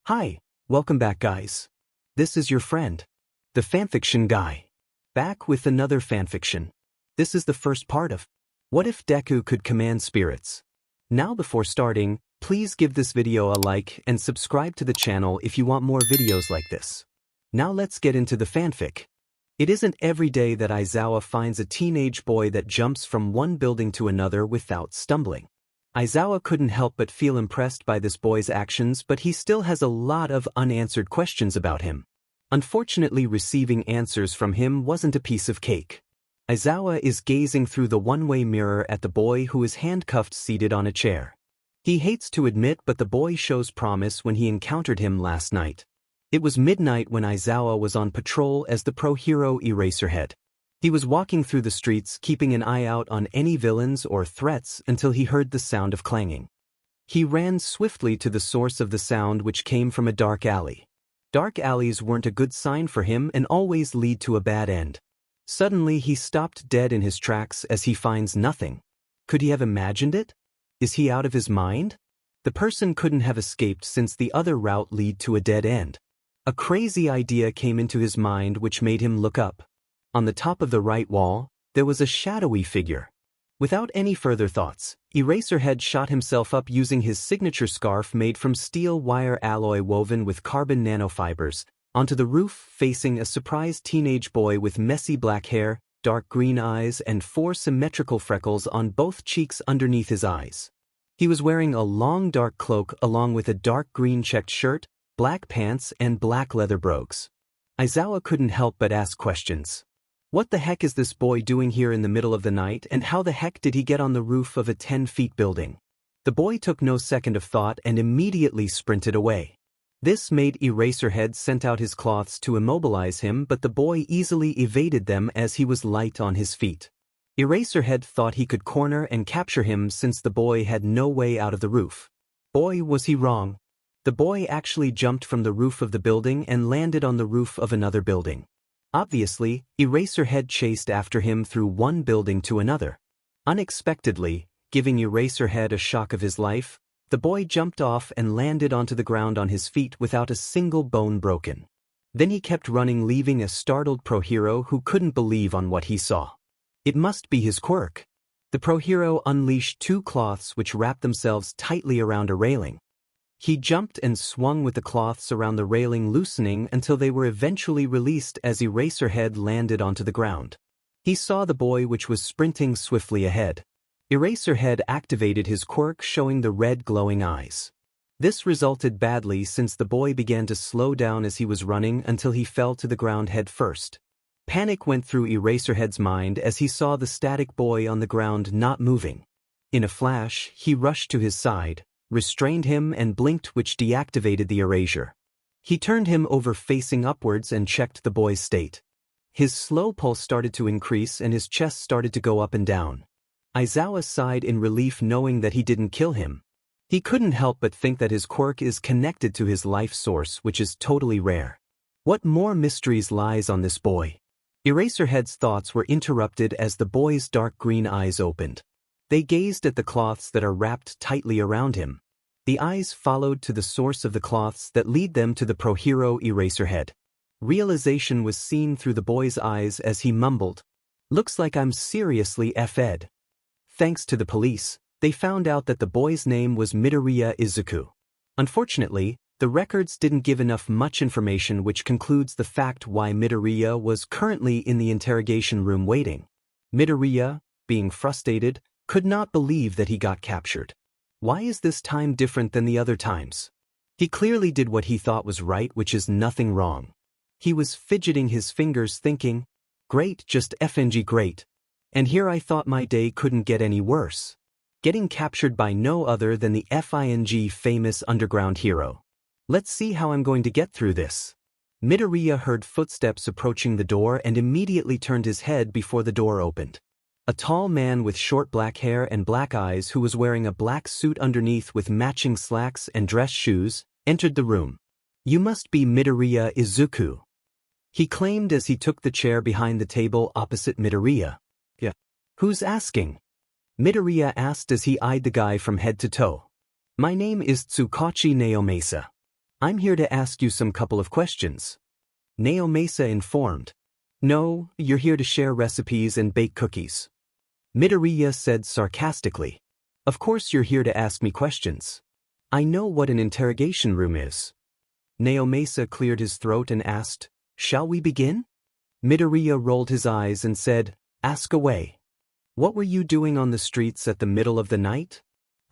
Hi, welcome back guys. This is your friend, the fanfiction guy. Back with another fanfiction. This is the first part of What If Deku Could Command Spirits? Now before starting, please give this video a like and subscribe to the channel if you want more videos like this. Now let's get into the fanfic. It isn't every day that Aizawa finds a teenage boy that jumps from one building to another without stumbling. Aizawa couldn't help but feel impressed by this boy's actions, but he still has a lot of unanswered questions about him. Unfortunately, receiving answers from him wasn't a piece of cake. Aizawa is gazing through the one-way mirror at the boy who is handcuffed seated on a chair. He hates to admit, but the boy shows promise when he encountered him last night. It was midnight when Aizawa was on patrol as the pro-hero Eraserhead. He was walking through the streets, keeping an eye out on any villains or threats until he heard the sound of clanging. He ran swiftly to the source of the sound, which came from a dark alley. Dark alleys weren't a good sign for him and always lead to a bad end. Suddenly he stopped dead in his tracks as he finds nothing. Could he have imagined it? Is he out of his mind? The person couldn't have escaped since the other route lead to a dead end. A crazy idea came into his mind which made him look up. On the top of the right wall, there was a shadowy figure. Without any further thoughts, Eraserhead shot himself up using his signature scarf made from steel wire alloy woven with carbon nanofibers, onto the roof, facing a surprised teenage boy with messy black hair, dark green eyes, and 4 symmetrical freckles on both cheeks underneath his eyes. He was wearing a long dark cloak along with a dark green checked shirt, black pants, and black leather brogues. Aizawa couldn't help but ask questions. What the heck is this boy doing here in the middle of the night, and how the heck did he get on the roof of a 10-feet building? The boy took no second of thought and immediately sprinted away. This made Eraserhead sent out his cloths to immobilize him, but the boy easily evaded them as he was light on his feet. Eraserhead thought he could corner and capture him since the boy had no way out of the roof. Boy, was he wrong. The boy actually jumped from the roof of the building and landed on the roof of another building. Obviously, Eraserhead chased after him through one building to another. Unexpectedly, giving Eraserhead a shock of his life, the boy jumped off and landed onto the ground on his feet without a single bone broken. Then he kept running, leaving a startled pro-hero who couldn't believe on what he saw. It must be his quirk. The pro-hero unleashed 2 cloths which wrapped themselves tightly around a railing. He jumped and swung with the cloths around the railing, loosening until they were eventually released as Eraserhead landed onto the ground. He saw the boy which was sprinting swiftly ahead. Eraserhead activated his quirk, showing the red glowing eyes. This resulted badly since the boy began to slow down as he was running until he fell to the ground head first. Panic went through Eraserhead's mind as he saw the static boy on the ground not moving. In a flash, he rushed to his side, restrained him, and blinked, which deactivated the erasure. He turned him over facing upwards and checked the boy's state. His slow pulse started to increase and his chest started to go up and down. Aizawa sighed in relief knowing that he didn't kill him. He couldn't help but think that his quirk is connected to his life source, which is totally rare. What more mysteries lies on this boy? Eraserhead's thoughts were interrupted as the boy's dark green eyes opened. They gazed at the cloths that are wrapped tightly around him. The eyes followed to the source of the cloths that lead them to the pro-hero Eraserhead. Realization was seen through the boy's eyes as he mumbled, "Looks like I'm seriously F'd." Thanks to the police, they found out that the boy's name was Midoriya Izuku. Unfortunately, the records didn't give enough much information, which concludes the fact why Midoriya was currently in the interrogation room waiting. Midoriya, being frustrated, could not believe that he got captured. Why is this time different than the other times? He clearly did what he thought was right, which is nothing wrong. He was fidgeting his fingers thinking, great, just FNG great. And here I thought my day couldn't get any worse. Getting captured by no other than the FING famous underground hero. Let's see how I'm going to get through this. Midoriya heard footsteps approaching the door and immediately turned his head before the door opened. A tall man with short black hair and black eyes, who was wearing a black suit underneath with matching slacks and dress shoes, entered the room. "You must be Midoriya Izuku," he claimed as he took the chair behind the table opposite Midoriya. "Yeah. Who's asking?" Midoriya asked as he eyed the guy from head to toe. "My name is Tsukachi Naomasa. I'm here to ask you some couple of questions. Naomasa informed. No, you're here to share recipes and bake cookies. Midoriya said sarcastically. Of course you're here to ask me questions. I know what an interrogation room is. Naomasa cleared his throat and asked, Shall we begin? Midoriya rolled his eyes and said, Ask away. What were you doing on the streets at the middle of the night?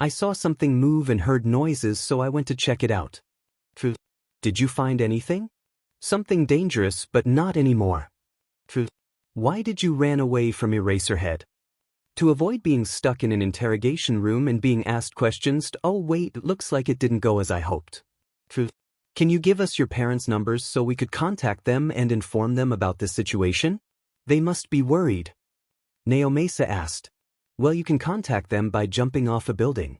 I saw something move and heard noises, so I went to check it out. Did you find anything? Something dangerous, but not anymore. Why did you ran away from Eraserhead? To avoid being stuck in an interrogation room and being asked questions. Oh wait, looks like it didn't go as I hoped. Can you give us your parents' numbers so we could contact them and inform them about this situation? They must be worried. Naomasa asked. Well, you can contact them by jumping off a building.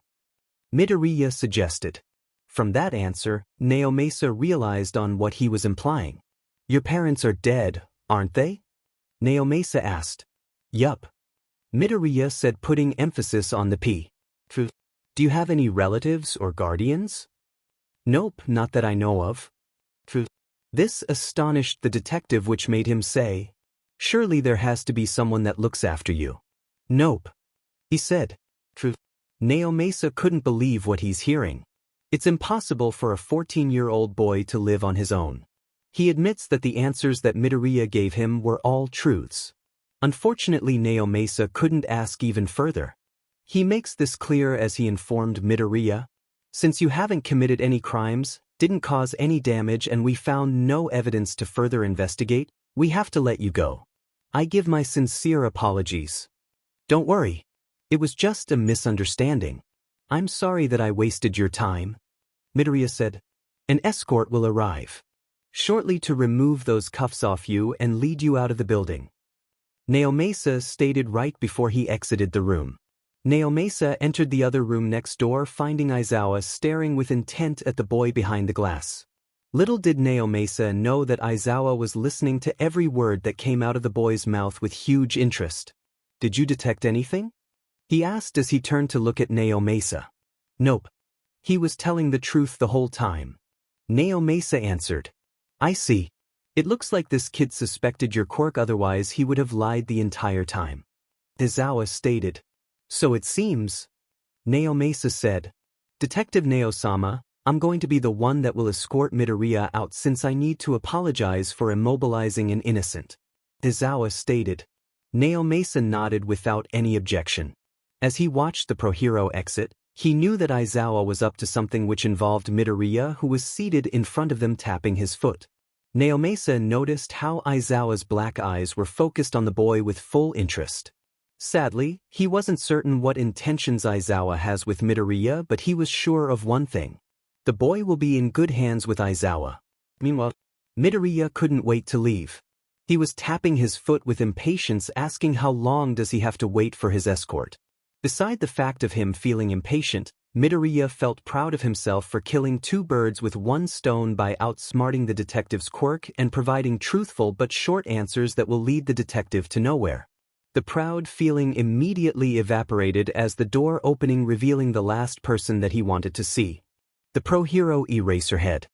Midoriya suggested. From that answer, Naomasa realized on what he was implying. Your parents are dead, aren't they? Naomasa asked. Yup. Midoriya said, putting emphasis on the P. Do you have any relatives or guardians? Nope, not that I know of. This astonished the detective, which made him say, Surely there has to be someone that looks after you. Nope. He said. Naomasa couldn't believe what he's hearing. It's impossible for a 14-year-old boy to live on his own. He admits that the answers that Midoriya gave him were all truths. Unfortunately, Naomasa couldn't ask even further. He makes this clear as he informed Midoriya. Since you haven't committed any crimes, didn't cause any damage, and we found no evidence to further investigate, we have to let you go. I give my sincere apologies. Don't worry. It was just a misunderstanding. I'm sorry that I wasted your time. Midoriya said. An escort will arrive shortly to remove those cuffs off you and lead you out of the building. Naomasa stated right before he exited the room. Naomasa entered the other room next door, finding Aizawa staring with intent at the boy behind the glass. Little did Naomasa know that Aizawa was listening to every word that came out of the boy's mouth with huge interest. Did you detect anything? He asked as he turned to look at Naomasa. Nope. He was telling the truth the whole time. Naomasa answered. I see. It looks like this kid suspected your quirk, otherwise he would have lied the entire time. Aizawa stated. So it seems. Naomasa said. Detective Naosama, I'm going to be the one that will escort Midoriya out since I need to apologize for immobilizing an innocent. Aizawa stated. Naomasa nodded without any objection. As he watched the pro-hero exit, he knew that Aizawa was up to something, which involved Midoriya, who was seated in front of them tapping his foot. Naomasa noticed how Aizawa's black eyes were focused on the boy with full interest. Sadly, he wasn't certain what intentions Aizawa has with Midoriya, but he was sure of one thing. The boy will be in good hands with Aizawa. Meanwhile, Midoriya couldn't wait to leave. He was tapping his foot with impatience, asking how long does he have to wait for his escort. Beside the fact of him feeling impatient, Midoriya felt proud of himself for killing two birds with one stone by outsmarting the detective's quirk and providing truthful but short answers that will lead the detective to nowhere. The proud feeling immediately evaporated as the door opening, revealing the last person that he wanted to see. The pro-hero Eraserhead.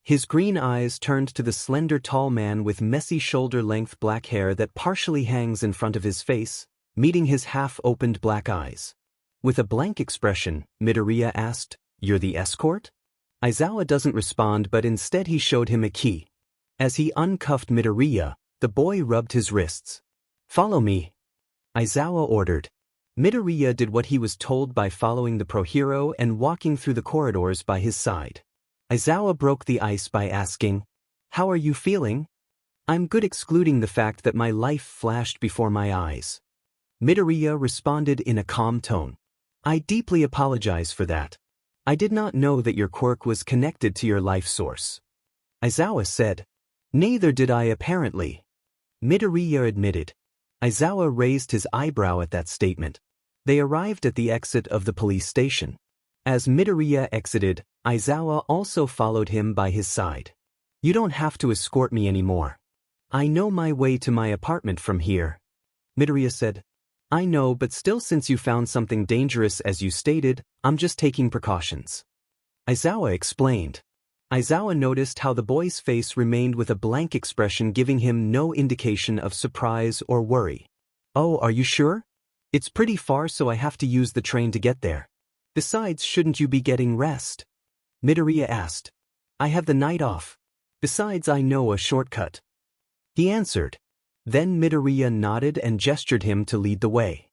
His green eyes turned to the slender tall man with messy shoulder-length black hair that partially hangs in front of his face, meeting his half-opened black eyes. With a blank expression, Midoriya asked, You're the escort? Aizawa doesn't respond, but instead he showed him a key. As he uncuffed Midoriya, the boy rubbed his wrists. Follow me. Aizawa ordered. Midoriya did what he was told by following the pro-hero and walking through the corridors by his side. Aizawa broke the ice by asking, How are you feeling? I'm good, excluding the fact that my life flashed before my eyes. Midoriya responded in a calm tone. I deeply apologize for that. I did not know that your quirk was connected to your life source. Aizawa said. Neither did I, apparently. Midoriya admitted. Aizawa raised his eyebrow at that statement. They arrived at the exit of the police station. As Midoriya exited, Aizawa also followed him by his side. You don't have to escort me anymore. I know my way to my apartment from here. Midoriya said. I know, but still, since you found something dangerous as you stated, I'm just taking precautions. Aizawa explained. Aizawa noticed how the boy's face remained with a blank expression, giving him no indication of surprise or worry. Oh, are you sure? It's pretty far, so I have to use the train to get there. Besides, shouldn't you be getting rest? Midoriya asked. I have the night off. Besides, I know a shortcut. He answered. Then Midoriya nodded and gestured him to lead the way.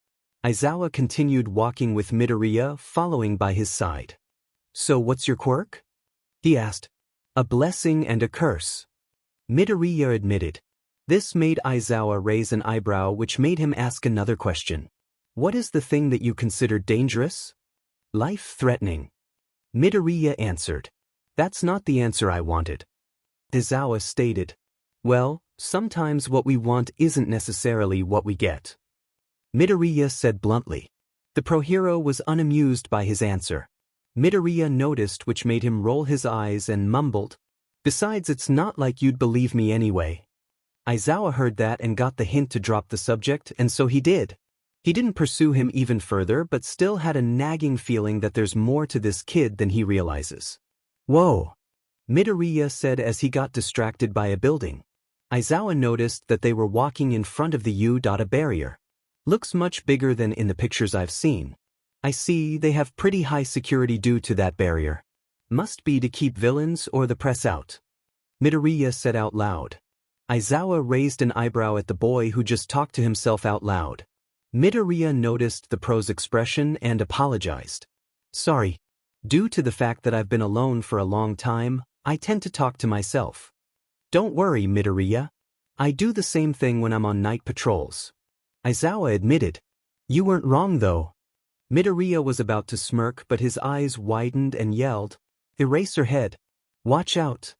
Aizawa continued walking with Midoriya following by his side. So what's your quirk? He asked. A blessing and a curse. Midoriya admitted. This made Aizawa raise an eyebrow, which made him ask another question. What is the thing that you consider dangerous? Life-threatening. Midoriya answered. That's not the answer I wanted. Aizawa stated. Well, sometimes what we want isn't necessarily what we get. Midoriya said bluntly. The pro-hero was unamused by his answer. Midoriya noticed, which made him roll his eyes and mumbled. Besides, it's not like you'd believe me anyway. Aizawa heard that and got the hint to drop the subject, and so he did. He didn't pursue him even further, but still had a nagging feeling that there's more to this kid than he realizes. Whoa! Midoriya said as he got distracted by a building. Aizawa noticed that they were walking in front of the U.A barrier. Looks much bigger than in the pictures I've seen. I see they have pretty high security due to that barrier. Must be to keep villains or the press out. Midoriya said out loud. Aizawa raised an eyebrow at the boy who just talked to himself out loud. Midoriya noticed the pro's expression and apologized. Sorry. Due to the fact that I've been alone for a long time, I tend to talk to myself. Don't worry, Midoriya. I do the same thing when I'm on night patrols. Aizawa admitted. You weren't wrong though. Midoriya was about to smirk, but his eyes widened and yelled, Eraserhead! Watch out!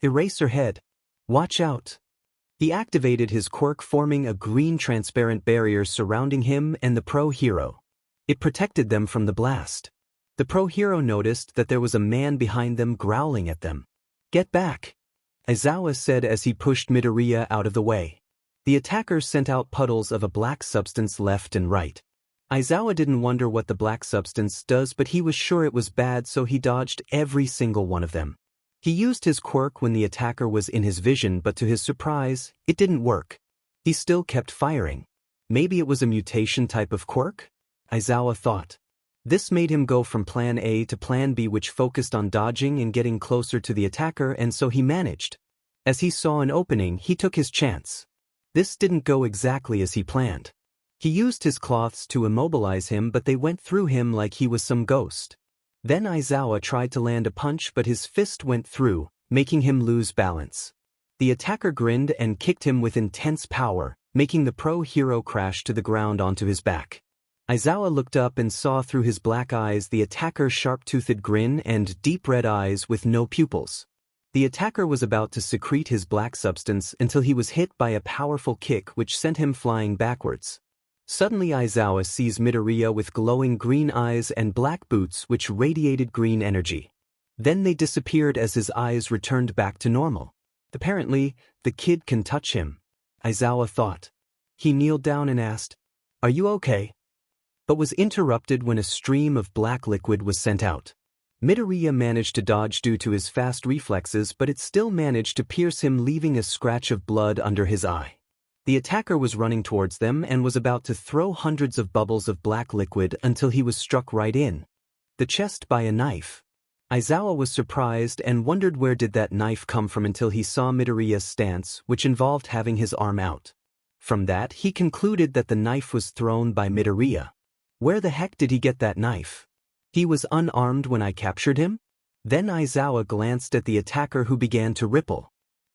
Eraserhead! Watch out! He activated his quirk, forming a green transparent barrier surrounding him and the pro-hero. It protected them from the blast. The pro-hero noticed that there was a man behind them growling at them. Get back! Aizawa said as he pushed Midoriya out of the way. The attackers sent out puddles of a black substance left and right. Aizawa didn't wonder what the black substance does, but he was sure it was bad, so he dodged every single one of them. He used his quirk when the attacker was in his vision, but to his surprise, it didn't work. He still kept firing. Maybe it was a mutation type of quirk? Aizawa thought. This made him go from plan A to plan B, which focused on dodging and getting closer to the attacker, and so he managed. As he saw an opening, he took his chance. This didn't go exactly as he planned. He used his cloths to immobilize him, but they went through him like he was some ghost. Then Aizawa tried to land a punch, but his fist went through, making him lose balance. The attacker grinned and kicked him with intense power, making the pro-hero crash to the ground onto his back. Aizawa looked up and saw through his black eyes the attacker's sharp-toothed grin and deep red eyes with no pupils. The attacker was about to secrete his black substance until he was hit by a powerful kick which sent him flying backwards. Suddenly Aizawa sees Midoriya with glowing green eyes and black boots which radiated green energy. Then they disappeared as his eyes returned back to normal. Apparently, the kid can touch him, Aizawa thought. He kneeled down and asked, Are you okay? But was interrupted when a stream of black liquid was sent out. Midoriya managed to dodge due to his fast reflexes, but it still managed to pierce him, leaving a scratch of blood under his eye. The attacker was running towards them and was about to throw hundreds of bubbles of black liquid until he was struck right in the chest by a knife. Aizawa was surprised and wondered where did that knife come from until he saw Midoriya's stance, which involved having his arm out. From that, he concluded that the knife was thrown by Midoriya. Where the heck did he get that knife? He was unarmed when I captured him? Then Aizawa glanced at the attacker, who began to ripple.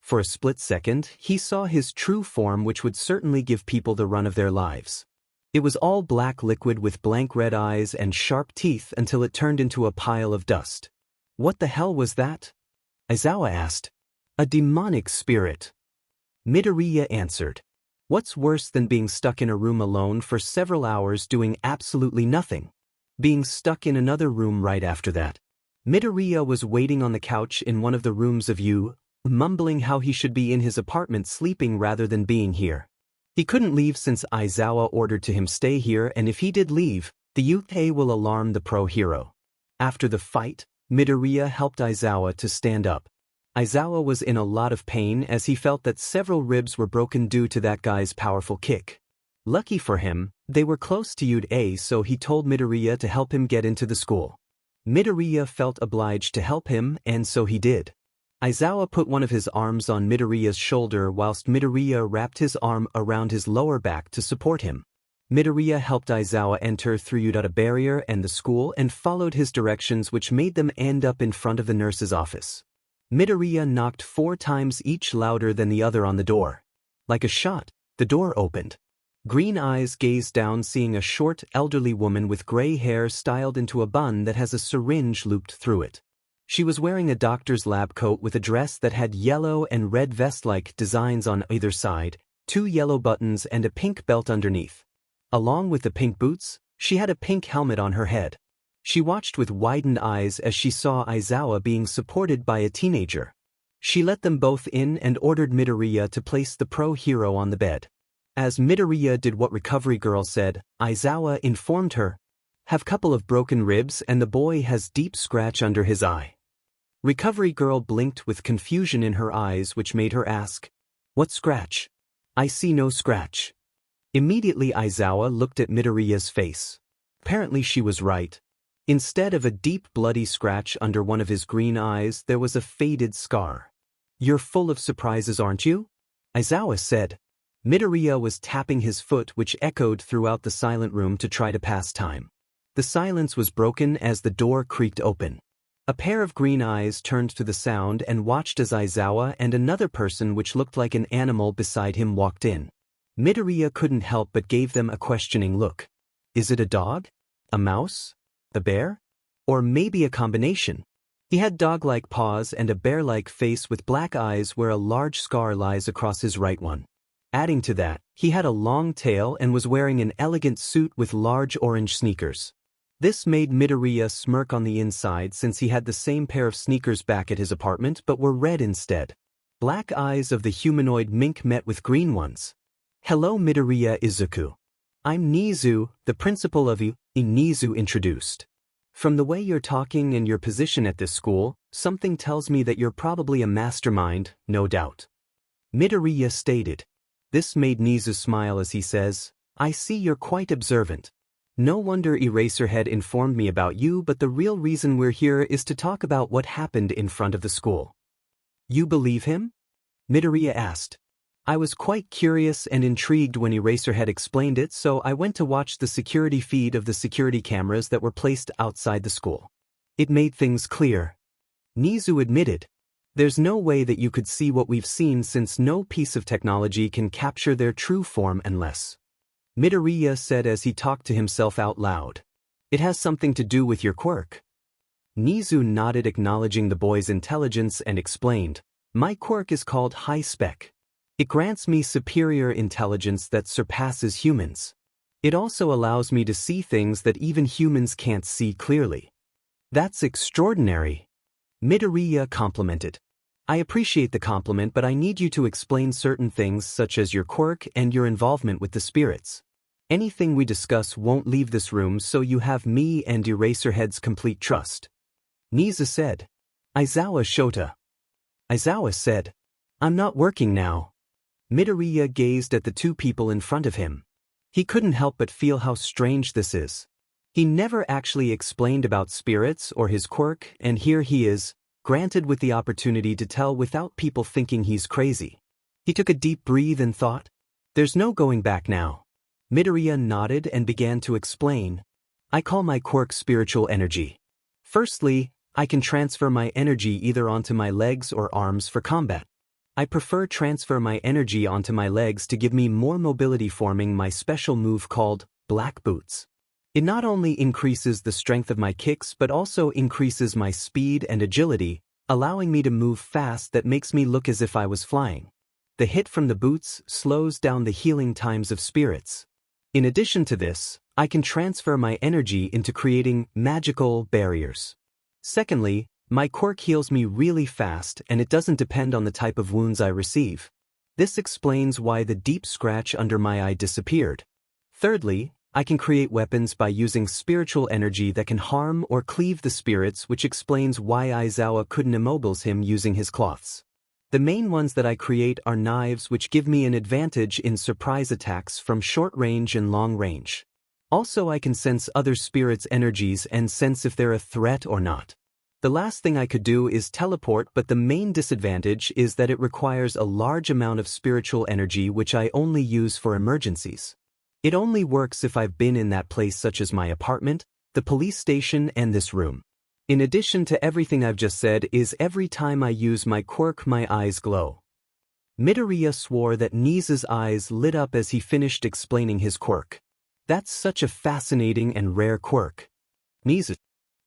For a split second, he saw his true form, which would certainly give people the run of their lives. It was all black liquid with blank red eyes and sharp teeth until it turned into a pile of dust. What the hell was that? Aizawa asked. A demonic spirit. Midoriya answered. What's worse than being stuck in a room alone for several hours doing absolutely nothing? Being stuck in another room right after that. Midoriya was waiting on the couch in one of the rooms of U, mumbling how he should be in his apartment sleeping rather than being here. He couldn't leave since Aizawa ordered to him stay here, and if he did leave, the UA will alarm the pro-hero. After the fight, Midoriya helped Aizawa to stand up. Aizawa was in a lot of pain as he felt that several ribs were broken due to that guy's powerful kick. Lucky for him, they were close to Iida, so he told Midoriya to help him get into the school. Midoriya felt obliged to help him, and so he did. Aizawa put one of his arms on Midoriya's shoulder whilst Midoriya wrapped his arm around his lower back to support him. Midoriya helped Aizawa enter through the barrier and the school and followed his directions, which made them end up in front of the nurse's office. Midoriya knocked 4 times each, louder than the other, on the door. Like a shot, the door opened. Green eyes gazed down, seeing a short, elderly woman with gray hair styled into a bun that has a syringe looped through it. She was wearing a doctor's lab coat with a dress that had yellow and red vest-like designs on either side, 2 yellow buttons and a pink belt underneath. Along with the pink boots, she had a pink helmet on her head. She watched with widened eyes as she saw Aizawa being supported by a teenager. She let them both in and ordered Midoriya to place the pro-hero on the bed. As Midoriya did what Recovery Girl said, Aizawa informed her, "Have couple of broken ribs and the boy has deep scratch under his eye." Recovery Girl blinked with confusion in her eyes, which made her ask, "What scratch? I see no scratch." Immediately Aizawa looked at Midoriya's face. Apparently she was right. Instead of a deep bloody scratch under one of his green eyes, there was a faded scar. "You're full of surprises, aren't you?" Aizawa said. Midoriya was tapping his foot, which echoed throughout the silent room to try to pass time. The silence was broken as the door creaked open. A pair of green eyes turned to the sound and watched as Aizawa and another person which looked like an animal beside him walked in. Midoriya couldn't help but gave them a questioning look. Is it a dog? A mouse? A bear? Or maybe a combination? He had dog-like paws and a bear-like face with black eyes where a large scar lies across his right one. Adding to that, he had a long tail and was wearing an elegant suit with large orange sneakers. This made Midoriya smirk on the inside, since he had the same pair of sneakers back at his apartment but were red instead. Black eyes of the humanoid mink met with green ones. "Hello, Midoriya Izuku. I'm Nizu, the principal of Nizu introduced. From the way you're talking and your position at this school, something tells me that you're probably a mastermind, no doubt." Midoriya stated. This made Nizu smile as he says, "I see you're quite observant. No wonder Eraserhead informed me about you, but the real reason we're here is to talk about what happened in front of the school." "You believe him?" Midoriya asked. "I was quite curious and intrigued when Eraserhead explained it, so I went to watch the security feed of the security cameras that were placed outside the school. It made things clear." Nizu admitted. "There's no way that you could see what we've seen, since no piece of technology can capture their true form unless..." Midoriya said as he talked to himself out loud. "It has something to do with your quirk." Nizu nodded, acknowledging the boy's intelligence, and explained, "My quirk is called High Spec. It grants me superior intelligence that surpasses humans. It also allows me to see things that even humans can't see clearly." "That's extraordinary," Midoriya complimented. "I appreciate the compliment, but I need you to explain certain things such as your quirk and your involvement with the spirits. Anything we discuss won't leave this room, so you have me and Eraserhead's complete trust." Nizu said. "Aizawa Shota." Aizawa said. "I'm not working now." Midoriya gazed at the 2 people in front of him. He couldn't help but feel how strange this is. He never actually explained about spirits or his quirk, and here he is, granted with the opportunity to tell without people thinking he's crazy. He took a deep breath and thought, "There's no going back now." Midoriya nodded and began to explain. "I call my quirk spiritual energy. Firstly, I can transfer my energy either onto my legs or arms for combat. I prefer transfer my energy onto my legs to give me more mobility, forming my special move called Black Boots. It not only increases the strength of my kicks but also increases my speed and agility, allowing me to move fast that makes me look as if I was flying. The hit from the boots slows down the healing times of spirits. In addition to this, I can transfer my energy into creating magical barriers. Secondly, my quirk heals me really fast and it doesn't depend on the type of wounds I receive. This explains why the deep scratch under my eye disappeared. Thirdly, I can create weapons by using spiritual energy that can harm or cleave the spirits, which explains why Aizawa couldn't immobilize him using his cloths. The main ones that I create are knives, which give me an advantage in surprise attacks from short range and long range. Also, I can sense other spirits' energies and sense if they're a threat or not. The last thing I could do is teleport, but the main disadvantage is that it requires a large amount of spiritual energy, which I only use for emergencies. It only works if I've been in that place, such as my apartment, the police station, and this room. In addition to everything I've just said, is every time I use my quirk my eyes glow. Midoriya swore that Nizu's eyes lit up as he finished explaining his quirk. That's such a fascinating and rare quirk. Nizu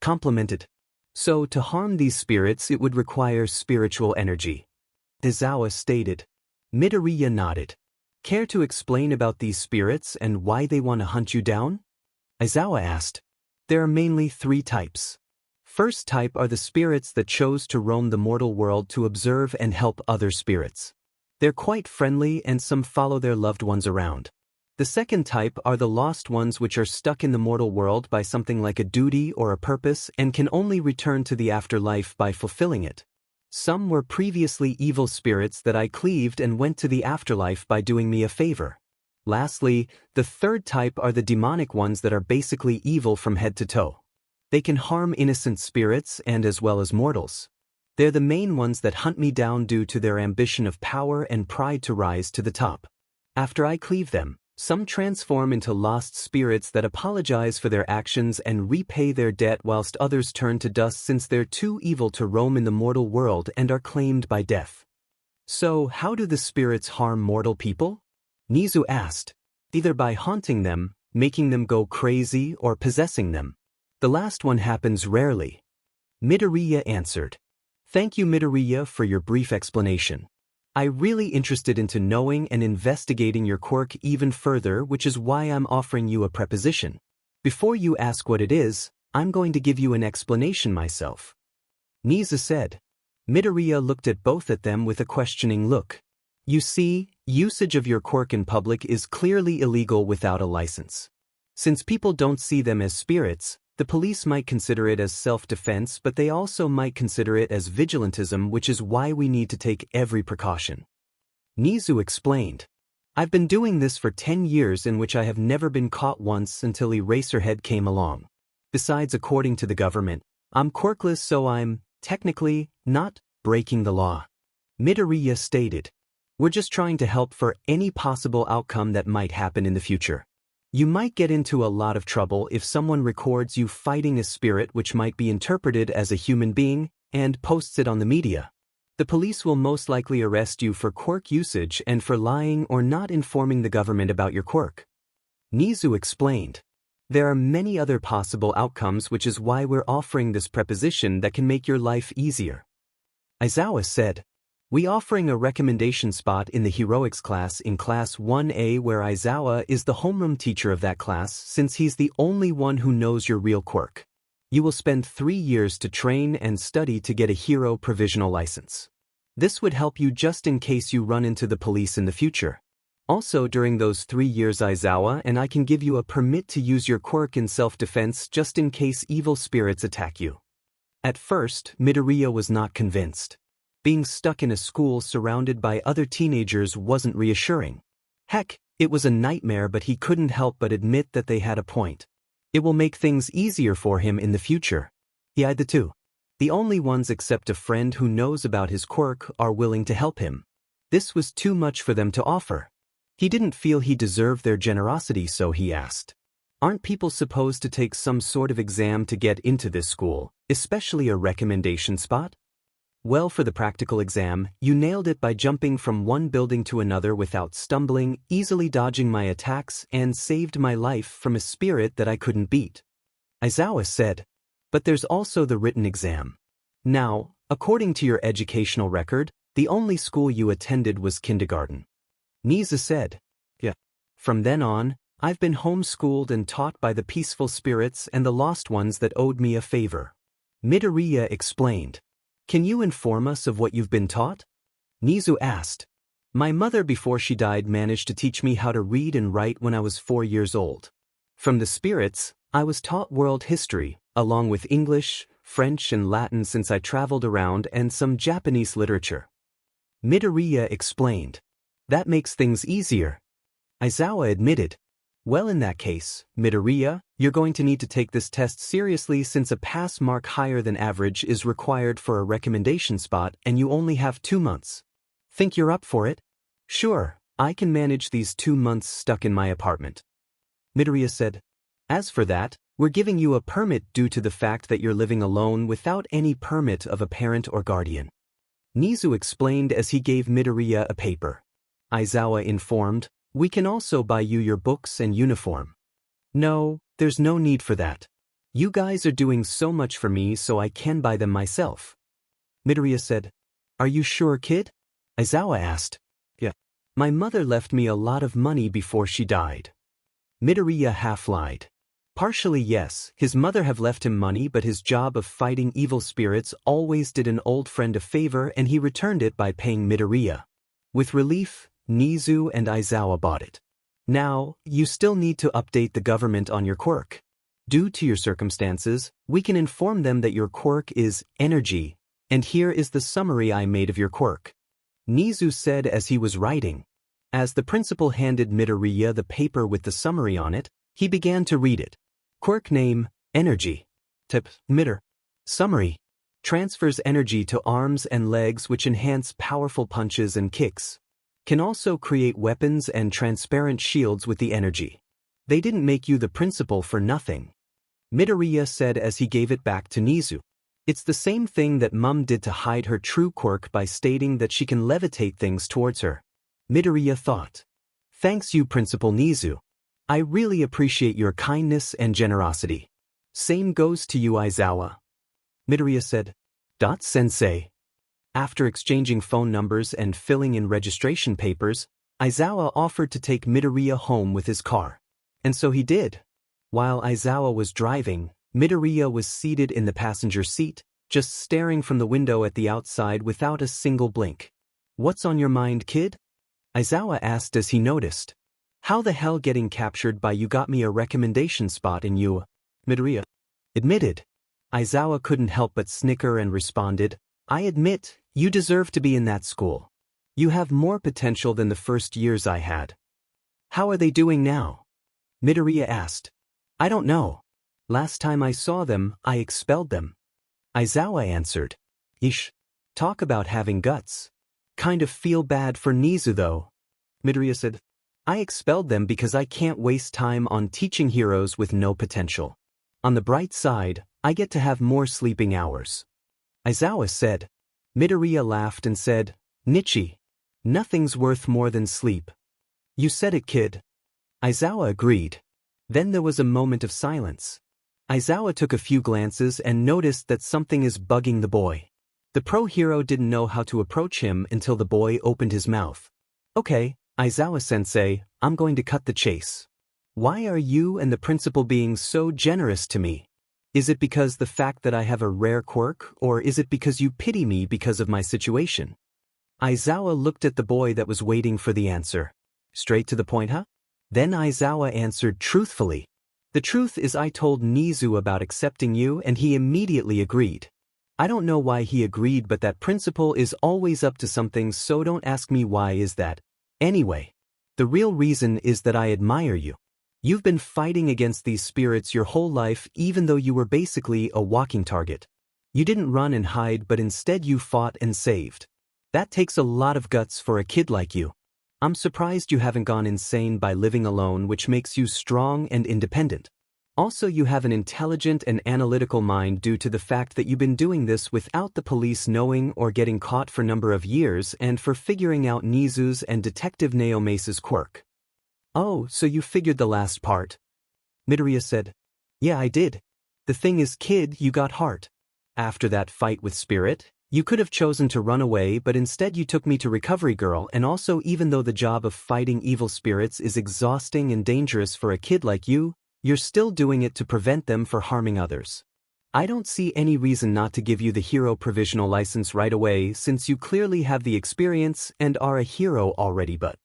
complimented. So, to harm these spirits it would require spiritual energy. Aizawa stated. Midoriya nodded. Care to explain about these spirits and why they want to hunt you down? Aizawa asked. There are mainly 3 types. First type are the spirits that chose to roam the mortal world to observe and help other spirits. They're quite friendly and some follow their loved ones around. The second type are the lost ones, which are stuck in the mortal world by something like a duty or a purpose and can only return to the afterlife by fulfilling it. Some were previously evil spirits that I cleaved and went to the afterlife by doing me a favor. Lastly, the third type are the demonic ones that are basically evil from head to toe. They can harm innocent spirits and as well as mortals. They're the main ones that hunt me down due to their ambition of power and pride to rise to the top. After I cleave them, some transform into lost spirits that apologize for their actions and repay their debt, whilst others turn to dust since they're too evil to roam in the mortal world and are claimed by death. So, how do the spirits harm mortal people? Nizu asked. Either by haunting them, making them go crazy, or possessing them. The last one happens rarely. Midoriya answered. Thank you, Midoriya, for your brief explanation. I'm really interested into knowing and investigating your quirk even further, which is why I'm offering you a preposition. Before you ask what it is, I'm going to give you an explanation myself. Nizu said. Midoriya looked at both of them with a questioning look. You see, usage of your quirk in public is clearly illegal without a license. Since people don't see them as spirits, the police might consider it as self-defense, but they also might consider it as vigilantism, which is why we need to take every precaution. Nizu explained. I've been doing this for 10 years, in which I have never been caught once until Eraserhead came along. Besides, according to the government, I'm quirkless, so I'm, technically, not breaking the law. Midoriya stated. We're just trying to help for any possible outcome that might happen in the future. You might get into a lot of trouble if someone records you fighting a spirit, which might be interpreted as a human being, and posts it on the media. The police will most likely arrest you for quirk usage and for lying or not informing the government about your quirk. Nizu explained. There are many other possible outcomes, which is why we're offering this preposition that can make your life easier. Aizawa said. We offering a recommendation spot in the heroics class in class 1A, where Aizawa is the homeroom teacher of that class, since he's the only one who knows your real quirk. You will spend 3 years to train and study to get a hero provisional license. This would help you just in case you run into the police in the future. Also, during those 3 years, Aizawa and I can give you a permit to use your quirk in self-defense just in case evil spirits attack you. At first, Midoriya was not convinced. Being stuck in a school surrounded by other teenagers wasn't reassuring. Heck, it was a nightmare, but he couldn't help but admit that they had a point. It will make things easier for him in the future. Iida too. The only ones except a friend who knows about his quirk are willing to help him. This was too much for them to offer. He didn't feel he deserved their generosity, so he asked. Aren't people supposed to take some sort of exam to get into this school, especially a recommendation spot? Well, for the practical exam, you nailed it by jumping from one building to another without stumbling, easily dodging my attacks, and saved my life from a spirit that I couldn't beat. Aizawa said. But there's also the written exam. Now, according to your educational record, the only school you attended was kindergarten. Nizu said. Yeah. From then on, I've been homeschooled and taught by the peaceful spirits and the lost ones that owed me a favor. Midoriya explained. Can you inform us of what you've been taught? Nizu asked. My mother, before she died, managed to teach me how to read and write when I was 4 years old. From the spirits, I was taught world history, along with English, French and Latin since I traveled around and some Japanese literature. Midoriya explained. That makes things easier. Aizawa admitted. Well, in that case, Midoriya, you're going to need to take this test seriously since a pass mark higher than average is required for a recommendation spot and you only have 2 months. Think you're up for it? Sure, I can manage these 2 months stuck in my apartment. Midoriya said. As for that, we're giving you a permit due to the fact that you're living alone without any permit of a parent or guardian. Nizu explained as he gave Midoriya a paper. Aizawa informed, we can also buy you your books and uniform. No, there's no need for that. You guys are doing so much for me so I can buy them myself. Midoriya said. Are you sure, kid? Aizawa asked. Yeah. My mother left me a lot of money before she died. Midoriya half-lied. Partially yes, his mother have left him money but his job of fighting evil spirits always did an old friend a favor and he returned it by paying Midoriya. With relief, Nizu and Aizawa bought it. Now, you still need to update the government on your quirk. Due to your circumstances, we can inform them that your quirk is energy, and here is the summary I made of your quirk. Nizu said as he was writing. As the principal handed Midoriya the paper with the summary on it, he began to read it. Quirk name, energy. Tip, Midor. Summary. Transfers energy to arms and legs which enhance powerful punches and kicks. Can also create weapons and transparent shields with the energy. They didn't make you the principal for nothing. Midoriya said as he gave it back to Nizu. It's the same thing that Mum did to hide her true quirk by stating that she can levitate things towards her. Midoriya thought. Thanks you, Principal Nizu. I really appreciate your kindness and generosity. Same goes to you, Aizawa. Midoriya said. Sensei. After exchanging phone numbers and filling in registration papers, Aizawa offered to take Midoriya home with his car. And so he did. While Aizawa was driving, Midoriya was seated in the passenger seat, just staring from the window at the outside without a single blink. What's on your mind, kid? Aizawa asked as he noticed. How the hell getting captured by you got me a recommendation spot in you? Midoriya admitted. Aizawa couldn't help but snicker and responded, I admit, you deserve to be in that school. You have more potential than the first years I had. How are they doing now? Midoriya asked. I don't know. Last time I saw them, I expelled them. Aizawa answered. Ish. Talk about having guts. Kind of feel bad for Nizu though. Midoriya said. I expelled them because I can't waste time on teaching heroes with no potential. On the bright side, I get to have more sleeping hours. Aizawa said. Midoriya laughed and said, Nichi. Nothing's worth more than sleep. You said it, kid. Aizawa agreed. Then there was a moment of silence. Aizawa took a few glances and noticed that something is bugging the boy. The pro hero didn't know how to approach him until the boy opened his mouth. Okay, Aizawa-sensei, I'm going to cut the chase. Why are you and the principal being so generous to me? Is it because the fact that I have a rare quirk, or is it because you pity me because of my situation? Aizawa looked at the boy that was waiting for the answer. Straight to the point, huh? Then Aizawa answered truthfully. The truth is I told Nizu about accepting you and he immediately agreed. I don't know why he agreed but that principal is always up to something so don't ask me why is that. Anyway, the real reason is that I admire you. You've been fighting against these spirits your whole life even though you were basically a walking target. You didn't run and hide but instead you fought and saved. That takes a lot of guts for a kid like you. I'm surprised you haven't gone insane by living alone which makes you strong and independent. Also you have an intelligent and analytical mind due to the fact that you've been doing this without the police knowing or getting caught for number of years and for figuring out Nizu's and Detective Naome's quirk. Oh, so you figured the last part? Midoriya said. Yeah, I did. The thing is, kid, you got heart. After that fight with Spirit, you could have chosen to run away but instead you took me to Recovery Girl and also even though the job of fighting evil spirits is exhausting and dangerous for a kid like you, you're still doing it to prevent them from harming others. I don't see any reason not to give you the hero provisional license right away since you clearly have the experience and are a hero already but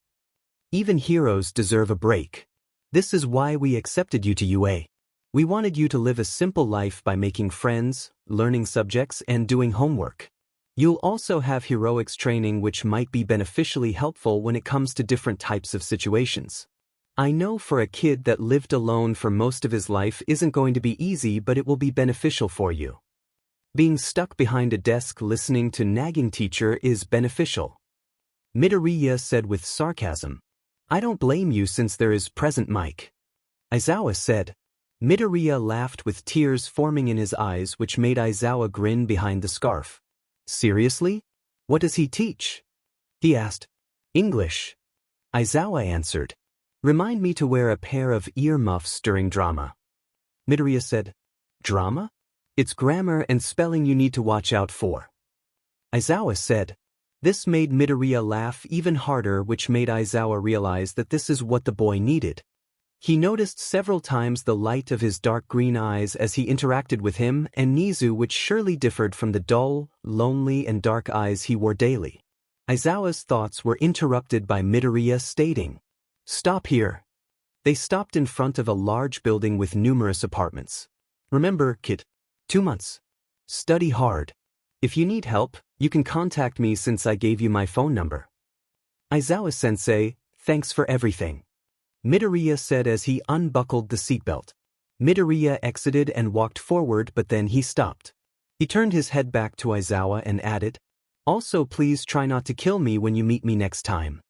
even heroes deserve a break. This is why we accepted you to UA. We wanted you to live a simple life by making friends, learning subjects, and doing homework. You'll also have heroics training which might be beneficially helpful when it comes to different types of situations. I know for a kid that lived alone for most of his life isn't going to be easy, but it will be beneficial for you. Being stuck behind a desk listening to nagging teacher is beneficial. Midoriya said with sarcasm. I don't blame you since there is present Mike. Aizawa said. Midoriya laughed with tears forming in his eyes which made Aizawa grin behind the scarf. Seriously? What does he teach? He asked. English. Aizawa answered. Remind me to wear a pair of earmuffs during drama. Midoriya said. Drama? It's grammar and spelling you need to watch out for. Aizawa said. This made Midoriya laugh even harder, which made Aizawa realize that this is what the boy needed. He noticed several times the light of his dark green eyes as he interacted with him and Nizu, which surely differed from the dull, lonely and dark eyes he wore daily. Aizawa's thoughts were interrupted by Midoriya stating, Stop here. They stopped in front of a large building with numerous apartments. Remember, kid. 2 months. Study hard. If you need help, you can contact me since I gave you my phone number. Aizawa-sensei, thanks for everything. Midoriya said as he unbuckled the seatbelt. Midoriya exited and walked forward, but then he stopped. He turned his head back to Aizawa and added, Also please try not to kill me when you meet me next time.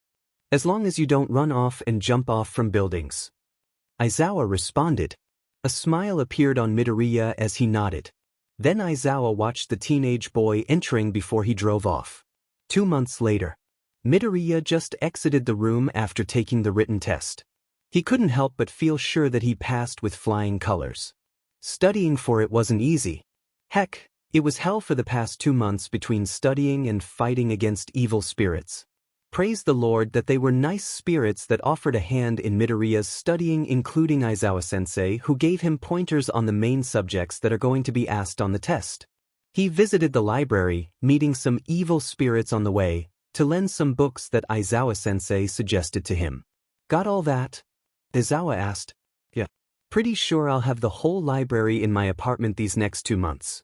As long as you don't run off and jump off from buildings. Aizawa responded. A smile appeared on Midoriya as he nodded. Then Aizawa watched the teenage boy entering before he drove off. 2 months later. Midoriya just exited the room after taking the written test. He couldn't help but feel sure that he passed with flying colors. Studying for it wasn't easy. Heck, it was hell for the past 2 months between studying and fighting against evil spirits. Praise the Lord that they were nice spirits that offered a hand in Midoriya's studying, including Aizawa-sensei, who gave him pointers on the main subjects that are going to be asked on the test. He visited the library, meeting some evil spirits on the way, to lend some books that Aizawa-sensei suggested to him. Got all that? Aizawa asked. Yeah. Pretty sure I'll have the whole library in my apartment these next 2 months.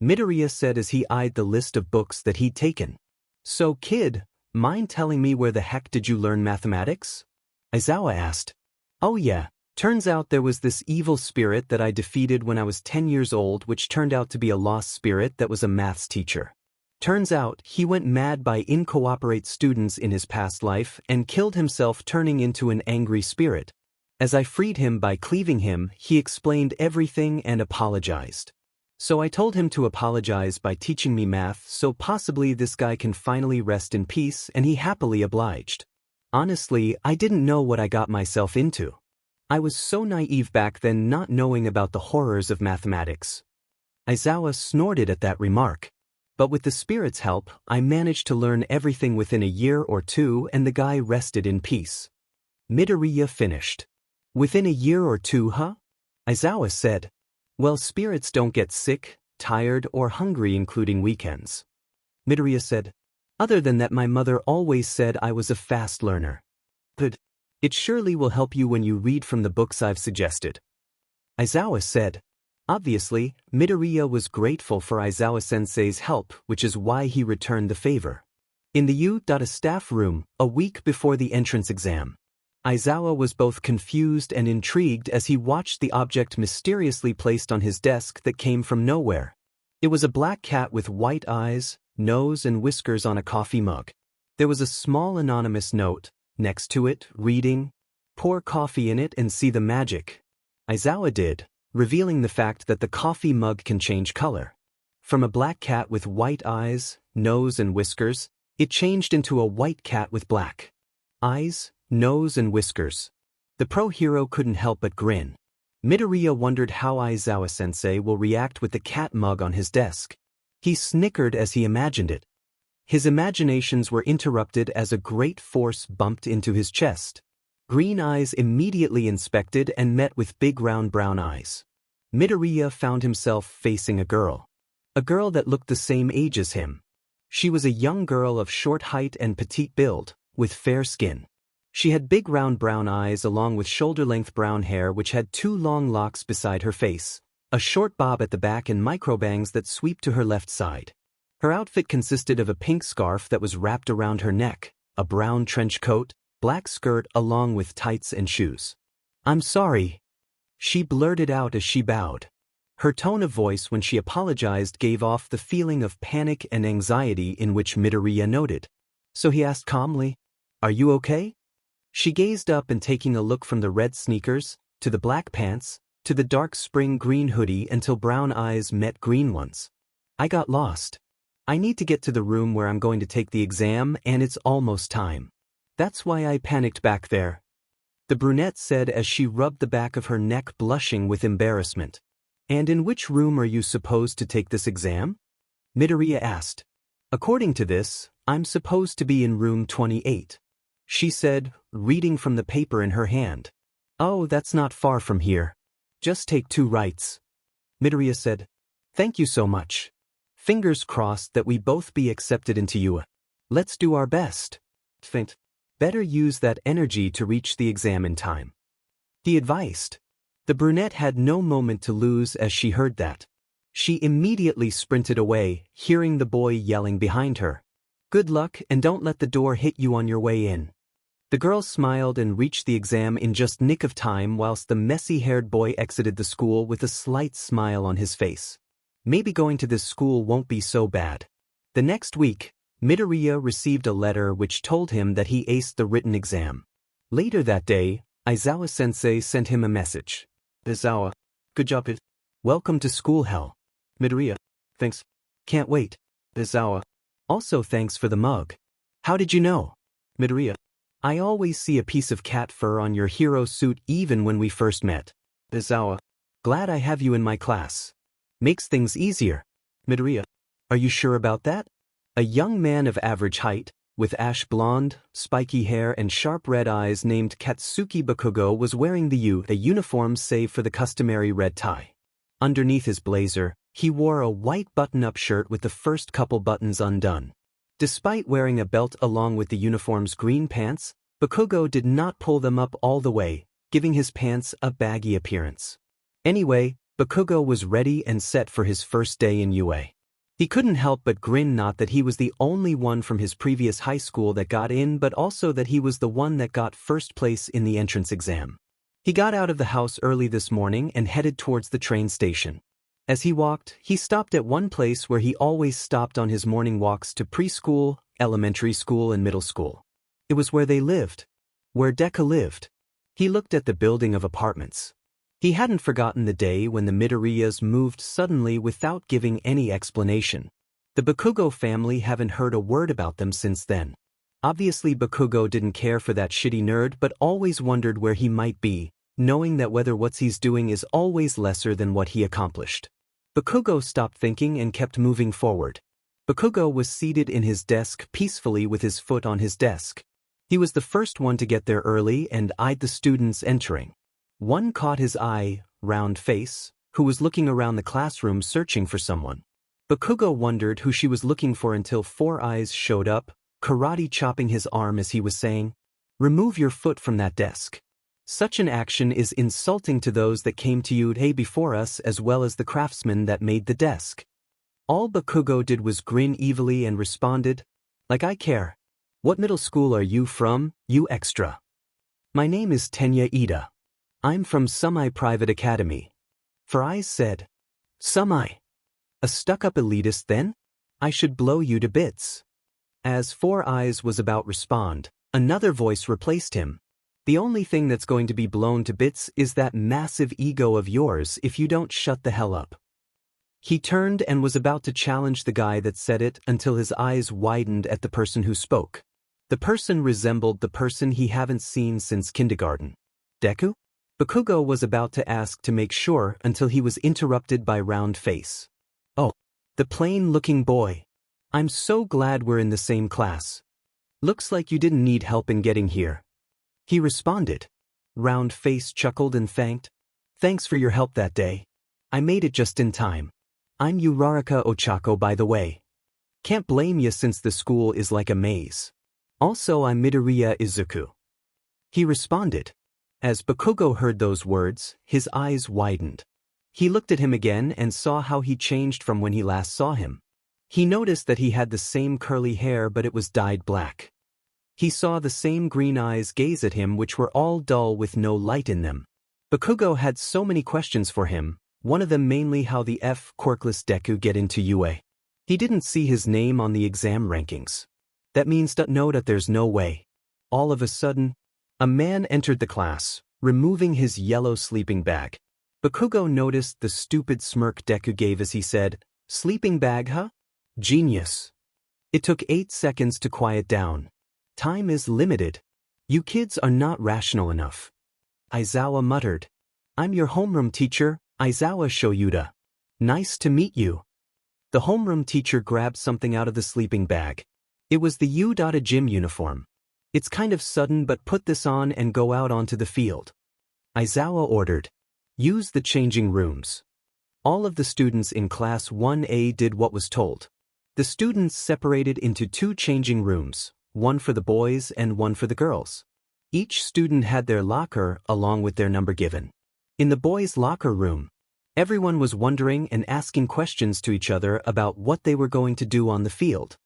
Midoriya said as he eyed the list of books that he'd taken. So kid, mind telling me where the heck did you learn mathematics? Aizawa asked. Oh yeah, turns out there was this evil spirit that I defeated when I was 10 years old, which turned out to be a lost spirit that was a maths teacher. Turns out he went mad by incorporate students in his past life and killed himself, turning into an angry spirit. As I freed him by cleaving him, he explained everything and apologized. So I told him to apologize by teaching me math, so possibly this guy can finally rest in peace, and he happily obliged. Honestly, I didn't know what I got myself into. I was so naive back then, not knowing about the horrors of mathematics. Aizawa snorted at that remark. But with the spirit's help, I managed to learn everything within a year or two, and the guy rested in peace. Midoriya finished. Within a year or two, huh? Aizawa said. Well, spirits don't get sick, tired, or hungry, including weekends. Midoriya said. Other than that, my mother always said I was a fast learner. Good. It surely will help you when you read from the books I've suggested. Aizawa said. Obviously, Midoriya was grateful for Aizawa-sensei's help, which is why he returned the favor. In the U.A staff room, a week before the entrance exam, Aizawa was both confused and intrigued as he watched the object mysteriously placed on his desk that came from nowhere. It was a black cat with white eyes, nose and whiskers on a coffee mug. There was a small anonymous note next to it, reading, "Pour coffee in it and see the magic." Aizawa did, revealing the fact that the coffee mug can change color. From a black cat with white eyes, nose and whiskers, it changed into a white cat with black eyes, nose and whiskers. The pro-hero couldn't help but grin. Midoriya wondered how Aizawa-sensei will react with the cat mug on his desk. He snickered as he imagined it. His imaginations were interrupted as a great force bumped into his chest. Green eyes immediately inspected and met with big round brown eyes. Midoriya found himself facing a girl. A girl that looked the same age as him. She was a young girl of short height and petite build, with fair skin. She had big round brown eyes along with shoulder-length brown hair which had 2 long locks beside her face, a short bob at the back and microbangs that sweep to her left side. Her outfit consisted of a pink scarf that was wrapped around her neck, a brown trench coat, black skirt along with tights and shoes. "I'm sorry," she blurted out as she bowed. Her tone of voice when she apologized gave off the feeling of panic and anxiety in which Midoriya noted. So he asked calmly, "Are you okay?" She gazed up and taking a look from the red sneakers, to the black pants, to the dark spring green hoodie until brown eyes met green ones. "I got lost. I need to get to the room where I'm going to take the exam and it's almost time. That's why I panicked back there," the brunette said as she rubbed the back of her neck blushing with embarrassment. "And in which room are you supposed to take this exam?" Midoriya asked. "According to this, I'm supposed to be in room 28. She said, reading from the paper in her hand. "Oh, that's not far from here. Just take 2 rights. Midoriya said. "Thank you so much. Fingers crossed that we both be accepted into UA. Let's do our best. Fint. Better use that energy to reach the exam in time," he advised. The brunette had no moment to lose as she heard that. She immediately sprinted away, hearing the boy yelling behind her. "Good luck and don't let the door hit you on your way in." The girl smiled and reached the exam in just nick of time whilst the messy-haired boy exited the school with a slight smile on his face. Maybe going to this school won't be so bad. The next week, Midoriya received a letter which told him that he aced the written exam. Later that day, Aizawa-sensei sent him a message. "Aizawa, good job. Welcome to school hell." Midoriya, "Thanks. Can't wait." Aizawa, "Also thanks for the mug. How did you know?" Midoriya, "I always see a piece of cat fur on your hero suit even when we first met." Aizawa, "Glad I have you in my class. Makes things easier." Midoriya, "Are you sure about that?" A young man of average height, with ash blonde, spiky hair and sharp red eyes named Katsuki Bakugo was wearing a uniform save for the customary red tie. Underneath his blazer, he wore a white button-up shirt with the first couple buttons undone. Despite wearing a belt along with the uniform's green pants, Bakugo did not pull them up all the way, giving his pants a baggy appearance. Anyway, Bakugo was ready and set for his first day in UA. He couldn't help but grin, not that he was the only one from his previous high school that got in, but also that he was the one that got first place in the entrance exam. He got out of the house early this morning and headed towards the train station. As he walked, he stopped at one place where he always stopped on his morning walks to preschool, elementary school and middle school. It was where they lived. Where Deku lived. He looked at the building of apartments. He hadn't forgotten the day when the Midoriyas moved suddenly without giving any explanation. The Bakugo family haven't heard a word about them since then. Obviously Bakugo didn't care for that shitty nerd but always wondered where he might be, knowing that whether what he's doing is always lesser than what he accomplished. Bakugo stopped thinking and kept moving forward. Bakugo was seated in his desk peacefully with his foot on his desk. He was the first one to get there early and eyed the students entering. One caught his eye, round face, who was looking around the classroom searching for someone. Bakugo wondered who she was looking for until Four Eyes showed up, karate chopping his arm as he was saying, "Remove your foot from that desk. Such an action is insulting to those that came to UA before us as well as the craftsman that made the desk." All Bakugo did was grin evilly and responded, "Like I care. What middle school are you from, you extra?" "My name is Iida. I'm from Semi-Private Academy." Four Eyes said, "Semi? A stuck-up elitist then? I should blow you to bits." As Four Eyes was about to respond, another voice replaced him. "The only thing that's going to be blown to bits is that massive ego of yours if you don't shut the hell up." He turned and was about to challenge the guy that said it until his eyes widened at the person who spoke. The person resembled the person he haven't seen since kindergarten. "Deku?" Bakugo was about to ask to make sure until he was interrupted by Round Face. "Oh, the plain-looking boy. I'm so glad we're in the same class. Looks like you didn't need help in getting here." He responded. Round Face chuckled and thanked. "Thanks for your help that day. I made it just in time. I'm Uraraka Ochako, by the way. Can't blame you since the school is like a maze. Also, I'm Midoriya Izuku." He responded. As Bakugo heard those words, his eyes widened. He looked at him again and saw how he changed from when he last saw him. He noticed that he had the same curly hair, but it was dyed black. He saw the same green eyes gaze at him, which were all dull with no light in them. Bakugo had so many questions for him, one of them mainly how the quirkless Deku get into UA. He didn't see his name on the exam rankings. That means that there's no way. All of a sudden, a man entered the class, removing his yellow sleeping bag. Bakugo noticed the stupid smirk Deku gave as he said, "Sleeping bag, huh? Genius." It took 8 seconds to quiet down. Time is limited. You kids are not rational enough. Aizawa muttered. "I'm your homeroom teacher, Aizawa Shoyuda. Nice to meet you." The homeroom teacher grabbed something out of the sleeping bag. It was the Iida gym uniform. "It's kind of sudden, but put this on and go out onto the field." Aizawa ordered. "Use the changing rooms." All of the students in Class 1A did what was told. The students separated into 2 changing rooms, one for the boys and one for the girls. Each student had their locker along with their number given. In the boys' locker room, everyone was wondering and asking questions to each other about what they were going to do on the field,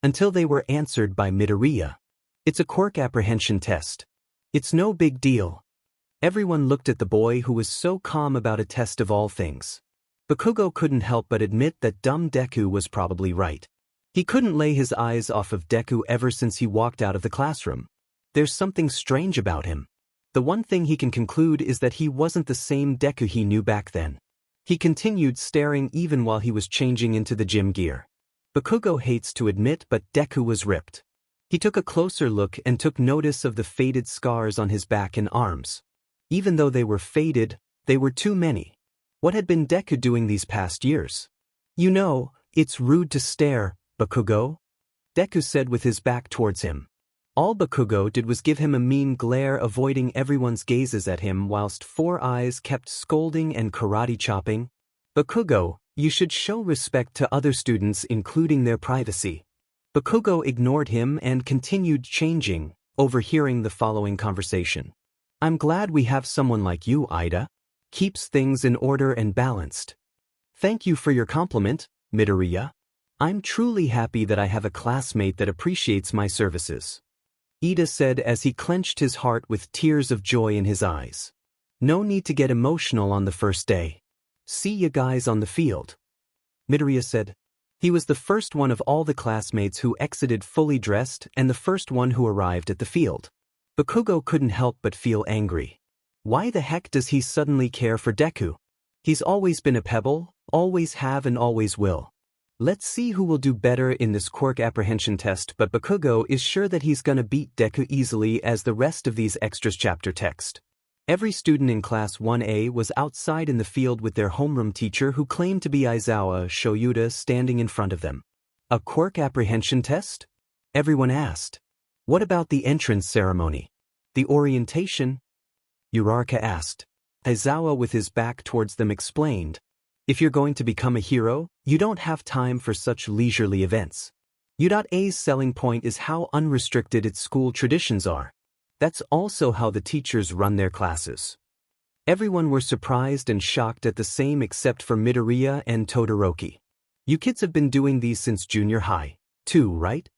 until they were answered by Midoriya. "It's a Quirk apprehension test. It's no big deal." Everyone looked at the boy who was so calm about a test of all things. Bakugo couldn't help but admit that dumb Deku was probably right. He couldn't lay his eyes off of Deku ever since he walked out of the classroom. There's something strange about him. The one thing he can conclude is that he wasn't the same Deku he knew back then. He continued staring even while he was changing into the gym gear. Bakugo hates to admit, but Deku was ripped. He took a closer look and took notice of the faded scars on his back and arms. Even though they were faded, they were too many. What had been Deku doing these past years? It's rude to stare, Bakugo," Deku said with his back towards him. All Bakugo did was give him a mean glare, avoiding everyone's gazes at him whilst 4 eyes kept scolding and karate chopping. "Bakugo, you should show respect to other students, including their privacy." Bakugo ignored him and continued changing, overhearing the following conversation. "I'm glad we have someone like you, Iida. Keeps things in order and balanced." "Thank you for your compliment, Midoriya. I'm truly happy that I have a classmate that appreciates my services," Iida said as he clenched his heart with tears of joy in his eyes. "No need to get emotional on the first day. See you guys on the field," Midoriya said. He was the first one of all the classmates who exited fully dressed and the first one who arrived at the field. Bakugo couldn't help but feel angry. Why the heck does he suddenly care for Deku? He's always been a pebble, always have and always will. Let's see who will do better in this Quirk apprehension test, but Bakugo is sure that he's gonna beat Deku easily as the rest of these extras chapter text. Every student in Class 1A was outside in the field with their homeroom teacher who claimed to be Aizawa Shoyuda standing in front of them. "A Quirk apprehension test?" everyone asked. "What about the entrance ceremony? The orientation?" Uraraka asked. Aizawa with his back towards them explained. "If you're going to become a hero, you don't have time for such leisurely events. UA's selling point is how unrestricted its school traditions are. That's also how the teachers run their classes." Everyone were surprised and shocked at the same except for Midoriya and Todoroki. "You kids have been doing these since junior high, too, right?"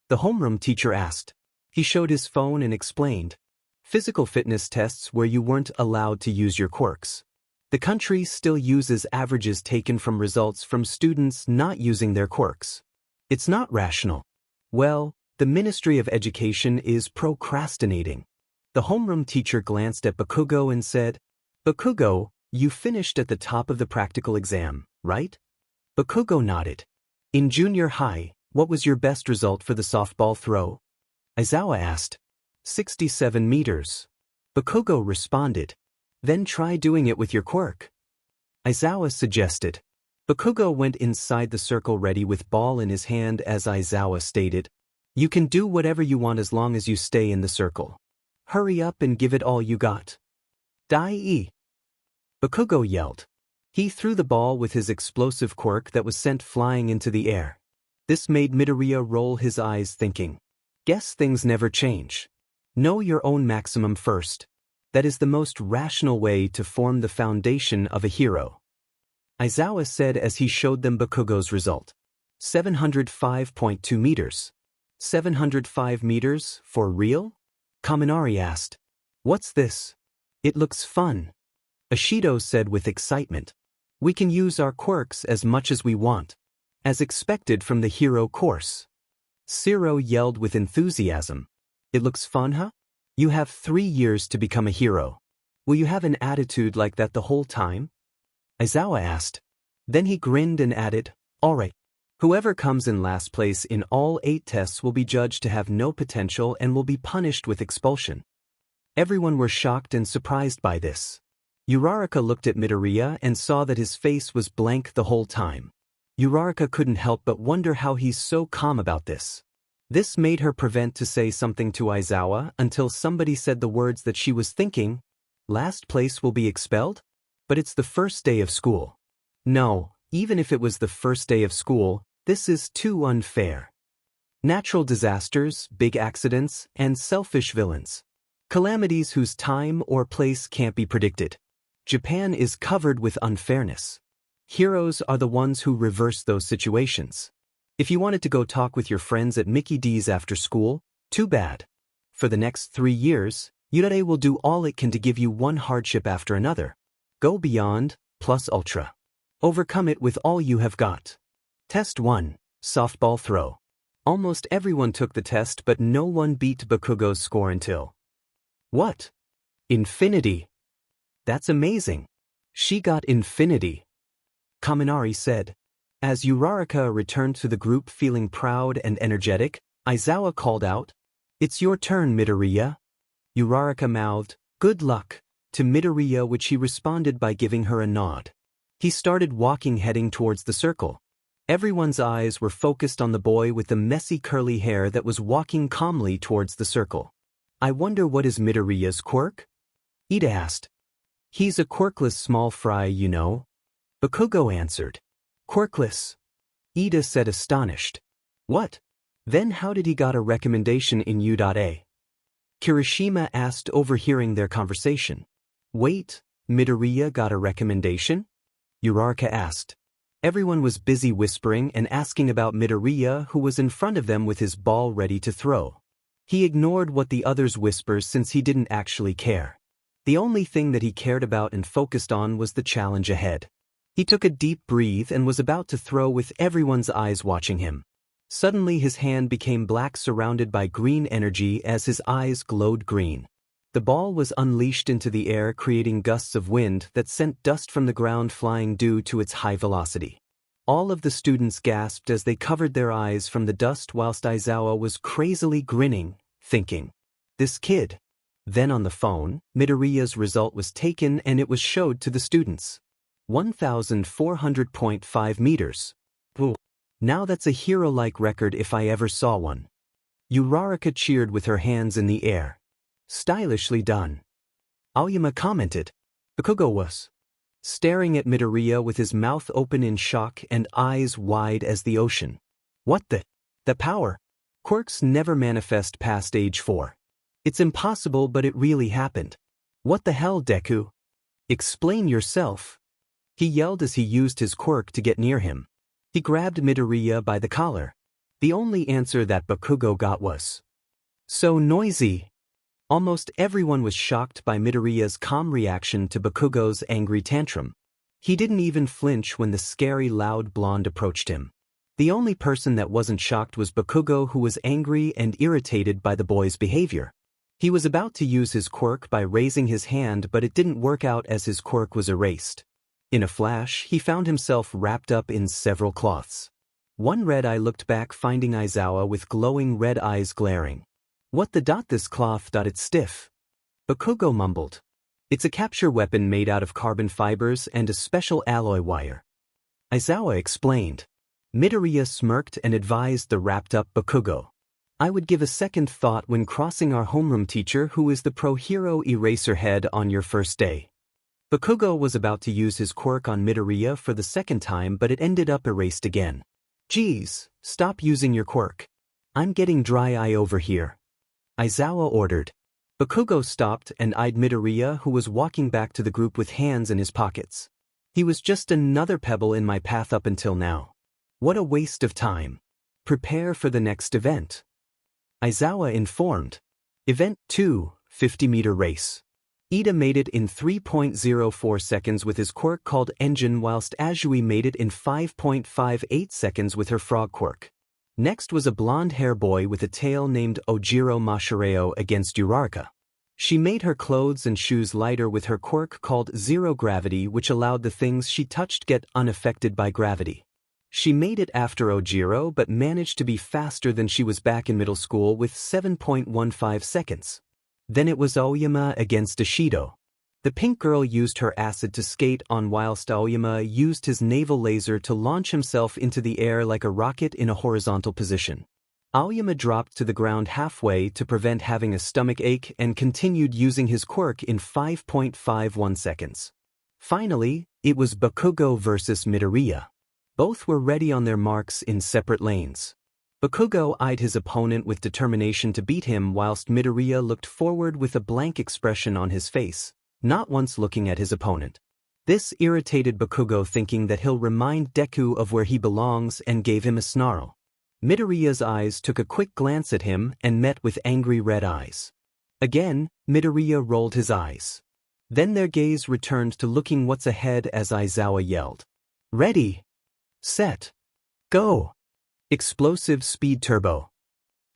the homeroom teacher asked. He showed his phone and explained. "Physical fitness tests where you weren't allowed to use your quirks. The country still uses averages taken from results from students not using their quirks. It's not rational. Well, the Ministry of Education is procrastinating." The homeroom teacher glanced at Bakugo and said, "Bakugo, you finished at the top of the practical exam, right?" Bakugo nodded. "In junior high, what was your best result for the softball throw?" Aizawa asked. 67 meters. Bakugo responded. "Then try doing it with your quirk," Aizawa suggested. Bakugo went inside the circle ready with ball in his hand as Aizawa stated. "You can do whatever you want as long as you stay in the circle. Hurry up and give it all you got." "Dai!" Bakugo yelled. He threw the ball with his explosive quirk that was sent flying into the air. This made Midoriya roll his eyes thinking, "Guess things never change." Know your own maximum first. That is the most rational way to form the foundation of a hero. Aizawa said as he showed them Bakugo's result. 705.2 meters. 705 meters, for real? Kaminari asked. What's this? It looks fun. Ashido said with excitement. We can use our quirks as much as we want. As expected from the hero course. Shiro yelled with enthusiasm. It looks fun, huh? You have 3 years to become a hero. Will you have an attitude like that the whole time? Aizawa asked. Then he grinned and added, Alright. Whoever comes in last place in all 8 tests will be judged to have no potential and will be punished with expulsion. Everyone were shocked and surprised by this. Uraraka looked at Midoriya and saw that his face was blank the whole time. Uraraka couldn't help but wonder how he's so calm about this. This made her prevent to say something to Aizawa until somebody said the words that she was thinking. Last place will be expelled? But it's the first day of school. No, even if it was the first day of school, this is too unfair. Natural disasters, big accidents, and selfish villains. Calamities whose time or place can't be predicted. Japan is covered with unfairness. Heroes are the ones who reverse those situations. If you wanted to go talk with your friends at Mickey D's after school, too bad. For the next 3 years, Iida will do all it can to give you one hardship after another. Go beyond, plus ultra. Overcome it with all you have got. Test 1, softball throw. Almost everyone took the test but no one beat Bakugo's score until. What? Infinity. That's amazing. She got infinity. Kaminari said. As Uraraka returned to the group feeling proud and energetic, Aizawa called out, It's your turn, Midoriya. Uraraka mouthed, Good luck, to Midoriya, which he responded by giving her a nod. He started walking heading towards the circle. Everyone's eyes were focused on the boy with the messy curly hair that was walking calmly towards the circle. I wonder what is Midoriya's quirk? Iida asked. He's a quirkless small fry, you know. Bakugo answered. Quirkless. Iida said astonished. What? Then how did he got a recommendation in U.A? Kirishima asked overhearing their conversation. Wait, Midoriya got a recommendation? Uraraka asked. Everyone was busy whispering and asking about Midoriya, who was in front of them with his ball ready to throw. He ignored what the others whispered since he didn't actually care. The only thing that he cared about and focused on was the challenge ahead. He took a deep breath and was about to throw with everyone's eyes watching him. Suddenly his hand became black, surrounded by green energy as his eyes glowed green. The ball was unleashed into the air, creating gusts of wind that sent dust from the ground flying due to its high velocity. All of the students gasped as they covered their eyes from the dust whilst Aizawa was crazily grinning, thinking, This kid. Then on the phone, Midoriya's result was taken and it was showed to the students. 1,400.5 meters. Ooh. Now that's a hero-like record if I ever saw one. Uraraka cheered with her hands in the air. Stylishly done. Aoyama commented. Bakugo was staring at Midoriya with his mouth open in shock and eyes wide as the ocean. What the power? Quirks never manifest past age 4. It's impossible, but it really happened. What the hell, Deku? Explain yourself. He yelled as he used his quirk to get near him. He grabbed Midoriya by the collar. The only answer that Bakugo got was, So noisy. Almost everyone was shocked by Midoriya's calm reaction to Bakugo's angry tantrum. He didn't even flinch when the scary loud blonde approached him. The only person that wasn't shocked was Bakugo, who was angry and irritated by the boy's behavior. He was about to use his quirk by raising his hand, but it didn't work out as his quirk was erased. In a flash, he found himself wrapped up in several cloths. One red eye looked back, finding Aizawa with glowing red eyes glaring. What the dot this cloth dot it's stiff. Bakugo mumbled. It's a capture weapon made out of carbon fibers and a special alloy wire. Aizawa explained. Midoriya smirked and advised the wrapped-up Bakugo. I would give a second thought when crossing our homeroom teacher, who is the pro hero Eraserhead, on your first day. Bakugo was about to use his quirk on Midoriya for the second time, but it ended up erased again. Geez, stop using your quirk. I'm getting dry eye over here. Aizawa ordered. Bakugo stopped and eyed Midoriya, who was walking back to the group with hands in his pockets. He was just another pebble in my path up until now. What a waste of time. Prepare for the next event. Aizawa informed. Event 2, 50-meter race. Iida made it in 3.04 seconds with his quirk called Engine, whilst Azui made it in 5.58 seconds with her frog quirk. Next was a blonde-hair boy with a tail named Ojiro Mashireo against Uraraka. She made her clothes and shoes lighter with her quirk called Zero Gravity, which allowed the things she touched get unaffected by gravity. She made it after Ojiro but managed to be faster than she was back in middle school with 7.15 seconds. Then it was Aoyama against Ishido. The pink girl used her acid to skate on, whilst Aoyama used his naval laser to launch himself into the air like a rocket in a horizontal position. Aoyama dropped to the ground halfway to prevent having a stomach ache and continued using his quirk in 5.51 seconds. Finally, it was Bakugo versus Midoriya. Both were ready on their marks in separate lanes. Bakugo eyed his opponent with determination to beat him, whilst Midoriya looked forward with a blank expression on his face, not once looking at his opponent. This irritated Bakugo, thinking that he'll remind Deku of where he belongs, and gave him a snarl. Midoriya's eyes took a quick glance at him and met with angry red eyes. Again, Midoriya rolled his eyes. Then their gaze returned to looking what's ahead as Aizawa yelled. Ready, set, go! Explosive speed turbo.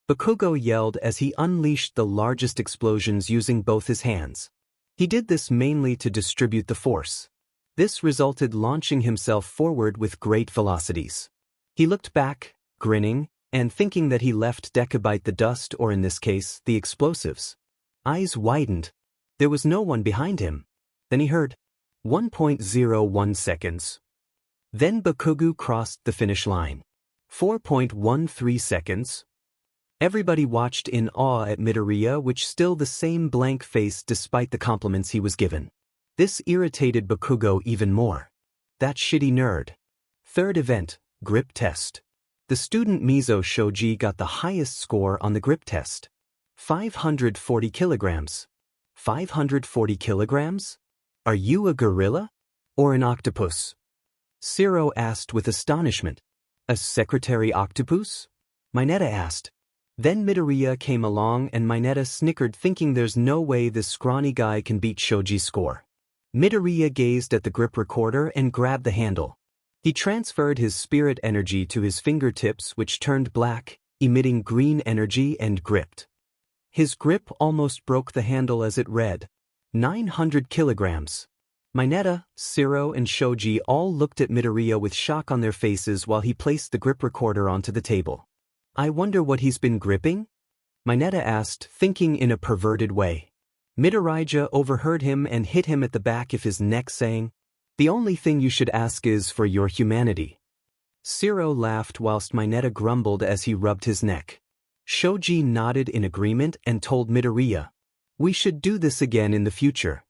Bakugo yelled as he unleashed the largest explosions using both his hands. He did this mainly to distribute the force. This resulted launching himself forward with great velocities. He looked back, grinning, and thinking that he left Deku bite the dust, or in this case, the explosives. Eyes widened. There was no one behind him. Then he heard 1.01 seconds. Then Bakugo crossed the finish line. 4.13 seconds. Everybody watched in awe at Midoriya, which still the same blank face despite the compliments he was given. This irritated Bakugo even more. That shitty nerd. Third event, grip test. The student Mizo Shoji got the highest score on the grip test. 540 kilograms. 540 kilograms? Are you a gorilla? Or an octopus? Shiro asked with astonishment. A secretary octopus? Mineta asked. Then Midoriya came along and Mineta snickered, thinking there's no way this scrawny guy can beat Shoji's score. Midoriya gazed at the grip recorder and grabbed the handle. He transferred his spirit energy to his fingertips, which turned black, emitting green energy, and gripped. His grip almost broke the handle as it read 900 kilograms. Mineta, Shiro, and Shoji all looked at Midoriya with shock on their faces while he placed the grip recorder onto the table. I wonder what he's been gripping? Mineta asked, thinking in a perverted way. Midoriya overheard him and hit him at the back of his neck, saying, The only thing you should ask is for your humanity. Shiro laughed whilst Mineta grumbled as he rubbed his neck. Shoji nodded in agreement and told Midoriya, We should do this again in the future.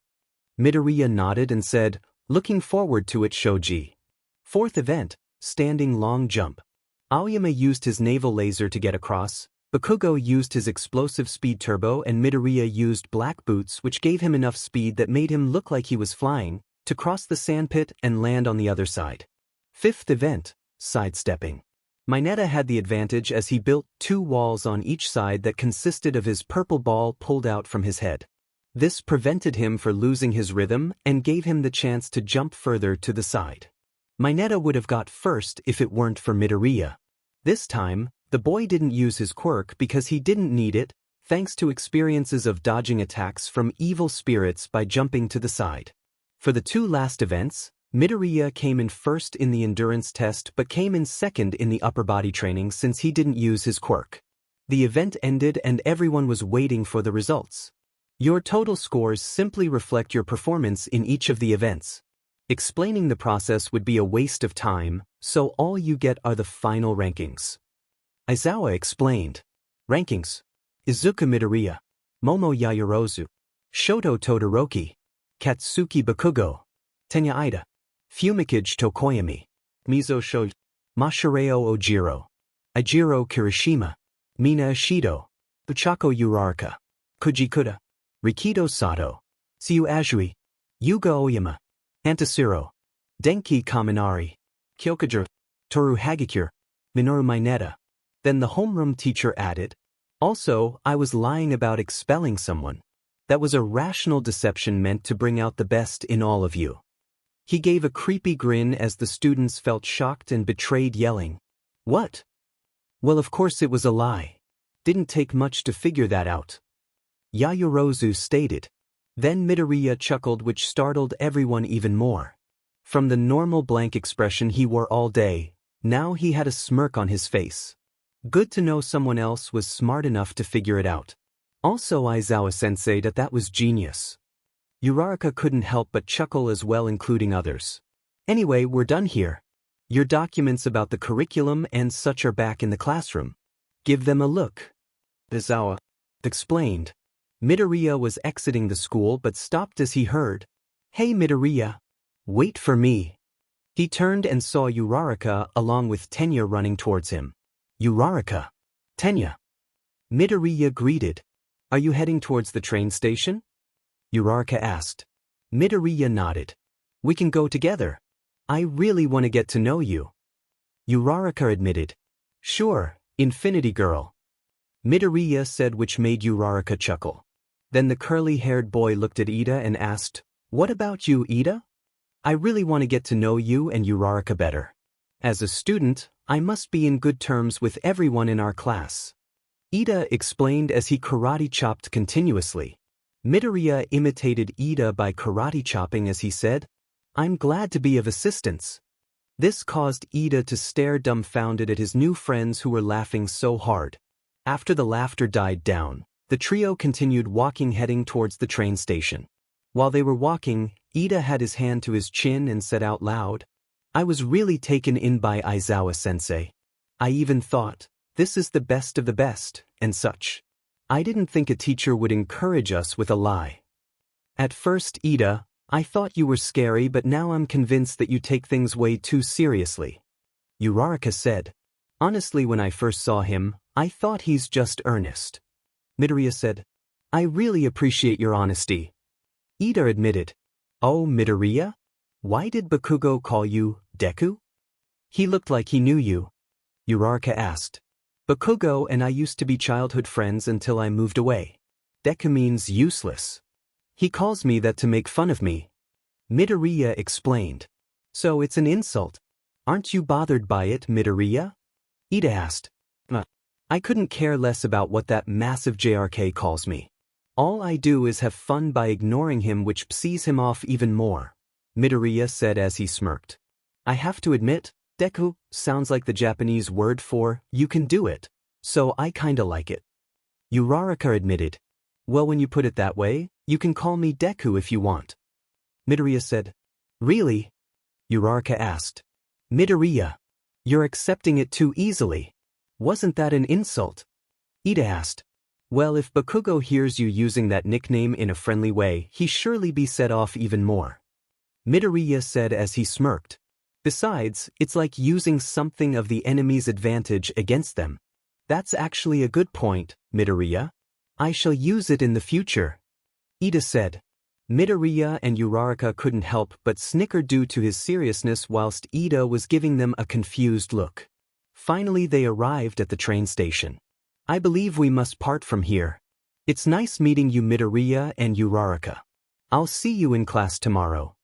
Midoriya nodded and said, Looking forward to it, Shoji. Fourth event, standing long jump. Aoyama used his naval laser to get across, Bakugo used his explosive speed turbo, and Midoriya used black boots, which gave him enough speed that made him look like he was flying, to cross the sandpit and land on the other side. Fifth event, sidestepping. Mineta had the advantage as he built 2 walls on each side that consisted of his purple ball pulled out from his head. This prevented him from losing his rhythm and gave him the chance to jump further to the side. Mineta would have got first if it weren't for Midoriya. This time, the boy didn't use his quirk because he didn't need it, thanks to experiences of dodging attacks from evil spirits by jumping to the side. For the 2 last events, Midoriya came in first in the endurance test but came in second in the upper body training since he didn't use his quirk. The event ended and everyone was waiting for the results. Your total scores simply reflect your performance in each of the events. Explaining the process would be a waste of time, so all you get are the final rankings. Aizawa explained. Rankings. Izuku Midoriya. Momo Yaoyorozu. Shoto Todoroki. Katsuki Bakugo. Tenya Iida. Fumikage Tokoyami. Mizo Shoji. Mashireo Ojiro. Ijiro Kirishima. Mina Ishido. Buchako Uraraka. Kujikuda. Rikido Sato. Tsuyu Azui. Yuga Oyama. Antasiro. Denki Kaminari. Kyokujiro. Toru Hagakure. Minoru Mineta. Then the homeroom teacher added, "Also, I was lying about expelling someone. That was a rational deception meant to bring out the best in all of you." He gave a creepy grin as the students felt shocked and betrayed, yelling, "What?" "Well, of course it was a lie. Didn't take much to figure that out," Yayorozu stated. Then Midoriya chuckled, which startled everyone even more. From the normal blank expression he wore all day, now he had a smirk on his face. Good to know someone else was smart enough to figure it out. Also Aizawa-sensei, that was genius. Uraraka couldn't help but chuckle as well, including others. "Anyway, we're done here. Your documents about the curriculum and such are back in the classroom. Give them a look," Aizawa explained. Midoriya was exiting the school but stopped as he heard, "Hey Midoriya. Wait for me." He turned and saw Uraraka along with Tenya running towards him. "Uraraka." "Tenya." Midoriya greeted. "Are you heading towards the train station?" Uraraka asked. Midoriya nodded. "We can go together. I really want to get to know you," Uraraka admitted. "Sure, Infinity Girl," Midoriya said, which made Uraraka chuckle. Then the curly-haired boy looked at Iida and asked, "What about you, Iida?" "I really want to get to know you and Uraraka better. As a student, I must be in good terms with everyone in our class," Iida explained as he karate chopped continuously. Midoriya imitated Iida by karate chopping as he said, "I'm glad to be of assistance." This caused Iida to stare dumbfounded at his new friends who were laughing so hard. After the laughter died down, the trio continued walking, heading towards the train station. While they were walking, Iida had his hand to his chin and said out loud, "I was really taken in by Aizawa-sensei. I even thought, this is the best of the best, and such. I didn't think a teacher would encourage us with a lie. At first, Iida, I thought you were scary, but now I'm convinced that you take things way too seriously," Uraraka said. "Honestly, when I first saw him, I thought he's just earnest." Midoriya said, "I really appreciate your honesty," Iida admitted. "Oh, Midoriya? Why did Bakugo call you Deku? He looked like he knew you," Uraraka asked. "Bakugo and I used to be childhood friends until I moved away. Deku means useless. He calls me that to make fun of me," Midoriya explained. "So it's an insult. Aren't you bothered by it, Midoriya?" Iida asked. I couldn't care less about what that massive JRK calls me. All I do is have fun by ignoring him, which pisses him off even more," Midoriya said as he smirked. "I have to admit, Deku sounds like the Japanese word for, you can do it, so I kinda like it," Uraraka admitted. "Well, when you put it that way, you can call me Deku if you want," Midoriya said. "Really?" Uraraka asked. "Midoriya, you're accepting it too easily. Wasn't that an insult?" Iida asked. "Well, if Bakugo hears you using that nickname in a friendly way, he surely be set off even more," Midoriya said as he smirked. "Besides, it's like using something of the enemy's advantage against them. That's actually a good point, Midoriya. I shall use it in the future," Iida said. Midoriya and Uraraka couldn't help but snicker due to his seriousness whilst Iida was giving them a confused look. Finally they arrived at the train station. "I believe we must part from here. It's nice meeting you, Midoriya and Uraraka. I'll see you in class tomorrow,"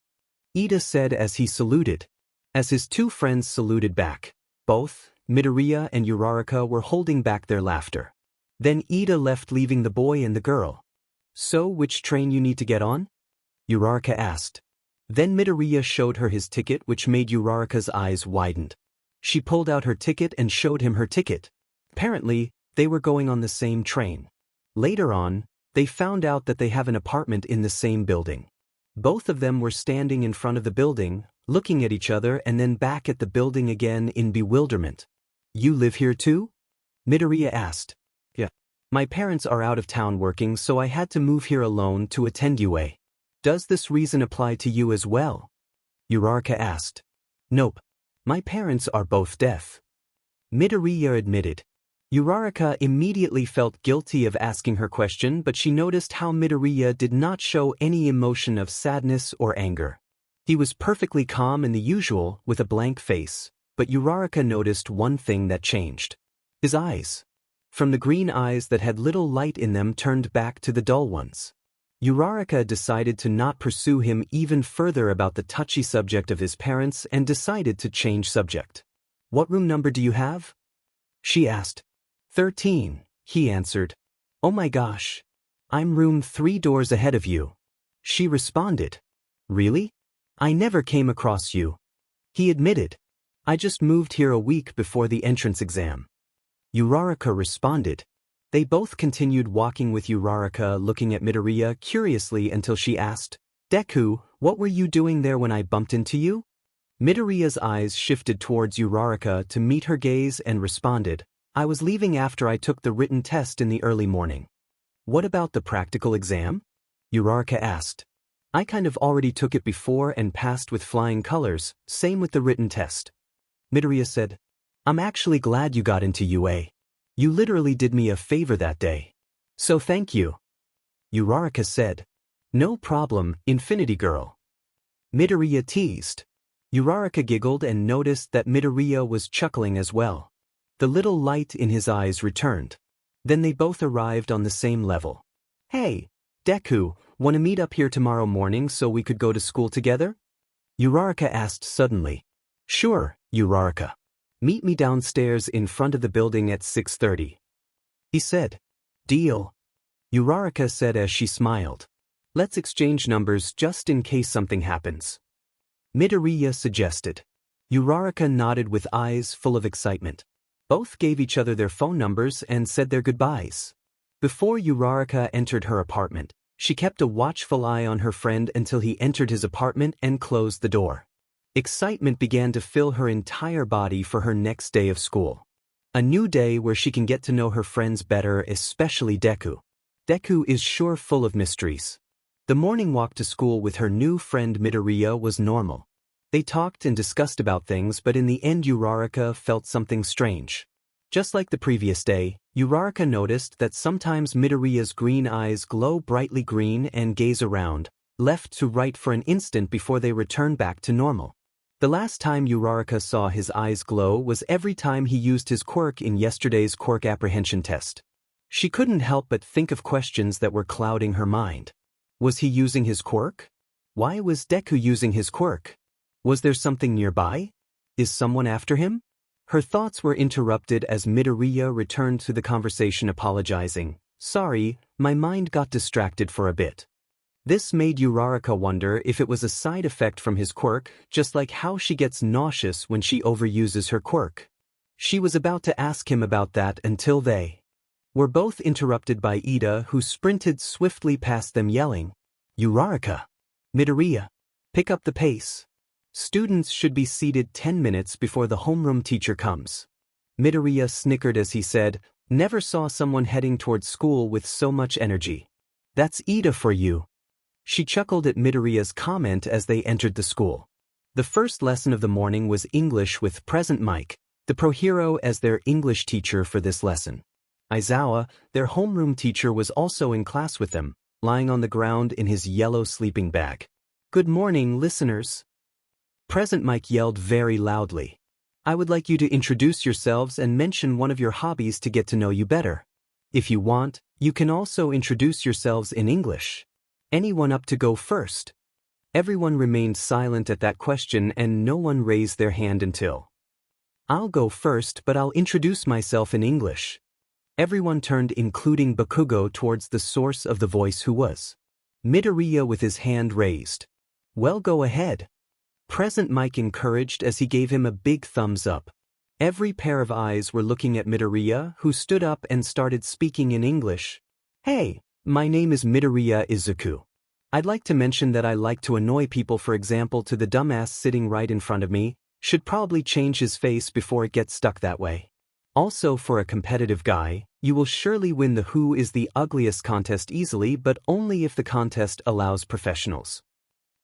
Iida said as he saluted. As his two friends saluted back, both Midoriya and Uraraka were holding back their laughter. Then Iida left, leaving the boy and the girl. "So, which train you need to get on?" Uraraka asked. Then Midoriya showed her his ticket, which made Uraraka's eyes widened. She pulled out her ticket and showed him her ticket. Apparently, they were going on the same train. Later on, they found out that they have an apartment in the same building. Both of them were standing in front of the building, looking at each other and then back at the building again in bewilderment. "You live here too?" Midoriya asked. "Yeah. My parents are out of town working, so I had to move here alone to attend UA. Does this reason apply to you as well?" Uraraka asked. "Nope. My parents are both deaf," Midoriya admitted. Uraraka immediately felt guilty of asking her question, but she noticed how Midoriya did not show any emotion of sadness or anger. He was perfectly calm and the usual, with a blank face, but Uraraka noticed one thing that changed. His eyes. From the green eyes that had little light in them turned back to the dull ones. Uraraka decided to not pursue him even further about the touchy subject of his parents and decided to change subject. "What room number do you have?" she asked. 13, he answered. "Oh my gosh. I'm room 3 doors ahead of you," she responded. "Really? I never came across you," he admitted. "I just moved here a week before the entrance exam," Uraraka responded. They both continued walking with Uraraka looking at Midoriya curiously until she asked, "Deku, what were you doing there when I bumped into you?" Midoriya's eyes shifted towards Uraraka to meet her gaze and responded, "I was leaving after I took the written test in the early morning." "What about the practical exam?" Uraraka asked. "I kind of already took it before and passed with flying colors, same with the written test." Midoriya said, "I'm actually glad you got into UA. You literally did me a favor that day. So thank you." Uraraka said, "No problem, Infinity Girl." Midoriya teased. Uraraka giggled and noticed that Midoriya was chuckling as well. The little light in his eyes returned. Then they both arrived on the same level. "Hey, Deku, wanna meet up here tomorrow morning so we could go to school together?" Uraraka asked suddenly. "Sure, Uraraka. Meet me downstairs in front of the building at 6:30. He said. "Deal," Uraraka said as she smiled. "Let's exchange numbers just in case something happens," Midoriya suggested. Uraraka nodded with eyes full of excitement. Both gave each other their phone numbers and said their goodbyes. Before Uraraka entered her apartment, she kept a watchful eye on her friend until he entered his apartment and closed the door. Excitement began to fill her entire body for her next day of school. A new day where she can get to know her friends better, especially Deku. Deku is sure full of mysteries. The morning walk to school with her new friend Midoriya was normal. They talked and discussed about things, but in the end Uraraka felt something strange. Just like the previous day, Uraraka noticed that sometimes Midoriya's green eyes glow brightly green and gaze around, left to right for an instant before they return back to normal. The last time Uraraka saw his eyes glow was every time he used his quirk in yesterday's quirk apprehension test. She couldn't help but think of questions that were clouding her mind. Was he using his quirk? Why was Deku using his quirk? Was there something nearby? Is someone after him? Her thoughts were interrupted as Midoriya returned to the conversation apologizing. "Sorry, my mind got distracted for a bit." This made Uraraka wonder if it was a side effect from his quirk, just like how she gets nauseous when she overuses her quirk. She was about to ask him about that until they were both interrupted by Iida, who sprinted swiftly past them yelling, "Uraraka! Midoriya! Pick up the pace. Students should be seated 10 minutes before the homeroom teacher comes." Midoriya snickered as he said, "Never saw someone heading towards school with so much energy. That's Iida for you." She chuckled at Midoriya's comment as they entered the school. The first lesson of the morning was English with Present Mike, the pro hero, as their English teacher for this lesson. Aizawa, their homeroom teacher, was also in class with them, lying on the ground in his yellow sleeping bag. "Good morning, listeners," Present Mike yelled very loudly. "I would like you to introduce yourselves and mention one of your hobbies to get to know you better. If you want, you can also introduce yourselves in English. Anyone up to go first?" Everyone remained silent at that question and no one raised their hand until. "I'll go first, but I'll introduce myself in English." Everyone turned, including Bakugo, towards the source of the voice, who was Midoriya, with his hand raised. "Well, go ahead," Present Mike encouraged as he gave him a big thumbs up. Every pair of eyes were looking at Midoriya, who stood up and started speaking in English. "Hey, my name is Midoriya Izuku. I'd like to mention that I like to annoy people, for example to the dumbass sitting right in front of me, should probably change his face before it gets stuck that way. Also, for a competitive guy, you will surely win the Who is the Ugliest contest easily, but only if the contest allows professionals."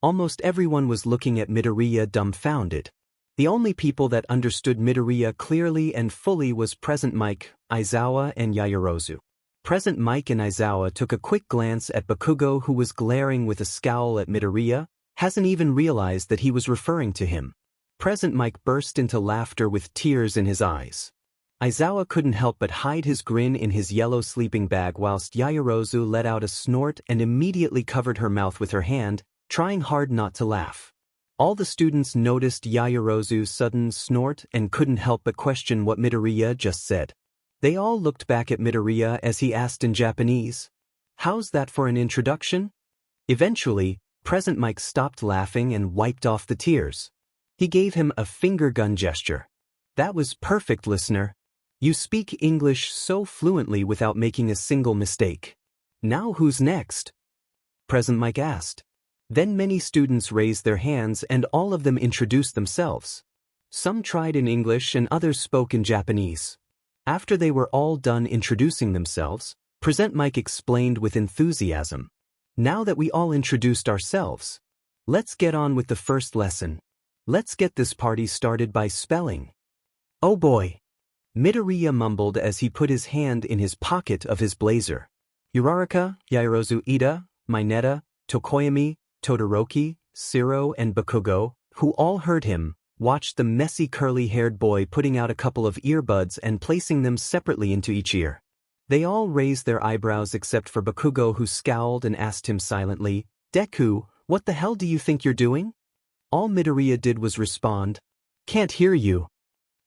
Almost everyone was looking at Midoriya dumbfounded. The only people that understood Midoriya clearly and fully was Present Mike, Aizawa and Yaoyorozu. Present Mike and Aizawa took a quick glance at Bakugo, who was glaring with a scowl at Midoriya, hasn't even realized that he was referring to him. Present Mike burst into laughter with tears in his eyes. Aizawa couldn't help but hide his grin in his yellow sleeping bag, whilst Yaoyorozu let out a snort and immediately covered her mouth with her hand, trying hard not to laugh. All the students noticed Yaoyorozu's sudden snort and couldn't help but question what Midoriya just said. They all looked back at Midoriya as he asked in Japanese, "How's that for an introduction?" Eventually, Present Mike stopped laughing and wiped off the tears. He gave him a finger gun gesture. "That was perfect, listener. You speak English so fluently without making a single mistake. Now who's next?" Present Mike asked. Then many students raised their hands and all of them introduced themselves. Some tried in English and others spoke in Japanese. After they were all done introducing themselves, Present Mike explained with enthusiasm. "Now that we all introduced ourselves, let's get on with the first lesson. Let's get this party started by spelling." "Oh boy," Midoriya mumbled as he put his hand in his pocket of his blazer. Uraraka, Yaoyorozu, Iida, Mineta, Tokoyami, Todoroki, Shiro and Bakugo, who all heard him, watched the messy curly-haired boy putting out a couple of earbuds and placing them separately into each ear. They all raised their eyebrows except for Bakugo, who scowled and asked him silently, "Deku, what the hell do you think you're doing?" All Midoriya did was respond, "Can't hear you."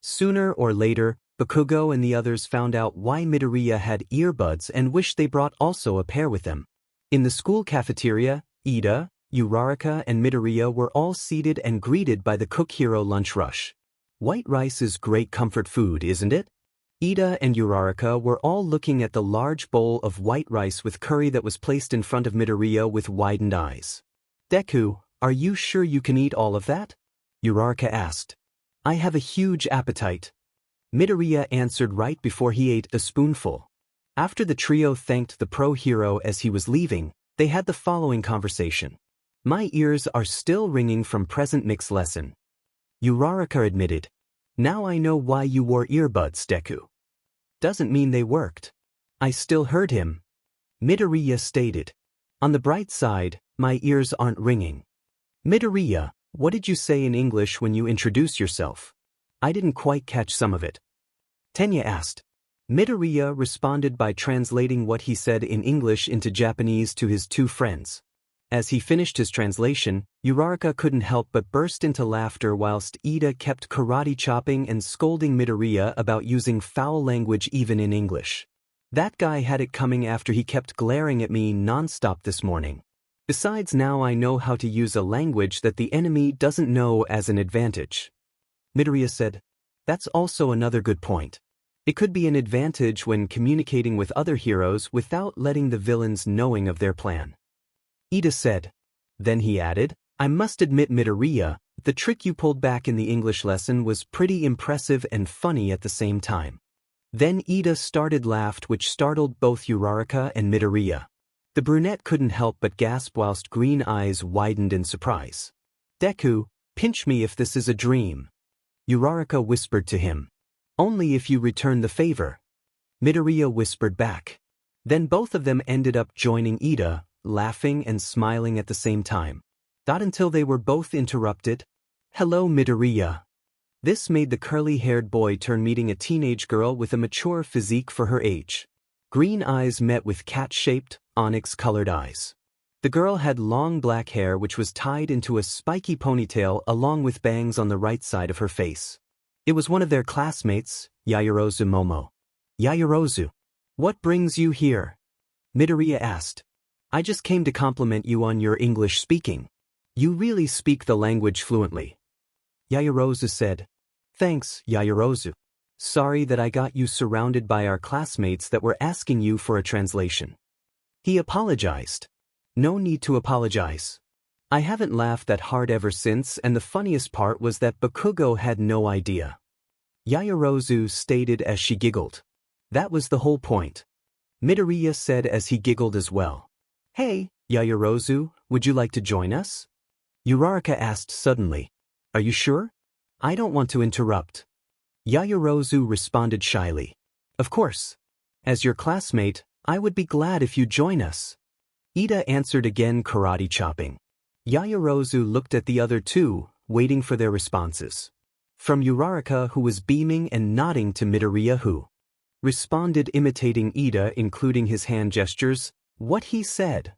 Sooner or later, Bakugo and the others found out why Midoriya had earbuds and wished they brought also a pair with them. In the school cafeteria, Iida, Uraraka and Midoriya were all seated and greeted by the cook hero lunch rush. "White rice is great comfort food, isn't it?" Iida and Uraraka were all looking at the large bowl of white rice with curry that was placed in front of Midoriya with widened eyes. "Deku, are you sure you can eat all of that?" Uraraka asked. "I have a huge appetite." Midoriya answered right before he ate a spoonful. After the trio thanked the pro hero as he was leaving, they had the following conversation. "My ears are still ringing from Present Mike's lesson," Uraraka admitted. "Now I know why you wore earbuds, Deku." "Doesn't mean they worked. I still heard him," Midoriya stated. "On the bright side, my ears aren't ringing." "Midoriya, what did you say in English when you introduced yourself? I didn't quite catch some of it," Tenya asked. Midoriya responded by translating what he said in English into Japanese to his two friends. As he finished his translation, Uraraka couldn't help but burst into laughter whilst Iida kept karate chopping and scolding Midoriya about using foul language even in English. "That guy had it coming after he kept glaring at me non-stop this morning. Besides, now I know how to use a language that the enemy doesn't know as an advantage." Midoriya said, "That's also another good point. It could be an advantage when communicating with other heroes without letting the villains knowing of their plan." Iida said. Then he added, "I must admit, Midoriya, the trick you pulled back in the English lesson was pretty impressive and funny at the same time." Then Iida started laughed, which startled both Uraraka and Midoriya. The brunette couldn't help but gasp whilst green eyes widened in surprise. "Deku, pinch me if this is a dream," Uraraka whispered to him. "Only if you return the favor," Midoriya whispered back. Then both of them ended up joining Iida, laughing and smiling at the same time. Not until they were both interrupted. "Hello, Midoriya." This made the curly-haired boy turn, meeting a teenage girl with a mature physique for her age. Green eyes met with cat-shaped, onyx-colored eyes. The girl had long black hair which was tied into a spiky ponytail along with bangs on the right side of her face. It was one of their classmates, Yaoyorozu Momo. "Yaoyorozu, what brings you here?" Midoriya asked. "I just came to compliment you on your English speaking. You really speak the language fluently," Yaoyorozu said. "Thanks, Yaoyorozu. Sorry that I got you surrounded by our classmates that were asking you for a translation." He apologized. "No need to apologize. I haven't laughed that hard ever since, and the funniest part was that Bakugo had no idea," Yaoyorozu stated as she giggled. "That was the whole point," Midoriya said as he giggled as well. "Hey, Yaoyorozu, would you like to join us?" Uraraka asked suddenly. "Are you sure? I don't want to interrupt. Yaoyorozu responded shyly. Of course. As your classmate, I would be glad if you join us. Iida answered again, karate chopping. Yaoyorozu looked at the other two, waiting for their responses. From Uraraka, who was beaming and nodding, to Midoriya, who responded imitating Iida, including his hand gestures, what he said.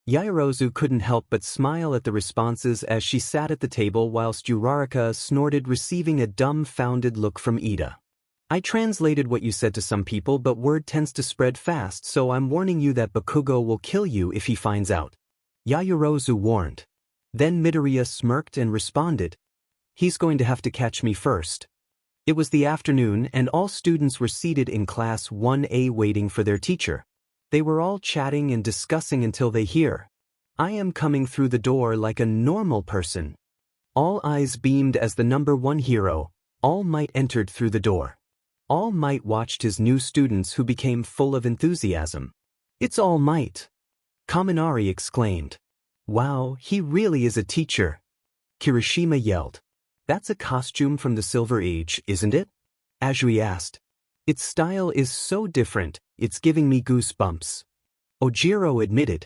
Yaoyorozu couldn't help but smile at the responses as she sat at the table whilst Uraraka snorted, receiving a dumbfounded look from Iida. I translated what you said to some people, but word tends to spread fast, so I'm warning you that Bakugo will kill you if he finds out. Yaoyorozu warned. Then Midoriya smirked and responded. He's going to have to catch me first. It was the afternoon and all students were seated in Class 1A waiting for their teacher. They were all chatting and discussing until they hear, I am coming through the door like a normal person. All eyes beamed as the number one hero, All Might, entered through the door. All Might watched his new students who became full of enthusiasm. It's All Might! Kaminari exclaimed. Wow, he really is a teacher. Kirishima yelled. That's a costume from the Silver Age, isn't it? Azui asked. Its style is so different, it's giving me goosebumps. Ojiro admitted.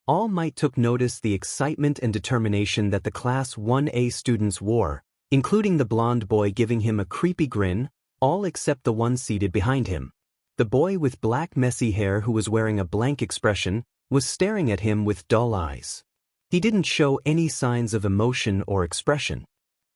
All Might took notice the excitement and determination that the Class 1A students wore, including the blonde boy giving him a creepy grin, all except the one seated behind him. The boy with black messy hair, who was wearing a blank expression, was staring at him with dull eyes. He didn't show any signs of emotion or expression.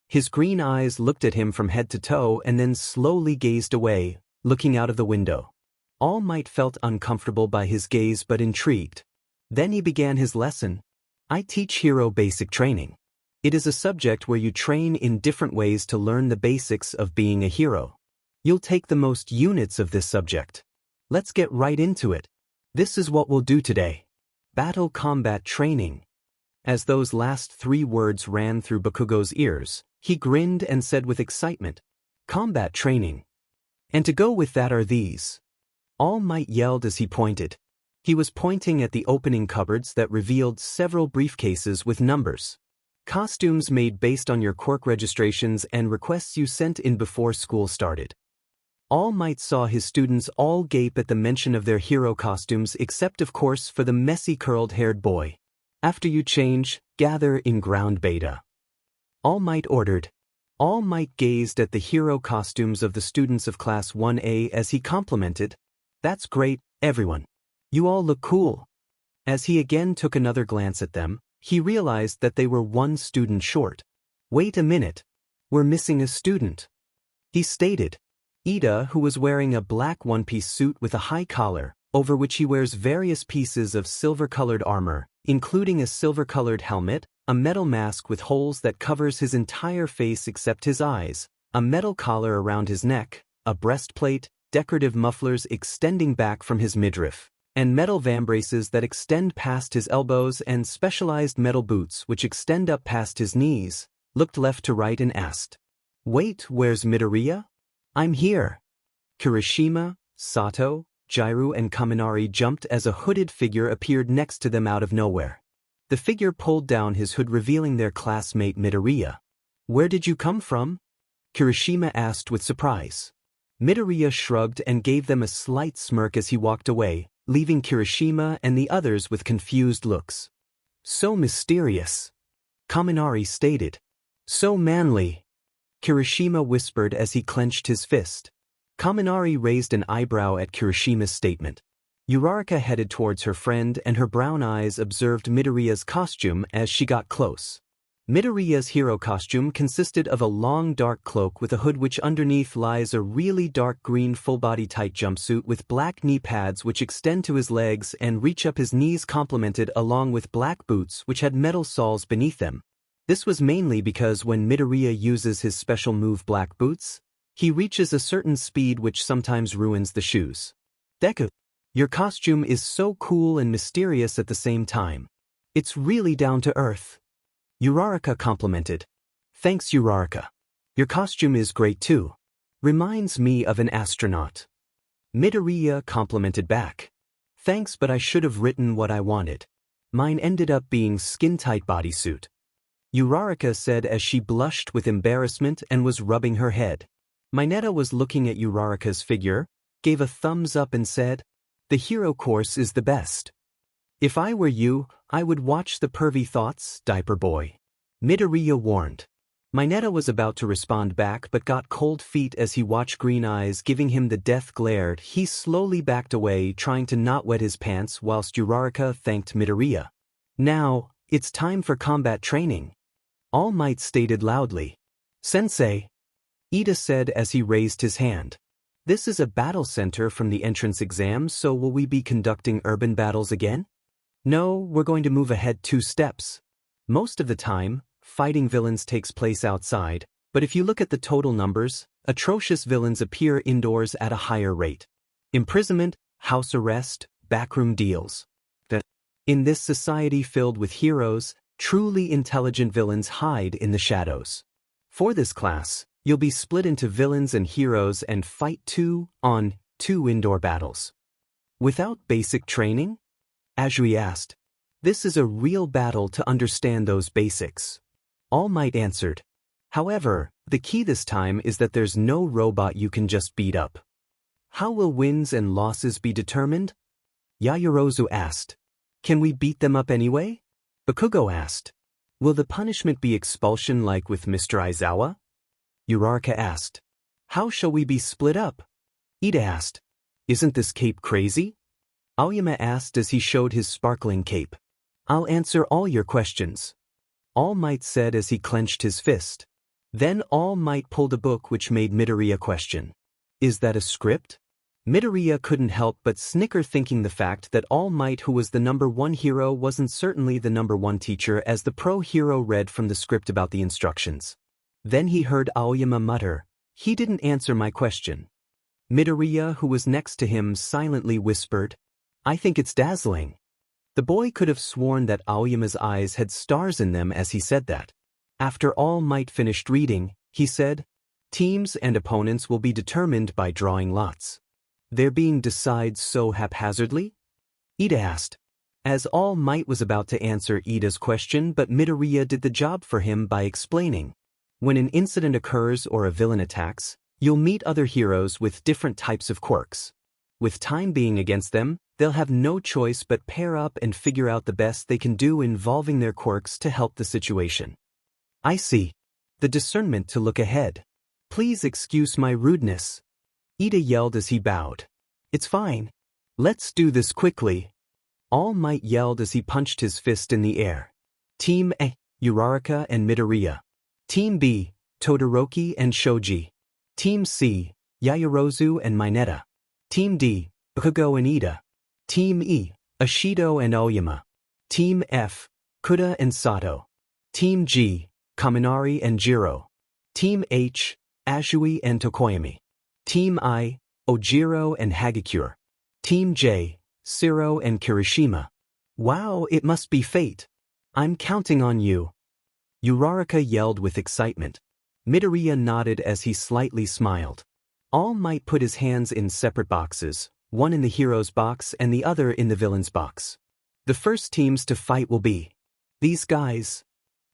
His green eyes looked at him from head to toe and then slowly gazed away, looking out of the window. All Might felt uncomfortable by his gaze but intrigued. Then he began his lesson. I teach hero basic training. It is a subject where you train in different ways to learn the basics of being a hero. You'll take the most units of this subject. Let's get right into it. This is what we'll do today. Battle combat training. As those last three words ran through Bakugo's ears, he grinned and said with excitement, Combat training. And to go with that are these. All Might yelled as he pointed. He was pointing at the opening cupboards that revealed several briefcases with numbers. Costumes made based on your Quirk registrations and requests you sent in before school started. All Might saw his students all gape at the mention of their hero costumes, except of course for the messy curled-haired boy. After you change, gather in ground beta. All Might ordered. All Might gazed at the hero costumes of the students of Class 1A as he complimented. That's great, everyone. You all look cool. As he again took another glance at them, he realized that they were one student short. Wait a minute. We're missing a student. He stated. Iida, who was wearing a black one-piece suit with a high collar, over which he wears various pieces of silver-colored armor, including a silver-colored helmet, a metal mask with holes that covers his entire face except his eyes, a metal collar around his neck, a breastplate, decorative mufflers extending back from his midriff, and metal vambraces that extend past his elbows and specialized metal boots which extend up past his knees, looked left to right and asked, Wait, where's Midoriya? I'm here. Kirishima, Sato, Jairu and Kaminari jumped as a hooded figure appeared next to them out of nowhere. The figure pulled down his hood revealing their classmate Midoriya. Where did you come from? Kirishima asked with surprise. Midoriya shrugged and gave them a slight smirk as he walked away, leaving Kirishima and the others with confused looks. So mysterious. Kaminari stated. So manly. Kirishima whispered as he clenched his fist. Kaminari raised an eyebrow at Kirishima's statement. Uraraka headed towards her friend and her brown eyes observed Midoriya's costume as she got close. Midoriya's hero costume consisted of a long dark cloak with a hood which underneath lies a really dark green full-body tight jumpsuit with black knee pads which extend to his legs and reach up his knees, complemented along with black boots which had metal soles beneath them. This was mainly because when Midoriya uses his special move Black Boots, he reaches a certain speed which sometimes ruins the shoes. Deku, your costume is so cool and mysterious at the same time. It's really down to earth. Uraraka complimented. Thanks, Uraraka. Your costume is great too. Reminds me of an astronaut. Midoriya complimented back. Thanks, but I should have written what I wanted. Mine ended up being skin-tight bodysuit. Uraraka said as she blushed with embarrassment and was rubbing her head. Mineta was looking at Uraraka's figure, gave a thumbs up and said, "The hero course is the best. If I were you, I would watch the pervy thoughts, diaper boy." Midoriya warned. Mineta was about to respond back but got cold feet as he watched green eyes giving him the death glare. He slowly backed away, trying to not wet his pants whilst Uraraka thanked Midoriya. "Now, it's time for combat training," All Might stated loudly. "Sensei," Iida said as he raised his hand. "This is a battle center from the entrance exam, so will we be conducting urban battles again?" "No, we're going to move ahead 2 steps. Most of the time, fighting villains takes place outside, but if you look at the total numbers, atrocious villains appear indoors at a higher rate. Imprisonment, house arrest, backroom deals. In this society filled with heroes, truly intelligent villains hide in the shadows. For this class, you'll be split into villains and heroes and fight 2-on-2 indoor battles. Without basic training?" Azui asked. "This is a real battle to understand those basics," All Might answered. "However, the key this time is that there's no robot you can just beat up." "How will wins and losses be determined?" Yaoyorozu asked. "Can we beat them up anyway?" Bakugo asked. "Will the punishment be expulsion like with Mr. Aizawa?" Uraraka asked. "How shall we be split up?" Iida asked. "Isn't this cape crazy?" Aoyama asked as he showed his sparkling cape. "I'll answer all your questions," All Might said as he clenched his fist. Then All Might pulled a book which made Midoriya question. "Is that a script?" Midoriya couldn't help but snicker, thinking the fact that All Might, who was the #1 hero, wasn't certainly the #1 teacher, as the pro hero read from the script about the instructions. Then he heard Aoyama mutter, "He didn't answer my question." Midoriya, who was next to him, silently whispered, "I think it's dazzling." The boy could have sworn that Aoyama's eyes had stars in them as he said that. After All Might finished reading, he said, "Teams and opponents will be determined by drawing lots." "They're being decided so haphazardly?" Iida asked. As All Might was about to answer Iida's question, but Midoriya did the job for him by explaining. When an incident occurs or a villain attacks, you'll meet other heroes with different types of quirks. With time being against them, they'll have no choice but pair up and figure out the best they can do involving their quirks to help the situation. "I see. The discernment to look ahead. Please excuse my rudeness," Iida yelled as he bowed. "It's fine. Let's do this quickly," All Might yelled as he punched his fist in the air. Team A, Uraraka and Midoriya. Team B, Todoroki and Shoji. Team C, Yaoyorozu and Mineta. Team D, Bakugo and Iida. Team E, Ashido and Aoyama. Team F, Kuda and Sato. Team G, Kaminari and Jiro. Team H, Azui and Tokoyami. Team I, Ojiro and Hagakure. Team J, Siro and Kirishima. "Wow, it must be fate. I'm counting on you," Uraraka yelled with excitement. Midoriya nodded as he slightly smiled. All Might put his hands in separate boxes, one in the hero's box and the other in the villain's box. "The first teams to fight will be these guys,"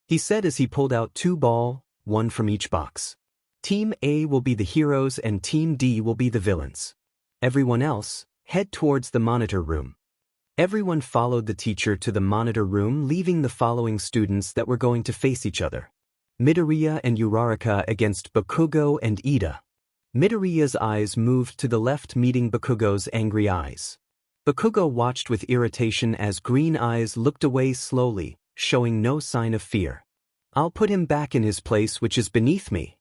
he said as he pulled out 2 balls, one from each box. Team A will be the heroes and Team D will be the villains. Everyone else, head towards the monitor room. Everyone followed the teacher to the monitor room, leaving the following students that were going to face each other. Midoriya and Uraraka against Bakugo and Iida. Midoriya's eyes moved to the left, meeting Bakugo's angry eyes. Bakugo watched with irritation as Green Eyes looked away slowly, showing no sign of fear. "I'll put him back in his place, which is beneath me."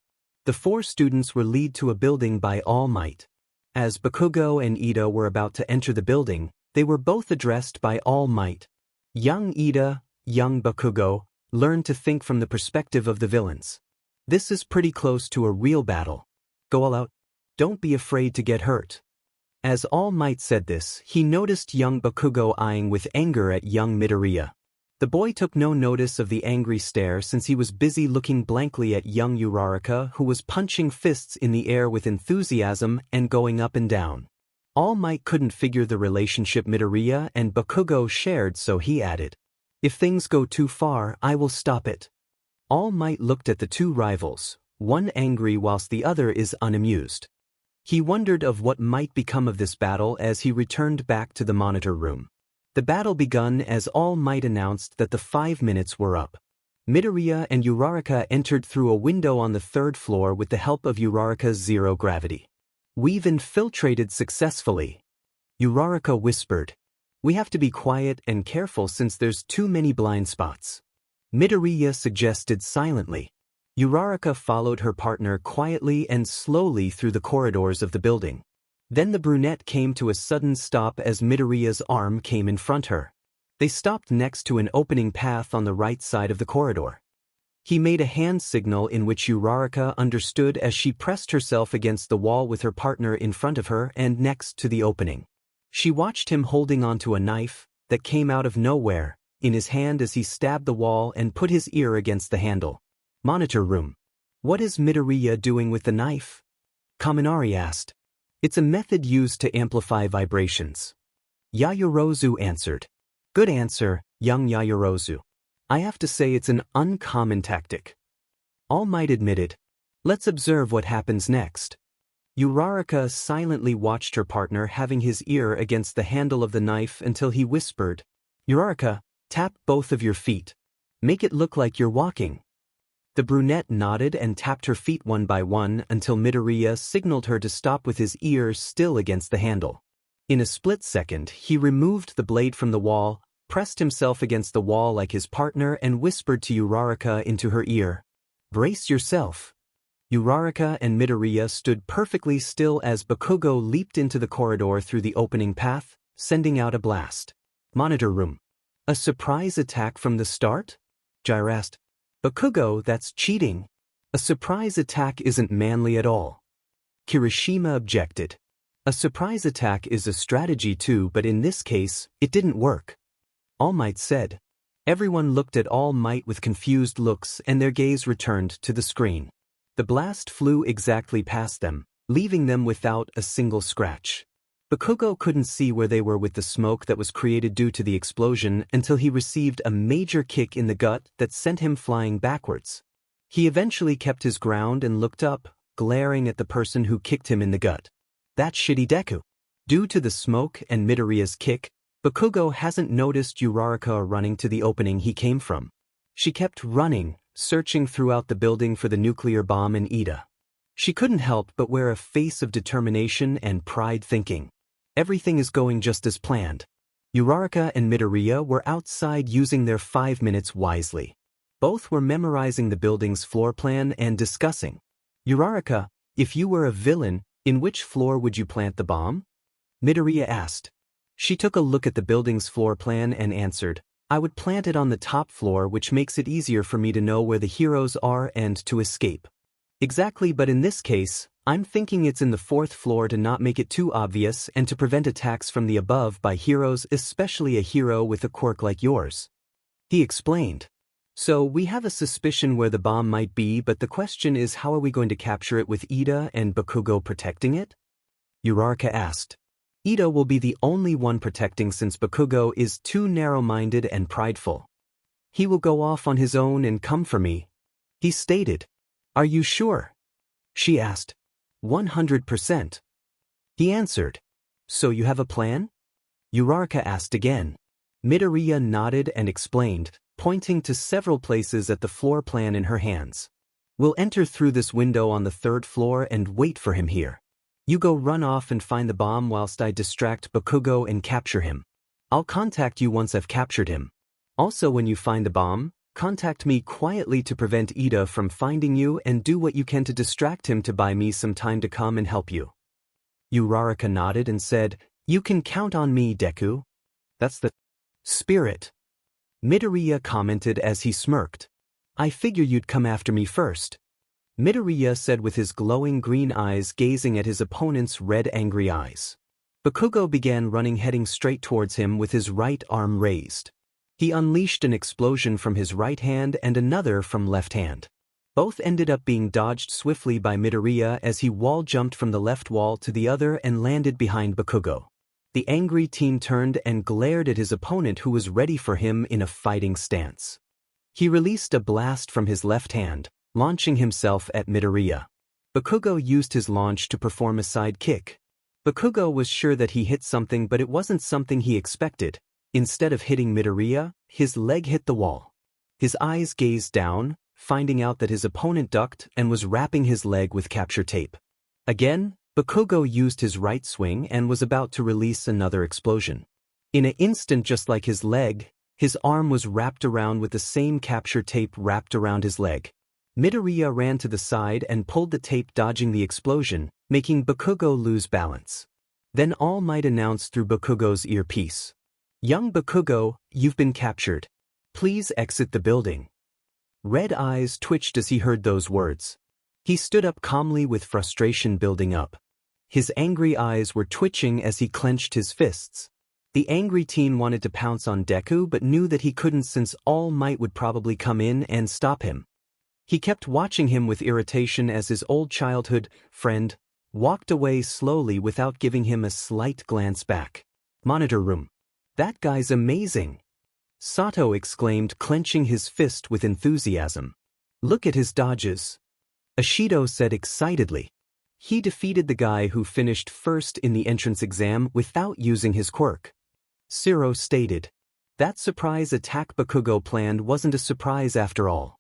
The 4 students were led to a building by All Might. As Bakugo and Iida were about to enter the building, they were both addressed by All Might. Young Iida, young Bakugo, learn to think from the perspective of the villains. This is pretty close to a real battle. Go all out. Don't be afraid to get hurt. As All Might said this, he noticed young Bakugo eyeing with anger at young Midoriya. The boy took no notice of the angry stare since he was busy looking blankly at young Uraraka, who was punching fists in the air with enthusiasm and going up and down. All Might couldn't figure the relationship Midoriya and Bakugo shared, so he added, "If things go too far, I will stop it." All Might looked at the two rivals, one angry whilst the other is unamused. He wondered of what might become of this battle as he returned back to the monitor room. The battle begun as All Might announced that the 5 minutes were up. Midoriya and Uraraka entered through a window on the 3rd floor with the help of Uraraka's zero gravity. "We've infiltrated successfully," Uraraka whispered. "We have to be quiet and careful since there's too many blind spots." Midoriya suggested silently. Uraraka followed her partner quietly and slowly through the corridors of the building. Then the brunette came to a sudden stop as Midoriya's arm came in front her. They stopped next to an opening path on the right side of the corridor. He made a hand signal in which Uraraka understood as she pressed herself against the wall with her partner in front of her and next to the opening. She watched him holding onto a knife that came out of nowhere in his hand as he stabbed the wall and put his ear against the handle. Monitor room. "What is Midoriya doing with the knife?" Kaminari asked. "It's a method used to amplify vibrations." Yaoyorozu answered. "Good answer, young Yaoyorozu. I have to say it's an uncommon tactic." All Might admitted. "Let's observe what happens next." Uraraka silently watched her partner having his ear against the handle of the knife until he whispered, "Uraraka, tap both of your feet. Make it look like you're walking." The brunette nodded and tapped her feet one by one until Midoriya signaled her to stop with his ear still against the handle. In a split second, he removed the blade from the wall, pressed himself against the wall like his partner and whispered to Uraraka into her ear, "Brace yourself." Uraraka and Midoriya stood perfectly still as Bakugo leaped into the corridor through the opening path, sending out a blast. Monitor room. "A surprise attack from the start?" Jair asked. "Bakugo, that's cheating. A surprise attack isn't manly at all." Kirishima objected. "A surprise attack is a strategy too, but in this case, it didn't work." All Might said. Everyone looked at All Might with confused looks and their gaze returned to the screen. The blast flew exactly past them, leaving them without a single scratch. Bakugo couldn't see where they were with the smoke that was created due to the explosion until he received a major kick in the gut that sent him flying backwards. He eventually kept his ground and looked up, glaring at the person who kicked him in the gut. "That shitty Deku." Due to the smoke and Midoriya's kick, Bakugo hasn't noticed Uraraka running to the opening he came from. She kept running, searching throughout the building for the nuclear bomb in Iida. She couldn't help but wear a face of determination and pride, thinking, "Everything is going just as planned." Uraraka and Midoriya were outside using their 5 minutes wisely. Both were memorizing the building's floor plan and discussing. "Uraraka, if you were a villain, in which floor would you plant the bomb?" Midoriya asked. She took a look at the building's floor plan and answered, "I would plant it on the top floor, which makes it easier for me to know where the heroes are and to escape." "Exactly, but in this case, I'm thinking it's in the 4th floor to not make it too obvious and to prevent attacks from the above by heroes, especially a hero with a quirk like yours." He explained. "So we have a suspicion where the bomb might be, but the question is, how are we going to capture it with Iida and Bakugo protecting it?" Uraraka asked. "Iida will be the only one protecting since Bakugo is too narrow-minded and prideful. He will go off on his own and come for me," he stated. "Are you sure?" she asked. 100%. He answered. "So you have a plan?" Uraraka asked again. Midoriya nodded and explained, pointing to several places at the floor plan in her hands. "We'll enter through this window on the 3rd floor and wait for him here. You go run off and find the bomb whilst I distract Bakugo and capture him. I'll contact you once I've captured him. Also, when you find the bomb, contact me quietly to prevent Iida from finding you and do what you can to distract him to buy me some time to come and help you." Uraraka nodded and said, "You can count on me, Deku. That's the spirit." Midoriya commented as he smirked. "I figure you'd come after me first." Midoriya said with his glowing green eyes gazing at his opponent's red angry eyes. Bakugo began running, heading straight towards him with his right arm raised. He unleashed an explosion from his right hand and another from left hand. Both ended up being dodged swiftly by Midoriya as he wall jumped from the left wall to the other and landed behind Bakugo. The angry teen turned and glared at his opponent, who was ready for him in a fighting stance. He released a blast from his left hand, launching himself at Midoriya. Bakugo used his launch to perform a side kick. Bakugo was sure that he hit something, but it wasn't something he expected. Instead of hitting Midoriya, his leg hit the wall. His eyes gazed down, finding out that his opponent ducked and was wrapping his leg with capture tape. Again, Bakugo used his right swing and was about to release another explosion. In an instant, just like his leg, his arm was wrapped around with the same capture tape wrapped around his leg. Midoriya ran to the side and pulled the tape, dodging the explosion, making Bakugo lose balance. Then All Might announced through Bakugo's earpiece, "Young Bakugo, you've been captured. Please exit the building." Red eyes twitched as he heard those words. He stood up calmly with frustration building up. His angry eyes were twitching as he clenched his fists. The angry teen wanted to pounce on Deku but knew that he couldn't since All Might would probably come in and stop him. He kept watching him with irritation as his old childhood friend walked away slowly without giving him a slight glance back. Monitor room. "That guy's amazing," Sato exclaimed, clenching his fist with enthusiasm. "Look at his dodges," Ashido said excitedly. He defeated the guy who finished first in the entrance exam without using his quirk. Shiro stated. That surprise attack Bakugo planned wasn't a surprise after all.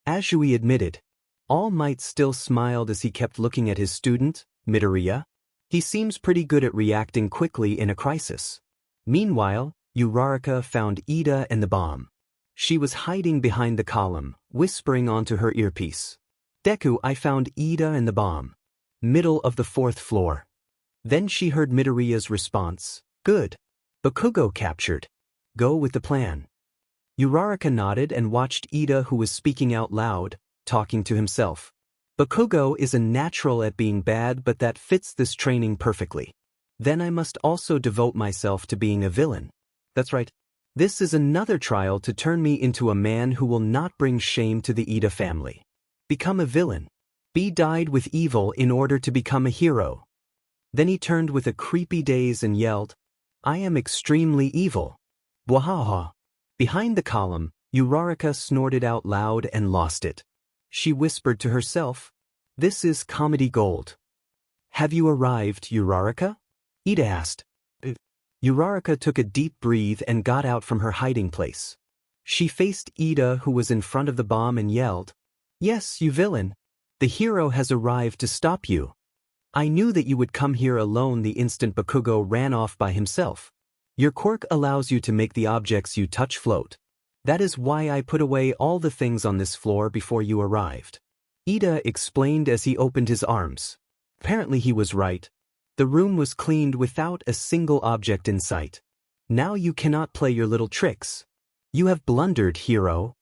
Azui admitted. All Might still smiled as he kept looking at his student, Midoriya. He seems pretty good at reacting quickly in a crisis. Meanwhile, Uraraka found Iida and the bomb. She was hiding behind the column, whispering onto her earpiece. "Deku, I found Iida and the bomb. Middle of the 4th floor." Then she heard Midoriya's response. "Good. Bakugo captured. Go with the plan." Uraraka nodded and watched Iida, who was speaking out loud, talking to himself. "Bakugo is a natural at being bad, but that fits this training perfectly. Then I must also devote myself to being a villain. That's right. This is another trial to turn me into a man who will not bring shame to the Iida family. Become a villain. Be dyed with evil in order to become a hero." Then he turned with a creepy gaze and yelled, "I am extremely evil. Bwahaha." Behind the column, Uraraka snorted out loud and lost it. She whispered to herself, "This is comedy gold." "Have you arrived, Uraraka?" Iida asked. Uraraka took a deep breath and got out from her hiding place. She faced Iida, who was in front of the bomb, and yelled, "Yes, you villain. The hero has arrived to stop you. I knew that you would come here alone the instant Bakugo ran off by himself. Your quirk allows you to make the objects you touch float. That is why I put away all the things on this floor before you arrived." Iida explained as he opened his arms. Apparently he was right. The room was cleaned without a single object in sight. "Now you cannot play your little tricks. You have blundered, hero,"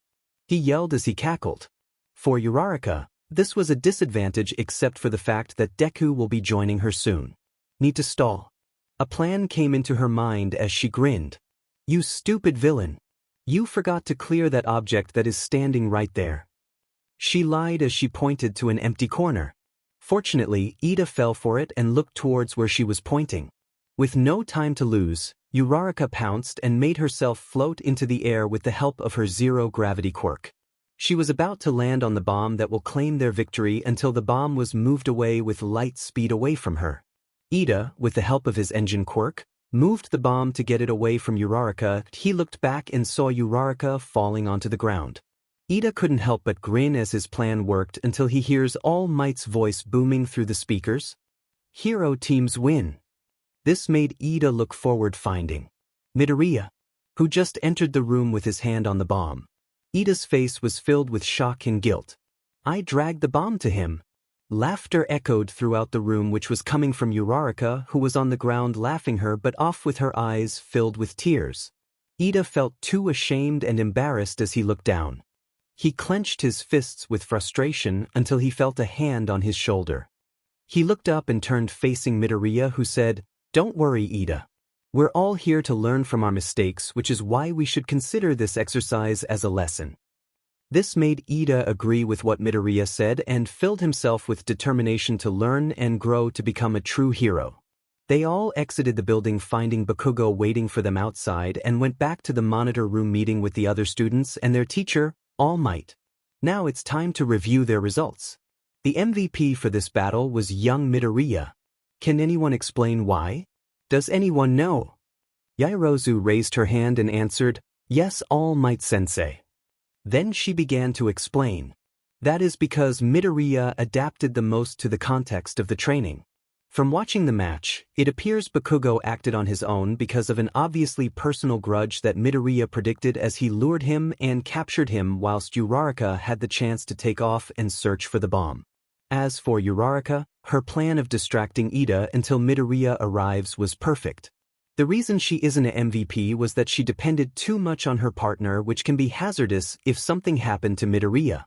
he yelled as he cackled. For Uraraka, this was a disadvantage except for the fact that Deku will be joining her soon. Need to stall. A plan came into her mind as she grinned. "You stupid villain. You forgot to clear that object that is standing right there." She lied as she pointed to an empty corner. Fortunately, Iida fell for it and looked towards where she was pointing. With no time to lose, Uraraka pounced and made herself float into the air with the help of her zero-gravity quirk. She was about to land on the bomb that will claim their victory until the bomb was moved away with light speed away from her. Iida, with the help of his engine quirk, moved the bomb to get it away from Uraraka. He looked back and saw Uraraka falling onto the ground. Iida couldn't help but grin as his plan worked until he hears All Might's voice booming through the speakers. "Hero teams win." This made Iida look forward, finding Midoriya, who just entered the room with his hand on the bomb. Iida's face was filled with shock and guilt. "I dragged the bomb to him." Laughter echoed throughout the room, which was coming from Uraraka, who was on the ground laughing her but off with her eyes filled with tears. Iida felt too ashamed and embarrassed as he looked down. He clenched his fists with frustration until he felt a hand on his shoulder. He looked up and turned facing Midoriya, who said, "Don't worry, Iida. We're all here to learn from our mistakes, which is why we should consider this exercise as a lesson." This made Iida agree with what Midoriya said and filled himself with determination to learn and grow to become a true hero. They all exited the building, finding Bakugo waiting for them outside, and went back to the monitor room meeting with the other students and their teacher, All Might. Now it's time to review their results. The MVP for this battle was young Midoriya. Can anyone explain why? Does anyone know? Yaoyorozu raised her hand and answered, "Yes, All Might Sensei." Then she began to explain. That is because Midoriya adapted the most to the context of the training. From watching the match, it appears Bakugo acted on his own because of an obviously personal grudge that Midoriya predicted as he lured him and captured him whilst Uraraka had the chance to take off and search for the bomb. As for Uraraka, her plan of distracting Iida until Midoriya arrives was perfect. The reason she isn't an MVP was that she depended too much on her partner, which can be hazardous if something happened to Midoriya.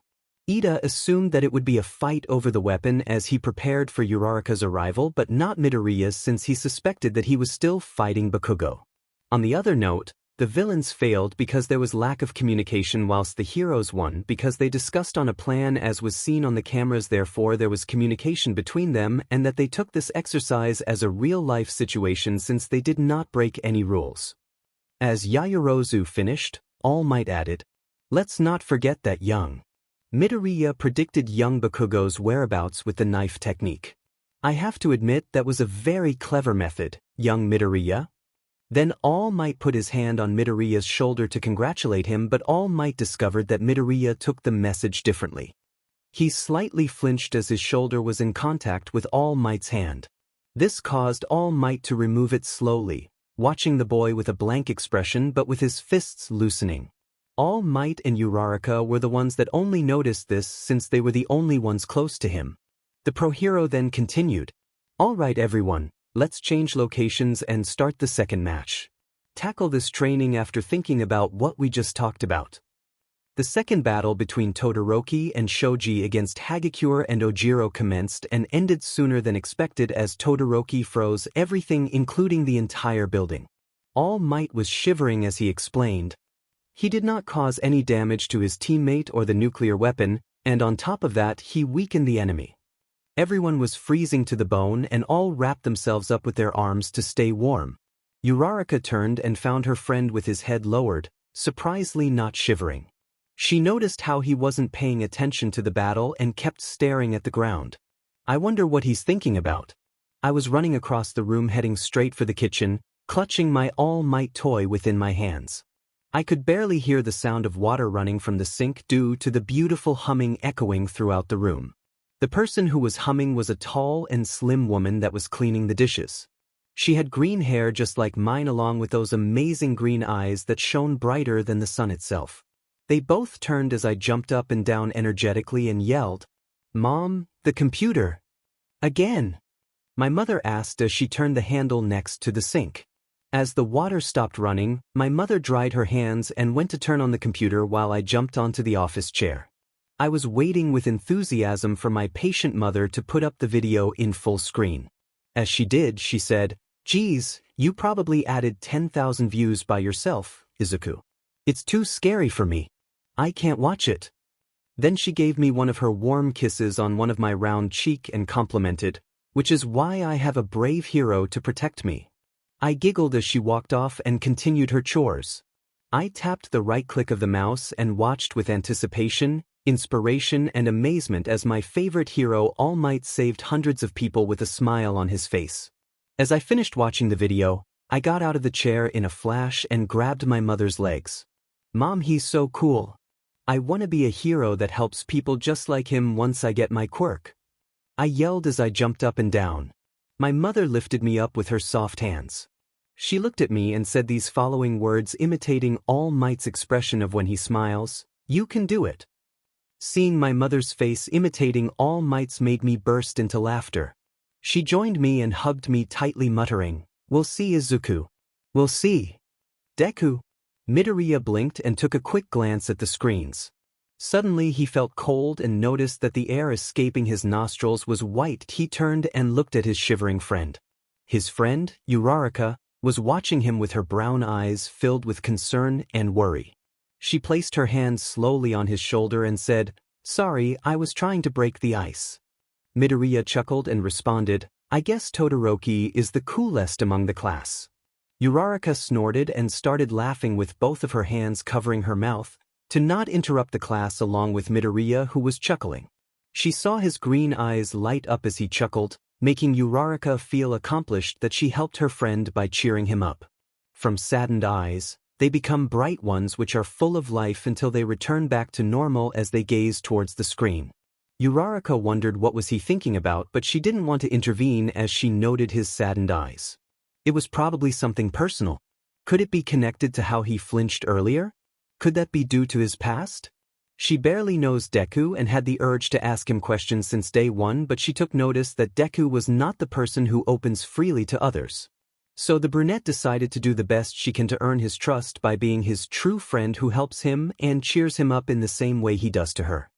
Iida assumed that it would be a fight over the weapon as he prepared for Uraraka's arrival, but not Midoriya's, since he suspected that he was still fighting Bakugo. On the other note, the villains failed because there was lack of communication, whilst the heroes won because they discussed on a plan as was seen on the cameras. Therefore there was communication between them, and that they took this exercise as a real-life situation since they did not break any rules. As Yaoyorozu finished, All Might added, "Let's not forget that young Midoriya predicted young Bakugo's whereabouts with the knife technique. I have to admit that was a very clever method, young Midoriya." Then All Might put his hand on Midoriya's shoulder to congratulate him, but All Might discovered that Midoriya took the message differently. He slightly flinched as his shoulder was in contact with All Might's hand. This caused All Might to remove it slowly, watching the boy with a blank expression but with his fists loosening. All Might and Uraraka were the ones that only noticed this since they were the only ones close to him. The pro hero then continued, "All right everyone, let's change locations and start the second match. Tackle this training after thinking about what we just talked about." The second battle between Todoroki and Shoji against Hagakure and Ojiro commenced and ended sooner than expected as Todoroki froze everything, including the entire building. All Might was shivering as he explained. He did not cause any damage to his teammate or the nuclear weapon, and on top of that he weakened the enemy. Everyone was freezing to the bone and all wrapped themselves up with their arms to stay warm. Uraraka turned and found her friend with his head lowered, surprisingly not shivering. She noticed how he wasn't paying attention to the battle and kept staring at the ground. "I wonder what he's thinking about." I was running across the room heading straight for the kitchen, clutching my All Might toy within my hands. I could barely hear the sound of water running from the sink due to the beautiful humming echoing throughout the room. The person who was humming was a tall and slim woman that was cleaning the dishes. She had green hair just like mine, along with those amazing green eyes that shone brighter than the sun itself. They both turned as I jumped up and down energetically and yelled, "Mom, the computer!" "Again?" my mother asked as she turned the handle next to the sink. As the water stopped running, my mother dried her hands and went to turn on the computer while I jumped onto the office chair. I was waiting with enthusiasm for my patient mother to put up the video in full screen. As she did, she said, "Geez, you probably added 10,000 views by yourself, Izuku. It's too scary for me. I can't watch it." Then she gave me one of her warm kisses on one of my round cheek and complimented, "Which is why I have a brave hero to protect me." I giggled as she walked off and continued her chores. I tapped the right click of the mouse and watched with anticipation, inspiration and amazement as my favorite hero All Might saved hundreds of people with a smile on his face. As I finished watching the video, I got out of the chair in a flash and grabbed my mother's legs. "Mom, he's so cool. I want to be a hero that helps people just like him once I get my quirk." I yelled as I jumped up and down. My mother lifted me up with her soft hands. She looked at me and said these following words, imitating All Might's expression of when he smiles, "You can do it." Seeing my mother's face imitating All Might's made me burst into laughter. She joined me and hugged me tightly, muttering, "We'll see, Izuku. We'll see." "Deku." Midoriya blinked and took a quick glance at the screens. Suddenly he felt cold and noticed that the air escaping his nostrils was white. He turned and looked at his shivering friend. His friend, Uraraka, was watching him with her brown eyes filled with concern and worry. She placed her hand slowly on his shoulder and said, "Sorry, I was trying to break the ice." Midoriya chuckled and responded, "I guess Todoroki is the coolest among the class." Uraraka snorted and started laughing with both of her hands covering her mouth, to not interrupt the class along with Midoriya, who was chuckling. She saw his green eyes light up as he chuckled, making Uraraka feel accomplished that she helped her friend by cheering him up. From saddened eyes, they become bright ones which are full of life until they return back to normal as they gaze towards the screen. Uraraka wondered what was he thinking about, but she didn't want to intervene as she noted his saddened eyes. It was probably something personal. Could it be connected to how he flinched earlier? Could that be due to his past? She barely knows Deku and had the urge to ask him questions since day one, but she took notice that Deku was not the person who opens freely to others. So the brunette decided to do the best she can to earn his trust by being his true friend who helps him and cheers him up in the same way he does to her.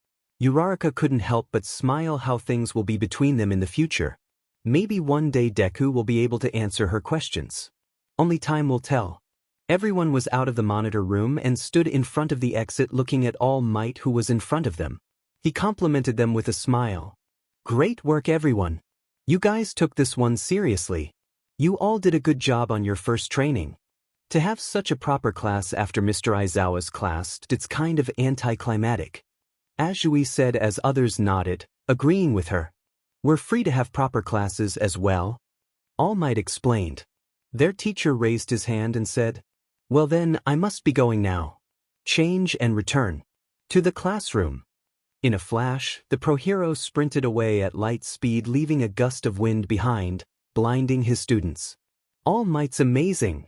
Uraraka couldn't help but smile how things will be between them in the future. Maybe one day Deku will be able to answer her questions. Only time will tell. Everyone was out of the monitor room and stood in front of the exit looking at All Might, who was in front of them. He complimented them with a smile. "Great work, everyone. You guys took this one seriously. You all did a good job on your first training. To have such a proper class after Mr. Aizawa's class, it's kind of anticlimactic," Azui said as others nodded, agreeing with her. "We're free to have proper classes as well," All Might explained. Their teacher raised his hand and said, "Well then, I must be going now. Change and return to the classroom." In a flash, the pro-hero sprinted away at light speed, leaving a gust of wind behind, blinding his students. "All Might's amazing,"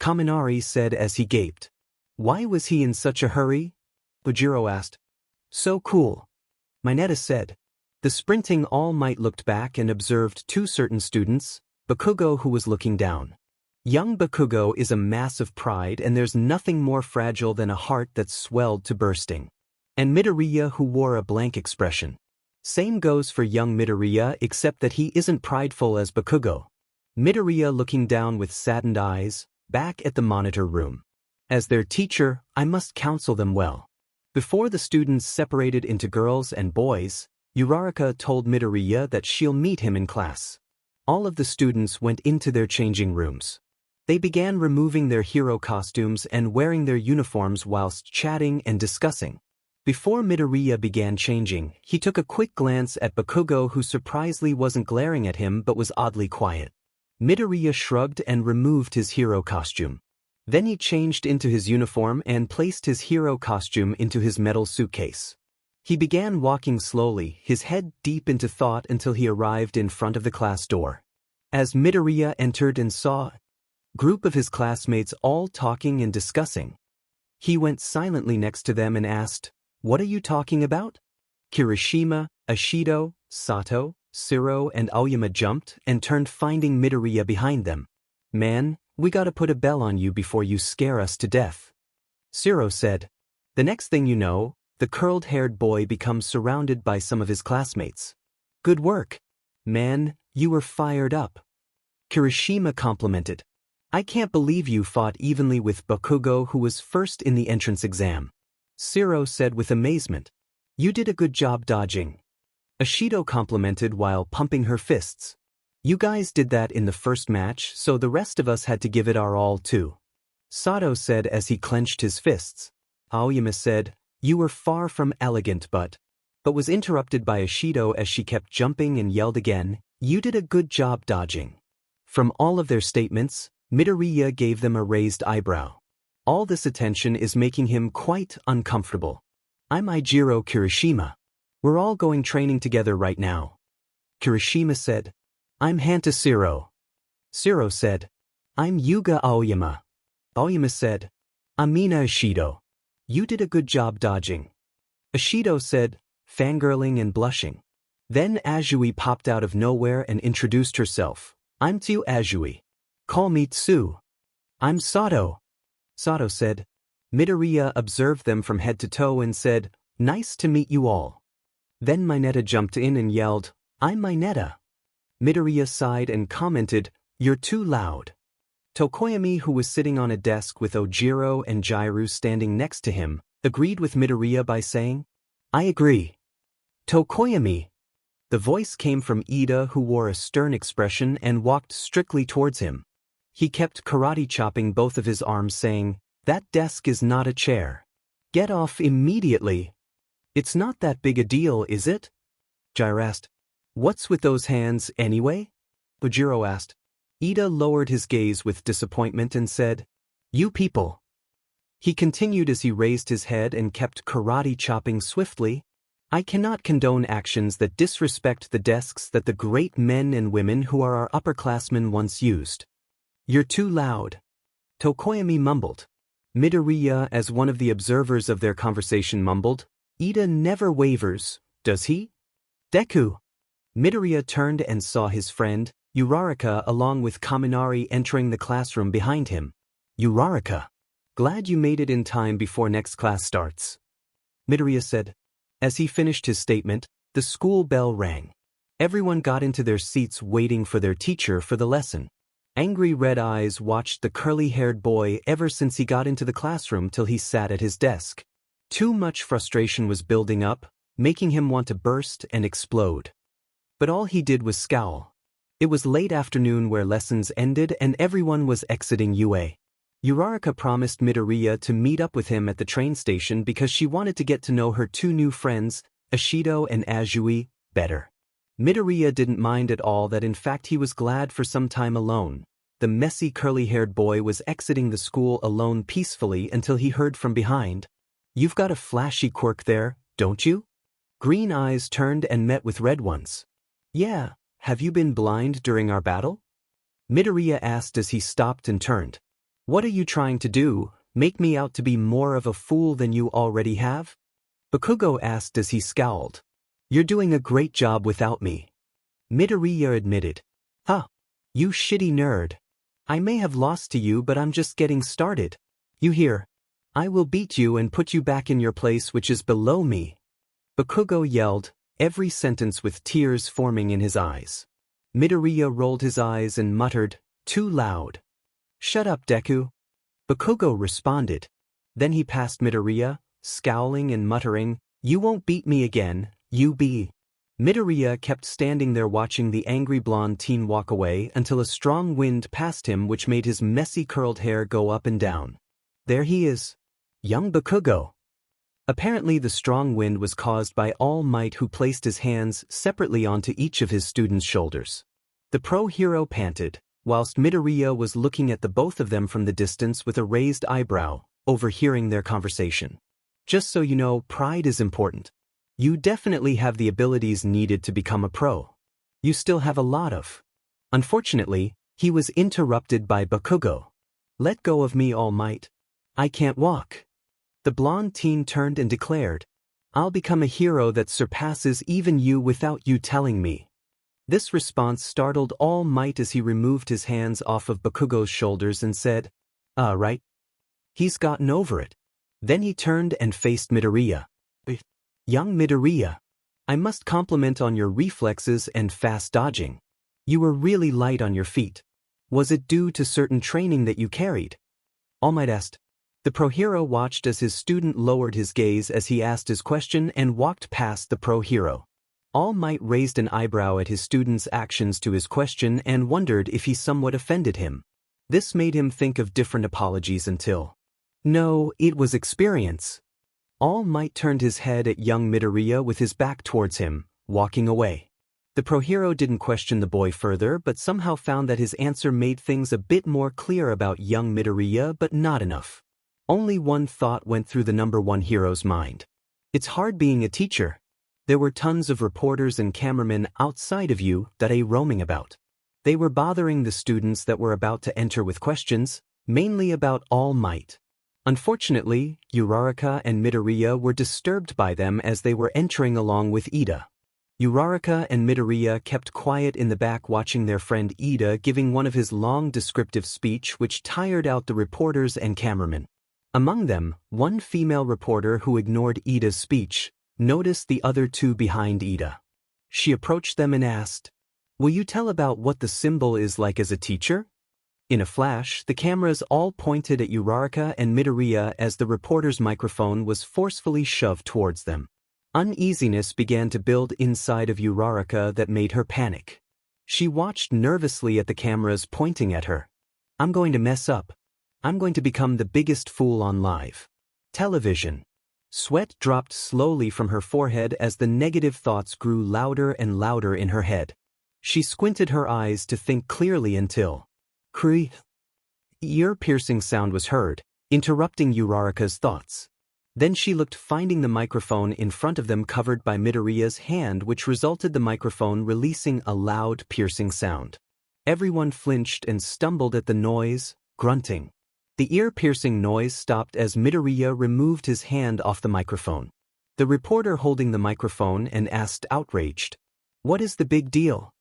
Kaminari said as he gaped. "Why was he in such a hurry?" Bujiro asked. "So cool," Mineta said. The sprinting All Might looked back and observed two certain students, Bakugo, who was looking down. Young Bakugo is a mass of pride, and there's nothing more fragile than a heart that's swelled to bursting. And Midoriya, who wore a blank expression. Same goes for young Midoriya, except that he isn't prideful as Bakugo. Midoriya looking down with saddened eyes, back at the monitor room. As their teacher, I must counsel them well. Before the students separated into girls and boys, Uraraka told Midoriya that she'll meet him in class. All of the students went into their changing rooms. They began removing their hero costumes and wearing their uniforms whilst chatting and discussing. Before Midoriya began changing, he took a quick glance at Bakugo, who surprisingly wasn't glaring at him but was oddly quiet. Midoriya shrugged and removed his hero costume. Then he changed into his uniform and placed his hero costume into his metal suitcase. He began walking slowly, his head deep into thought, until he arrived in front of the class door. As Midoriya entered and saw a group of his classmates all talking and discussing, he went silently next to them and asked, "What are you talking about?" Kirishima, Ashido, Sato, Siro and Aoyama jumped and turned, finding Midoriya behind them. "Man, we gotta put a bell on you before you scare us to death," Siro said. The next thing you know, the curled-haired boy becomes surrounded by some of his classmates. "Good work. Man, you were fired up," Kirishima complimented. "I can't believe you fought evenly with Bakugo, who was first in the entrance exam," Siro said with amazement. "You did a good job dodging," Ashido complimented while pumping her fists. "You guys did that in the first match, so the rest of us had to give it our all too," Sato said as he clenched his fists. Aoyama said, "You were far from elegant but was interrupted by Ashido as she kept jumping and yelled again, "You did a good job dodging." From all of their statements, Midoriya gave them a raised eyebrow. All this attention is making him quite uncomfortable. "I'm Eijiro Kirishima. We're all going training together right now," Kirishima said. "I'm Hanta Siro." Siro said. "I'm Yuga Aoyama." Aoyama said. "I'm Mina Ashido. You did a good job dodging," Ashido said, fangirling and blushing. Then Azui popped out of nowhere and introduced herself. "I'm Tsu Azui. Call me Tsu." "I'm Sato," Sato said. Midoriya observed them from head to toe and said, "Nice to meet you all." Then Mineta jumped in and yelled, "I'm Mineta." Midoriya sighed and commented, "You're too loud." Tokoyami, who was sitting on a desk with Ojiro and Jiru standing next to him, agreed with Midoriya by saying, "I agree." "Tokoyami." The voice came from Iida, who wore a stern expression and walked strictly towards him. He kept karate chopping both of his arms, saying, "That desk is not a chair." Get off immediately. It's not that big a deal, is it? Jair asked. What's with those hands, anyway? Bujiro asked. Iida lowered his gaze with disappointment and said, You people. He continued as he raised his head and kept karate chopping swiftly. I cannot condone actions that disrespect the desks that the great men and women who are our upperclassmen once used. You're too loud. Tokoyami mumbled. Midoriya, as one of the observers of their conversation, mumbled, Iida never wavers, does he? Deku. Midoriya turned and saw his friend, Uraraka, along with Kaminari entering the classroom behind him. Uraraka. Glad you made it in time before next class starts. Midoriya said. As he finished his statement, the school bell rang. Everyone got into their seats waiting for their teacher for the lesson. Angry red eyes watched the curly-haired boy ever since he got into the classroom till he sat at his desk. Too much frustration was building up, making him want to burst and explode. But all he did was scowl. It was late afternoon where lessons ended and everyone was exiting UA. Uraraka promised Midoriya to meet up with him at the train station because she wanted to get to know her two new friends, Ashido and Azui, better. Midoriya didn't mind at all that in fact he was glad for some time alone. The messy curly-haired boy was exiting the school alone peacefully until he heard from behind. You've got a flashy quirk there, don't you? Green eyes turned and met with red ones. Yeah, have you been blind during our battle? Midoriya asked as he stopped and turned. What are you trying to do, make me out to be more of a fool than you already have? Bakugo asked as he scowled. You're doing a great job without me. Midoriya admitted. Huh, you shitty nerd. I may have lost to you but I'm just getting started. You hear? I will beat you and put you back in your place which is below me. Bakugo yelled, every sentence with tears forming in his eyes. Midoriya rolled his eyes and muttered, too loud. Shut up, Deku. Bakugo responded. Then he passed Midoriya, scowling and muttering, you won't beat me again, you be. Midoriya kept standing there watching the angry blonde teen walk away until a strong wind passed him which made his messy curled hair go up and down. There he is. Young Bakugo. Apparently the strong wind was caused by All Might who placed his hands separately onto each of his students' shoulders. The pro-hero panted, whilst Midoriya was looking at the both of them from the distance with a raised eyebrow, overhearing their conversation. Just so you know, pride is important. You definitely have the abilities needed to become a pro. You still have a lot of. Unfortunately, he was interrupted by Bakugo. Let go of me, All Might. I can't walk. The blonde teen turned and declared, I'll become a hero that surpasses even you without you telling me. This response startled All Might as he removed his hands off of Bakugo's shoulders and said, right. He's gotten over it. Then he turned and faced Midoriya. Young Midoriya, I must compliment on your reflexes and fast dodging. You were really light on your feet. Was it due to certain training that you carried? All Might asked. The pro-hero watched as his student lowered his gaze as he asked his question and walked past the pro-hero. All Might raised an eyebrow at his student's actions to his question and wondered if he somewhat offended him. This made him think of different apologies until, no, it was experience. All Might turned his head at young Midoriya with his back towards him, walking away. The pro-hero didn't question the boy further but somehow found that his answer made things a bit more clear about young Midoriya but not enough. Only one thought went through the number one hero's mind. It's hard being a teacher. There were tons of reporters and cameramen outside of you that are roaming about. They were bothering the students that were about to enter with questions, mainly about All Might. Unfortunately, Uraraka and Midoriya were disturbed by them as they were entering along with Iida. Uraraka and Midoriya kept quiet in the back watching their friend Iida giving one of his long descriptive speech which tired out the reporters and cameramen. Among them, one female reporter who ignored Iida's speech, noticed the other two behind Iida. She approached them and asked, will you tell about what the symbol is like as a teacher? In a flash, the cameras all pointed at Uraraka and Midoriya as the reporter's microphone was forcefully shoved towards them. Uneasiness began to build inside of Uraraka that made her panic. She watched nervously at the cameras pointing at her. I'm going to mess up. I'm going to become the biggest fool on live television. Sweat dropped slowly from her forehead as the negative thoughts grew louder and louder in her head. She squinted her eyes to think clearly until ear-piercing sound was heard, interrupting Uraraka's thoughts. Then she looked, finding the microphone in front of them covered by Midoriya's hand, which resulted the microphone releasing a loud, piercing sound. Everyone flinched and stumbled at the noise, grunting. The ear-piercing noise stopped as Midoriya removed his hand off the microphone. The reporter holding the microphone and asked outraged, "What is the big deal?"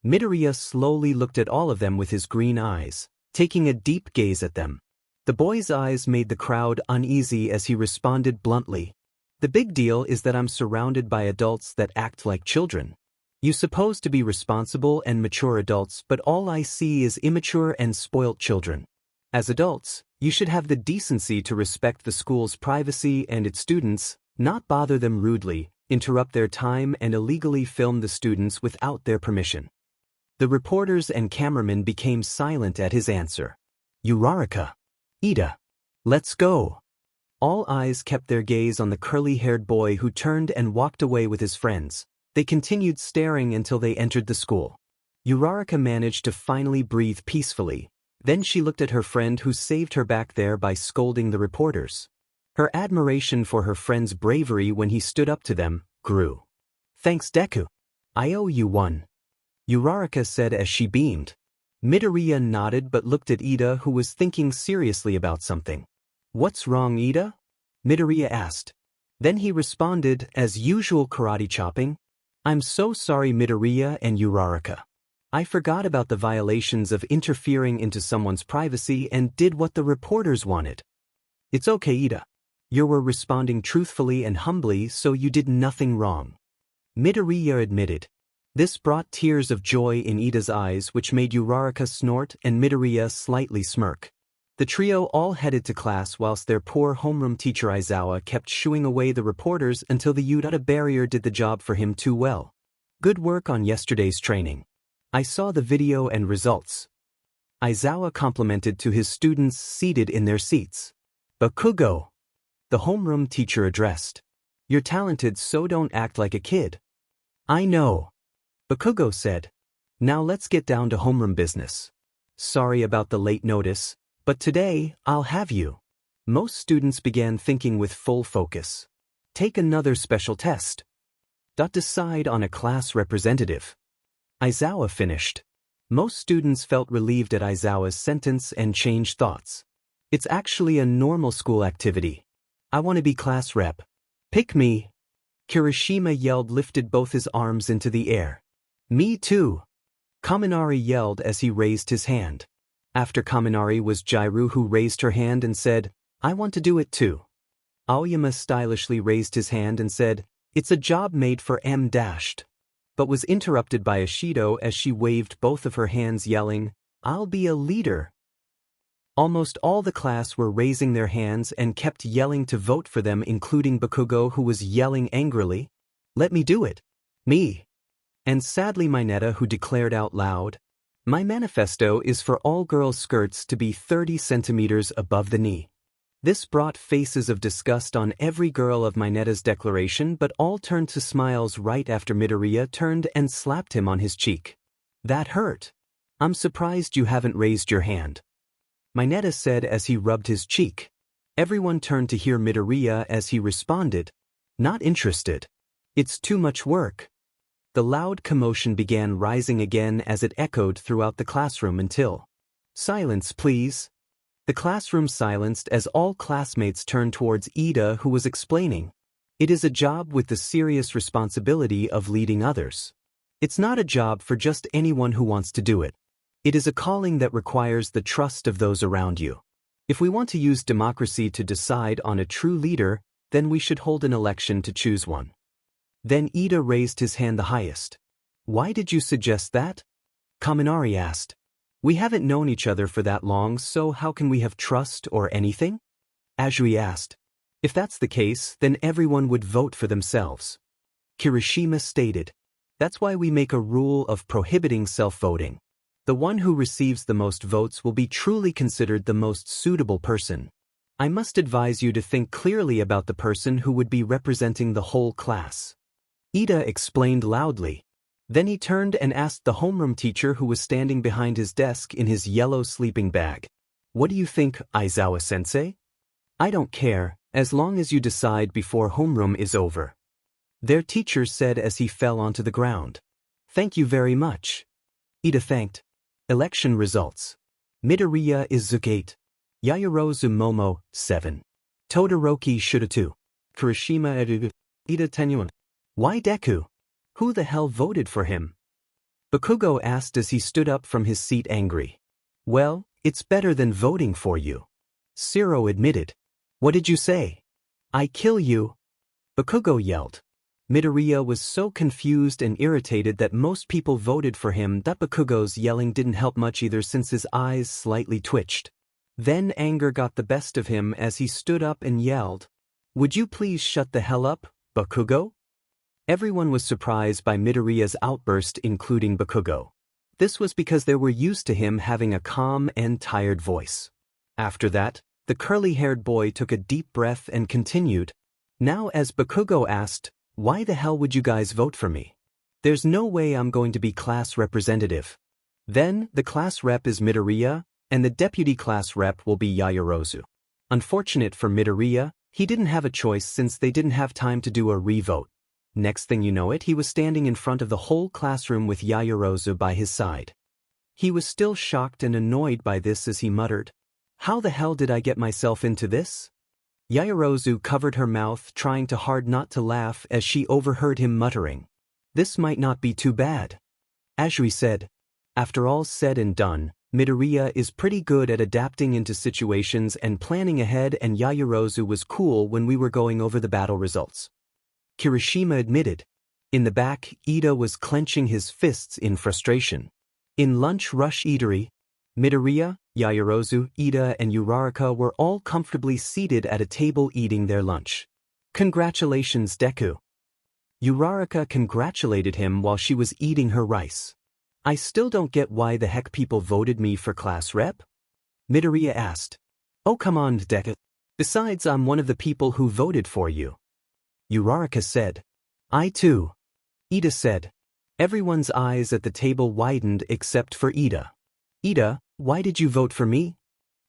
Midoriya slowly looked at all of them with his green eyes, taking a deep gaze at them. The boy's eyes made the crowd uneasy as he responded bluntly, "The big deal is that I'm surrounded by adults that act like children. You supposed to be responsible and mature adults, but all I see is immature and spoilt children. As adults, you should have the decency to respect the school's privacy and its students, not bother them rudely, interrupt their time and illegally film the students without their permission." The reporters and cameramen became silent at his answer. "Uraraka. Iida. Let's go." All eyes kept their gaze on the curly-haired boy who turned and walked away with his friends. They continued staring until they entered the school. Uraraka managed to finally breathe peacefully. Then she looked at her friend who saved her back there by scolding the reporters. Her admiration for her friend's bravery when he stood up to them grew. "Thanks, Deku. I owe you one," Uraraka said as she beamed. Midoriya nodded but looked at Iida, who was thinking seriously about something. "What's wrong, Iida?" Midoriya asked. Then he responded, as usual, karate chopping. "I'm so sorry, Midoriya and Uraraka. I forgot about the violations of interfering into someone's privacy and did what the reporters wanted." "It's okay, Iida. You were responding truthfully and humbly, so you did nothing wrong," Midoriya admitted. This brought tears of joy in Iida's eyes, which made Uraraka snort and Midoriya slightly smirk. The trio all headed to class whilst their poor homeroom teacher Aizawa kept shooing away the reporters until the Iida barrier did the job for him too well. "Good work on yesterday's training. I saw the video and results," Aizawa complimented to his students seated in their seats. "Bakugo," the homeroom teacher addressed. "You're talented, so don't act like a kid." "I know," Bakugo said. "Now let's get down to homeroom business. Sorry about the late notice, but today, I'll have you." Most students began thinking with full focus. Take another special test. Decide on a class representative. Aizawa finished. Most students felt relieved at Aizawa's sentence and changed thoughts. It's actually a normal school activity. I want to be class rep. Pick me. Kirishima yelled, lifted both his arms into the air. Me too. Kaminari yelled as he raised his hand. After Kaminari was Jairu, who raised her hand and said, I want to do it too. Aoyama stylishly raised his hand and said, it's a job made for M-, but was interrupted by Ashido as she waved both of her hands yelling, I'll be a leader. Almost all the class were raising their hands and kept yelling to vote for them, including Bakugo, who was yelling angrily, let me do it. Me. And sadly Mineta, who declared out loud, my manifesto is for all girls' skirts to be 30 centimeters above the knee. This brought faces of disgust on every girl of Mineta's declaration, but all turned to smiles right after Midoriya turned and slapped him on his cheek. That hurt. I'm surprised you haven't raised your hand, Mineta said as he rubbed his cheek. Everyone turned to hear Midoriya as he responded, not interested. It's too much work. The loud commotion began rising again as it echoed throughout the classroom until, silence please. The classroom silenced as all classmates turned towards Iida, who was explaining, it is a job with the serious responsibility of leading others. It's not a job for just anyone who wants to do it. It is a calling that requires the trust of those around you. If we want to use democracy to decide on a true leader, then we should hold an election to choose one. Then Iida raised his hand the highest. Why did you suggest that? Kaminari asked. We haven't known each other for that long, so how can we have trust or anything? Azui asked. If that's the case, then everyone would vote for themselves. Kirishima stated. That's why we make a rule of prohibiting self-voting. The one who receives the most votes will be truly considered the most suitable person. I must advise you to think clearly about the person who would be representing the whole class. Iida explained loudly. Then he turned and asked the homeroom teacher who was standing behind his desk in his yellow sleeping bag. What do you think, Aizawa-sensei? I don't care, as long as you decide before homeroom is over. Their teacher said as he fell onto the ground. Thank you very much. Iida thanked. Election results. Midoriya is Zugate. Yaoyorozu Momo, 7. Todoroki Shuda 2. Kirishima Eru. Iida Tenyuan. Why Deku? Who the hell voted for him? Bakugo asked as he stood up from his seat angry. Well, it's better than voting for you. Shiro admitted. What did you say? I kill you. Bakugo yelled. Midoriya was so confused and irritated that most people voted for him that Bakugo's yelling didn't help much either since his eyes slightly twitched. Then anger got the best of him as he stood up and yelled. Would you please shut the hell up, Bakugo? Everyone was surprised by Midoriya's outburst, including Bakugo. This was because they were used to him having a calm and tired voice. After that, the curly-haired boy took a deep breath and continued. Now as Bakugo asked, why the hell would you guys vote for me? There's no way I'm going to be class representative. Then, the class rep is Midoriya, and the deputy class rep will be Yaoyorozu. Unfortunate for Midoriya, he didn't have a choice since they didn't have time to do a re-vote. Next thing you know it, he was standing in front of the whole classroom with Yaoyorozu by his side. He was still shocked and annoyed by this as he muttered, how the hell did I get myself into this? Yaoyorozu covered her mouth, trying hard not to laugh as she overheard him muttering. This might not be too bad. Ashuri said. After all's said and done, Midoriya is pretty good at adapting into situations and planning ahead, and Yaoyorozu was cool when we were going over the battle results. Kirishima admitted. In the back, Iida was clenching his fists in frustration. In Lunch Rush Eatery, Midoriya, Yaoyorozu, Iida and Uraraka were all comfortably seated at a table eating their lunch. Congratulations, Deku. Uraraka congratulated him while she was eating her rice. I still don't get why the heck people voted me for class rep? Midoriya asked. Oh come on, Deku. Besides, I'm one of the people who voted for you. Uraraka said. I too. Iida said. Everyone's eyes at the table widened except for Iida. Iida, why did you vote for me?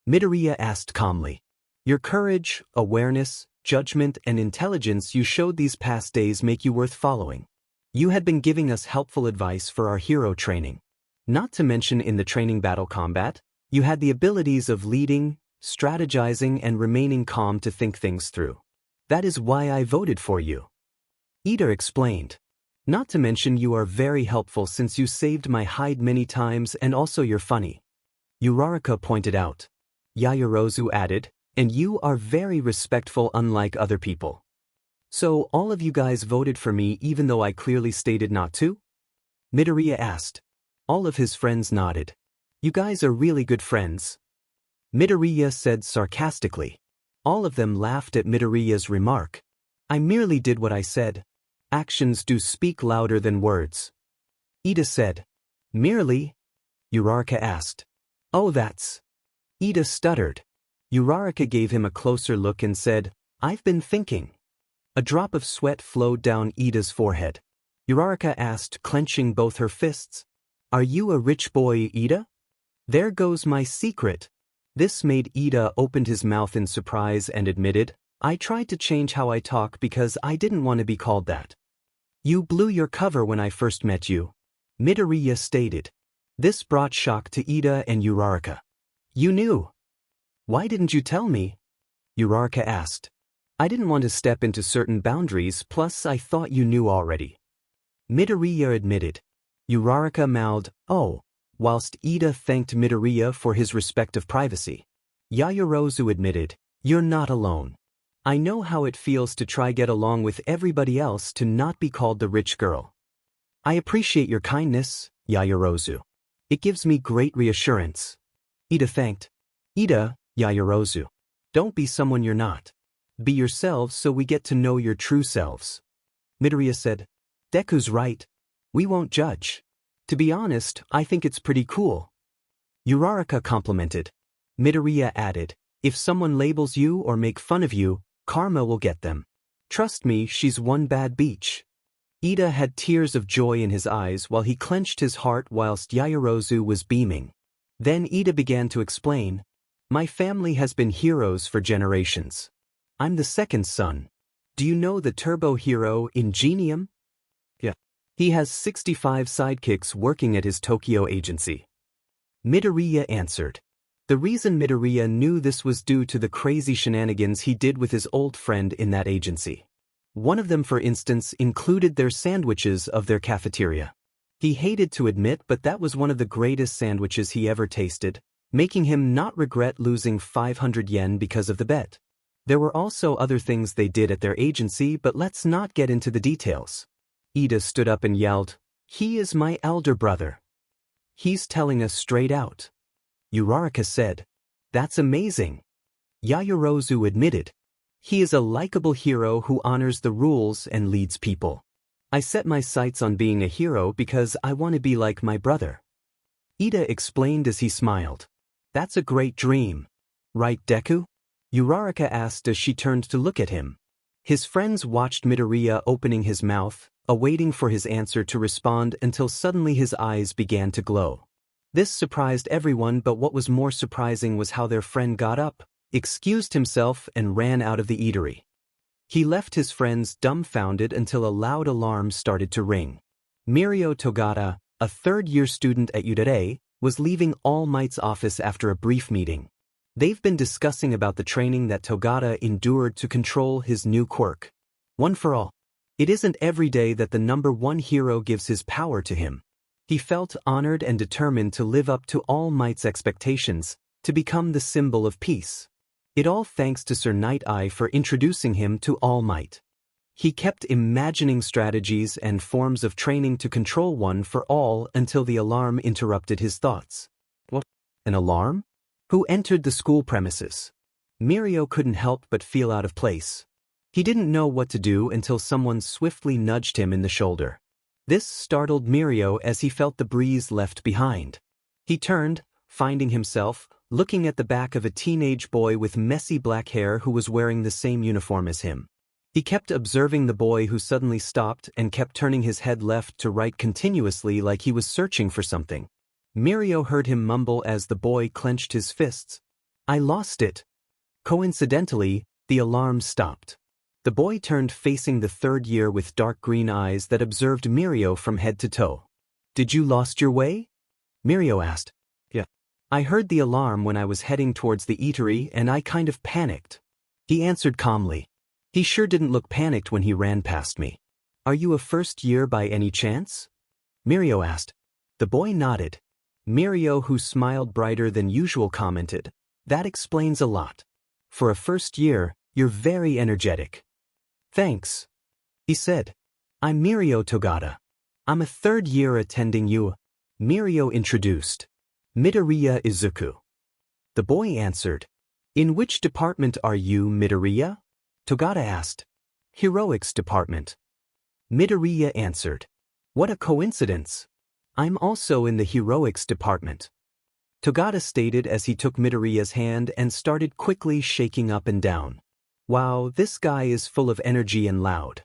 Midoriya asked calmly. Your courage, awareness, judgment and intelligence you showed these past days make you worth following. You had been giving us helpful advice for our hero training. Not to mention in the training battle combat, you had the abilities of leading, strategizing and remaining calm to think things through. That is why I voted for you. Iida explained. Not to mention you are very helpful since you saved my hide many times and also you're funny. Uraraka pointed out. Yaoyorozu added, and you are very respectful unlike other people. So all of you guys voted for me even though I clearly stated not to? Midoriya asked. All of his friends nodded. You guys are really good friends. Midoriya said sarcastically. All of them laughed at Midoriya's remark. I merely did what I said. Actions do speak louder than words. Iida said. Merely? Uraraka asked. Oh, that's. Iida stuttered. Uraraka gave him a closer look and said, I've been thinking. A drop of sweat flowed down Iida's forehead. Uraraka asked, clenching both her fists. Are you a rich boy, Iida? There goes my secret. This made Iida opened his mouth in surprise and admitted, I tried to change how I talk because I didn't want to be called that. You blew your cover when I first met you. Midoriya stated. This brought shock to Iida and Uraraka. You knew. Why didn't you tell me? Uraraka asked. I didn't want to step into certain boundaries, plus I thought you knew already. Midoriya admitted. Uraraka mouthed, oh, whilst Iida thanked Midoriya for his respect of privacy. Yaoyorozu admitted, you're not alone. I know how it feels to try get along with everybody else to not be called the rich girl. I appreciate your kindness, Yaoyorozu. It gives me great reassurance. Iida thanked. Iida, Yaoyorozu. Don't be someone you're not. Be yourselves so we get to know your true selves. Midoriya said. Deku's right. We won't judge. To be honest, I think it's pretty cool. Uraraka complimented. Midoriya added. If someone labels you or make fun of you, karma will get them. Trust me, she's one bad beach. Iida had tears of joy in his eyes while he clenched his heart whilst Yaoyorozu was beaming. Then Iida began to explain. My family has been heroes for generations. I'm the second son. Do you know the turbo hero Ingenium? Yeah. He has 65 sidekicks working at his Tokyo agency. Midoriya answered. The reason Midoriya knew this was due to the crazy shenanigans he did with his old friend in that agency. One of them, for instance, included their sandwiches of their cafeteria. He hated to admit, but that was one of the greatest sandwiches he ever tasted, making him not regret losing 500 yen because of the bet. There were also other things they did at their agency, but let's not get into the details. Iida stood up and yelled, He is my elder brother. He's telling us straight out. Uraraka said, That's amazing. Yaoyorozu admitted, He is a likable hero who honors the rules and leads people. I set my sights on being a hero because I want to be like my brother. Iida explained as he smiled. That's a great dream. Right, Deku? Uraraka asked as she turned to look at him. His friends watched Midoriya opening his mouth, awaiting for his answer to respond until suddenly his eyes began to glow. This surprised everyone, but what was more surprising was how their friend got up, excused himself, and ran out of the eatery. He left his friends dumbfounded until a loud alarm started to ring. Mirio Togata, a third-year student at Iida, was leaving All Might's office after a brief meeting. They've been discussing about the training that Togata endured to control his new quirk. One for all. It isn't every day that the #1 hero gives his power to him. He felt honored and determined to live up to All Might's expectations, to become the symbol of peace. It all thanks to Sir Night Eye for introducing him to All Might. He kept imagining strategies and forms of training to control One for All until the alarm interrupted his thoughts. What? An alarm? Who entered the school premises? Mirio couldn't help but feel out of place. He didn't know what to do until someone swiftly nudged him in the shoulder. This startled Mirio as he felt the breeze left behind. He turned, finding himself looking at the back of a teenage boy with messy black hair who was wearing the same uniform as him. He kept observing the boy, who suddenly stopped and kept turning his head left to right continuously like he was searching for something. Mirio heard him mumble as the boy clenched his fists. I lost it. Coincidentally, the alarm stopped. The boy turned, facing the third year with dark green eyes that observed Mirio from head to toe. Did you lost your way? Mirio asked. Yeah. I heard the alarm when I was heading towards the eatery and I kind of panicked. He answered calmly. He sure didn't look panicked when he ran past me. Are you a first year by any chance? Mirio asked. The boy nodded. Mirio, who smiled brighter than usual, commented, That explains a lot. For a first year, you're very energetic. Thanks. He said. I'm Mirio Togata. I'm a third year attending you. Mirio introduced. Midoriya Izuku. The boy answered. In which department are you, Midoriya? Togata asked. Heroics department. Midoriya answered. What a coincidence. I'm also in the heroics department. Togata stated as he took Midoriya's hand and started quickly shaking up and down. Wow, this guy is full of energy and loud.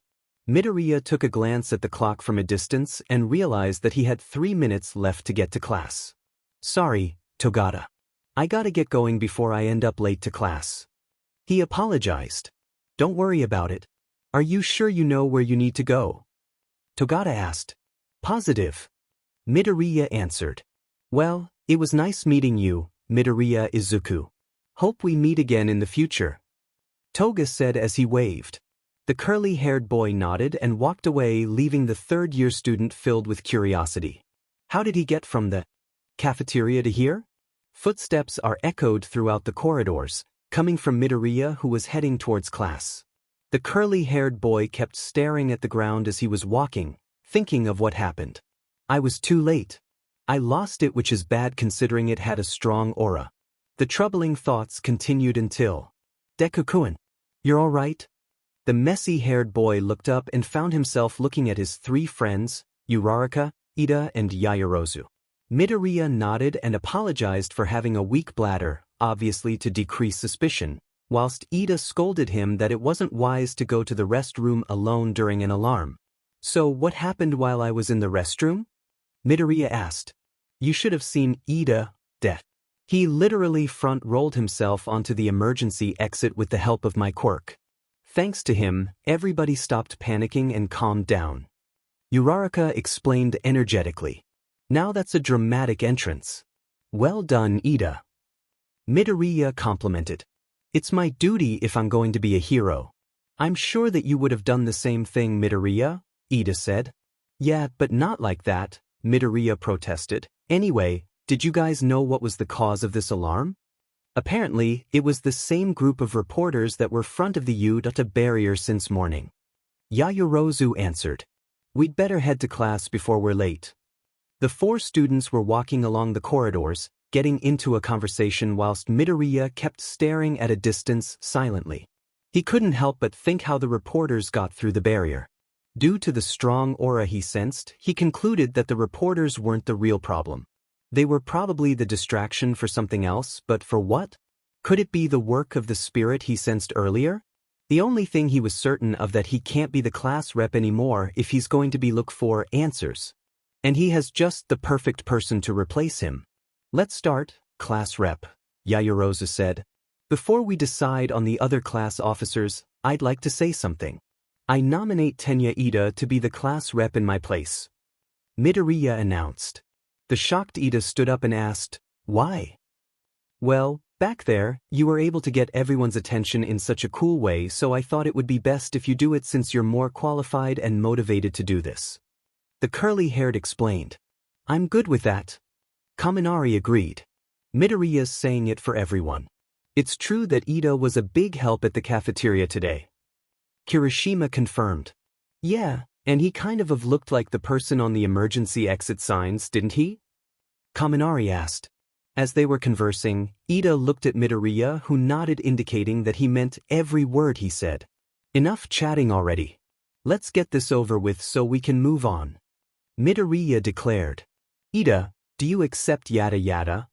Midoriya took a glance at the clock from a distance and realized that he had 3 minutes left to get to class. Sorry, Togata. I gotta get going before I end up late to class. He apologized. Don't worry about it. Are you sure you know where you need to go? Togata asked. Positive. Midoriya answered. Well, it was nice meeting you, Midoriya Izuku. Hope we meet again in the future. Toga said as he waved. The curly-haired boy nodded and walked away, leaving the third-year student filled with curiosity. How did he get from the cafeteria to here? Footsteps are echoed throughout the corridors, coming from Midoriya, who was heading towards class. The curly-haired boy kept staring at the ground as he was walking, thinking of what happened. I was too late. I lost it, which is bad considering it had a strong aura. The troubling thoughts continued until... Deku-kun, you're all right? The messy-haired boy looked up and found himself looking at his 3 friends, Uraraka, Iida, and Yaoyorozu. Midoriya nodded and apologized for having a weak bladder, obviously to decrease suspicion, whilst Iida scolded him that it wasn't wise to go to the restroom alone during an alarm. "So what happened while I was in the restroom?" Midoriya asked. "You should have seen Iida, death. He literally front-rolled himself onto the emergency exit with the help of my quirk. Thanks to him, everybody stopped panicking and calmed down." Uraraka explained energetically. "Now that's a dramatic entrance. Well done, Iida." Midoriya complimented. "It's my duty if I'm going to be a hero." "I'm sure that you would have done the same thing, Midoriya," Iida said. "Yeah, but not like that," Midoriya protested. "Anyway, did you guys know what was the cause of this alarm?" Apparently, it was the same group of reporters that were front of the Iida barrier since morning. Yaoyorozu answered. "We'd better head to class before we're late." The 4 students were walking along the corridors, getting into a conversation whilst Midoriya kept staring at a distance silently. He couldn't help but think how the reporters got through the barrier. Due to the strong aura he sensed, he concluded that the reporters weren't the real problem. They were probably the distraction for something else, but for what? Could it be the work of the spirit he sensed earlier? The only thing he was certain of that he can't be the class rep anymore if he's going to be look for answers. And he has just the perfect person to replace him. "Let's start, class rep," Yaoyorozu said. "Before we decide on the other class officers, I'd like to say something. I nominate Tenya Iida to be the class rep in my place," Midoriya announced. The shocked Iida stood up and asked, "Why?" "Well, back there, you were able to get everyone's attention in such a cool way, so I thought it would be best if you do it since you're more qualified and motivated to do this," the curly-haired explained. "I'm good with that," Kaminari agreed. "Midoriya's saying it for everyone. It's true that Iida was a big help at the cafeteria today," Kirishima confirmed. "Yeah, and he kind of looked like the person on the emergency exit signs, didn't he?" Kaminari asked. As they were conversing, Iida looked at Midoriya, who nodded, indicating that he meant every word he said. "Enough chatting already. Let's get this over with so we can move on," Midoriya declared. "Iida, do you accept yada yada?"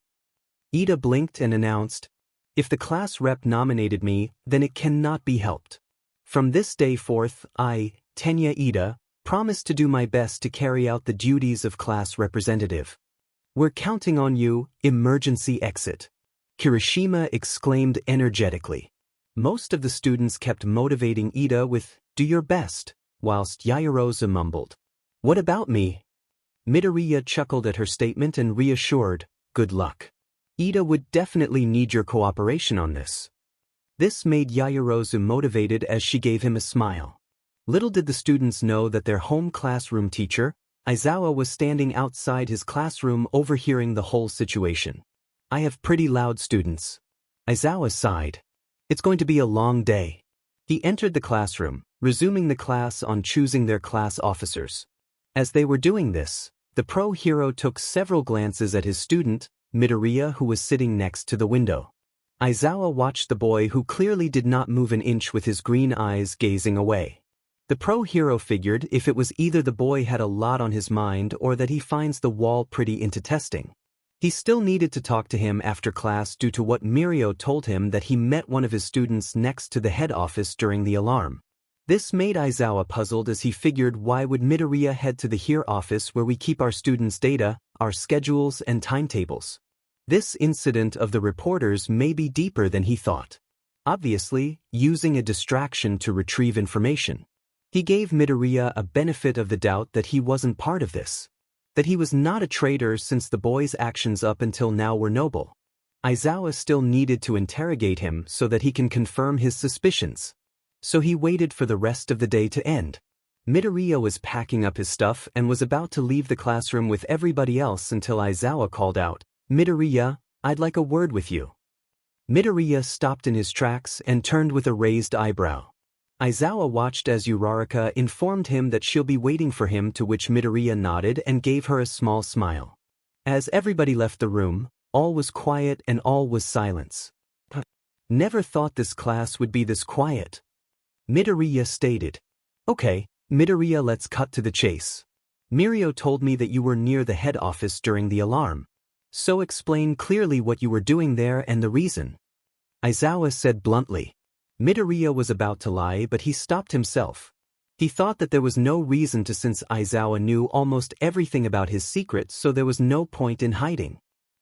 Iida blinked and announced, "If the class rep nominated me, then it cannot be helped. From this day forth, I, Tenya Iida, promise to do my best to carry out the duties of class representative." "We're counting on you, emergency exit," Kirishima exclaimed energetically. Most of the students kept motivating Iida with, "Do your best," whilst Yaoyorozu mumbled, "What about me?" Midoriya chuckled at her statement and reassured, "Good luck. Iida would definitely need your cooperation on this." This made Yaoyorozu motivated as she gave him a smile. Little did the students know that their home classroom teacher, Aizawa, was standing outside his classroom overhearing the whole situation. "I have pretty loud students," Aizawa sighed. "It's going to be a long day." He entered the classroom, resuming the class on choosing their class officers. As they were doing this, the pro-hero took several glances at his student, Midoriya, who was sitting next to the window. Aizawa watched the boy, who clearly did not move an inch, with his green eyes gazing away. The pro-hero figured if it was either the boy had a lot on his mind or that he finds the wall pretty into testing. He still needed to talk to him after class due to what Mirio told him that he met one of his students next to the head office during the alarm. This made Aizawa puzzled, as he figured, why would Midoriya head to the here office where we keep our students' data, our schedules and timetables? This incident of the reporters may be deeper than he thought. Obviously, using a distraction to retrieve information. He gave Midoriya a benefit of the doubt that he wasn't part of this. That he was not a traitor, since the boy's actions up until now were noble. Aizawa still needed to interrogate him so that he can confirm his suspicions. So he waited for the rest of the day to end. Midoriya was packing up his stuff and was about to leave the classroom with everybody else until Aizawa called out, "Midoriya, I'd like a word with you." Midoriya stopped in his tracks and turned with a raised eyebrow. Aizawa watched as Uraraka informed him that she'll be waiting for him, to which Midoriya nodded and gave her a small smile. As everybody left the room, all was quiet and all was silence. "Never thought this class would be this quiet," Midoriya stated. "Okay, Midoriya, let's cut to the chase. Mirio told me that you were near the head office during the alarm. So explain clearly what you were doing there and the reason. Aizawa said bluntly. Midoriya was about to lie, but he stopped himself. He thought that there was no reason to, since Aizawa knew almost everything about his secrets, so there was no point in hiding.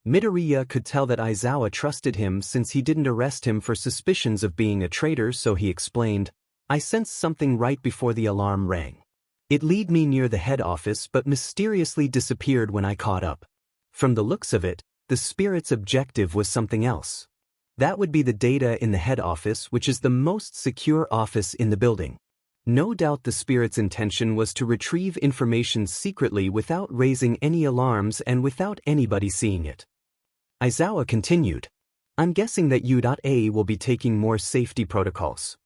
Midoriya could tell that Aizawa trusted him since he didn't arrest him for suspicions of being a traitor, so he explained, I sensed something right before the alarm rang. It led me near the head office but mysteriously disappeared when I caught up. From the looks of it, the spirit's objective was something else. That would be the data in the head office, which is the most secure office in the building. No doubt the spirit's intention was to retrieve information secretly without raising any alarms and without anybody seeing it. Aizawa continued, I'm guessing that U.A will be taking more safety protocols.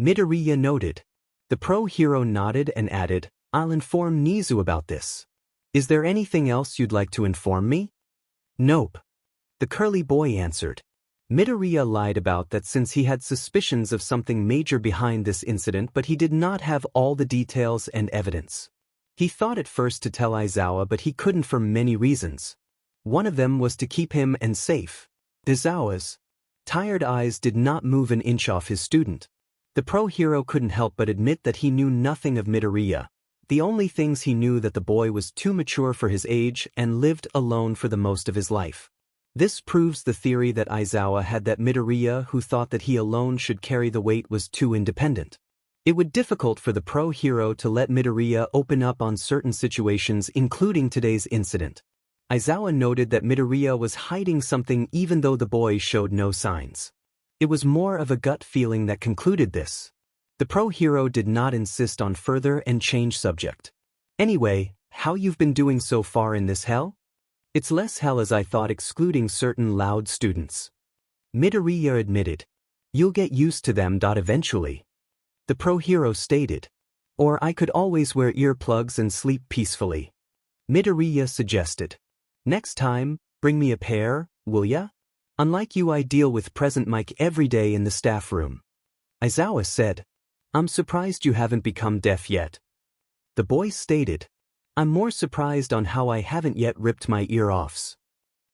Midoriya noted. The pro-hero nodded and added, I'll inform Nizu about this. Is there anything else you'd like to inform me? Nope. The curly boy answered. Midoriya lied about that since he had suspicions of something major behind this incident, but he did not have all the details and evidence. He thought at first to tell Aizawa, but he couldn't for many reasons. One of them was to keep him and safe. Aizawa's tired eyes did not move an inch off his student. The pro-hero couldn't help but admit that he knew nothing of Midoriya. The only things he knew that the boy was too mature for his age and lived alone for the most of his life. This proves the theory that Aizawa had that Midoriya, who thought that he alone should carry the weight, was too independent. It would be difficult for the pro-hero to let Midoriya open up on certain situations, including today's incident. Aizawa noted that Midoriya was hiding something even though the boy showed no signs. It was more of a gut feeling that concluded this. The pro-hero did not insist on further and change subject. Anyway, how you've been doing so far in this hell? It's less hell as I thought, excluding certain loud students. Midoriya admitted. You'll get used to them. Eventually. The pro-hero stated. Or I could always wear earplugs and sleep peacefully. Midoriya suggested. Next time, bring me a pair, will ya? Unlike you, I deal with present mic every day in the staff room. Aizawa said. I'm surprised you haven't become deaf yet. The boy stated. I'm more surprised on how I haven't yet ripped my ear-offs.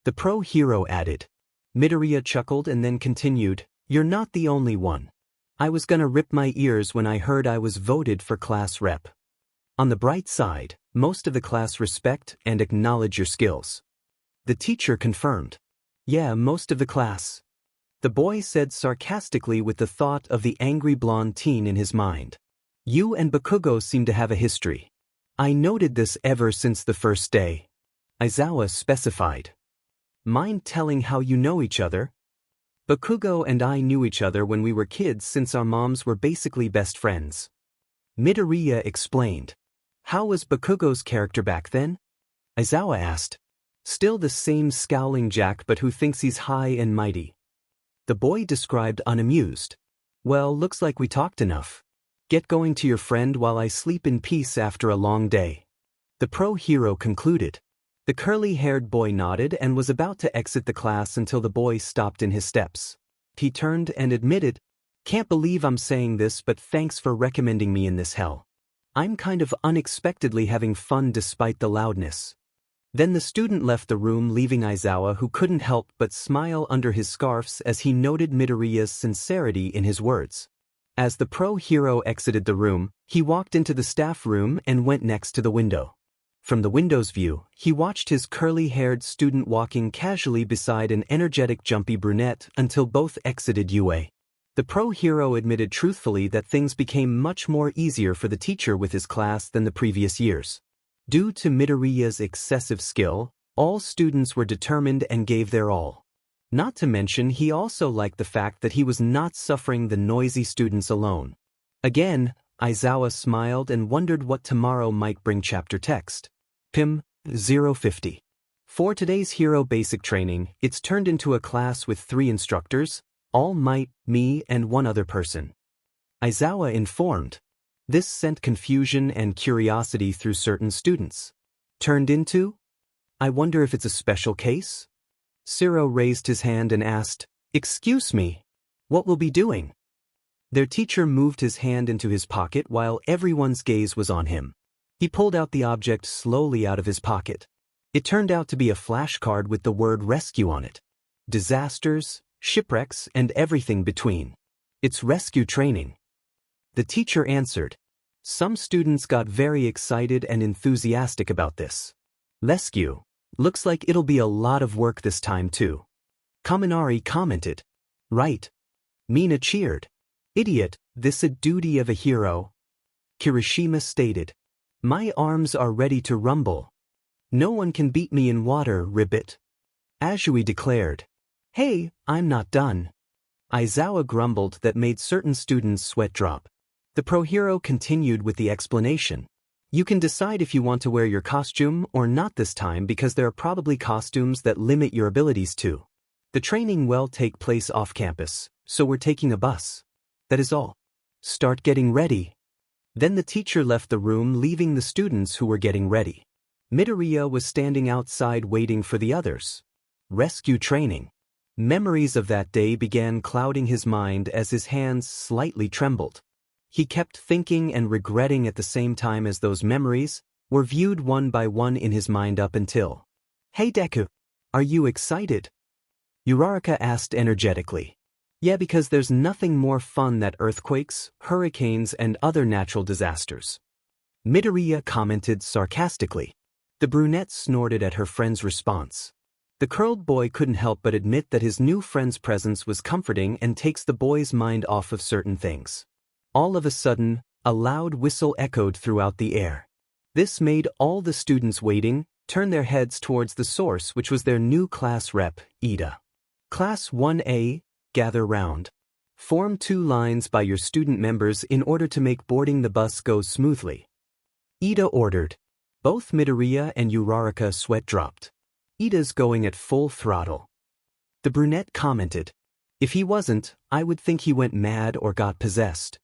The pro-hero added. Midoriya chuckled and then continued, You're not the only one. I was gonna rip my ears when I heard I was voted for class rep. On the bright side, most of the class respect and acknowledge your skills. The teacher confirmed. Yeah, most of the class. The boy said sarcastically with the thought of the angry blonde teen in his mind. You and Bakugo seem to have a history. I noted this ever since the first day. Aizawa specified. Mind telling how you know each other? Bakugo and I knew each other when we were kids since our moms were basically best friends. Midoriya explained. How was Bakugo's character back then? Aizawa asked. Still the same scowling jack but who thinks he's high and mighty. The boy described unamused. Well, looks like we talked enough. Get going to your friend while I sleep in peace after a long day. The pro-hero concluded. The curly-haired boy nodded and was about to exit the class until the boy stopped in his steps. He turned and admitted, Can't believe I'm saying this, but thanks for recommending me in this hell. I'm kind of unexpectedly having fun despite the loudness. Then the student left the room, leaving Aizawa, who couldn't help but smile under his scarves as he noted Midoriya's sincerity in his words. As the pro-hero exited the room, he walked into the staff room and went next to the window. From the window's view, he watched his curly-haired student walking casually beside an energetic jumpy brunette until both exited UA. The pro-hero admitted truthfully that things became much more easier for the teacher with his class than the previous years. Due to Midoriya's excessive skill, all students were determined and gave their all. Not to mention he also liked the fact that he was not suffering the noisy students alone. Again, Aizawa smiled and wondered what tomorrow might bring. Chapter text. PIM 050. For today's hero basic training, it's turned into a class with 3 instructors, All Might, me and one other person. Aizawa informed. This sent confusion and curiosity through certain students. Turned into? I wonder if it's a special case? Ciro raised his hand and asked, Excuse me, what will be doing? Their teacher moved his hand into his pocket while everyone's gaze was on him. He pulled out the object slowly out of his pocket. It turned out to be a flashcard with the word rescue on it. Disasters, shipwrecks, and everything between. It's rescue training. The teacher answered. Some students got very excited and enthusiastic about this. Rescue. Looks like it'll be a lot of work this time too. Kaminari commented. Right. Mina cheered. Idiot, this a duty of a hero. Kirishima stated. My arms are ready to rumble. No one can beat me in water, ribbit. Azui declared. Hey, I'm not done. Aizawa grumbled that made certain students sweat drop. The pro hero continued with the explanation. You can decide if you want to wear your costume or not this time because there are probably costumes that limit your abilities too. The training will take place off campus, so we're taking a bus. That is all. Start getting ready. Then the teacher left the room, leaving the students who were getting ready. Midoriya was standing outside waiting for the others. Rescue training. Memories of that day began clouding his mind as his hands slightly trembled. He kept thinking and regretting at the same time as those memories were viewed one by one in his mind up until. Hey Deku, are you excited? Uraraka asked energetically. Yeah, because there's nothing more fun than earthquakes, hurricanes, and other natural disasters. Midoriya commented sarcastically. The brunette snorted at her friend's response. The curled boy couldn't help but admit that his new friend's presence was comforting and takes the boy's mind off of certain things. All of a sudden, a loud whistle echoed throughout the air. This made all the students waiting turn their heads towards the source, which was their new class rep, Iida. Class 1A, gather round. Form 2 lines by your student members in order to make boarding the bus go smoothly. Iida ordered. Both Midoriya and Uraraka sweat dropped. Iida's going at full throttle. The brunette commented. If he wasn't, I would think he went mad or got possessed.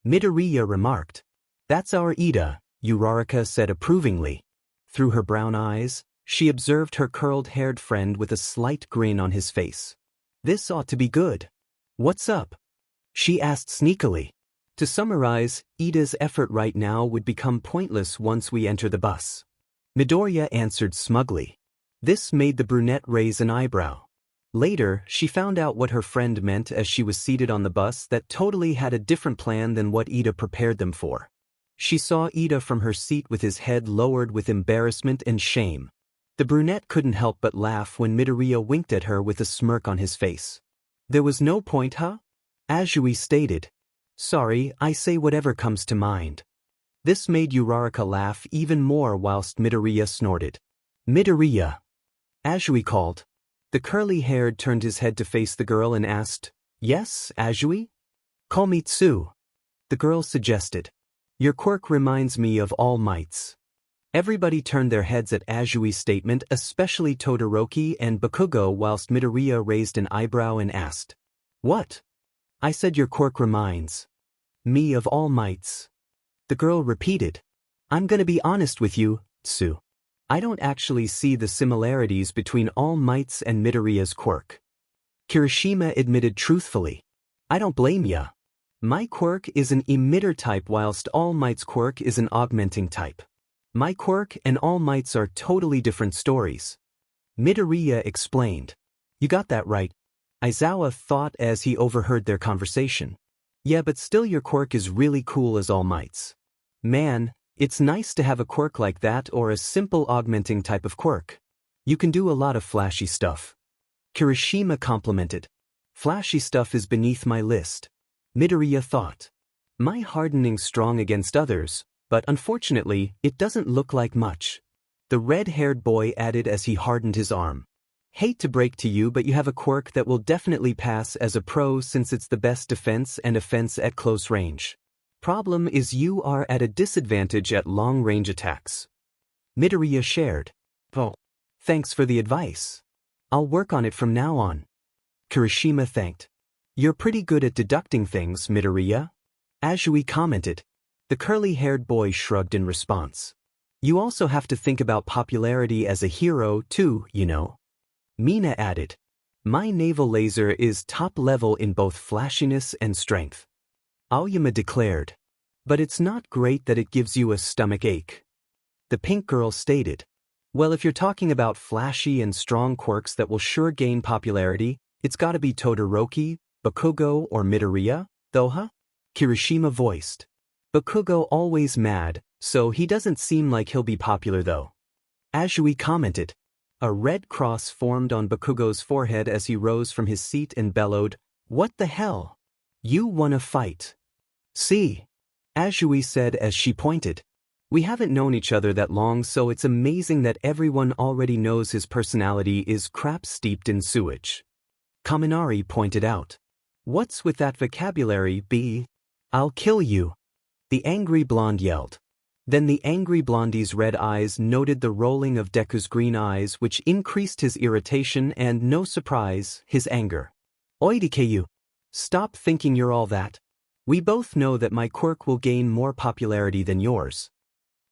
Midoriya remarked. That's our Iida, Uraraka said approvingly. Through her brown eyes, she observed her curled-haired friend with a slight grin on his face. This ought to be good. What's up? She asked sneakily. To summarize, Iida's effort right now would become pointless once we enter the bus. Midoriya answered smugly. This made the brunette raise an eyebrow. Later, she found out what her friend meant as she was seated on the bus that totally had a different plan than what Iida prepared them for. She saw Iida from her seat with his head lowered with embarrassment and shame. The brunette couldn't help but laugh when Midoriya winked at her with a smirk on his face. There was no point, huh? Azui stated. Sorry, I say whatever comes to mind. This made Uraraka laugh even more whilst Midoriya snorted. Midoriya! Azui called. The curly-haired turned his head to face the girl and asked, Yes, Azui? Call me Tsu. The girl suggested. Your quirk reminds me of All Might's. Everybody turned their heads at Azui's statement, especially Todoroki and Bakugo, whilst Midoriya raised an eyebrow and asked, What? I said your quirk reminds me of All Might's. The girl repeated. I'm gonna be honest with you, Tsu. I don't actually see the similarities between All Might's and Midoriya's quirk. Kirishima admitted truthfully. I don't blame ya. My quirk is an emitter type whilst All Might's quirk is an augmenting type. My quirk and All Might's are totally different stories. Midoriya explained. You got that right. Aizawa thought as he overheard their conversation. Yeah, but still your quirk is really cool as All Might's. Man, it's nice to have a quirk like that or a simple augmenting type of quirk. You can do a lot of flashy stuff. Kirishima complimented. Flashy stuff is beneath my list. Midoriya thought. My hardening strong against others, but unfortunately, it doesn't look like much. The red-haired boy added as he hardened his arm. Hate to break to you, but you have a quirk that will definitely pass as a pro since it's the best defense and offense at close range. Problem is you are at a disadvantage at long-range attacks. Midoriya shared. Oh, thanks for the advice. I'll work on it from now on. Kirishima thanked. You're pretty good at deducting things, Midoriya. Azui commented. The curly-haired boy shrugged in response. You also have to think about popularity as a hero too, you know. Mina added. My naval laser is top level in both flashiness and strength. Aoyama declared. But it's not great that it gives you a stomach ache. The pink girl stated. Well, if you're talking about flashy and strong quirks that will sure gain popularity, it's gotta be Todoroki, Bakugo, or Midoriya, though huh? Kirishima voiced. Bakugo always mad, so he doesn't seem like he'll be popular though. Azui commented. A red cross formed on Bakugo's forehead as he rose from his seat and bellowed, "What the hell? You wanna fight?" See? Azui said as she pointed. We haven't known each other that long, so it's amazing that everyone already knows his personality is crap steeped in sewage. Kaminari pointed out. What's with that vocabulary, B? I'll kill you. The angry blonde yelled. Then the angry blondie's red eyes noted the rolling of Deku's green eyes, which increased his irritation and, no surprise, his anger. Oidikeyu. Stop thinking you're all that. We both know that my quirk will gain more popularity than yours.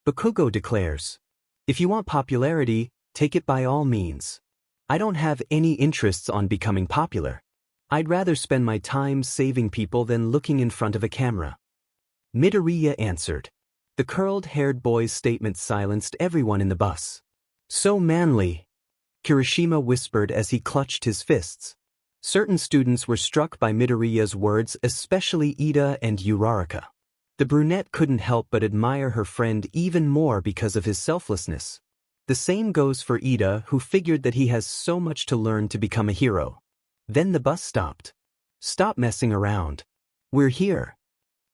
Bakugo declares. If you want popularity, take it by all means. I don't have any interests on becoming popular. I'd rather spend my time saving people than looking in front of a camera. Midoriya answered. The curled-haired boy's statement silenced everyone in the bus. So manly, Kirishima whispered as he clutched his fists. Certain students were struck by Midoriya's words, especially Iida and Uraraka. The brunette couldn't help but admire her friend even more because of his selflessness. The same goes for Iida, who figured that he has so much to learn to become a hero. Then the bus stopped. Stop messing around. We're here.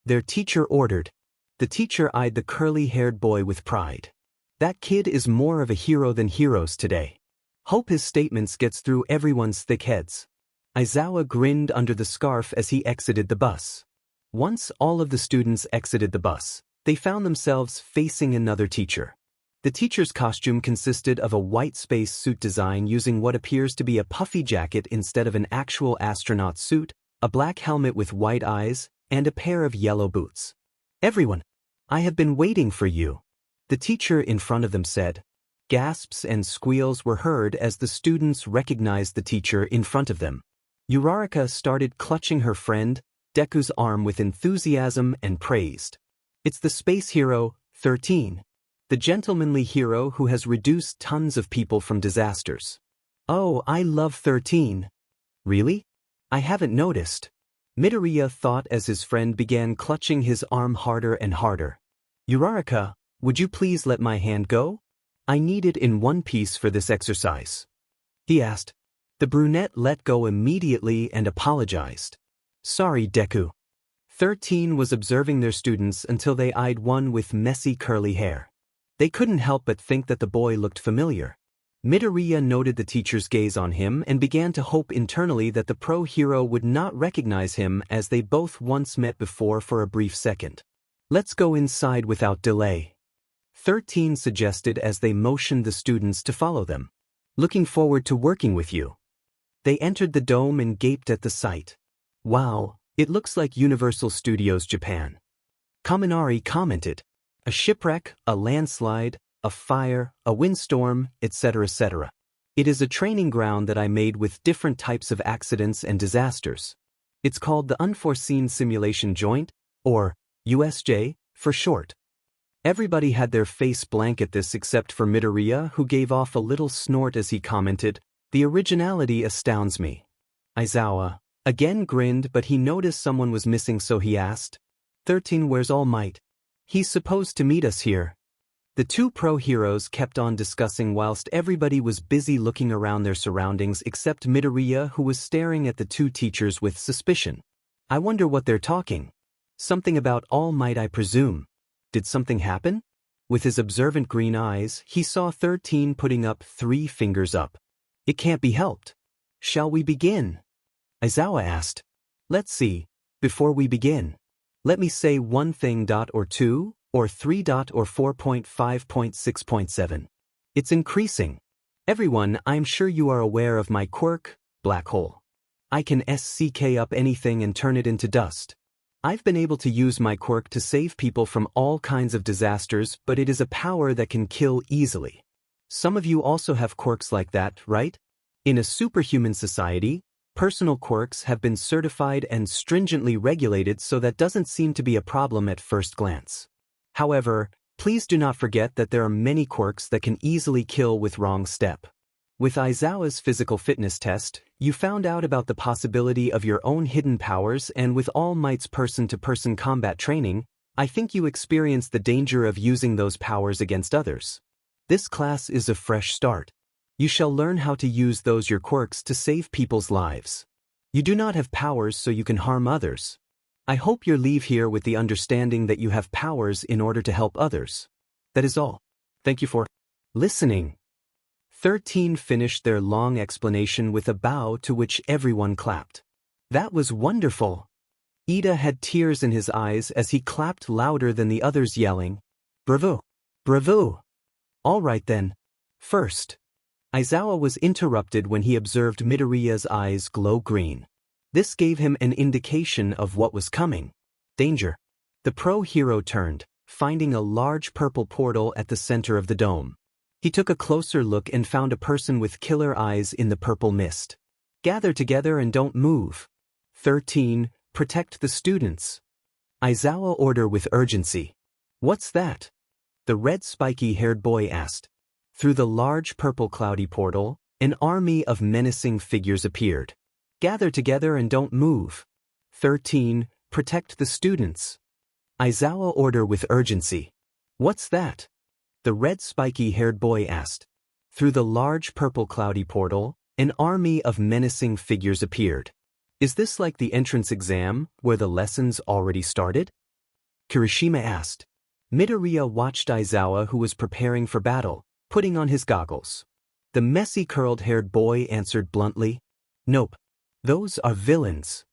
Their teacher ordered. The teacher eyed the curly-haired boy with pride. That kid is more of a hero than heroes today. Hope his statements gets through everyone's thick heads. Aizawa grinned under the scarf as he exited the bus. Once all of the students exited the bus, they found themselves facing another teacher. The teacher's costume consisted of a white space suit design using what appears to be a puffy jacket instead of an actual astronaut suit, a black helmet with white eyes, and a pair of yellow boots. Everyone, I have been waiting for you, the teacher in front of them said. Gasps and squeals were heard as the students recognized the teacher in front of them. Uraraka started clutching her friend, Deku's arm with enthusiasm and praised. It's the space hero, 13. The gentlemanly hero who has reduced tons of people from disasters. Oh, I love 13. Really? I haven't noticed. Midoriya thought as his friend began clutching his arm harder and harder. Uraraka, would you please let my hand go? I need it in one piece for this exercise. He asked. The brunette let go immediately and apologized. Sorry, Deku. 13 was observing their students until they eyed one with messy curly hair. They couldn't help but think that the boy looked familiar. Midoriya noted the teacher's gaze on him and began to hope internally that the pro-hero would not recognize him, as they both once met before for a brief second. Let's go inside without delay, 13 suggested as they motioned the students to follow them. Looking forward to working with you. They entered the dome and gaped at the sight. Wow, it looks like Universal Studios Japan. Kaminari commented. A shipwreck, a landslide, a fire, a windstorm, etc. etc. It is a training ground that I made with different types of accidents and disasters. It's called the Unforeseen Simulation Joint, or USJ, for short. Everybody had their face blank at this except for Midoriya, who gave off a little snort as he commented, "The originality astounds me." Aizawa again grinned, but he noticed someone was missing, so he asked, 13, where's All Might? He's supposed to meet us here. The two pro-heroes kept on discussing whilst everybody was busy looking around their surroundings except Midoriya, who was staring at the two teachers with suspicion. I wonder what they're talking. Something about All Might, I presume. Did something happen? With his observant green eyes, he saw 13 putting up 3 fingers up. It can't be helped. Shall we begin? Aizawa asked. Let's see. Before we begin, let me say one thing. Or 2, or 3. Or 4.5.6.7. It's increasing. Everyone, I'm sure you are aware of my quirk, black hole. I can SCK up anything and turn it into dust. I've been able to use my quirk to save people from all kinds of disasters, but it is a power that can kill easily. Some of you also have quirks like that, right? In a superhuman society, personal quirks have been certified and stringently regulated, so that doesn't seem to be a problem at first glance. However, Please do not forget that there are many quirks that can easily kill with wrong step. With Aizawa's physical fitness test, you found out about the possibility of your own hidden powers, and with All Might's person-to-person combat training, I think you experienced the danger of using those powers against others. This class is a fresh start. You shall learn how to use your quirks to save people's lives. You do not have powers so you can harm others. I hope you leave here with the understanding that you have powers in order to help others. That is all. Thank you for listening. 13 finished their long explanation with a bow to which everyone clapped. That was wonderful. Iida had tears in his eyes as he clapped louder than the others, yelling, "Bravo! Bravo!" All right then. First. Aizawa was interrupted when he observed Midoriya's eyes glow green. This gave him an indication of what was coming. Danger. The pro-hero turned, finding a large purple portal at the center of the dome. He took a closer look and found a person with killer eyes in the purple mist. Gather together and don't move. 13. Protect the students. Aizawa ordered with urgency. What's that? The red spiky-haired boy asked. Through the large purple cloudy portal, an army of menacing figures appeared. Gather together and don't move. 13. Protect the students. Aizawa ordered with urgency. What's that? The red spiky-haired boy asked. Through the large purple cloudy portal, an army of menacing figures appeared. Is this like the entrance exam, where the lessons already started? Kirishima asked. Midoriya watched Aizawa, who was preparing for battle, putting on his goggles. The messy curled-haired boy answered bluntly, "Nope. Those are villains."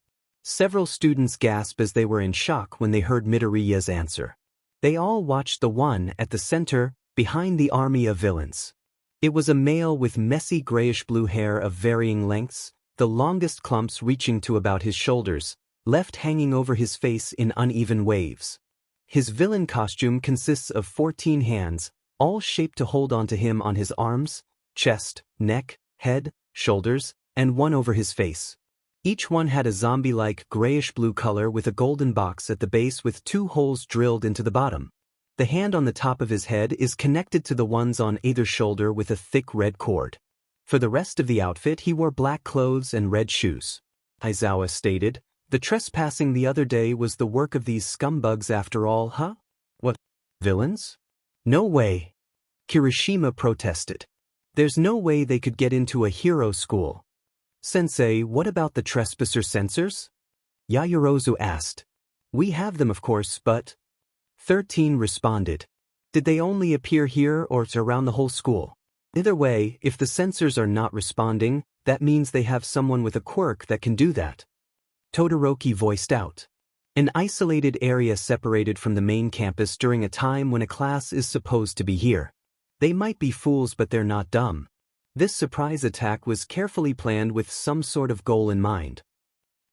Several students gasped as they were in shock when they heard Midoriya's answer. They all watched the one at the center, behind the army of villains. It was a male with messy grayish-blue hair of varying lengths, the longest clumps reaching to about his shoulders, left hanging over his face in uneven waves. His villain costume consists of 14 hands, all shaped to hold onto him on his arms, chest, neck, head, shoulders, and one over his face. Each one had a zombie-like grayish-blue color with a golden box at the base with 2 holes drilled into the bottom. The hand on the top of his head is connected to the ones on either shoulder with a thick red cord. For the rest of the outfit, he wore black clothes and red shoes. Aizawa stated, "The trespassing the other day was the work of these scumbugs after all, huh? What? Villains? No way." Kirishima protested. "There's no way they could get into a hero school." "Sensei, what about the trespasser sensors?" Yaoyorozu asked. "We have them, of course, but..." 13 responded. "Did they only appear here or around the whole school? Either way, if the sensors are not responding, that means they have someone with a quirk that can do that." Todoroki voiced out. An isolated area separated from the main campus during a time when a class is supposed to be here. They might be fools, but they're not dumb. This surprise attack was carefully planned with some sort of goal in mind.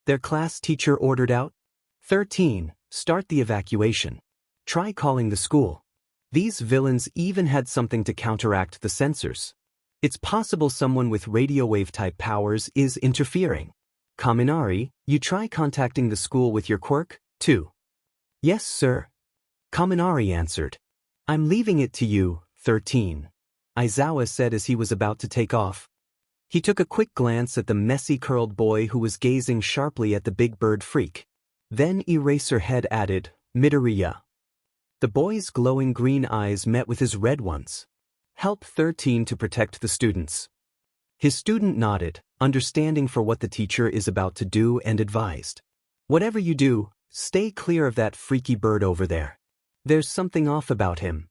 Their class teacher ordered out, 13, start the evacuation. Try calling the school. These villains even had something to counteract the sensors. It's possible someone with radio wave-type powers is interfering. Kaminari, you try contacting the school with your quirk, too. Yes, sir. Kaminari answered. I'm leaving it to you, 13. Aizawa said as he was about to take off. He took a quick glance at the messy curled boy who was gazing sharply at the big bird freak. Then Eraserhead added, Midoriya. The boy's glowing green eyes met with his red ones. Help 13 to protect the students. His student nodded, understanding for what the teacher is about to do, and advised. Whatever you do, stay clear of that freaky bird over there. There's something off about him.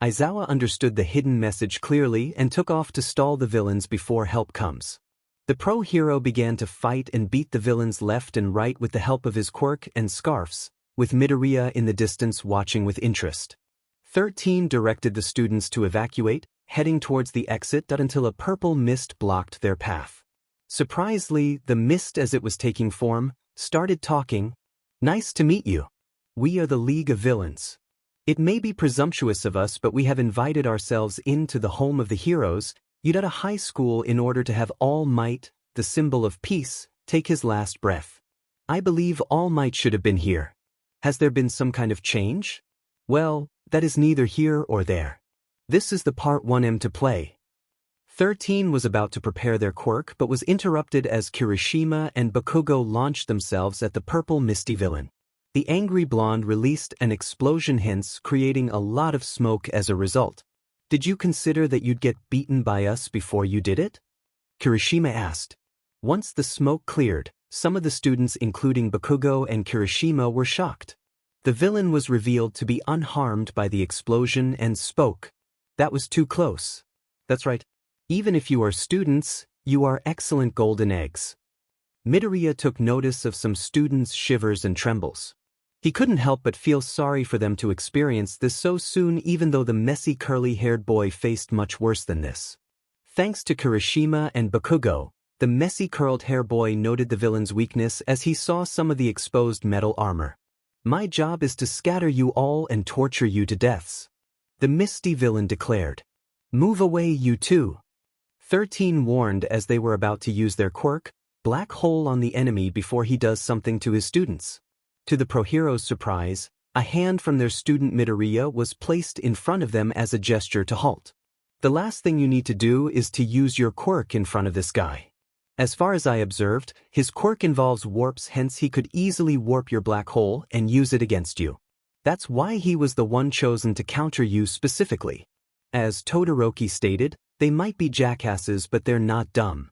Aizawa understood the hidden message clearly and took off to stall the villains before help comes. The pro-hero began to fight and beat the villains left and right with the help of his quirk and scarfs, with Midoriya in the distance watching with interest. 13 directed the students to evacuate, heading towards the exit until a purple mist blocked their path. Surprisingly, the mist, as it was taking form, started talking. Nice to meet you. We are the League of Villains. It may be presumptuous of us, but we have invited ourselves into the home of the heroes, Iida High School, in order to have All Might, the symbol of peace, take his last breath. I believe All Might should have been here. Has there been some kind of change? Well, that is neither here or there. This is the part 1M to play. 13 was about to prepare their quirk but was interrupted as Kirishima and Bakugo launched themselves at the purple misty villain. The angry blonde released an explosion, hence creating a lot of smoke as a result. Did you consider that you'd get beaten by us before you did it? Kirishima asked. Once the smoke cleared, some of the students including Bakugo and Kirishima were shocked. The villain was revealed to be unharmed by the explosion and spoke. That was too close. That's right. Even if you are students, you are excellent golden eggs. Midoriya took notice of some students' shivers and trembles. He couldn't help but feel sorry for them to experience this so soon, even though the messy curly-haired boy faced much worse than this. Thanks to Kirishima and Bakugo, the messy curled hair boy noted the villain's weakness as he saw some of the exposed metal armor. My job is to scatter you all and torture you to deaths. The misty villain declared. Move away, you two. 13 warned as they were about to use their quirk, black hole on the enemy before he does something to his students. To the pro hero's surprise, a hand from their student Midoriya was placed in front of them as a gesture to halt. The last thing you need to do is to use your quirk in front of this guy. As far as I observed, his quirk involves warps, hence he could easily warp your black hole and use it against you. That's why he was the one chosen to counter you specifically. As Todoroki stated, they might be jackasses but they're not dumb.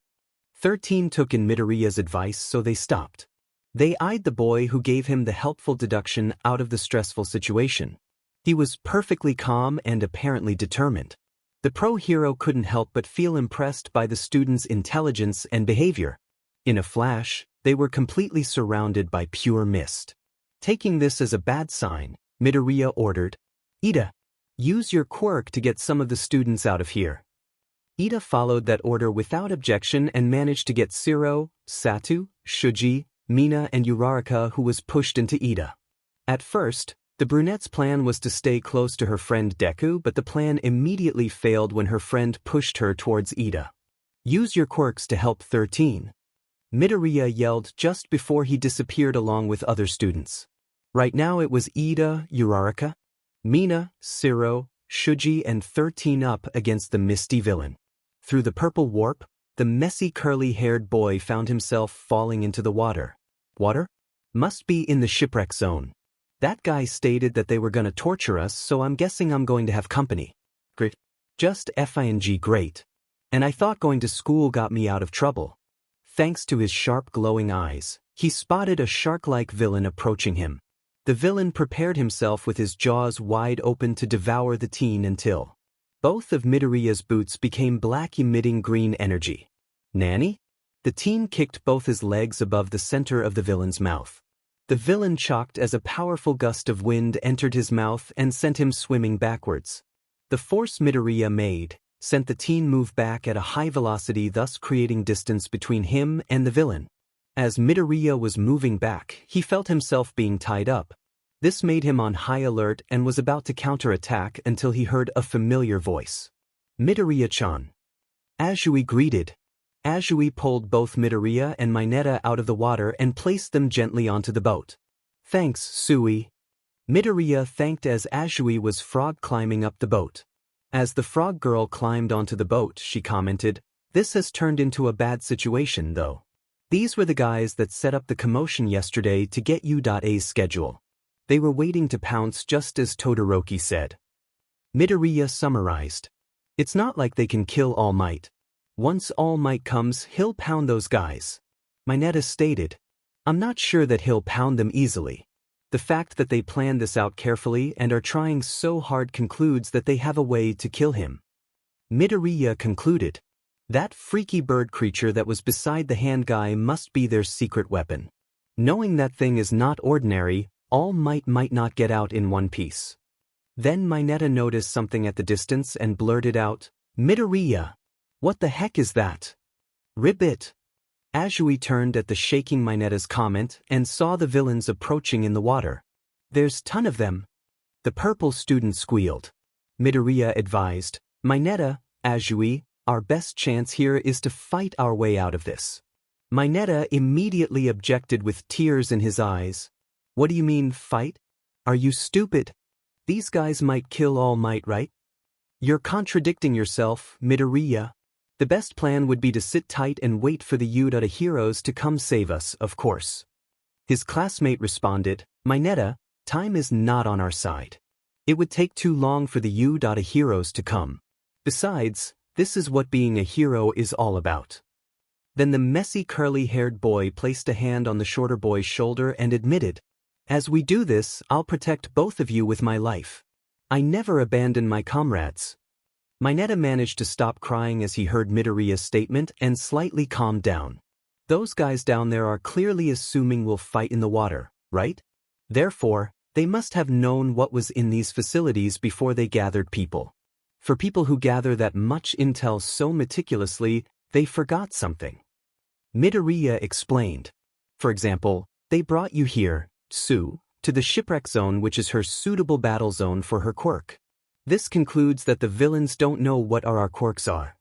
13 took in Midoriya's advice, so they stopped. They eyed the boy who gave him the helpful deduction out of the stressful situation. He was perfectly calm and apparently determined. The pro hero couldn't help but feel impressed by the student's intelligence and behavior. In a flash, they were completely surrounded by pure mist. Taking this as a bad sign, Midoriya ordered, Iida, use your quirk to get some of the students out of here. Iida followed that order without objection and managed to get Shiro, Satu, Shuji, Mina and Uraraka, who was pushed into Iida. At first, the brunette's plan was to stay close to her friend Deku, but the plan immediately failed when her friend pushed her towards Iida. Use your quirks to help 13. Midoriya yelled just before he disappeared along with other students. Right now it was Iida, Uraraka, Mina, Shiro, Shuji and 13 up against the misty villain. Through the purple warp, the messy curly-haired boy found himself falling into the water. Water? Must be in the shipwreck zone. That guy stated that they were gonna torture us, so I'm guessing I'm going to have company. Great. Just FING great. And I thought going to school got me out of trouble. Thanks to his sharp glowing eyes, he spotted a shark-like villain approaching him. The villain prepared himself with his jaws wide open to devour the teen until both of Midoriya's boots became black, emitting green energy. Nanny? The teen kicked both his legs above the center of the villain's mouth. The villain shocked as a powerful gust of wind entered his mouth and sent him swimming backwards. The force Midoriya made sent the teen move back at a high velocity, thus creating distance between him and the villain. As Midoriya was moving back, he felt himself being tied up. This made him on high alert and was about to counterattack until he heard a familiar voice. Midoriya-chan. Azui greeted. Azui pulled both Midoriya and Mineta out of the water and placed them gently onto the boat. Thanks, Sui. Midoriya thanked as Azui was frog climbing up the boat. As the frog girl climbed onto the boat, she commented, "This has turned into a bad situation, though. These were the guys that set up the commotion yesterday to get U.A's schedule. They were waiting to pounce just as Todoroki said." Midoriya summarized. It's not like they can kill All Might. Once All Might comes, he'll pound those guys. Mineta stated. I'm not sure that he'll pound them easily. The fact that they planned this out carefully and are trying so hard concludes that they have a way to kill him. Midoriya concluded. That freaky bird creature that was beside the hand guy must be their secret weapon. Knowing that thing is not ordinary, All Might not get out in one piece. Then Mineta noticed something at the distance and blurted out, Midoriya! What the heck is that? Ribbit! Azui turned at the shaking Mineta's comment and saw the villains approaching in the water. There's ton of them. The purple student squealed. Midoriya advised, Mineta, Azui, our best chance here is to fight our way out of this. Mineta immediately objected with tears in his eyes. What do you mean, fight? Are you stupid? These guys might kill All Might, right? You're contradicting yourself, Midoriya. The best plan would be to sit tight and wait for the Iida heroes to come save us, of course. His classmate responded, Mineta, time is not on our side. It would take too long for the Iida heroes to come. Besides, this is what being a hero is all about. Then the messy curly-haired boy placed a hand on the shorter boy's shoulder and admitted, as we do this, I'll protect both of you with my life. I never abandon my comrades. Mineta managed to stop crying as he heard Midoriya's statement and slightly calmed down. Those guys down there are clearly assuming we'll fight in the water, right? Therefore, they must have known what was in these facilities before they gathered people. For people who gather that much intel so meticulously, they forgot something. Midoriya explained. For example, they brought you here, Sue, to the Shipwreck zone, which is her suitable battle zone for her quirk. This concludes that the villains don't know what our quirks are.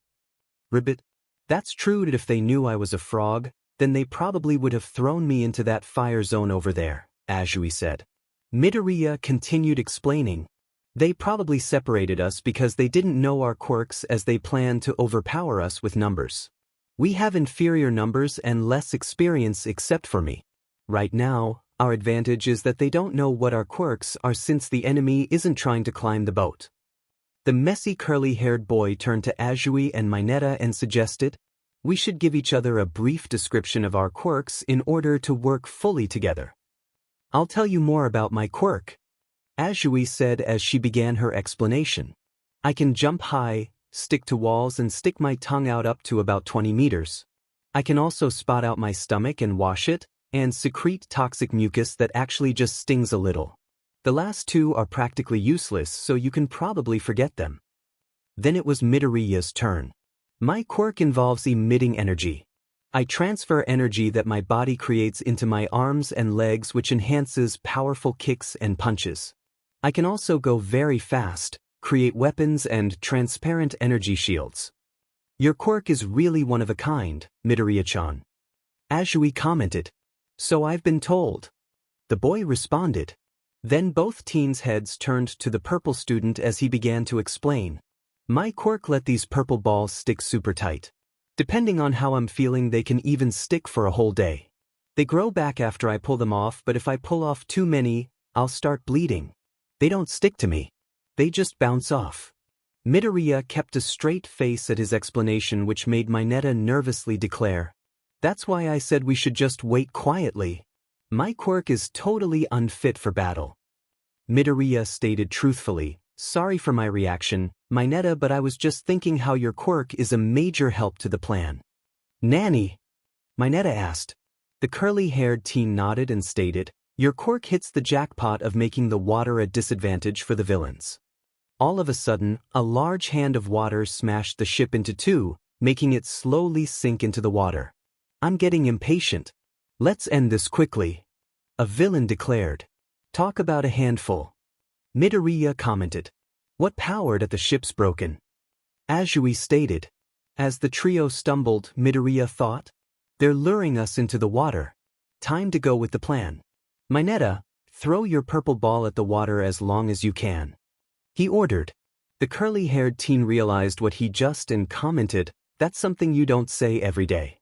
Ribbit, that's true that if they knew I was a frog, then they probably would have thrown me into that fire zone over there, Azui said. Midoriya continued explaining. They probably separated us because they didn't know our quirks as they planned to overpower us with numbers. We have inferior numbers and less experience except for me. Right now, our advantage is that they don't know what our quirks are since the enemy isn't trying to climb the boat. The messy curly-haired boy turned to Azui and Mineta and suggested, we should give each other a brief description of our quirks in order to work fully together. I'll tell you more about my quirk, Azui said as she began her explanation. I can jump high, stick to walls and stick my tongue out up to about 20 meters. I can also spot out my stomach and wash it, and secrete toxic mucus that actually just stings a little. The last two are practically useless, so you can probably forget them. Then it was Midoriya's turn. My quirk involves emitting energy. I transfer energy that my body creates into my arms and legs, which enhances powerful kicks and punches. I can also go very fast, create weapons and transparent energy shields. Your quirk is really one of a kind, Midoriya-chan. Azui commented. So I've been told. The boy responded. Then both teens' heads turned to the purple student as he began to explain. My quirk let these purple balls stick super tight. Depending on how I'm feeling, they can even stick for a whole day. They grow back after I pull them off, but if I pull off too many, I'll start bleeding. They don't stick to me. They just bounce off. Midoriya kept a straight face at his explanation, which made Mineta nervously declare. That's why I said we should just wait quietly. My quirk is totally unfit for battle. Midoriya stated truthfully, sorry for my reaction, Mineta, but I was just thinking how your quirk is a major help to the plan. Nanny? Mineta asked. The curly-haired teen nodded and stated, your quirk hits the jackpot of making the water a disadvantage for the villains. All of a sudden, a large hand of water smashed the ship into two, making it slowly sink into the water. I'm getting impatient. Let's end this quickly. A villain declared. Talk about a handful. Midoriya commented. What power that the ship's broken? Azui stated. As the trio stumbled, Midoriya thought. They're luring us into the water. Time to go with the plan. Mineta, throw your purple ball at the water as long as you can. He ordered. The curly-haired teen realized what he just and commented, that's something you don't say every day.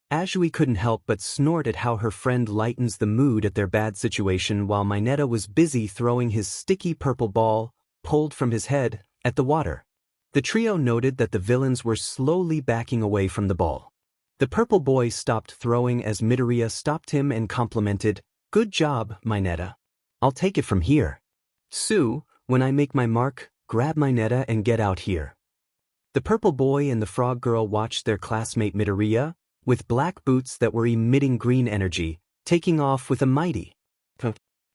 Azui couldn't help but snort at how her friend lightens the mood at their bad situation while Mineta was busy throwing his sticky purple ball, pulled from his head, at the water. The trio noted that the villains were slowly backing away from the ball. The purple boy stopped throwing as Midoriya stopped him and complimented, good job, Mineta. I'll take it from here. Sue, when I make my mark, grab Mineta and get out here. The purple boy and the frog girl watched their classmate Midoriya, with black boots that were emitting green energy, taking off with a mighty.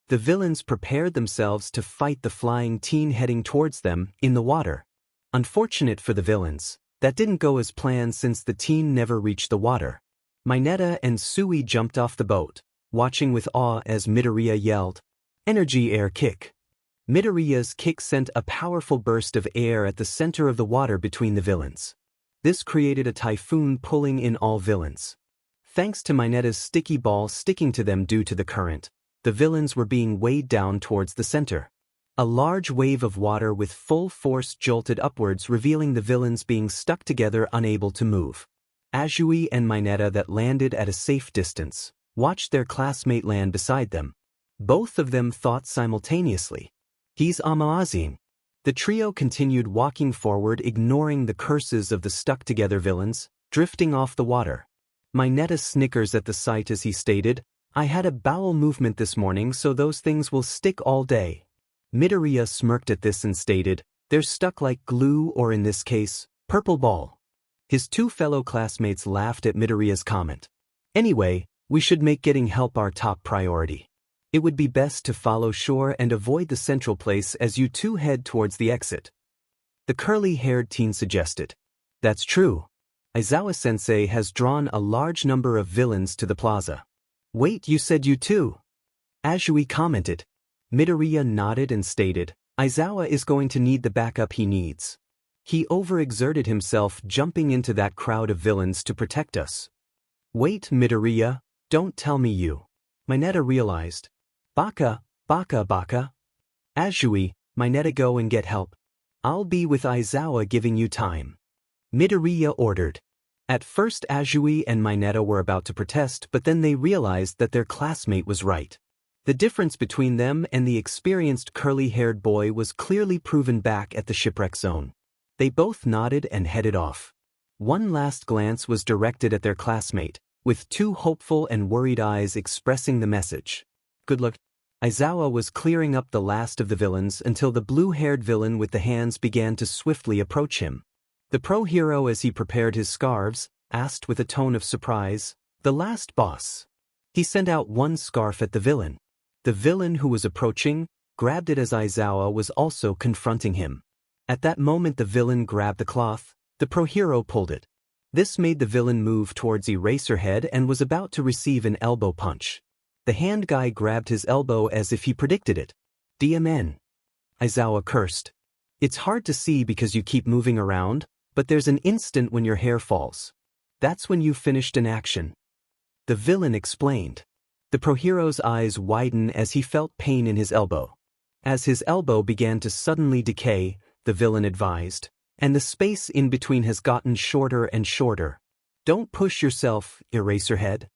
The villains prepared themselves to fight the flying teen heading towards them in the water. Unfortunate for the villains, that didn't go as planned since the teen never reached the water. Mineta and Sui jumped off the boat, watching with awe as Midoriya yelled, Energy air kick. Midoriya's kick sent a powerful burst of air at the center of the water between the villains. This created a typhoon pulling in all villains. Thanks to Mineta's sticky ball sticking to them due to the current, the villains were being weighed down towards the center. A large wave of water with full force jolted upwards, revealing the villains being stuck together, unable to move. Azui and Mineta, that landed at a safe distance, watched their classmate land beside them. Both of them thought simultaneously, "He's amazing." The trio continued walking forward, ignoring the curses of the stuck-together villains, drifting off the water. Mineta snickers at the sight as he stated, "I had a bowel movement this morning, so those things will stick all day." Midoriya smirked at this and stated, "They're stuck like glue, or in this case, purple ball." His two fellow classmates laughed at Midoriya's comment. "Anyway, we should make getting help our top priority. It would be best to follow shore and avoid the central place as you two head towards the exit." The curly-haired teen suggested. "That's true. Aizawa-sensei has drawn a large number of villains to the plaza." "Wait, you said you too?" Azui commented. Midoriya nodded and stated, "Aizawa is going to need the backup he needs. He overexerted himself jumping into that crowd of villains to protect us." "Wait, Midoriya, don't tell me you." Mineta realized. Baka. Azui, Mineta, go and get help. I'll be with Aizawa giving you time. Midoriya ordered. At first Azui and Mineta were about to protest, but then they realized that their classmate was right. The difference between them and the experienced curly-haired boy was clearly proven back at the shipwreck zone. They both nodded and headed off. One last glance was directed at their classmate, with two hopeful and worried eyes expressing the message. "Good luck." Aizawa was clearing up the last of the villains until the blue-haired villain with the hands began to swiftly approach him. The pro-hero, as he prepared his scarves, asked with a tone of surprise, "The last boss?" He sent out one scarf at the villain. The villain who was approaching grabbed it as Aizawa was also confronting him. At that moment the villain grabbed the cloth, the pro-hero pulled it. This made the villain move towards Eraserhead and was about to receive an elbow punch. The hand guy grabbed his elbow as if he predicted it. "DMN." Aizawa cursed. "It's hard to see because you keep moving around, but there's an instant when your hair falls. That's when you finished an action." The villain explained. The pro-hero's eyes widened as he felt pain in his elbow. As his elbow began to suddenly decay, the villain advised, "And the space in between has gotten shorter and shorter. Don't push yourself, Eraserhead."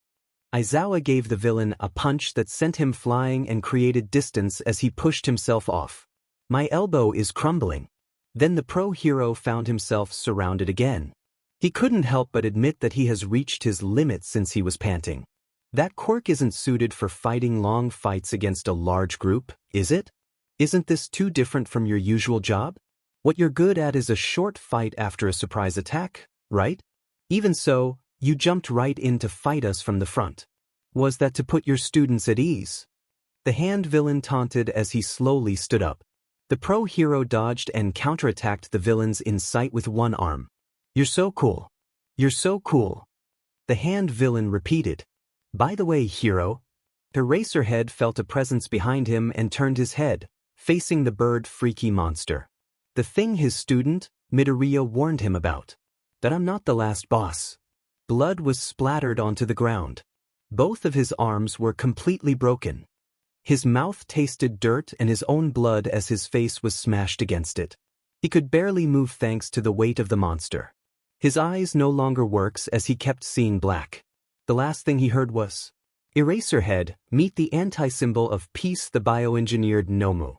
Aizawa gave the villain a punch that sent him flying and created distance as he pushed himself off. "My elbow is crumbling." Then the pro-hero found himself surrounded again. He couldn't help but admit that he has reached his limit since he was panting. That quirk isn't suited for fighting long fights against a large group, is it? Isn't this too different from your usual job? What you're good at is a short fight after a surprise attack, right? Even so, you jumped right in to fight us from the front. Was that to put your students at ease? The hand villain taunted as he slowly stood up. The pro-hero dodged and counterattacked the villains in sight with one arm. "You're so cool. You're so cool." The hand villain repeated. "By the way, hero." Eraserhead felt a presence behind him and turned his head, facing the bird-freaky monster. "The thing his student, Midoriya, warned him about. That I'm not the last boss." Blood was splattered onto the ground. Both of his arms were completely broken. His mouth tasted dirt and his own blood as his face was smashed against it. He could barely move thanks to the weight of the monster. His eyes no longer worked as he kept seeing black. The last thing he heard was, "Eraserhead, meet the anti-symbol of peace, the bioengineered Nomu."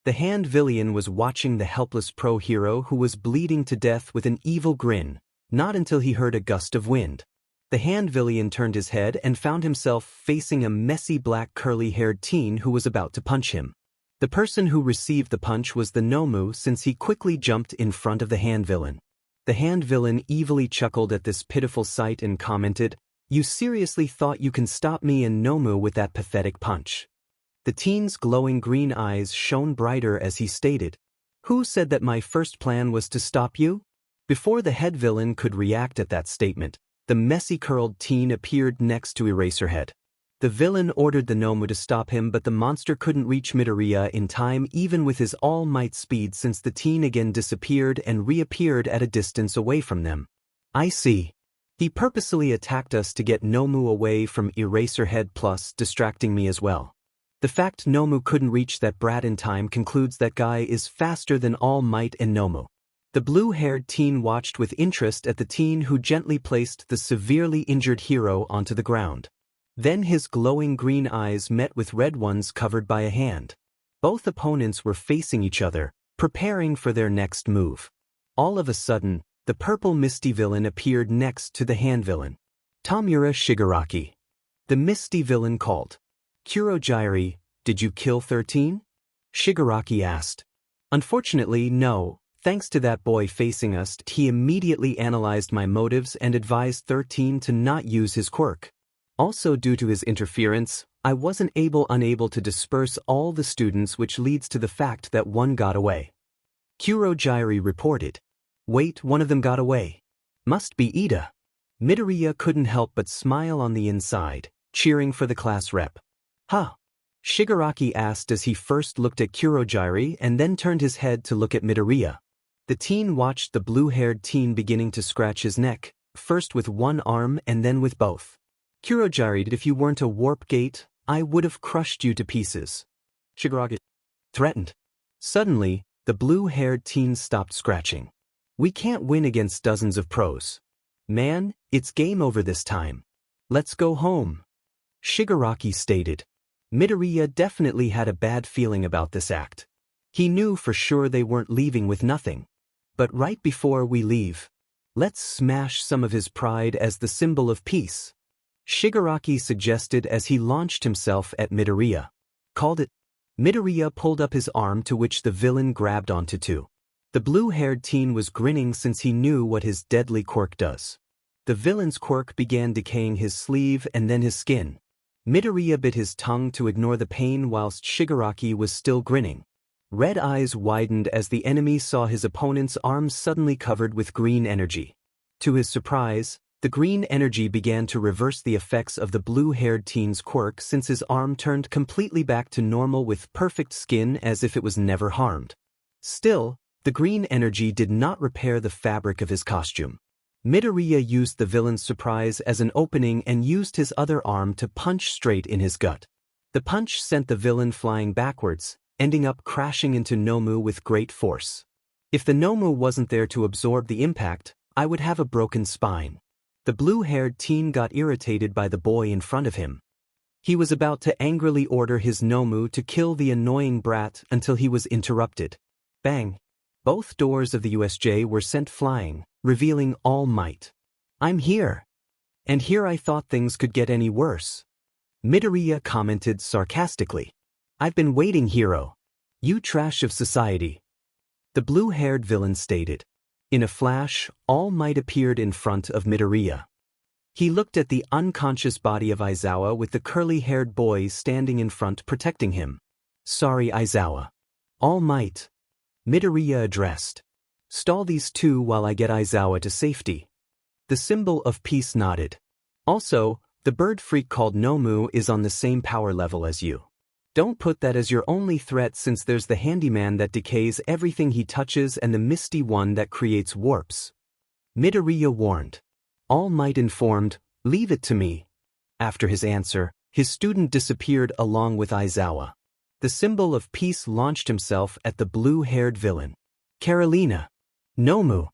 The hand villain was watching the helpless pro-hero who was bleeding to death with an evil grin, not until he heard a gust of wind. The hand villain turned his head and found himself facing a messy black curly-haired teen who was about to punch him. The person who received the punch was the Nomu, since he quickly jumped in front of the hand villain. The hand villain evilly chuckled at this pitiful sight and commented, "You seriously thought you can stop me and Nomu with that pathetic punch?" The teen's glowing green eyes shone brighter as he stated, "Who said that my first plan was to stop you?" Before the head villain could react at that statement, the messy curled teen appeared next to Eraserhead. The villain ordered the Nomu to stop him, but the monster couldn't reach Midoriya in time even with his all-might speed, since the teen again disappeared and reappeared at a distance away from them. "I see. He purposely attacked us to get Nomu away from Eraserhead, plus distracting me as well." The The fact Nomu couldn't reach that brat in time concludes that guy is faster than All Might and Nomu. The blue-haired teen watched with interest at the teen who gently placed the severely injured hero onto the ground. Then his glowing green eyes met with red ones covered by a hand. Both opponents were facing each other, preparing for their next move. All of a sudden, the purple misty villain appeared next to the hand villain. Tamura Shigaraki. The misty villain called. "Kurogyri, did you kill 13? Shigaraki asked. "Unfortunately, no. Thanks to that boy facing us, he immediately analyzed my motives and advised 13 to not use his quirk. Also due to his interference, I wasn't unable to disperse all the students, which leads to the fact that one got away." Kurogyri reported. "Wait, one of them got away. Must be Iida." Midoriya couldn't help but smile on the inside, cheering for the class rep. "Huh?" Shigaraki asked as he first looked at Kurogyri and then turned his head to look at Midoriya. The teen watched the blue-haired teen beginning to scratch his neck, first with one arm and then with both. "Kurogyri, if you weren't a warp gate, I would have crushed you to pieces," Shigaraki threatened. Suddenly, the blue-haired teen stopped scratching. "We can't win against dozens of pros. Man, it's game over this time. Let's go home," Shigaraki stated. Midoriya definitely had a bad feeling about this act. He knew for sure they weren't leaving with nothing. "But right before we leave, let's smash some of his pride as the symbol of peace," Shigaraki suggested as he launched himself at Midoriya. "Called it." Midoriya pulled up his arm, to which the villain grabbed onto too. The blue-haired teen was grinning since he knew what his deadly quirk does. The villain's quirk began decaying his sleeve and then his skin. Midoriya bit his tongue to ignore the pain whilst Shigaraki was still grinning. Red eyes widened as the enemy saw his opponent's arms suddenly covered with green energy. To his surprise, the green energy began to reverse the effects of the blue-haired teen's quirk since his arm turned completely back to normal with perfect skin as if it was never harmed. Still, the green energy did not repair the fabric of his costume. Midoriya used the villain's surprise as an opening and used his other arm to punch straight in his gut. The punch sent the villain flying backwards, ending up crashing into Nomu with great force. If the Nomu wasn't there to absorb the impact, I would have a broken spine. The blue-haired teen got irritated by the boy in front of him. He was about to angrily order his Nomu to kill the annoying brat until he was interrupted. Bang! Both doors of the USJ were sent flying, revealing All Might. "I'm here. And here I thought things could get any worse," Midoriya commented sarcastically. "I've been waiting, hero. You trash of society," the blue-haired villain stated. In a flash, All Might appeared in front of Midoriya. He looked at the unconscious body of Aizawa with the curly-haired boy standing in front protecting him. "Sorry, Aizawa." "All Might," Midoriya addressed. "Stall these two while I get Aizawa to safety." The symbol of peace nodded. "Also, the bird freak called Nomu is on the same power level as you. Don't put that as your only threat since there's the handyman that decays everything he touches and the misty one that creates warps," Midoriya warned. All Might informed, "Leave it to me." After his answer, his student disappeared along with Aizawa. The symbol of peace launched himself at the blue-haired villain. "Carolina. Nomu.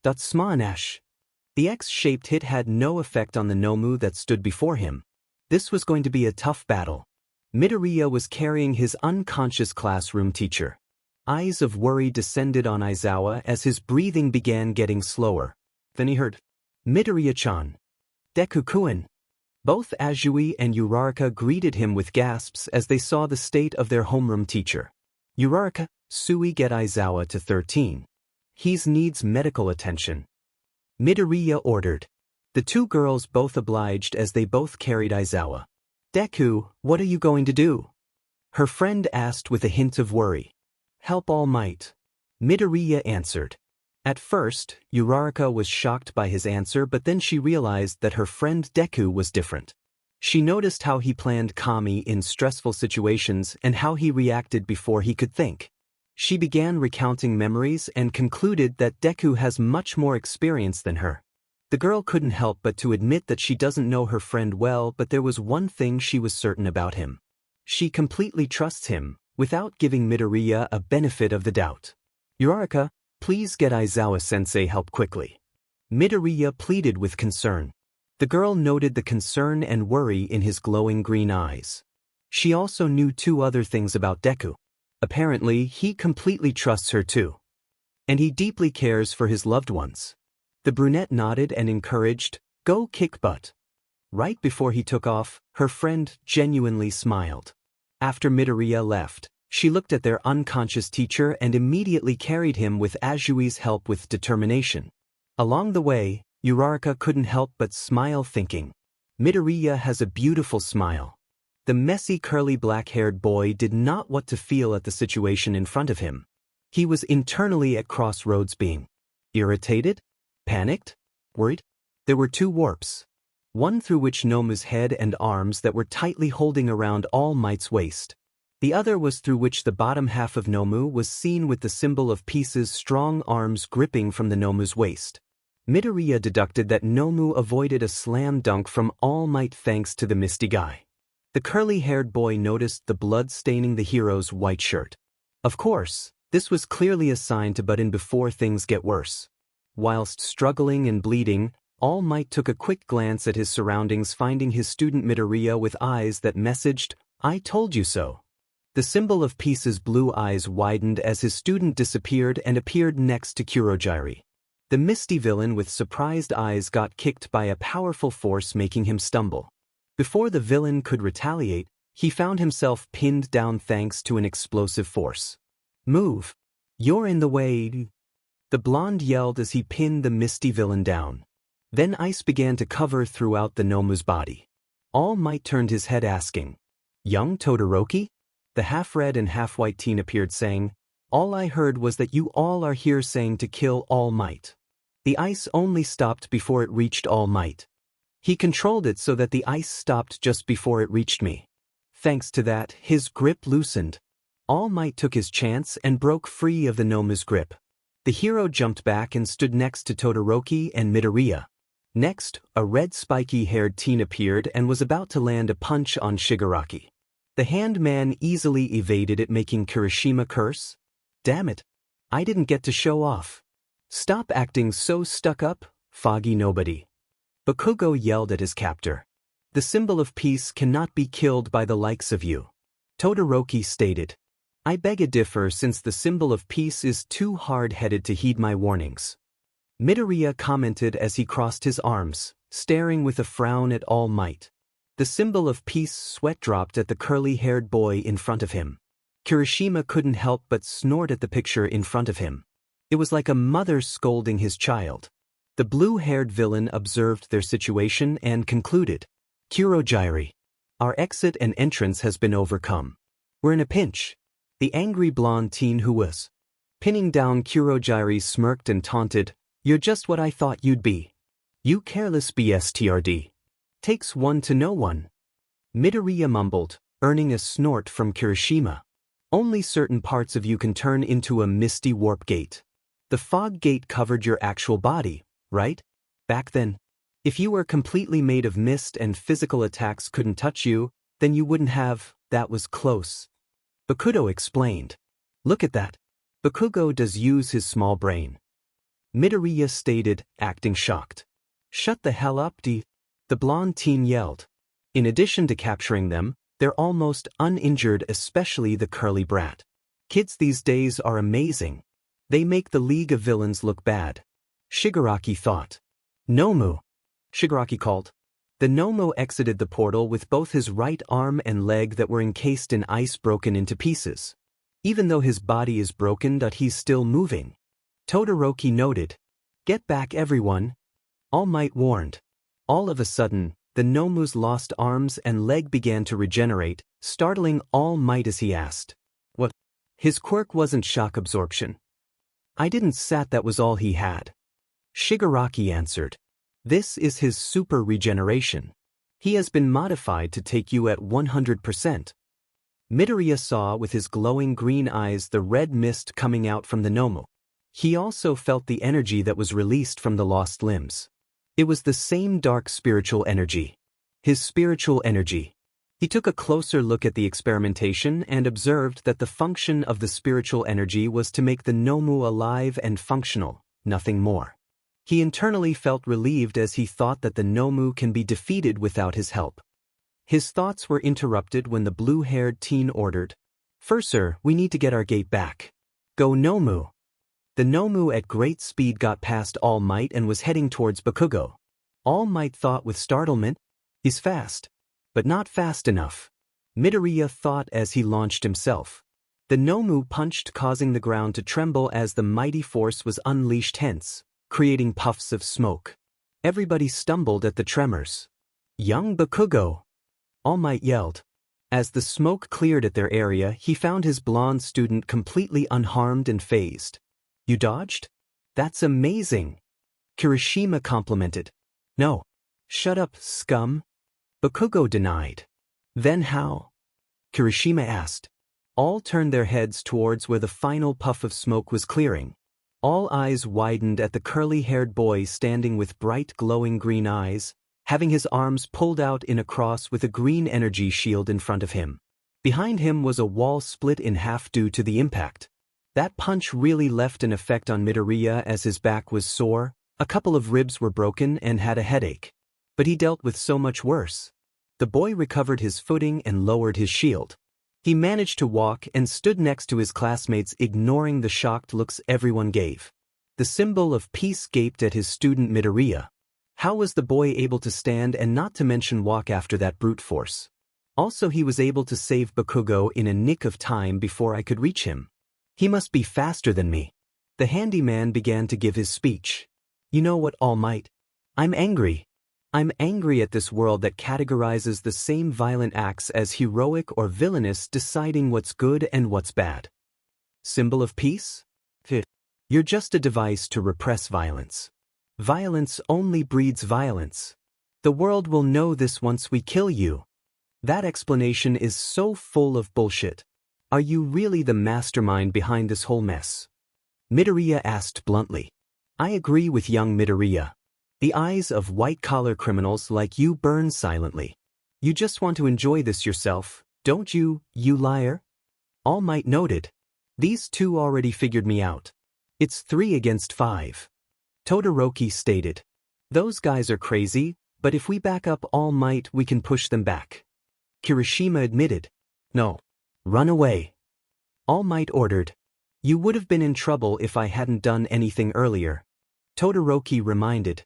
Smanash." The X-shaped hit had no effect on the Nomu that stood before him. This was going to be a tough battle. Midoriya was carrying his unconscious classroom teacher. Eyes of worry descended on Aizawa as his breathing began getting slower. Then he heard, "Midoriya-chan. Deku-kun." Both Azui and Uraraka greeted him with gasps as they saw the state of their homeroom teacher. "Uraraka, Sui, get Aizawa to 13. He's needs medical attention," Midoriya ordered. The two girls both obliged as they both carried Aizawa. "Deku, what are you going to do?" her friend asked with a hint of worry. "Help All Might," Midoriya answered. At first, Uraraka was shocked by his answer, but then she realized that her friend Deku was different. She noticed how he planned Kami in stressful situations and how he reacted before he could think. She began recounting memories and concluded that Deku has much more experience than her. The girl couldn't help but to admit that she doesn't know her friend well, but there was one thing she was certain about him. She completely trusts him, without giving Midoriya a benefit of the doubt. Uraraka, please get Aizawa-sensei help quickly. Midoriya pleaded with concern. The girl noted the concern and worry in his glowing green eyes. She also knew 2 other things about Deku. Apparently, he completely trusts her too. And he deeply cares for his loved ones. The brunette nodded and encouraged, "Go kick butt." Right before he took off, her friend genuinely smiled. After Midoriya left, she looked at their unconscious teacher and immediately carried him with Azui's help with determination. Along the way, Uraraka couldn't help but smile thinking, Midoriya has a beautiful smile. The messy curly black-haired boy did not know what to feel at the situation in front of him. He was internally at crossroads being irritated, panicked, worried. There were 2 warps. One through which Nomu's head and arms that were tightly holding around All Might's waist. The other was through which the bottom half of Nomu was seen with the symbol of peace's strong arms gripping from the Nomu's waist. Midoriya deducted that Nomu avoided a slam dunk from All Might thanks to the misty guy. The curly-haired boy noticed the blood staining the hero's white shirt. Of course, this was clearly a sign to butt in before things get worse. Whilst struggling and bleeding, All Might took a quick glance at his surroundings, finding his student Midoriya with eyes that messaged, "I told you so." The symbol of peace's blue eyes widened as his student disappeared and appeared next to Kurogiri. The misty villain with surprised eyes got kicked by a powerful force, making him stumble. Before the villain could retaliate, he found himself pinned down thanks to an explosive force. "Move! You're in the way!" The blonde yelled as he pinned the misty villain down. Then ice began to cover throughout the Nomu's body. All Might turned his head asking, "Young Todoroki?" The half-red and half-white teen appeared saying, "All I heard was that you all are here saying to kill All Might." The ice only stopped before it reached All Might. He controlled it so that the ice stopped just before it reached me. Thanks to that, his grip loosened. All Might took his chance and broke free of the Nomu's grip. The hero jumped back and stood next to Todoroki and Midoriya. Next, a red spiky-haired teen appeared and was about to land a punch on Shigaraki. The hand man easily evaded it, making Kirishima curse. "Damn it! I didn't get to show off." "Stop acting so stuck up, foggy nobody." Bakugo yelled at his captor. "The symbol of peace cannot be killed by the likes of you." Todoroki stated, "I beg to differ, since the symbol of peace is too hard-headed to heed my warnings." Midoriya commented as he crossed his arms, staring with a frown at All Might. The symbol of peace sweat dropped at the curly-haired boy in front of him. Kirishima couldn't help but snort at the picture in front of him. It was like a mother scolding his child. The blue-haired villain observed their situation and concluded, "Kurogiri, our exit and entrance has been overcome. We're in a pinch." The angry blonde teen who was pinning down Kurogiri smirked and taunted, "You're just what I thought you'd be. You careless bstrd. Takes one to know one." Midoriya mumbled, earning a snort from Kirishima. "Only certain parts of you can turn into a misty warp gate. The fog gate covered your actual body, right? Back then. If you were completely made of mist and physical attacks couldn't touch you, then you wouldn't have." "That was close." Bakugo explained. "Look at that. Bakugo does use his small brain." Midoriya stated, acting shocked. "Shut the hell up, the blonde teen yelled. In addition to capturing them, they're almost uninjured, especially the curly brat. Kids these days are amazing. They make the League of Villains look bad." Shigaraki thought. "Nomu!" Shigaraki called. The Nomu exited the portal with both his right arm and leg that were encased in ice broken into pieces. Even though his body is broken, but he's still moving. Todoroki noted. "Get back, everyone," All Might warned. All of a sudden, the Nomu's lost arms and leg began to regenerate, startling All Might as he asked, "What?" His quirk wasn't shock absorption. "I didn't sat, that was all he had." Shigaraki answered. "This is his super regeneration. He has been modified to take you at 100%. Midoriya saw with his glowing green eyes the red mist coming out from the Nomu. He also felt the energy that was released from the lost limbs. It was the same dark spiritual energy. His spiritual energy. He took a closer look at the experimentation and observed that the function of the spiritual energy was to make the Nomu alive and functional, nothing more. He internally felt relieved as he thought that the Nomu can be defeated without his help. His thoughts were interrupted when the blue-haired teen ordered, "Sir, we need to get our gate back. Go Nomu." The Nomu at great speed got past All Might and was heading towards Bakugo. All Might thought with startlement, "He's fast, but not fast enough." Midoriya thought as he launched himself. The Nomu punched, causing the ground to tremble as the mighty force was unleashed, hence creating puffs of smoke. Everybody stumbled at the tremors. "Young Bakugo!" All Might yelled. As the smoke cleared at their area, he found his blonde student completely unharmed and phased. "You dodged? That's amazing!" Kirishima complimented. "No. Shut up, scum." Bakugo denied. "Then how?" Kirishima asked. All turned their heads towards where the final puff of smoke was clearing. All eyes widened at the curly-haired boy standing with bright glowing green eyes, having his arms pulled out in a cross with a green energy shield in front of him. Behind him was a wall split in half due to the impact. That punch really left an effect on Midoriya as his back was sore, a couple of ribs were broken and had a headache. But he dealt with so much worse. The boy recovered his footing and lowered his shield. He managed to walk and stood next to his classmates, ignoring the shocked looks everyone gave. The symbol of peace gaped at his student Midoriya. How was the boy able to stand and not to mention walk after that brute force? Also, he was able to save Bakugo in a nick of time before I could reach him. He must be faster than me. The handyman began to give his speech. "You know what, All Might? I'm angry. I'm angry at this world that categorizes the same violent acts as heroic or villainous, deciding what's good and what's bad. Symbol of peace? You're just a device to repress violence. Violence only breeds violence. The world will know this once we kill you." That explanation is so full of bullshit. Are you really the mastermind behind this whole mess? Midoriya asked bluntly. I agree with young Midoriya. The eyes of white-collar criminals like you burn silently. You just want to enjoy this yourself, don't you, you liar? All Might noted. These two already figured me out. It's 3 against 5. Todoroki stated. Those guys are crazy, but if we back up All Might we can push them back. Kirishima admitted. No. Run away. All Might ordered. You would have been in trouble if I hadn't done anything earlier. Todoroki reminded.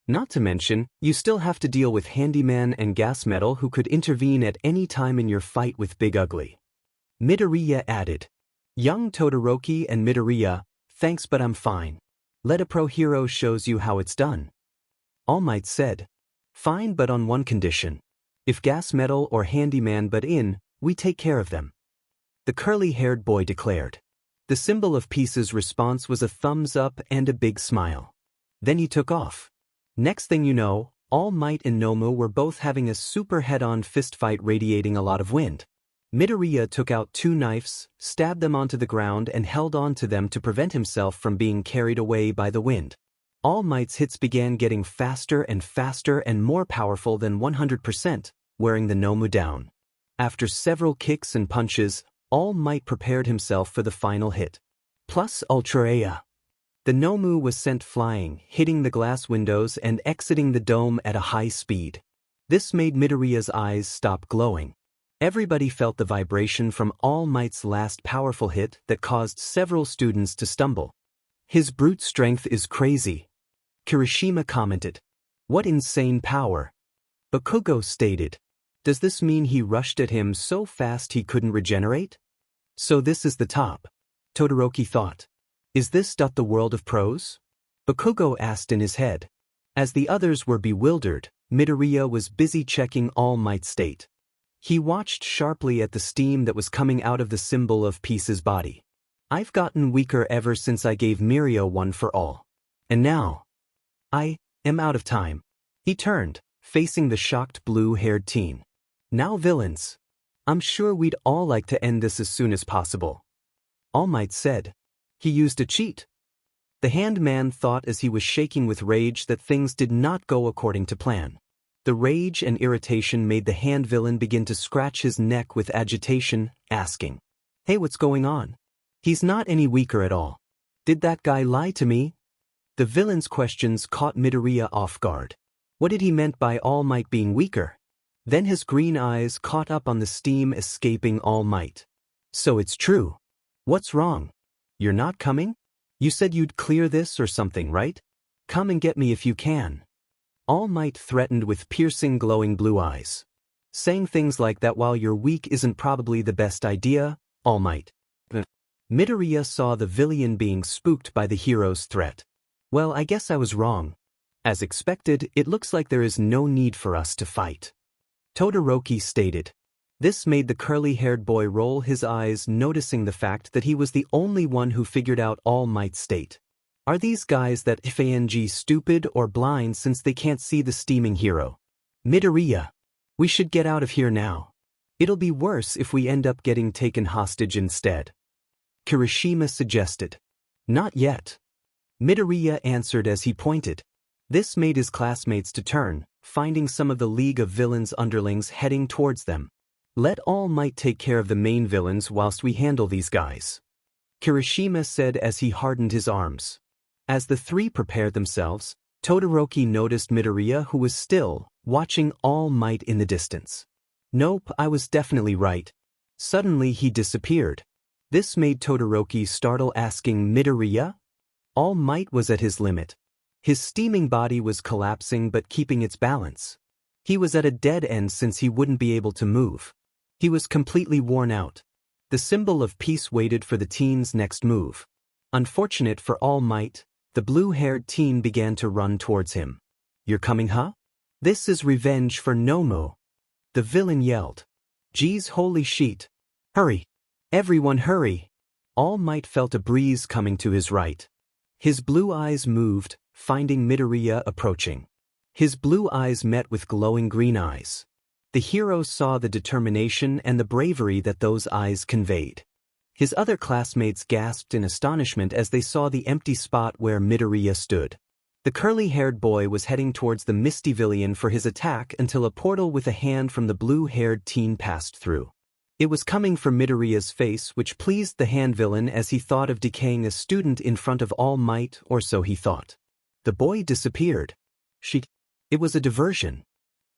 Not to mention, you still have to deal with Handyman and Gas Metal who could intervene at any time in your fight with Big Ugly. Midoriya added. Young Todoroki and Midoriya, thanks but I'm fine. Let a pro hero shows you how it's done. All Might said. Fine but on one condition. If Gas Metal or Handyman butt in, we take care of them. The curly-haired boy declared. The symbol of peace's response was a thumbs up and a big smile. Then he took off. Next thing you know, All Might and Nomu were both having a super head-on fistfight radiating a lot of wind. Midoriya took out 2 knives, stabbed them onto the ground and held on to them to prevent himself from being carried away by the wind. All Might's hits began getting faster and more powerful than 100%, wearing the Nomu down. After several kicks and punches, All Might prepared himself for the final hit. Plus Ultra Aya. The Nomu was sent flying, hitting the glass windows and exiting the dome at a high speed. This made Midoriya's eyes stop glowing. Everybody felt the vibration from All Might's last powerful hit that caused several students to stumble. His brute strength is crazy. Kirishima commented. What insane power. Bakugo stated. Does this mean he rushed at him so fast he couldn't regenerate? So this is the top. Todoroki thought. Is this the world of pros? Bakugo asked in his head. As the others were bewildered, Midoriya was busy checking All Might's state. He watched sharply at the steam that was coming out of the symbol of peace's body. I've gotten weaker ever since I gave Mirio one for all. And now, I am out of time. He turned, facing the shocked blue-haired teen. Now villains. I'm sure we'd all like to end this as soon as possible. All Might said. He used a cheat. The hand man thought as he was shaking with rage that things did not go according to plan. The rage and irritation made the hand villain begin to scratch his neck with agitation, asking, "Hey, what's going on? He's not any weaker at all. Did that guy lie to me?" The villain's questions caught Midoriya off guard. What did he meant by All Might being weaker? Then his green eyes caught up on the steam escaping All Might. "So it's true. What's wrong? You're not coming? You said you'd clear this or something, right? Come and get me if you can." All Might threatened with piercing glowing blue eyes. Saying things like that while you're weak isn't probably the best idea, All Might. Midoriya saw the villain being spooked by the hero's threat. "Well, I guess I was wrong. As expected, it looks like there is no need for us to fight," Todoroki stated. This made the curly-haired boy roll his eyes, noticing the fact that he was the only one who figured out All Might's state. Are these guys that FANG stupid or blind since they can't see the steaming hero? "Midoriya, we should get out of here now. It'll be worse if we end up getting taken hostage instead," Kirishima suggested. "Not yet," Midoriya answered as he pointed. This made his classmates to turn, finding some of the League of Villains underlings heading towards them. "Let All Might take care of the main villains whilst we handle these guys," Kirishima said as he hardened his arms. As the three prepared themselves, Todoroki noticed Midoriya, who was still watching All Might in the distance. "Nope, I was definitely right." Suddenly he disappeared. This made Todoroki startle, asking, "Midoriya?" All Might was at his limit. His steaming body was collapsing but keeping its balance. He was at a dead end since he wouldn't be able to move. He was completely worn out. The symbol of peace waited for the teen's next move. Unfortunate for All Might, the blue-haired teen began to run towards him. "You're coming, huh? This is revenge for Nomu," the villain yelled. "Geez, holy shit. Hurry. Everyone hurry." All Might felt a breeze coming to his right. His blue eyes moved, finding Midoriya approaching. His blue eyes met with glowing green eyes. The hero saw the determination and the bravery that those eyes conveyed. His other classmates gasped in astonishment as they saw the empty spot where Midoriya stood. The curly-haired boy was heading towards the misty villain for his attack until a portal with a hand from the blue-haired teen passed through. It was coming from Midoriya's face, which pleased the hand villain as he thought of decaying a student in front of All Might, or so he thought. The boy disappeared. It was a diversion.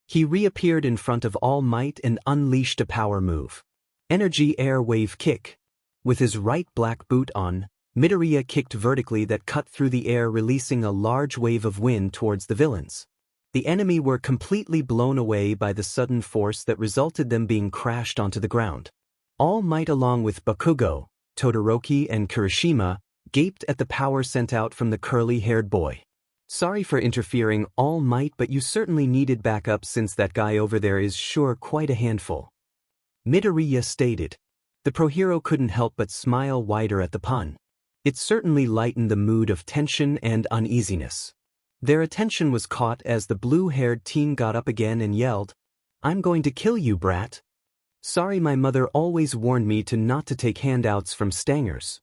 He reappeared in front of All Might and unleashed a power move. Energy Air Wave Kick. With his right black boot on, Midoriya kicked vertically that cut through the air, releasing a large wave of wind towards the villains. The enemy were completely blown away by the sudden force that resulted them being crashed onto the ground. All Might, along with Bakugo, Todoroki and Kirishima, gaped at the power sent out from the curly-haired boy. "Sorry for interfering, All Might, but you certainly needed backup since that guy over there is sure quite a handful," Midoriya stated. The pro-hero couldn't help but smile wider at the pun. It certainly lightened the mood of tension and uneasiness. Their attention was caught as the blue-haired teen got up again and yelled, "I'm going to kill you, brat. Sorry, my mother always warned me not to take handouts from stangers,"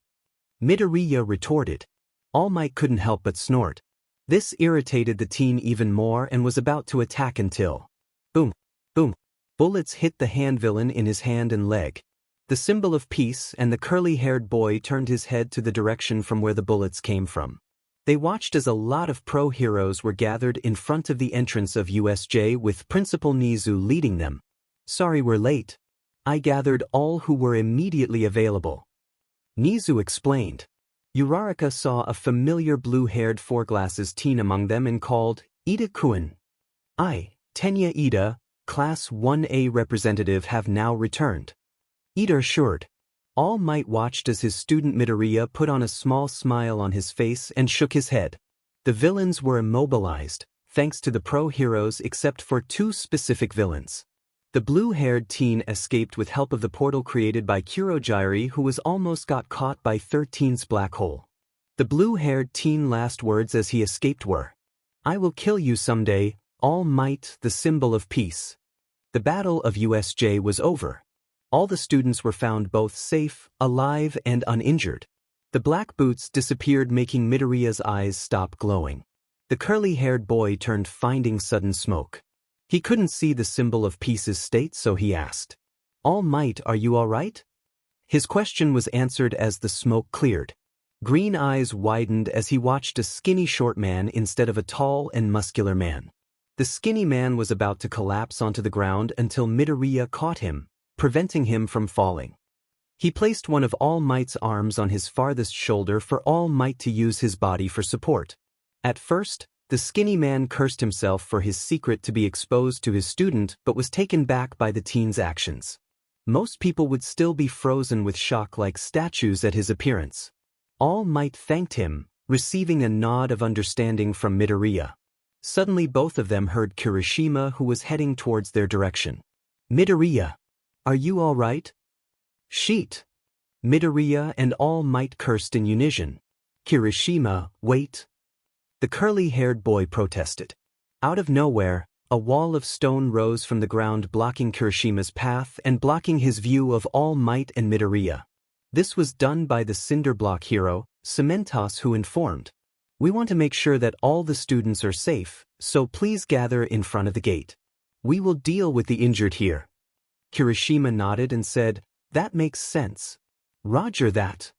Midoriya retorted. All Might couldn't help but snort. This irritated the teen even more and was about to attack until, boom, boom, bullets hit the hand villain in his hand and leg. The symbol of peace, and the curly-haired boy turned his head to the direction from where the bullets came from. They watched as a lot of pro-heroes were gathered in front of the entrance of USJ, with Principal Nizu leading them. "Sorry we're late. I gathered all who were immediately available," Nizu explained. Uraraka saw a familiar blue-haired four-glasses teen among them and called, "Iida-kun. I, Tenya Iida, Class 1A representative, have now returned," Iida assured. All Might watched as his student Midoriya put on a small smile on his face and shook his head. The villains were immobilized, thanks to the pro-heroes except for two specific villains. The blue-haired teen escaped with help of the portal created by Kurogiri, who was almost got caught by 13's black hole. The blue-haired teen's last words as he escaped were, "I will kill you someday, All Might, the symbol of peace." The Battle of USJ was over. All the students were found both safe, alive, and uninjured. The black boots disappeared, making Midoriya's eyes stop glowing. The curly-haired boy turned, finding sudden smoke. He couldn't see the symbol of peace's state, so he asked, "All Might, are you all right?" His question was answered as the smoke cleared. Green eyes widened as he watched a skinny short man instead of a tall and muscular man. The skinny man was about to collapse onto the ground until Midoriya caught him, preventing him from falling. He placed one of All Might's arms on his farthest shoulder for All Might to use his body for support. At first, the skinny man cursed himself for his secret to be exposed to his student but was taken back by the teen's actions. Most people would still be frozen with shock like statues at his appearance. All Might thanked him, receiving a nod of understanding from Midoriya. Suddenly both of them heard Kirishima, who was heading towards their direction. "Midoriya, are you all right?" "Sheet." Midoriya and All Might cursed in unison. "Kirishima, wait." The curly-haired boy protested. Out of nowhere, a wall of stone rose from the ground, blocking Kirishima's path and blocking his view of All Might and Midoriya. This was done by the Cinderblock hero, Cementos, who informed, "We want to make sure that all the students are safe, so please gather in front of the gate. We will deal with the injured here." Kirishima nodded and said, "That makes sense. Roger that."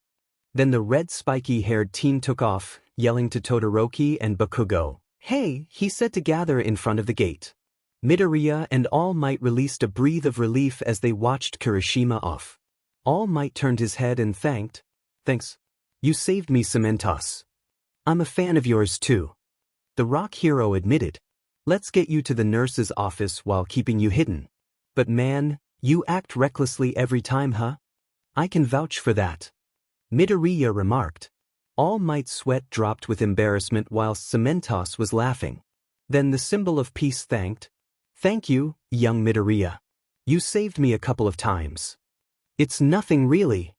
Then the red spiky-haired teen took off, yelling to Todoroki and Bakugo, "Hey," he said, to gather in front of the gate. Midoriya and All Might released a breath of relief as they watched Kirishima off. All Might turned his head and thanked, "Thanks. You saved me, Cementos. I'm a fan of yours too." The rock hero admitted, "Let's get you to the nurse's office while keeping you hidden. But man, you act recklessly every time, huh? I can vouch for that." Midoriya remarked. All Might's sweat dropped with embarrassment whilst Cementos was laughing. Then the symbol of peace thanked, "Thank you, young Midoriya. You saved me a couple of times." "It's nothing really."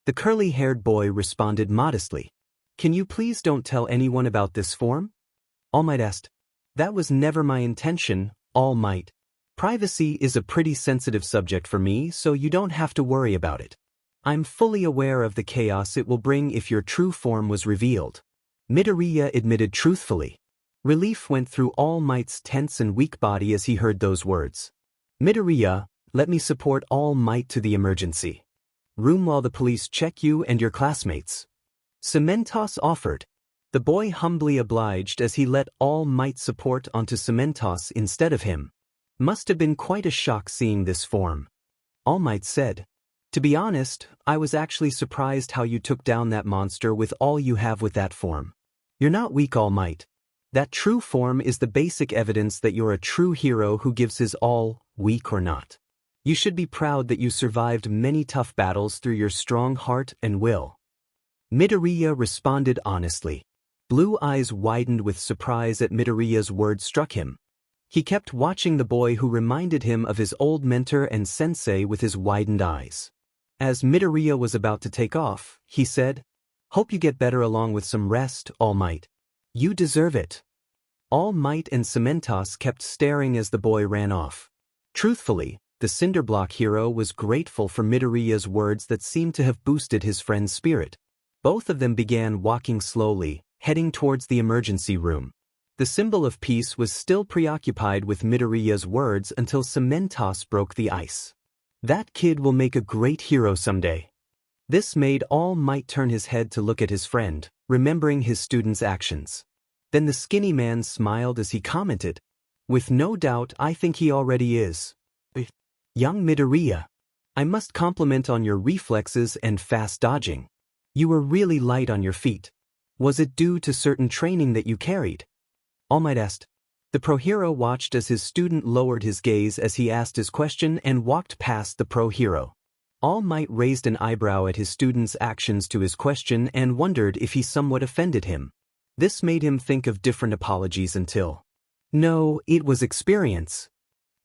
The curly-haired boy responded modestly. "Can you please don't tell anyone about this form?" All Might asked. "That was never my intention, All Might. Privacy is a pretty sensitive subject for me, so you don't have to worry about it. I'm fully aware of the chaos it will bring if your true form was revealed." Midoriya admitted truthfully. Relief went through All Might's tense and weak body as he heard those words. "Midoriya, let me support All Might to the emergency room while the police check you and your classmates." Cementos offered. The boy humbly obliged as he let All Might support onto Cementos instead of him. Must have been quite a shock seeing this form. All Might said, "To be honest, I was actually surprised how you took down that monster with all you have with that form. You're not weak, All Might. That true form is the basic evidence that you're a true hero who gives his all, weak or not. You should be proud that you survived many tough battles through your strong heart and will." Midoriya responded honestly. Blue eyes widened with surprise at Midoriya's words struck him. He kept watching the boy who reminded him of his old mentor and sensei with his widened eyes. As Midoriya was about to take off, he said, "Hope you get better along with some rest, All Might. You deserve it." All Might and Cementos kept staring as the boy ran off. Truthfully, the Cinderblock hero was grateful for Midoriya's words that seemed to have boosted his friend's spirit. Both of them began walking slowly, heading towards the emergency room. The symbol of peace was still preoccupied with Midoriya's words until Cementos broke the ice. "That kid will make a great hero someday." This made All Might turn his head to look at his friend, remembering his student's actions. Then the skinny man smiled as he commented, "With no doubt I think he already is. Young Midoriya, I must compliment on your reflexes and fast dodging. You were really light on your feet. Was it due to certain training that you carried?" All Might asked. The pro hero watched as his student lowered his gaze as he asked his question and walked past the pro hero. All Might raised an eyebrow at his student's actions to his question and wondered if he somewhat offended him. This made him think of different apologies until, "No, it was experience."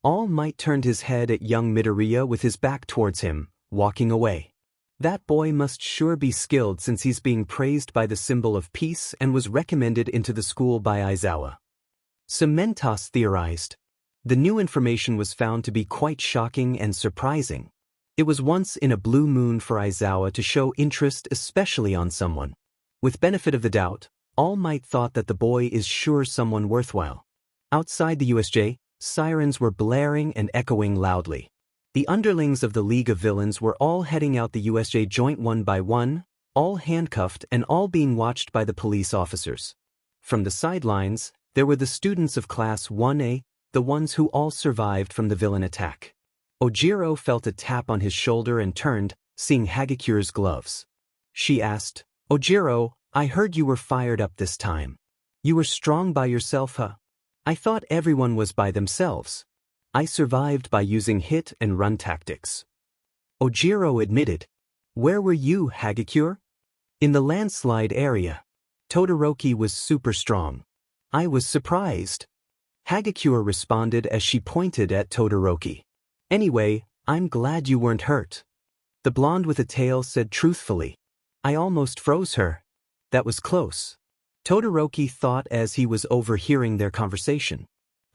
All Might turned his head at young Midoriya with his back towards him, walking away. That boy must sure be skilled since he's being praised by the symbol of peace and was recommended into the school by Aizawa. Cementos theorized. The new information was found to be quite shocking and surprising. It was once in a blue moon for Aizawa to show interest especially on someone. With benefit of the doubt, All Might thought that the boy is sure someone worthwhile. Outside the USJ, Sirens were blaring and echoing loudly. The underlings of the League of Villains were all heading out the USJ joint one by one, all handcuffed and all being watched by the police officers. From the sidelines, there were the students of Class 1A, the ones who all survived from the villain attack. Ojiro felt a tap on his shoulder and turned, seeing Hagakure's gloves. She asked, "Ojiro, I heard you were fired up this time. You were strong by yourself, huh? I thought everyone was by themselves. I survived by using hit and run tactics." Ojiro admitted. "Where were you, Hagakure?" "In the landslide area. Todoroki was super strong. I was surprised." Hagakure responded as she pointed at Todoroki. "Anyway, I'm glad you weren't hurt." The blonde with a tail said truthfully. "I almost froze her. That was close." Todoroki thought as he was overhearing their conversation.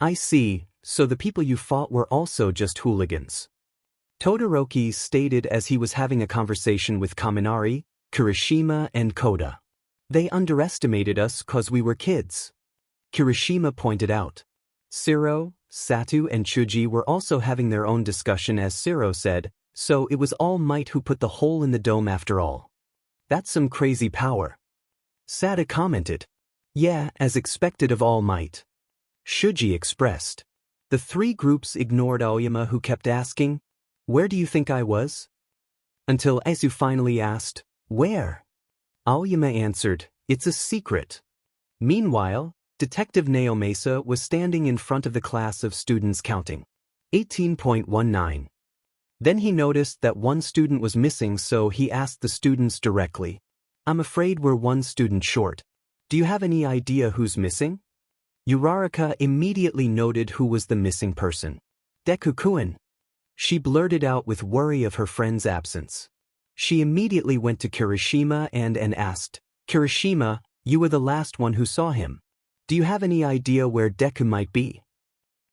"I see, so the people you fought were also just hooligans." Todoroki stated as he was having a conversation with Kaminari, Kirishima and Koda. "They underestimated us 'cause we were kids." Kirishima pointed out. Siro, Satu and Chuji were also having their own discussion as Siro said, "So it was All Might who put the hole in the dome after all. That's some crazy power." Sata commented. "Yeah, as expected of All Might." Shuji expressed. The three groups ignored Aoyama, who kept asking, "Where do you think I was?" Until Aizu finally asked, "Where?" Aoyama answered, "It's a secret." Meanwhile, Detective Naomasa was standing in front of the class of students counting 18.19. Then he noticed that one student was missing, so he asked the students directly, "I'm afraid we're one student short. Do you have any idea who's missing?" Uraraka immediately noted who was the missing person. "Deku-kun." She blurted out with worry of her friend's absence. She immediately went to Kirishima and asked, "Kirishima, you were the last one who saw him. Do you have any idea where Deku might be?"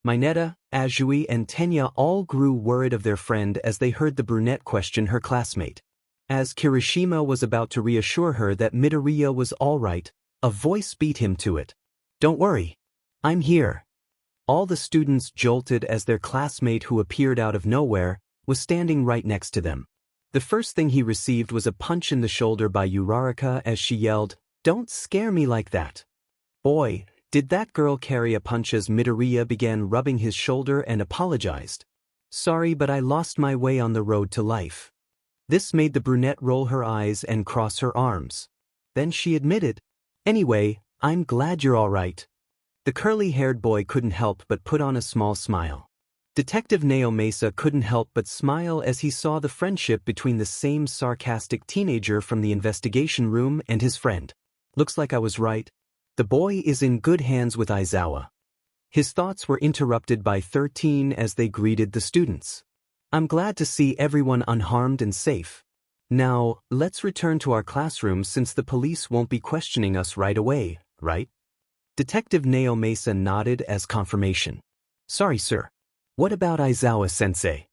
Mineta, Azui and Tenya all grew worried of their friend as they heard the brunette question her classmate. As Kirishima was about to reassure her that Midoriya was all right, a voice beat him to it. "Don't worry. I'm here." All the students jolted as their classmate, who appeared out of nowhere, was standing right next to them. The first thing he received was a punch in the shoulder by Uraraka as she yelled, "Don't scare me like that." "Boy, did that girl carry a punch," as Midoriya began rubbing his shoulder and apologized. "Sorry, but I lost my way on the road to life." This made the brunette roll her eyes and cross her arms. Then she admitted, "Anyway, I'm glad you're all right." The curly-haired boy couldn't help but put on a small smile. Detective Naomasa couldn't help but smile as he saw the friendship between the same sarcastic teenager from the investigation room and his friend. "Looks like I was right. The boy is in good hands with Aizawa." His thoughts were interrupted by 13 as they greeted the students. "I'm glad to see everyone unharmed and safe. Now, let's return to our classroom since the police won't be questioning us right away, right?" Detective Naomasa nodded as confirmation. "Sorry, sir. What about Aizawa-sensei?"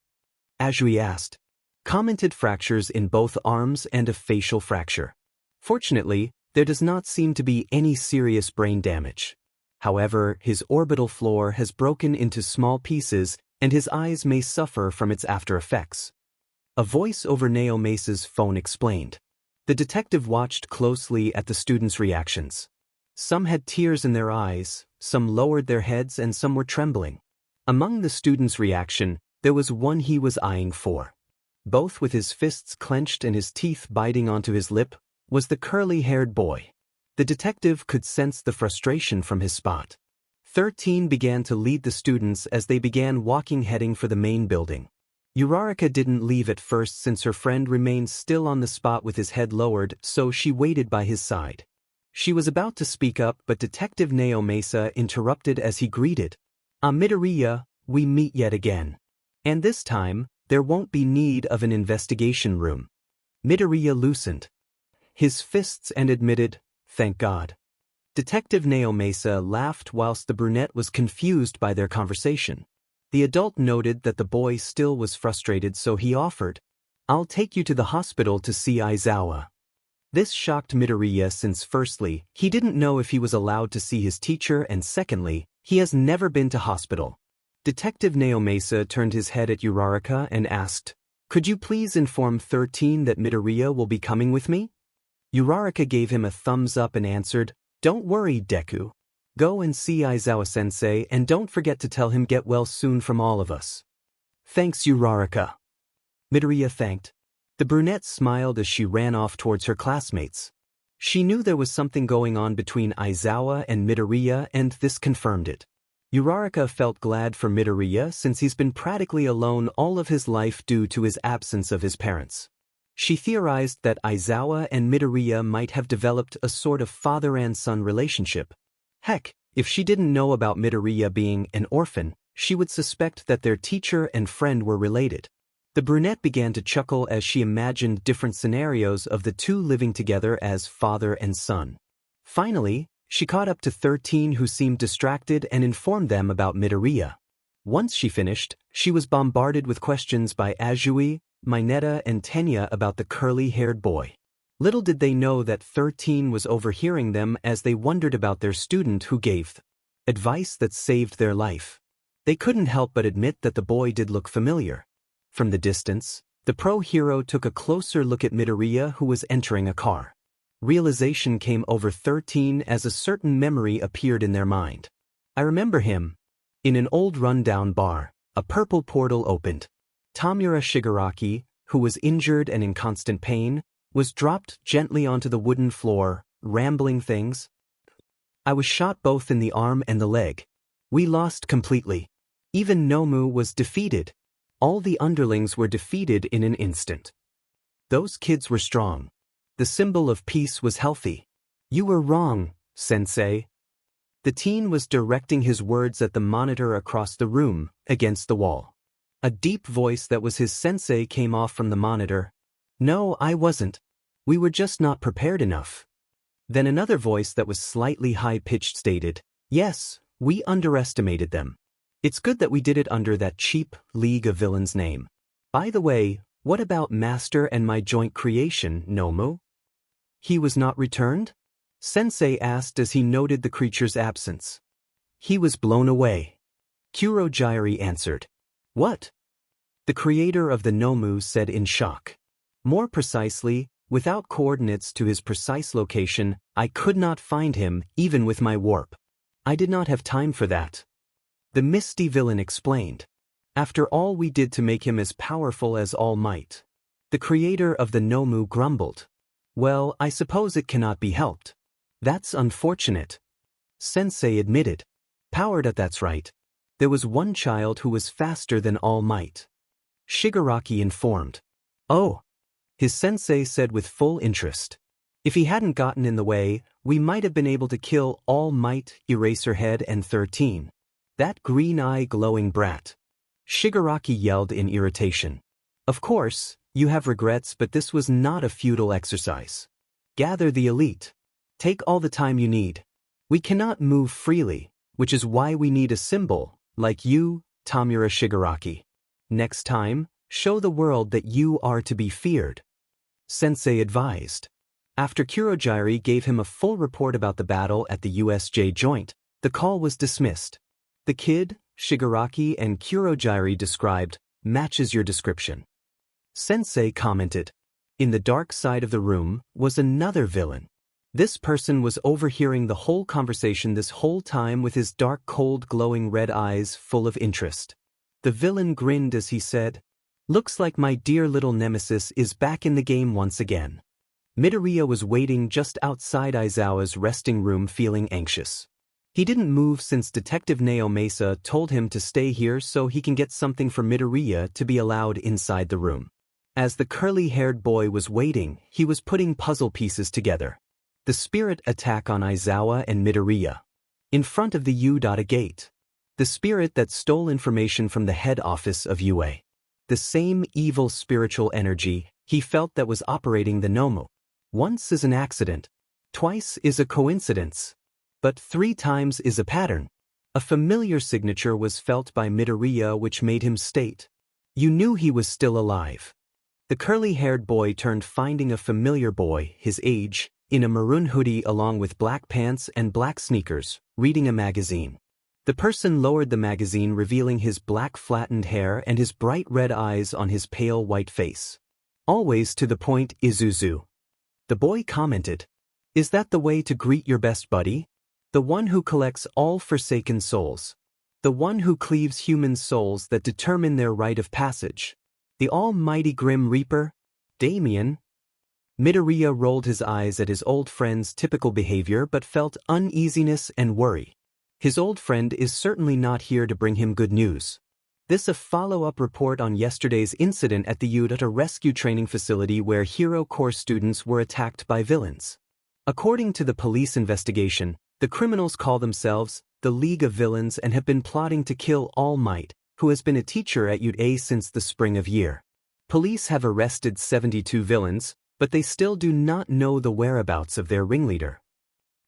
Azui asked. "Commented fractures in both arms and a facial fracture. Fortunately, there does not seem to be any serious brain damage. However, his orbital floor has broken into small pieces and his eyes may suffer from its after effects." A voice over Naomasa's phone explained. The detective watched closely at the students' reactions. Some had tears in their eyes, some lowered their heads and some were trembling. Among the students' reaction, there was one he was eyeing for. Both with his fists clenched and his teeth biting onto his lip, was the curly-haired boy. The detective could sense the frustration from his spot. 13 began to lead the students as they began walking heading for the main building. Uraraka didn't leave at first since her friend remained still on the spot with his head lowered, so she waited by his side. She was about to speak up, but Detective Naomasa interrupted as he greeted, "Midoriya, we meet yet again. And this time, there won't be need of an investigation room." Midoriya loosened his fists and admitted, "Thank God." Detective Naomasa laughed whilst the brunette was confused by their conversation. The adult noted that the boy still was frustrated, so he offered, "I'll take you to the hospital to see Aizawa." This shocked Midoriya since firstly, he didn't know if he was allowed to see his teacher and secondly, he has never been to hospital. Detective Naomasa turned his head at Uraraka and asked, "Could you please inform 13 that Midoriya will be coming with me?" Uraraka gave him a thumbs up and answered, "Don't worry, Deku. Go and see Aizawa-sensei and don't forget to tell him get well soon from all of us." "Thanks, Uraraka." Midoriya thanked. The brunette smiled as she ran off towards her classmates. She knew there was something going on between Aizawa and Midoriya, and this confirmed it. Uraraka felt glad for Midoriya since he's been practically alone all of his life due to his absence of his parents. She theorized that Aizawa and Midoriya might have developed a sort of father and son relationship. Heck, if she didn't know about Midoriya being an orphan, she would suspect that their teacher and friend were related. The brunette began to chuckle as she imagined different scenarios of the two living together as father and son. Finally, she caught up to 13 who seemed distracted and informed them about Midoriya. Once she finished, she was bombarded with questions by Azui, Mineta and Tenya about the curly-haired boy. Little did they know that 13 was overhearing them as they wondered about their student who gave advice that saved their life. They couldn't help but admit that the boy did look familiar. From the distance, the pro-hero took a closer look at Midoriya who was entering a car. Realization came over 13 as a certain memory appeared in their mind. "I remember him. In an old rundown bar, a purple portal opened. Tamura Shigaraki, who was injured and in constant pain, was dropped gently onto the wooden floor, rambling things. I was shot both in the arm and the leg. We lost completely. Even Nomu was defeated. All the underlings were defeated in an instant. Those kids were strong. The symbol of peace was healthy. You were wrong, sensei." The teen was directing his words at the monitor across the room, against the wall. A deep voice that was his sensei came off from the monitor. "No, I wasn't. We were just not prepared enough." Then another voice that was slightly high-pitched stated, "Yes, we underestimated them. It's good that we did it under that cheap League of Villains name. By the way, what about Master and my joint creation, Nomu? He was not returned?" Sensei asked as he noted the creature's absence. "He was blown away." Kurogyari answered. "What?" The creator of the Nomu said in shock. "More precisely, without coordinates to his precise location, I could not find him, even with my warp. I did not have time for that." The misty villain explained. "After all we did to make him as powerful as All Might." The creator of the Nomu grumbled. "Well, I suppose it cannot be helped. That's unfortunate." Sensei admitted. "Powered up, that's right. There was one child who was faster than All Might." Shigaraki informed. "Oh," his sensei said with full interest. "If he hadn't gotten in the way, we might have been able to kill All Might, Eraserhead and 13. That green-eye glowing brat." Shigaraki yelled in irritation. "Of course, you have regrets, but this was not a futile exercise. Gather the elite. Take all the time you need. We cannot move freely, which is why we need a symbol, like you, Tamura Shigaraki. Next time, show the world that you are to be feared," Sensei advised. After Kurogyari gave him a full report about the battle at the USJ joint, the call was dismissed. The kid, Shigaraki and Kurogyari described, matches your description. Sensei commented. In the dark side of the room was another villain. This person was overhearing the whole conversation this whole time with his dark, cold, glowing red eyes full of interest. The villain grinned as he said, "Looks like my dear little nemesis is back in the game once again." Midoriya was waiting just outside Aizawa's resting room feeling anxious. He didn't move since Detective Naomasa told him to stay here so he can get something for Midoriya to be allowed inside the room. As the curly-haired boy was waiting, he was putting puzzle pieces together. The spirit attack on Aizawa and Midoriya. In front of the U.A gate. The spirit that stole information from the head office of UA. The same evil spiritual energy he felt that was operating the Nomu. Once is an accident. Twice is a coincidence. But 3 times is a pattern. A familiar signature was felt by Midoriya which made him state, "You knew he was still alive." The curly-haired boy turned finding a familiar boy, his age, in a maroon hoodie along with black pants and black sneakers, reading a magazine. The person lowered the magazine, revealing his black flattened hair and his bright red eyes on his pale white face. Always to the point, Isuzu. The boy commented. Is that the way to greet your best buddy? The one who collects all forsaken souls. The one who cleaves human souls that determine their rite of passage. The almighty Grim Reaper? Damien? Midoriya rolled his eyes at his old friend's typical behavior but felt uneasiness and worry. His old friend is certainly not here to bring him good news. This a follow-up report on yesterday's incident at the Iida rescue training facility where Hero Corps students were attacked by villains. According to the police investigation, the criminals call themselves the League of Villains and have been plotting to kill All Might, who has been a teacher at Iida since the spring of year. Police have arrested 72 villains, but they still do not know the whereabouts of their ringleader.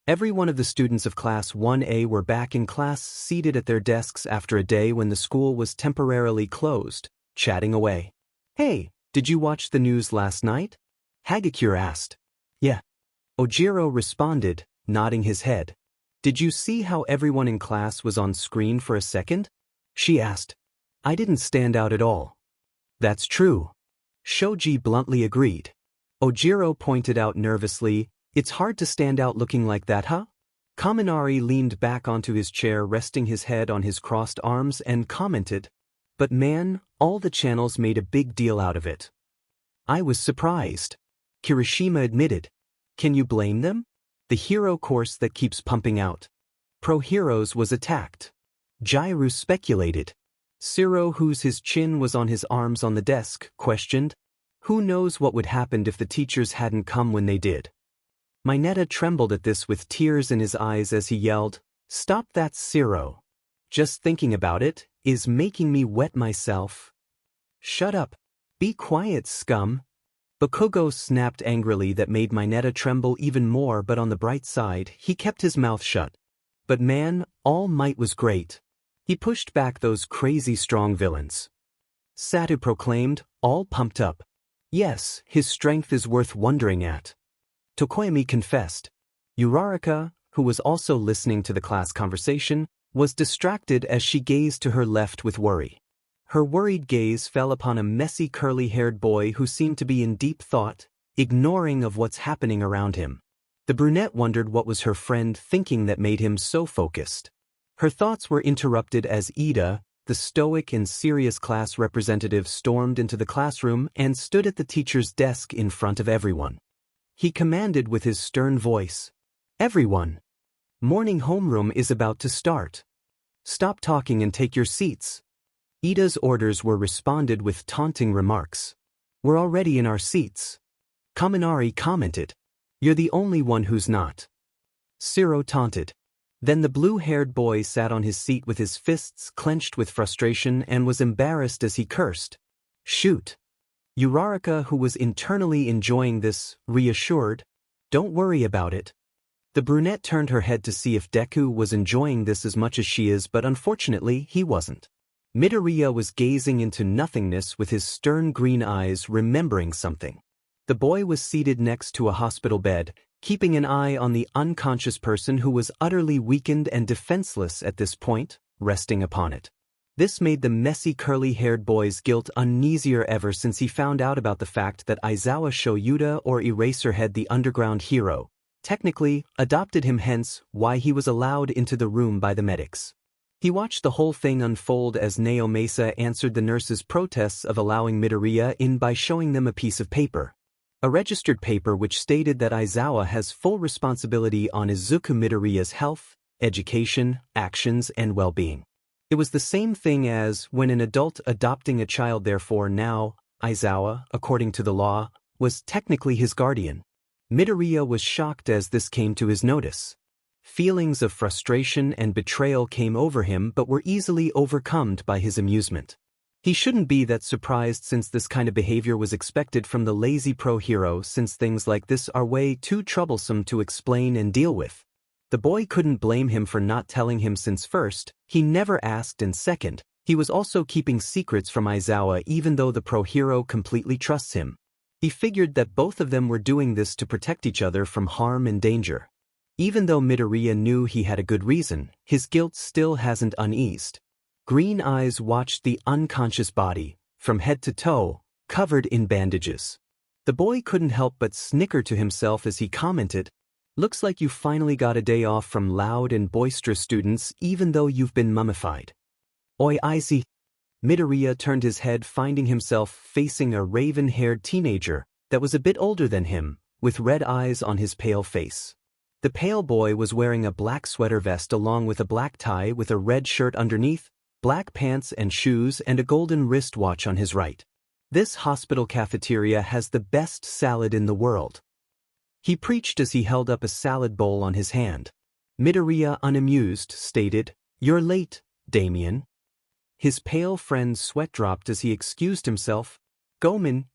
Every one of the students of Class 1A were back in class, seated at their desks after a day when the school was temporarily closed, chatting away. Hey, did you watch the news last night? Hagakure asked. Yeah. Ojiro responded, nodding his head. Did you see how everyone in class was on screen for a second? She asked. I didn't stand out at all. That's true. Shoji bluntly agreed. Ojiro pointed out nervously, it's hard to stand out looking like that, huh? Kaminari leaned back onto his chair, resting his head on his crossed arms, and commented, but man, all the channels made a big deal out of it. I was surprised. Kirishima admitted. Can you blame them? The hero course that keeps pumping out Pro Heroes was attacked. Jairu speculated. Siro, whose his chin was on his arms on the desk, questioned. Who knows what would happen if the teachers hadn't come when they did? Mineta trembled at this with tears in his eyes as he yelled, Stop that, Siro. Just thinking about it is making me wet myself. Shut up. Be quiet, scum. Bakugo snapped angrily. That made Mineta tremble even more, but on the bright side, he kept his mouth shut. But man, All Might was great. He pushed back those crazy strong villains. Satu proclaimed, all pumped up. Yes, his strength is worth wondering at. Tokoyami confessed. Uraraka, who was also listening to the class conversation, was distracted as she gazed to her left with worry. Her worried gaze fell upon a messy curly-haired boy who seemed to be in deep thought, ignoring of what's happening around him. The brunette wondered what was her friend thinking that made him so focused. Her thoughts were interrupted as Iida, the stoic and serious class representative, stormed into the classroom and stood at the teacher's desk in front of everyone. He commanded with his stern voice, Everyone! Morning homeroom is about to start. Stop talking and take your seats. Iida's orders were responded with taunting remarks. We're already in our seats. Kaminari commented. You're the only one who's not. Siro taunted. Then the blue-haired boy sat on his seat with his fists clenched with frustration and was embarrassed as he cursed. Shoot. Uraraka, who was internally enjoying this, reassured. Don't worry about it. The brunette turned her head to see if Deku was enjoying this as much as she is, but unfortunately he wasn't. Midoriya was gazing into nothingness with his stern green eyes, remembering something. The boy was seated next to a hospital bed, keeping an eye on the unconscious person who was utterly weakened and defenseless at this point, resting upon it. This made the messy curly-haired boy's guilt uneasier ever since he found out about the fact that Aizawa Shoyuda, or Eraserhead the underground hero, technically adopted him, hence why he was allowed into the room by the medics. He watched the whole thing unfold as Naomasa answered the nurses' protests of allowing Midoriya in by showing them a piece of paper. A registered paper which stated that Aizawa has full responsibility on Izuku Midoriya's health, education, actions, and well-being. It was the same thing as when an adult adopting a child, therefore now, Aizawa, according to the law, was technically his guardian. Midoriya was shocked as this came to his notice. Feelings of frustration and betrayal came over him but were easily overcome by his amusement. He shouldn't be that surprised since this kind of behavior was expected from the lazy pro hero, since things like this are way too troublesome to explain and deal with. The boy couldn't blame him for not telling him, since first, he never asked, and second, he was also keeping secrets from Aizawa even though the pro hero completely trusts him. He figured that both of them were doing this to protect each other from harm and danger. Even though Midoriya knew he had a good reason, his guilt still hasn't uneased. Green eyes watched the unconscious body, from head to toe, covered in bandages. The boy couldn't help but snicker to himself as he commented, "Looks like you finally got a day off from loud and boisterous students even though you've been mummified." "Oi, Aizawa." Midoriya turned his head, finding himself facing a raven-haired teenager that was a bit older than him, with red eyes on his pale face. The pale boy was wearing a black sweater vest along with a black tie with a red shirt underneath, black pants and shoes, and a golden wristwatch on his right. "This hospital cafeteria has the best salad in the world," he preached as he held up a salad bowl on his hand. Midoriya, unamused, stated, "You're late, Damien." His pale friend's sweat dropped as he excused himself. Gomen.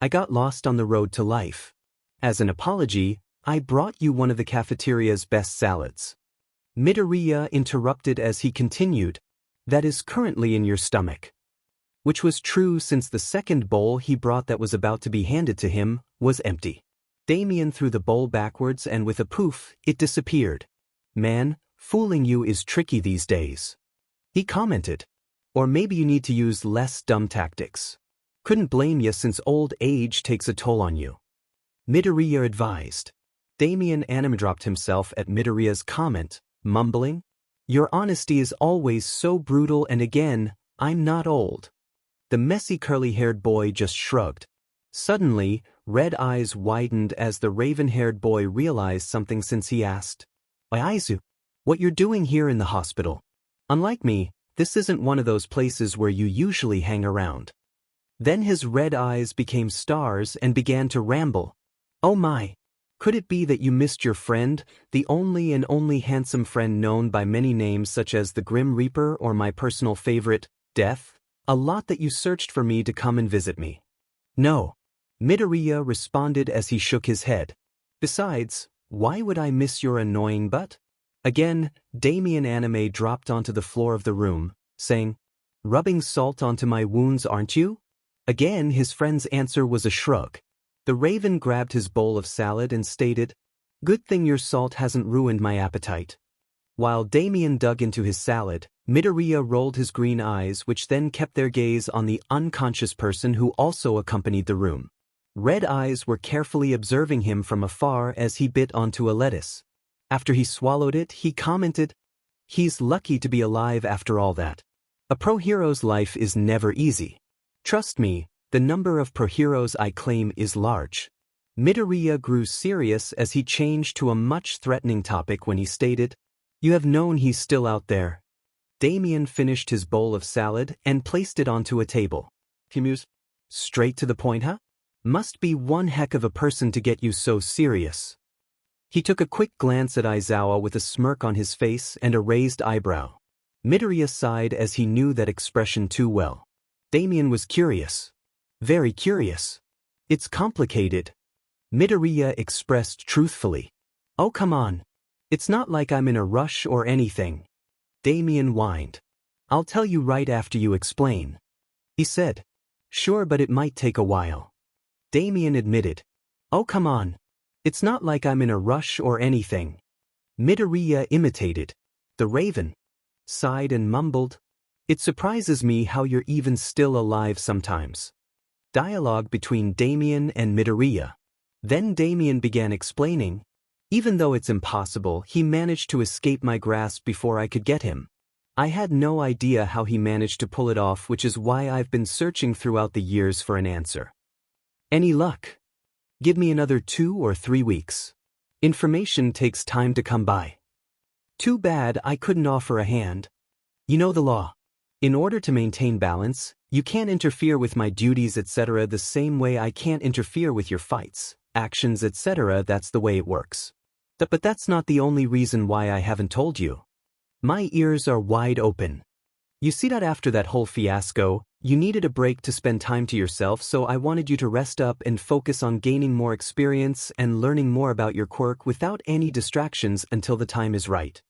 I got lost on the road to life. As an apology, I brought you one of the cafeteria's best salads." Midoriya interrupted as he continued, "That is currently in your stomach." Which was true since the second bowl he brought that was about to be handed to him was empty. Damien threw the bowl backwards and with a poof, it disappeared. "Man, fooling you is tricky these days," he commented. "Or maybe you need to use less dumb tactics. Couldn't blame you since old age takes a toll on you," Midoriya advised. Damien dropped himself at Midoriya's comment, mumbling, "Your honesty is always so brutal, and again, I'm not old." The messy curly-haired boy just shrugged. Suddenly, red eyes widened as the raven-haired boy realized something since he asked, "Aizawa, what you're doing here in the hospital? Unlike me, this isn't one of those places where you usually hang around." Then his red eyes became stars and began to ramble. "Oh my. Could it be that you missed your friend, the only and only handsome friend known by many names such as the Grim Reaper or my personal favorite, Death? A lot that you searched for me to come and visit me." "No," Midoriya responded as he shook his head. "Besides, why would I miss your annoying butt?" Again, Damien dropped onto the floor of the room, saying, "Rubbing salt onto my wounds, aren't you?" Again, his friend's answer was a shrug. The raven grabbed his bowl of salad and stated, "Good thing your salt hasn't ruined my appetite." While Damien dug into his salad, Midoriya rolled his green eyes, which then kept their gaze on the unconscious person who also accompanied the room. Red eyes were carefully observing him from afar as he bit onto a lettuce. After he swallowed it, he commented, "He's lucky to be alive after all that. A pro hero's life is never easy. Trust me, the number of pro heroes I claim is large." Midoriya grew serious as he changed to a much threatening topic when he stated, "You have known he's still out there." Damien finished his bowl of salad and placed it onto a table. He mused, "Straight to the point, huh? Must be one heck of a person to get you so serious." He took a quick glance at Aizawa with a smirk on his face and a raised eyebrow. Midoriya sighed as he knew that expression too well. Damien was curious. Very curious. "It's complicated," Midoriya expressed truthfully. "Oh, come on. It's not like I'm in a rush or anything," Damien whined. "I'll tell you right after you explain," he said. "Sure, but it might take a while," Damien admitted. "Oh, come on. It's not like I'm in a rush or anything," Midoriya imitated. The raven sighed and mumbled, "It surprises me how you're even still alive sometimes." Dialogue between Damien and Midoriya. Then Damien began explaining, "Even though it's impossible, he managed to escape my grasp before I could get him. I had no idea how he managed to pull it off, which is why I've been searching throughout the years for an answer. Any luck? Give me another 2 or 3 weeks. Information takes time to come by. Too bad I couldn't offer a hand. You know the law. In order to maintain balance, you can't interfere with my duties etc. the same way I can't interfere with your fights, actions etc. That's the way it works. But that's not the only reason why I haven't told you. My ears are wide open. You see that after that whole fiasco, you needed a break to spend time to yourself, so I wanted you to rest up and focus on gaining more experience and learning more about your quirk without any distractions until the time is right."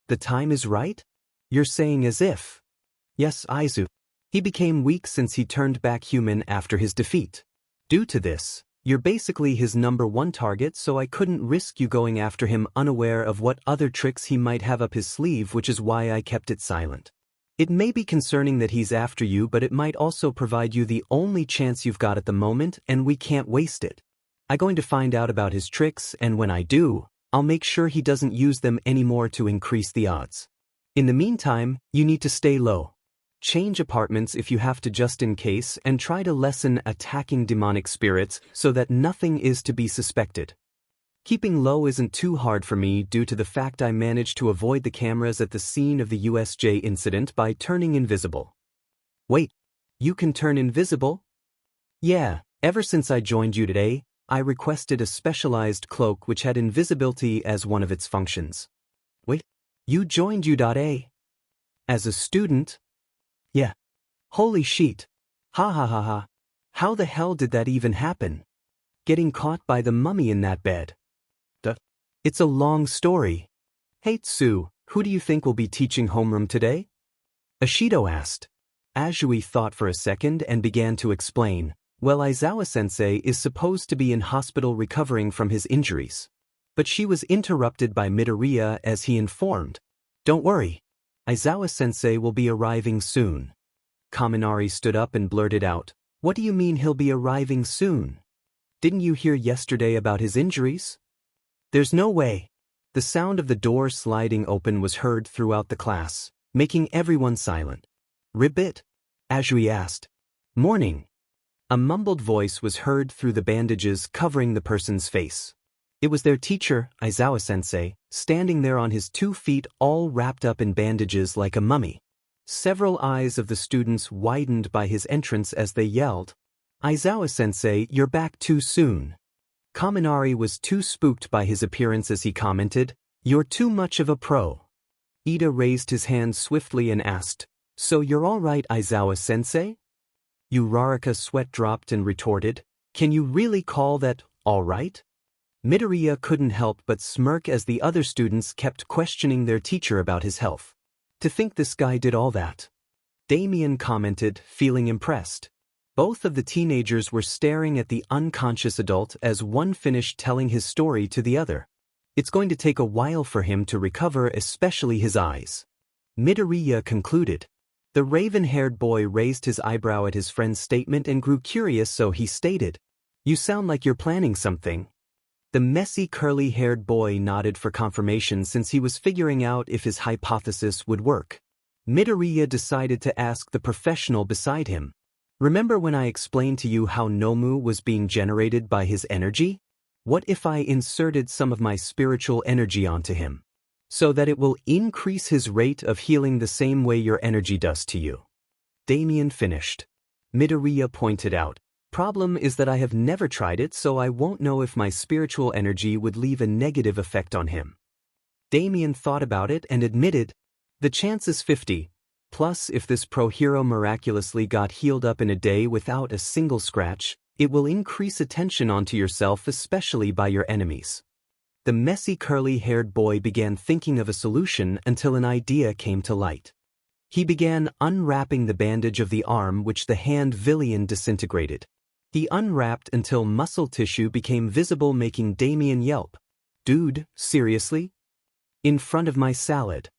"The time is right?" "You're saying as if." "Yes, Aizawa. He became weak since he turned back human after his defeat. Due to this, You're basically his #1 target, so I couldn't risk you going after him unaware of what other tricks he might have up his sleeve, which is why I kept it silent. It may be concerning that he's after you, but it might also provide you the only chance you've got at the moment, and we can't waste it. I'm going to find out about his tricks, and when I do, I'll make sure he doesn't use them anymore to increase the odds. In the meantime, you need to stay low. Change apartments if you have to just in case, and try to lessen attacking demonic spirits so that nothing is to be suspected. Keeping low isn't too hard for me due to the fact I managed to avoid the cameras at the scene of the USJ incident by turning invisible. Wait, you can turn invisible? Yeah, ever since I joined you today, I requested a specialized cloak which had invisibility as one of its functions. Wait, you joined U.A? As a student? Yeah. Holy shit. Ha ha ha ha. How the hell did that even happen? Getting caught by the mummy in that bed. It's a long story. Hey Tsu, who do you think will be teaching homeroom today? Ashido asked. Azui thought for a second and began to explain. Well, Aizawa-sensei is supposed to be in hospital recovering from his injuries. But she was interrupted by Midoriya as he informed. Don't worry. Aizawa-sensei will be arriving soon. Kaminari stood up and blurted out. What do you mean he'll be arriving soon? Didn't you hear yesterday about his injuries? There's no way. The sound of the door sliding open was heard throughout the class, making everyone silent. Ribbit? Azui asked. Morning. A mumbled voice was heard through the bandages covering the person's face. It was their teacher, Aizawa-sensei, standing there on his 2 feet all wrapped up in bandages like a mummy. Several eyes of the students widened by his entrance as they yelled, Aizawa-sensei, you're back too soon. Kaminari was too spooked by his appearance as he commented, You're too much of a pro. Iida raised his hand swiftly and asked, So you're all right, Aizawa-sensei? Uraraka's sweat dropped and retorted, Can you really call that all right? Midoriya couldn't help but smirk as the other students kept questioning their teacher about his health. To think this guy did all that. Damien commented, feeling impressed. Both of the teenagers were staring at the unconscious adult as one finished telling his story to the other. It's going to take a while for him to recover, especially his eyes. Midoriya concluded. The raven-haired boy raised his eyebrow at his friend's statement and grew curious, so he stated, You sound like you're planning something. The messy curly-haired boy nodded for confirmation since he was figuring out if his hypothesis would work. Midoriya decided to ask the professional beside him. Remember when I explained to you how Nomu was being generated by his energy? What if I inserted some of my spiritual energy onto him? So that it will increase his rate of healing the same way your energy does to you. Damien finished. Midoriya pointed out, Problem is that I have never tried it, so I won't know if my spiritual energy would leave a negative effect on him. Damien thought about it and admitted, The chance is 50. Plus, if this pro-hero miraculously got healed up in a day without a single scratch, it will increase attention onto yourself, especially by your enemies. The messy curly-haired boy began thinking of a solution until an idea came to light. He began unwrapping the bandage of the arm which the hand Villian disintegrated. He unwrapped until muscle tissue became visible, making Damien yelp. Dude, seriously? In front of my salad.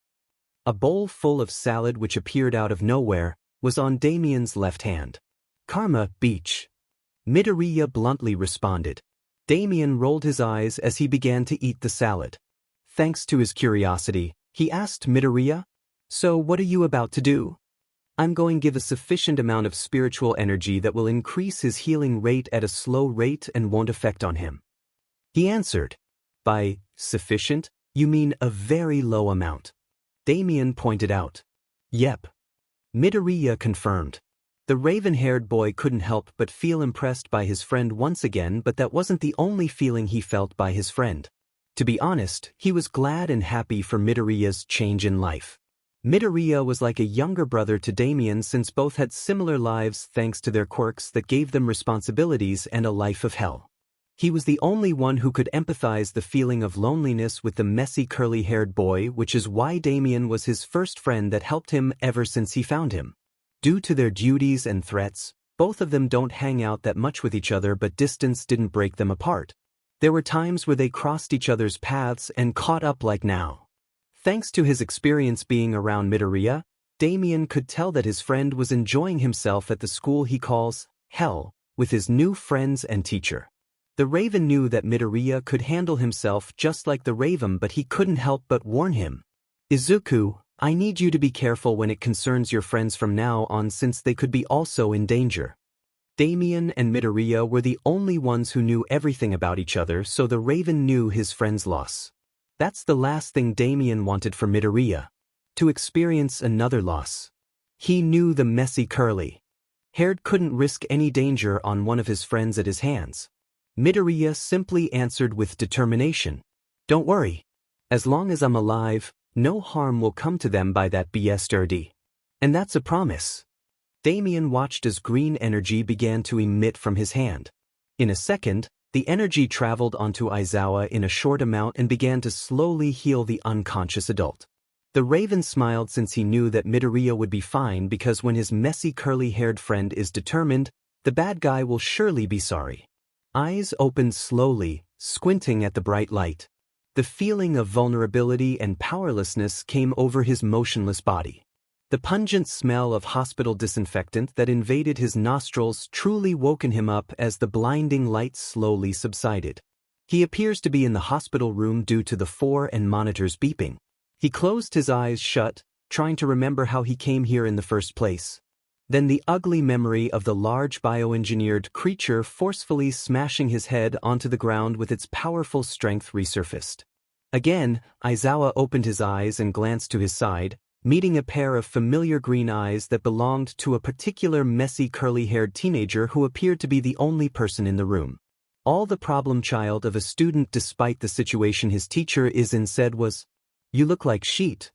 A bowl full of salad which appeared out of nowhere was on Damien's left hand. Karma, beach. Midoriya bluntly responded. Damien rolled his eyes as he began to eat the salad. Thanks to his curiosity, he asked Midoriya, So what are you about to do? I'm going to give a sufficient amount of spiritual energy that will increase his healing rate at a slow rate and won't affect on him. He answered. By sufficient, you mean a very low amount. Damien pointed out. Yep. Midoriya confirmed. The raven-haired boy couldn't help but feel impressed by his friend once again, but that wasn't the only feeling he felt by his friend. To be honest, he was glad and happy for Midoriya's change in life. Midoriya was like a younger brother to Damien since both had similar lives thanks to their quirks that gave them responsibilities and a life of hell. He was the only one who could empathize the feeling of loneliness with the messy curly-haired boy, which is why Damien was his first friend that helped him ever since he found him. Due to their duties and threats, Both of them don't hang out that much with each other, but distance didn't break them apart. There were times where they crossed each other's paths and caught up like now. Thanks to his experience being around Midoriya, Damien could tell that his friend was enjoying himself at the school he calls Hell, with his new friends and teacher. The Raven knew that Midoriya could handle himself just like the Raven, but he couldn't help but warn him. Izuku, I need you to be careful when it concerns your friends from now on, since they could be also in danger. Damien and Midoriya were the only ones who knew everything about each other, so the Raven knew his friend's loss. That's the last thing Damien wanted for Midoriya. To experience another loss. He knew the messy curly-haired couldn't risk any danger on one of his friends at his hands. Midoriya simply answered with determination. Don't worry. As long as I'm alive, no harm will come to them by that BS dirty. And that's a promise. Damien watched as green energy began to emit from his hand. In a second, the energy traveled onto Aizawa in a short amount and began to slowly heal the unconscious adult. The Raven smiled, since he knew that Midoriya would be fine, because when his messy curly-haired friend is determined, the bad guy will surely be sorry. Eyes opened slowly, squinting at the bright light. The feeling of vulnerability and powerlessness came over his motionless body. The pungent smell of hospital disinfectant that invaded his nostrils truly woken him up as the blinding light slowly subsided. He appears to be in the hospital room due to the 4 and monitors beeping. He closed his eyes shut, trying to remember how he came here in the first place. Then the ugly memory of the large bioengineered creature forcefully smashing his head onto the ground with its powerful strength resurfaced. Again, Aizawa opened his eyes and glanced to his side, meeting a pair of familiar green eyes that belonged to a particular messy curly-haired teenager who appeared to be the only person in the room. All the problem child of a student, despite the situation his teacher is in, said was, "You look like Sheet."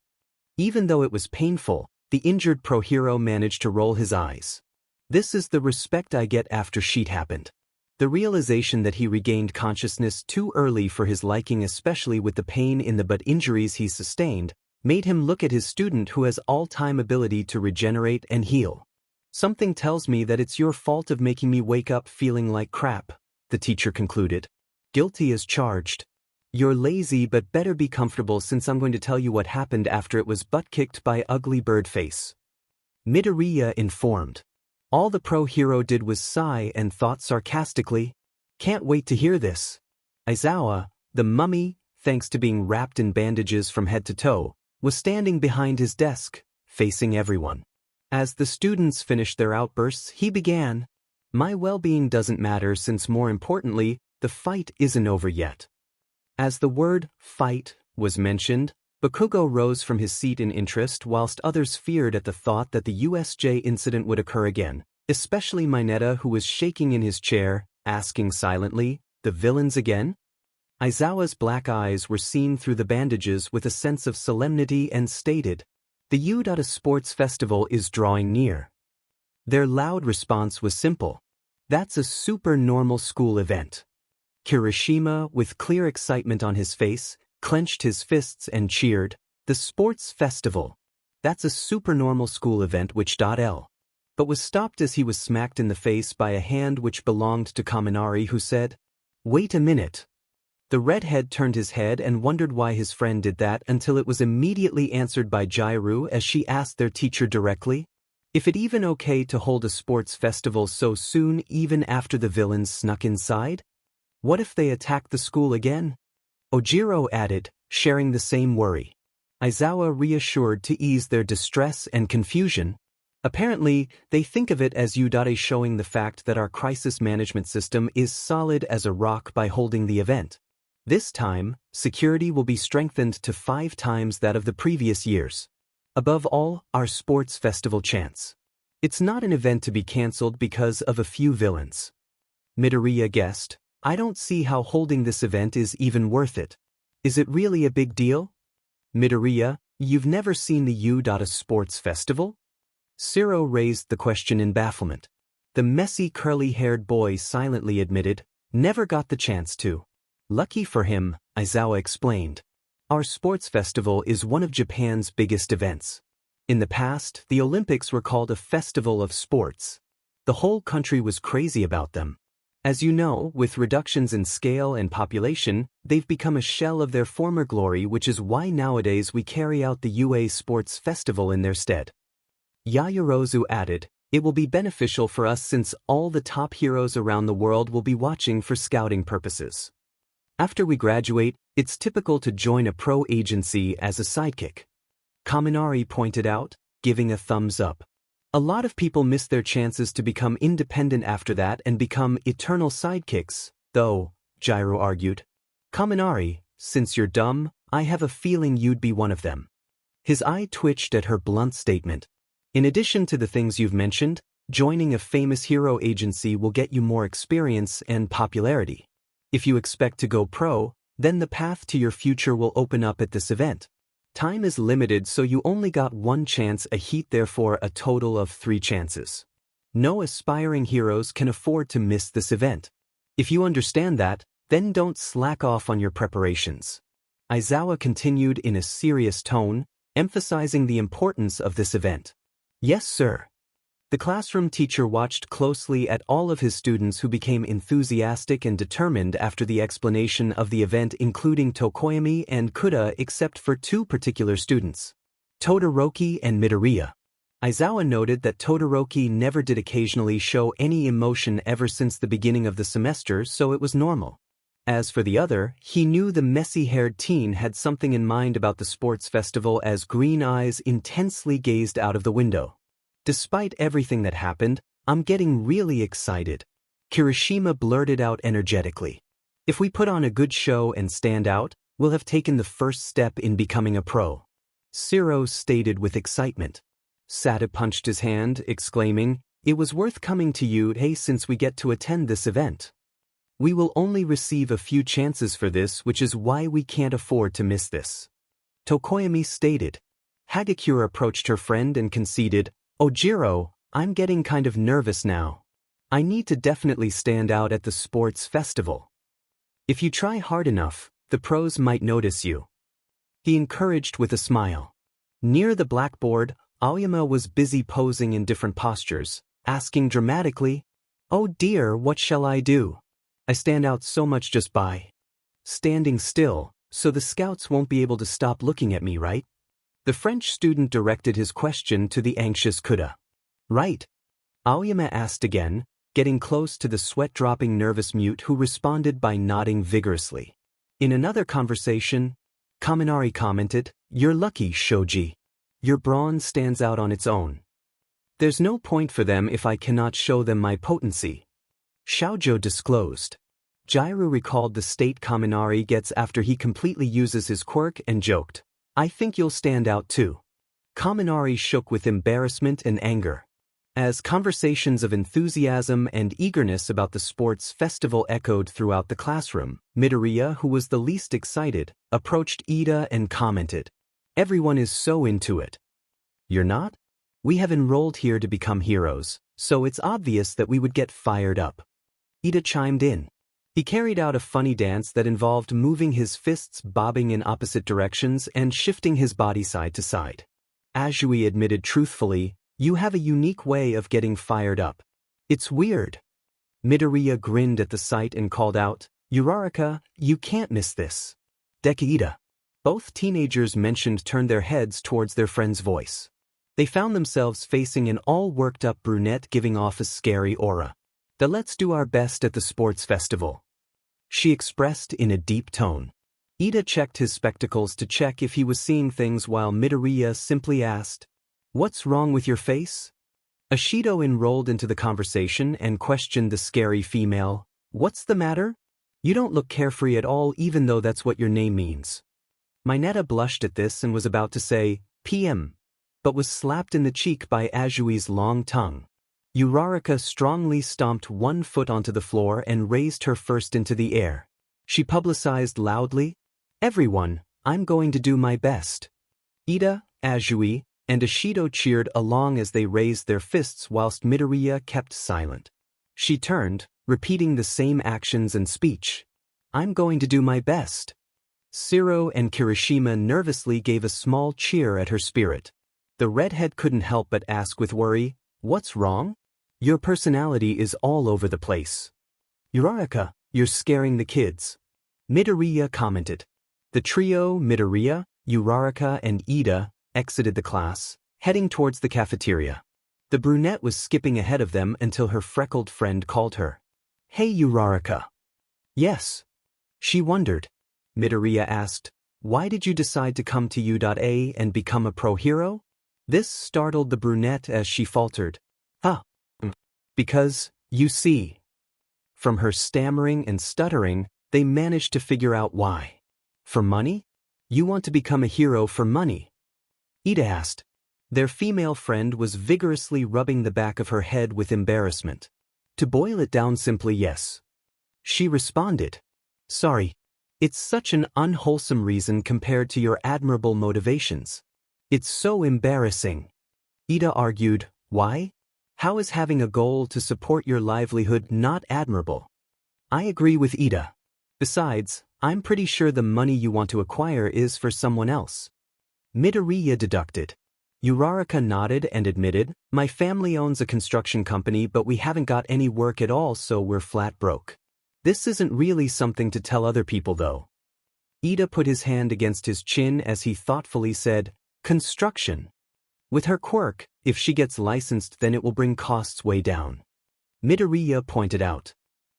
Even though it was painful, the injured pro-hero managed to roll his eyes. This is the respect I get after Sheet happened. The realization that he regained consciousness too early for his liking, especially with the pain in the butt injuries he sustained, made him look at his student who has all-time ability to regenerate and heal. Something tells me that it's your fault of making me wake up feeling like crap, the teacher concluded. Guilty as charged. You're lazy, but better be comfortable, since I'm going to tell you what happened after it was butt-kicked by Ugly Bird Face. Midoriya informed. All the pro-hero did was sigh and thought sarcastically, "Can't wait to hear this." Aizawa, the mummy, thanks to being wrapped in bandages from head to toe, was standing behind his desk, facing everyone. As the students finished their outbursts, he began, "My well-being doesn't matter, since more importantly, the fight isn't over yet." As the word fight was mentioned, Bakugo rose from his seat in interest, whilst others feared at the thought that the USJ incident would occur again, especially Mineta, who was shaking in his chair, asking silently, "The villains again?" Aizawa's black eyes were seen through the bandages with a sense of solemnity and stated, "The Iida Sports Festival is drawing near." Their loud response was simple. "That's a super normal school event." Kirishima, with clear excitement on his face, clenched his fists and cheered, "The sports festival. That's a supernormal school event which.l." But was stopped as he was smacked in the face by a hand which belonged to Kaminari, who said, "Wait a minute." The redhead turned his head and wondered why his friend did that, until it was immediately answered by Jairu as she asked their teacher directly, "If it even okay to hold a sports festival so soon, even after the villains snuck inside? What if they attack the school again?" Ojiro added, sharing the same worry. Aizawa reassured to ease their distress and confusion. "Apparently, they think of it as Udare showing the fact that our crisis management system is solid as a rock by holding the event. This time, security will be strengthened to 5 times that of the previous years. Above all, our sports festival chants. It's not an event to be cancelled because of a few villains." Midoriya guessed, "I don't see how holding this event is even worth it. Is it really a big deal?" Midoriya, "You've never seen the U. Sports Festival?" Siro raised the question in bafflement. The messy curly-haired boy silently admitted, "Never got the chance to." "Lucky for him," Aizawa explained. "Our sports festival is one of Japan's biggest events. In the past, the Olympics were called a festival of sports. The whole country was crazy about them. As you know, with reductions in scale and population, they've become a shell of their former glory, which is why nowadays we carry out the UA Sports Festival in their stead. Yaoyorozu added, "It will be beneficial for us since all the top heroes around the world will be watching for scouting purposes. After we graduate, it's typical to join a pro agency as a sidekick." Kaminari pointed out, giving a thumbs up. "A lot of people miss their chances to become independent after that and become eternal sidekicks, though," Gyro argued. "Kaminari, since you're dumb, I have a feeling you'd be one of them." His eye twitched at her blunt statement. "In addition to the things you've mentioned, joining a famous hero agency will get you more experience and popularity. If you expect to go pro, then the path to your future will open up at this event. Time is limited, so you only got one chance a heat, therefore a total of 3 chances. No aspiring heroes can afford to miss this event. If you understand that, then don't slack off on your preparations." Aizawa continued in a serious tone, emphasizing the importance of this event. "Yes, sir." The classroom teacher watched closely at all of his students, who became enthusiastic and determined after the explanation of the event, including Tokoyami and Kuda, except for 2 particular students, Todoroki and Midoriya. Aizawa noted that Todoroki never did occasionally show any emotion ever since the beginning of the semester, so it was normal. As for the other, he knew the messy-haired teen had something in mind about the sports festival, as green eyes intensely gazed out of the window. "Despite everything that happened, I'm getting really excited," Kirishima blurted out energetically. "If we put on a good show and stand out, we'll have taken the first step in becoming a pro," Siro stated with excitement. Sata punched his hand, exclaiming, "It was worth coming to UA since we get to attend this event. We will only receive a few chances for this, which is why we can't afford to miss this," Tokoyami stated. Hagakure approached her friend and conceded, "Ojiro, I'm getting kind of nervous now. I need to definitely stand out at the sports festival. If you try hard enough, the pros might notice you," he encouraged with a smile. Near the blackboard, Aoyama was busy posing in different postures, asking dramatically, "Oh dear, what shall I do? I stand out so much just by standing still, so the scouts won't be able to stop looking at me, right?" The French student directed his question to the anxious Kuda. "Right?" Aoyama asked again, getting close to the sweat-dropping nervous mute, who responded by nodding vigorously. In another conversation, Kaminari commented, "You're lucky, Shoji. Your bronze stands out on its own. There's no point for them if I cannot show them my potency," Shaojo disclosed. Gyro recalled the state Kaminari gets after he completely uses his quirk and joked, "I think you'll stand out too." Kaminari shook with embarrassment and anger. As conversations of enthusiasm and eagerness about the sports festival echoed throughout the classroom, Midoriya, who was the least excited, approached Iida and commented, "Everyone is so into it. You're not? We have enrolled here to become heroes, so it's obvious that we would get fired up." Iida chimed in. He carried out a funny dance that involved moving his fists, bobbing in opposite directions, and shifting his body side to side. Azui admitted truthfully, "You have a unique way of getting fired up. It's weird." Midoriya grinned at the sight and called out, "Uraraka, you can't miss this." Deku. Both teenagers mentioned turned their heads towards their friend's voice. They found themselves facing an all-worked-up brunette giving off a scary aura. "The let's do our best at the sports festival," she expressed in a deep tone. Iida checked his spectacles to check if he was seeing things, while Midoriya simply asked, "What's wrong with your face?" Ashido enrolled into the conversation and questioned the scary female, "What's the matter? You don't look carefree at all, even though that's what your name means." Mineta blushed at this and was about to say, "PM," but was slapped in the cheek by Azui's long tongue. Uraraka strongly stomped one foot onto the floor and raised her first into the air. She publicized loudly, "Everyone, I'm going to do my best." Iida, Azui, and Ashido cheered along as they raised their fists whilst Midoriya kept silent. She turned, repeating the same actions and speech. "I'm going to do my best." Siro and Kirishima nervously gave a small cheer at her spirit. The redhead couldn't help but ask with worry, "What's wrong?" Your personality is all over the place. Uraraka, you're scaring the kids. Midoriya commented. The trio, Midoriya, Uraraka and Iida, exited the class, heading towards the cafeteria. The brunette was skipping ahead of them until her freckled friend called her. Hey Uraraka. Yes. She wondered. Midoriya asked, why did you decide to come to U.A and become a pro hero? This startled the brunette as she faltered. Because, you see. From her stammering and stuttering, they managed to figure out why. For money? You want to become a hero for money? Iida asked. Their female friend was vigorously rubbing the back of her head with embarrassment. To boil it down simply yes. She responded. Sorry. It's such an unwholesome reason compared to your admirable motivations. It's so embarrassing. Iida argued, why? How is having a goal to support your livelihood not admirable? I agree with Iida. Besides, I'm pretty sure the money you want to acquire is for someone else. Midoriya deducted. Uraraka nodded and admitted, my family owns a construction company but we haven't got any work at all so we're flat broke. This isn't really something to tell other people though. Iida put his hand against his chin as he thoughtfully said, construction. With her quirk, if she gets licensed then it will bring costs way down. Midoriya pointed out.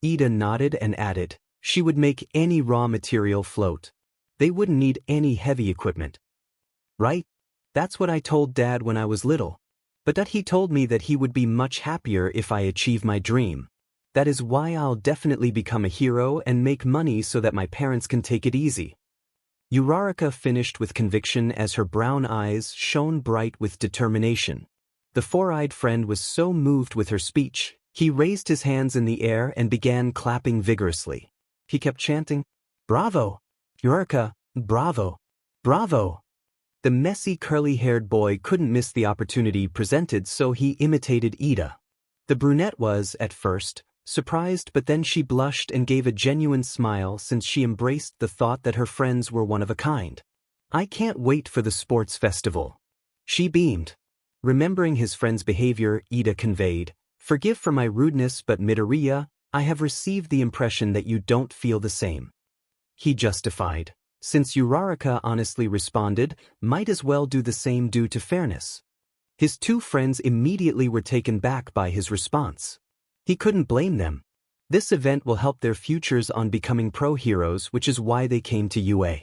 Iida nodded and added, she would make any raw material float. They wouldn't need any heavy equipment. Right? That's what I told Dad when I was little. But he told me that he would be much happier if I achieve my dream. That is why I'll definitely become a hero and make money so that my parents can take it easy. Uraraka finished with conviction as her brown eyes shone bright with determination. The four-eyed friend was so moved with her speech, he raised his hands in the air and began clapping vigorously. He kept chanting, Bravo! Uraraka, bravo! Bravo! The messy curly-haired boy couldn't miss the opportunity presented so he imitated Iida. The brunette was, at first, surprised but then she blushed and gave a genuine smile since she embraced the thought that her friends were one of a kind. I can't wait for the sports festival. She beamed. Remembering his friend's behavior, Iida conveyed, Forgive for my rudeness but Midoriya, I have received the impression that you don't feel the same. He justified. Since Uraraka honestly responded, might as well do the same due to fairness. His two friends immediately were taken back by his response. He couldn't blame them. This event will help their futures on becoming pro heroes, which is why they came to UA.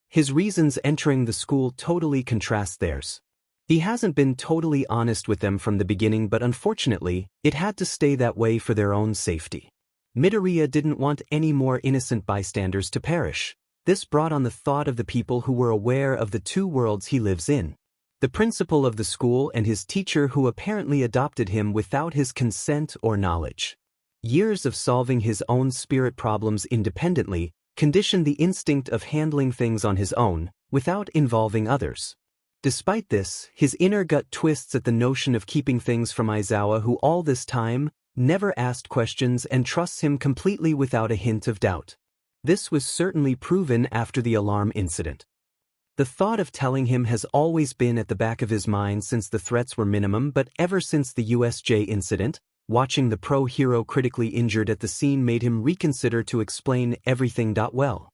His reasons entering the school totally contrast theirs. He hasn't been totally honest with them from the beginning but unfortunately, it had to stay that way for their own safety. Midoriya didn't want any more innocent bystanders to perish. This brought on the thought of the people who were aware of the two worlds he lives in. The principal of the school and his teacher who apparently adopted him without his consent or knowledge. Years of solving his own spirit problems independently conditioned the instinct of handling things on his own, without involving others. Despite this, his inner gut twists at the notion of keeping things from Aizawa who all this time never asked questions and trusts him completely without a hint of doubt. This was certainly proven after the alarm incident. The thought of telling him has always been at the back of his mind since the threats were minimum but ever since the USJ incident, watching the pro-hero critically injured at the scene made him reconsider to explain everything. Well,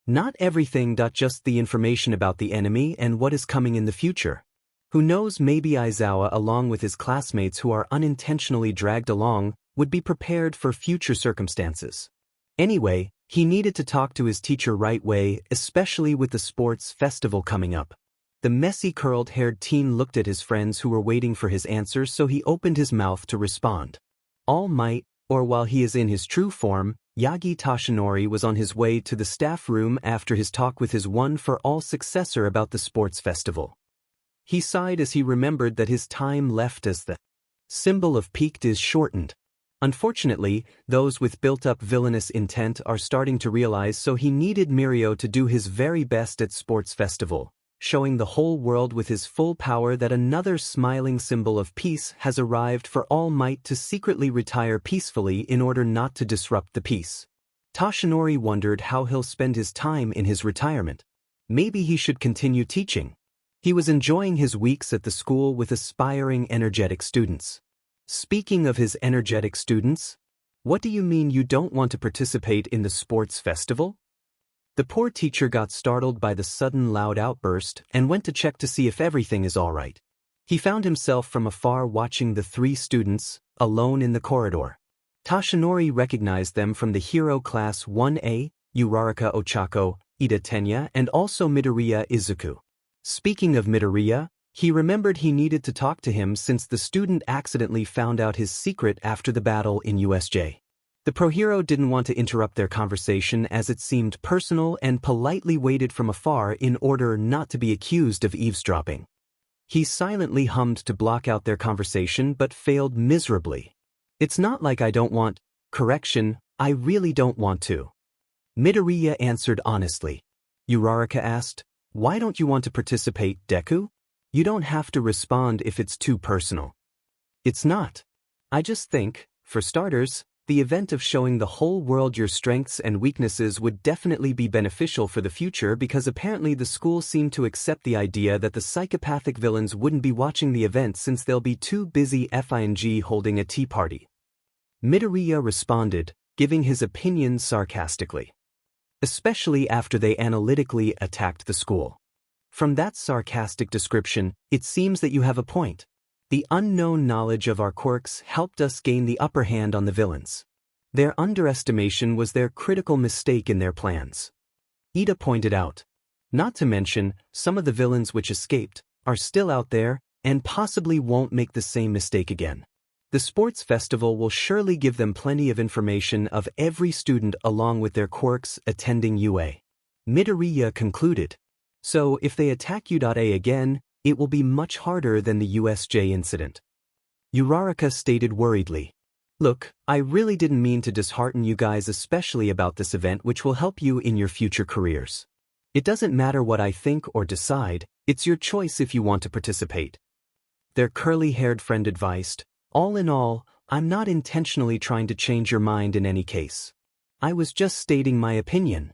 not everything. Just the information about the enemy and what is coming in the future. Who knows, maybe Aizawa along with his classmates who are unintentionally dragged along would be prepared for future circumstances. Anyway, he needed to talk to his teacher right away, especially with the sports festival coming up. The messy curled-haired teen looked at his friends who were waiting for his answers so he opened his mouth to respond. All might, or while he is in his true form, Yagi Toshinori was on his way to the staff room after his talk with his one-for-all successor about the sports festival. He sighed as he remembered that his time left as the symbol of peaked is shortened. Unfortunately, those with built-up villainous intent are starting to realize so he needed Mirio to do his very best at sports festival, showing the whole world with his full power that another smiling symbol of peace has arrived for All Might to secretly retire peacefully in order not to disrupt the peace. Toshinori wondered how he'll spend his time in his retirement. Maybe he should continue teaching. He was enjoying his weeks at the school with aspiring, energetic students. Speaking of his energetic students, what do you mean you don't want to participate in the sports festival? The poor teacher got startled by the sudden loud outburst and went to check to see if everything is all right. He found himself from afar watching the three students, alone in the corridor. Tashinori recognized them from the Hero Class 1A, Uraraka Ochako, Iida Tenya, and also Midoriya Izuku. Speaking of Midoriya, he remembered he needed to talk to him since the student accidentally found out his secret after the battle in USJ. The pro-hero didn't want to interrupt their conversation as it seemed personal and politely waited from afar in order not to be accused of eavesdropping. He silently hummed to block out their conversation but failed miserably. It's not like I don't want, correction, I really don't want to. Midoriya answered honestly. Uraraka asked, why don't you want to participate, Deku? You don't have to respond if it's too personal. It's not. I just think, for starters, the event of showing the whole world your strengths and weaknesses would definitely be beneficial for the future because apparently the school seemed to accept the idea that the psychopathic villains wouldn't be watching the event since they'll be too busy FING holding a tea party. Midoriya responded, giving his opinion sarcastically. Especially after they analytically attacked the school. From that sarcastic description, it seems that you have a point. The unknown knowledge of our quirks helped us gain the upper hand on the villains. Their underestimation was their critical mistake in their plans. Iida pointed out. Not to mention, some of the villains which escaped are still out there and possibly won't make the same mistake again. The sports festival will surely give them plenty of information of every student along with their quirks attending UA. Midoriya concluded. So if they attack U.A again, it will be much harder than the USJ incident. Uraraka stated worriedly. Look, I really didn't mean to dishearten you guys especially about this event which will help you in your future careers. It doesn't matter what I think or decide, it's your choice if you want to participate. Their curly-haired friend advised, all in all, I'm not intentionally trying to change your mind in any case. I was just stating my opinion.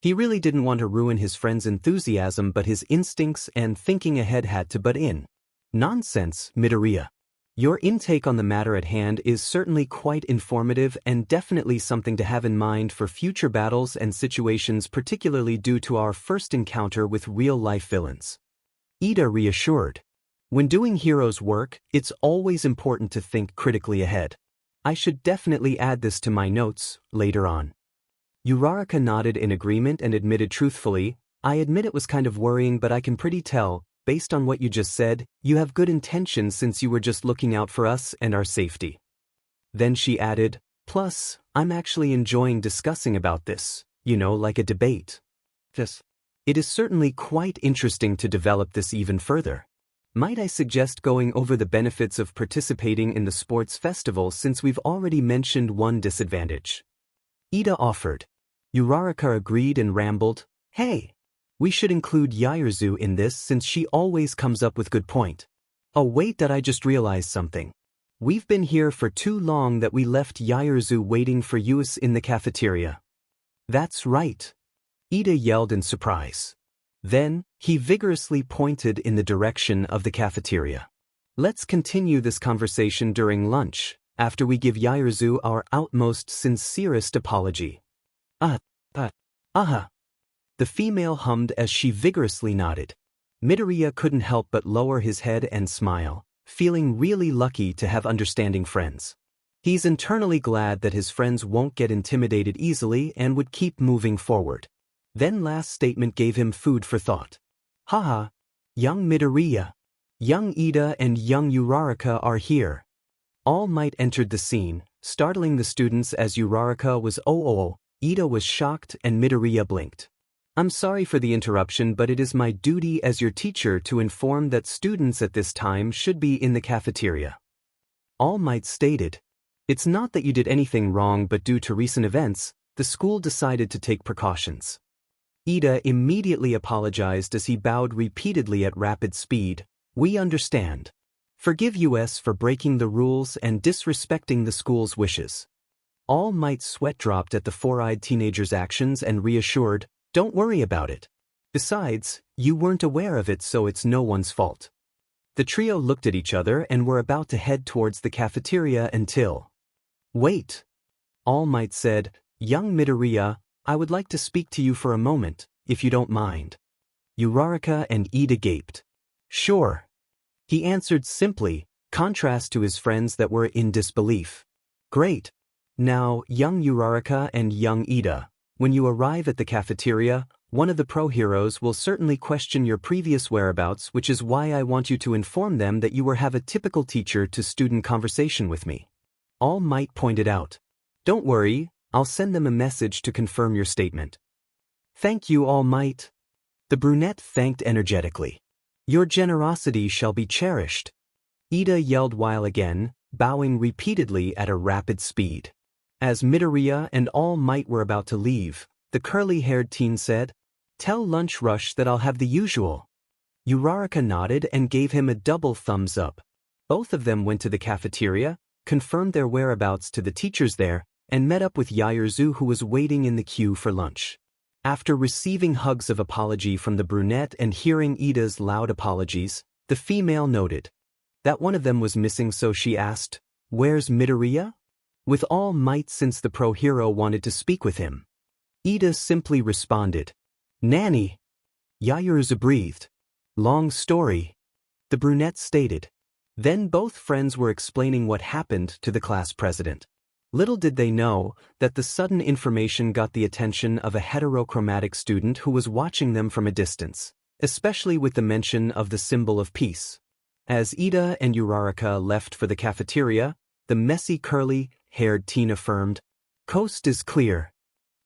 He really didn't want to ruin his friend's enthusiasm but his instincts and thinking ahead had to butt in. Nonsense, Midoriya. Your intake on the matter at hand is certainly quite informative and definitely something to have in mind for future battles and situations particularly due to our first encounter with real-life villains. Iida reassured. When doing heroes' work, it's always important to think critically ahead. I should definitely add this to my notes, later on. Uraraka nodded in agreement and admitted truthfully, I admit it was kind of worrying but I can pretty tell, based on what you just said, you have good intentions since you were just looking out for us and our safety. Then she added, plus, I'm actually enjoying discussing about this, like a debate. Yes. It is certainly quite interesting to develop this even further. Might I suggest going over the benefits of participating in the sports festival since we've already mentioned one disadvantage? Iida offered. Uraraka agreed and rambled, hey, we should include Yairzu in this since she always comes up with good point. Oh wait, that I just realized something. We've been here for too long that we left Yairzu waiting for us in the cafeteria. That's right. Iida yelled in surprise. Then, he vigorously pointed in the direction of the cafeteria. Let's continue this conversation during lunch, after we give Yairzu our utmost sincerest apology. The female hummed as she vigorously nodded. Midoriya couldn't help but lower his head and smile, feeling really lucky to have understanding friends. He's internally glad that his friends won't get intimidated easily and would keep moving forward. Then last statement gave him food for thought. Haha, young Midoriya, young Iida and young Uraraka are here. All Might entered the scene, startling the students as Uraraka was Iida was shocked and Midoriya blinked. I'm sorry for the interruption but it is my duty as your teacher to inform that students at this time should be in the cafeteria. All Might stated. It's not that you did anything wrong but due to recent events, the school decided to take precautions. Iida immediately apologized as he bowed repeatedly at rapid speed. We understand. Forgive us for breaking the rules and disrespecting the school's wishes. All Might's sweat dropped at the four-eyed teenager's actions and reassured, don't worry about it. Besides, you weren't aware of it so it's no one's fault. The trio looked at each other and were about to head towards the cafeteria until... Wait! All Might said, "Young Midoriya, I would like to speak to you for a moment, if you don't mind." Uraraka and Iida gaped. "Sure." He answered simply, contrast to his friends that were in disbelief. "Great. Now, young Uraraka and young Iida, when you arrive at the cafeteria, one of the pro-heroes will certainly question your previous whereabouts, which is why I want you to inform them that you will have a typical teacher-to-student conversation with me." All Might pointed out. "Don't worry, I'll send them a message to confirm your statement." "Thank you, All Might." The brunette thanked energetically. "Your generosity shall be cherished." Iida yelled while again, bowing repeatedly at a rapid speed. As Midoriya and All Might were about to leave, the curly-haired teen said, "Tell Lunch Rush that I'll have the usual." Uraraka nodded and gave him a double thumbs up. Both of them went to the cafeteria, confirmed their whereabouts to the teachers there, and met up with Yaoyuzu, who was waiting in the queue for lunch. After receiving hugs of apology from the brunette and hearing Iida's loud apologies, the female noted that one of them was missing, so she asked, "Where's Midoriya?" With All Might, since the pro-hero wanted to speak with him. Iida simply responded, "Nanny." Yaoyuzu breathed. "Long story," the brunette stated. Then both friends were explaining what happened to the class president. Little did they know that the sudden information got the attention of a heterochromatic student who was watching them from a distance, especially with the mention of the symbol of peace. As Iida and Uraraka left for the cafeteria, the messy curly-haired teen affirmed, "Coast is clear."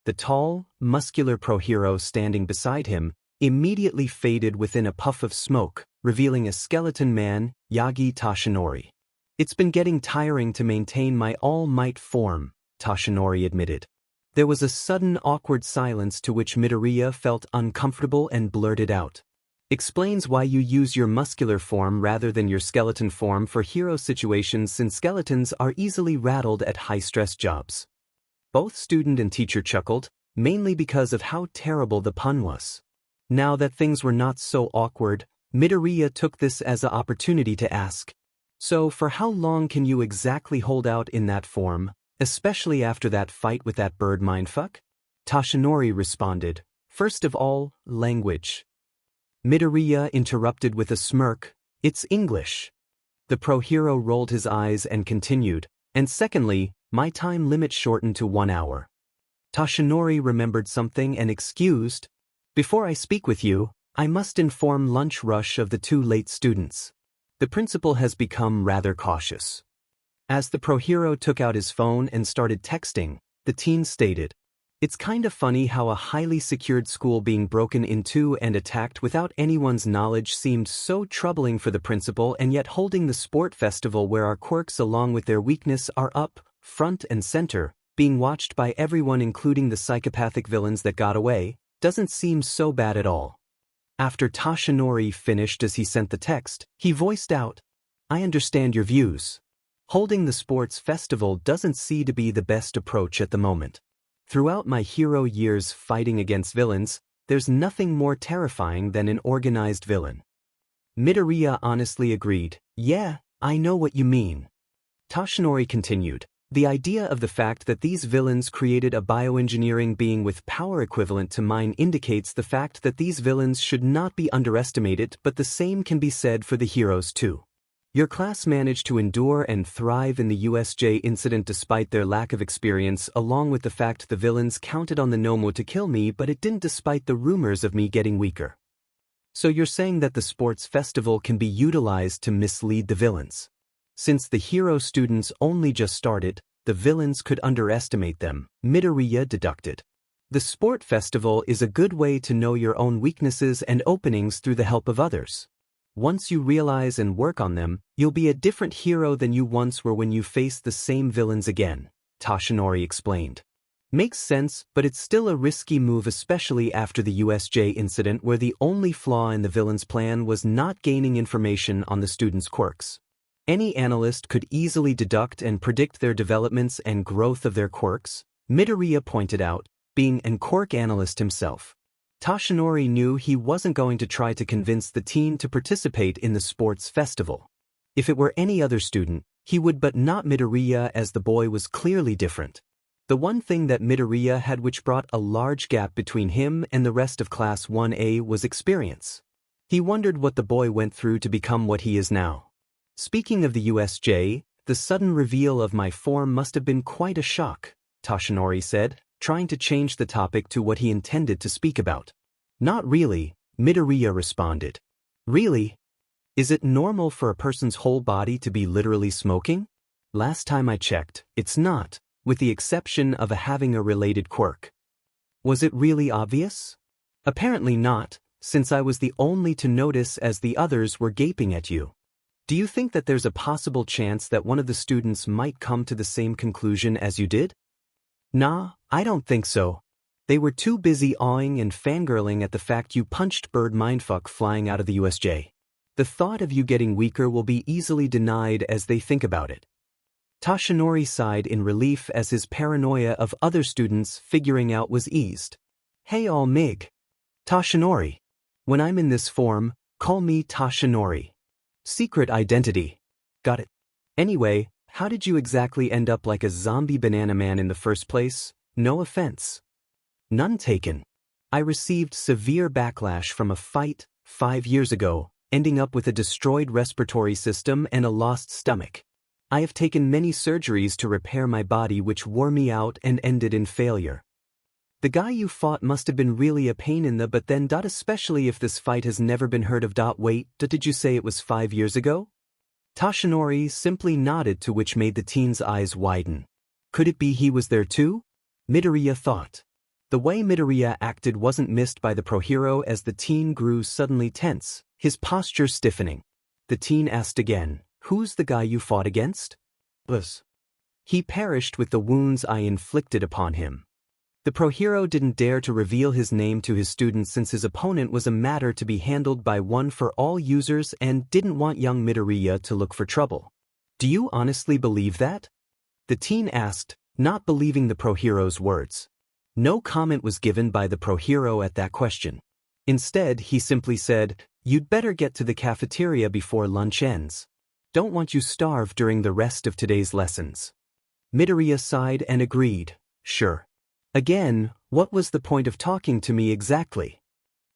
The tall, muscular pro-hero standing beside him immediately faded within a puff of smoke, revealing a skeleton man, Yagi Toshinori. "It's been getting tiring to maintain my All Might form," Toshinori admitted. There was a sudden awkward silence, to which Midoriya felt uncomfortable and blurted out, "Explains why you use your muscular form rather than your skeleton form for hero situations, since skeletons are easily rattled at high-stress jobs." Both student and teacher chuckled, mainly because of how terrible the pun was. Now that things were not so awkward, Midoriya took this as an opportunity to ask, "So for how long can you exactly hold out in that form, especially after that fight with that bird mindfuck?" Toshinori responded, "First of all, language." Midoriya interrupted with a smirk, "It's English." The pro-hero rolled his eyes and continued, "And secondly, my time limit shortened to 1 hour." Toshinori remembered something and excused, "Before I speak with you, I must inform Lunch Rush of the 2 late students. The principal has become rather cautious." As the pro-hero took out his phone and started texting, the teen stated, "It's kind of funny how a highly secured school being broken into and attacked without anyone's knowledge seemed so troubling for the principal, and yet holding the sport festival where our quirks along with their weakness are up, front and center, being watched by everyone including the psychopathic villains that got away, doesn't seem so bad at all." After Toshinori finished as he sent the text, he voiced out, "I understand your views. Holding the sports festival doesn't seem to be the best approach at the moment. Throughout my hero years fighting against villains, there's nothing more terrifying than an organized villain." Midoriya honestly agreed, "Yeah, I know what you mean." Toshinori continued, "The idea of the fact that these villains created a bioengineering being with power equivalent to mine indicates the fact that these villains should not be underestimated, but the same can be said for the heroes too. Your class managed to endure and thrive in the USJ incident despite their lack of experience, along with the fact the villains counted on the Nomu to kill me, but it didn't despite the rumors of me getting weaker. So you're saying that the sports festival can be utilized to mislead the villains? Since the hero students only just started, the villains could underestimate them," Midoriya deducted. "The sport festival is a good way to know your own weaknesses and openings through the help of others. Once you realize and work on them, you'll be a different hero than you once were when you face the same villains again," Toshinori explained. "Makes sense, but it's still a risky move, especially after the USJ incident where the only flaw in the villain's plan was not gaining information on the students' quirks. Any analyst could easily deduct and predict their developments and growth of their quirks," Midoriya pointed out, being an quirk analyst himself. Toshinori knew he wasn't going to try to convince the teen to participate in the sports festival. If it were any other student, he would, but not Midoriya, as the boy was clearly different. The one thing that Midoriya had which brought a large gap between him and the rest of Class 1A was experience. He wondered what the boy went through to become what he is now. Speaking of the USJ, the sudden reveal of my form must have been quite a shock, Toshinori said, trying to change the topic to what he intended to speak about. Not really, Midoriya responded. Really? Is it normal for a person's whole body to be literally smoking? Last time I checked, it's not, with the exception of having a related quirk. Was it really obvious? Apparently not, since I was the only to notice as the others were gaping at you. Do you think that there's a possible chance that one of the students might come to the same conclusion as you did? Nah, I don't think so. They were too busy awing and fangirling at the fact you punched Bird Mindfuck flying out of the USJ. The thought of you getting weaker will be easily denied as they think about it. Toshinori sighed in relief as his paranoia of other students figuring out was eased. Hey all Mig. Toshinori. When I'm in this form, call me Toshinori. Secret identity. Got it. Anyway, how did you exactly end up like a zombie banana man in the first place? No offense. None taken. I received severe backlash from a fight 5 years ago, ending up with a destroyed respiratory system and a lost stomach. I have taken many surgeries to repair my body which wore me out and ended in failure. The guy you fought must have been really a pain in the but then. Especially if this fight has never been heard of. Wait, did you say it was 5 years ago? Toshinori simply nodded, to which made the teen's eyes widen. Could it be he was there too? Midoriya thought. The way Midoriya acted wasn't missed by the pro-hero as the teen grew suddenly tense, his posture stiffening. The teen asked again, who's the guy you fought against? Us. He perished with the wounds I inflicted upon him. The pro-hero didn't dare to reveal his name to his students since his opponent was a matter to be handled by one-for-all users and didn't want young Midoriya to look for trouble. Do you honestly believe that? The teen asked, not believing the pro-hero's words. No comment was given by the pro-hero at that question. Instead, he simply said, you'd better get to the cafeteria before lunch ends. Don't want you starve during the rest of today's lessons. Midoriya sighed and agreed, sure. Again, what was the point of talking to me exactly?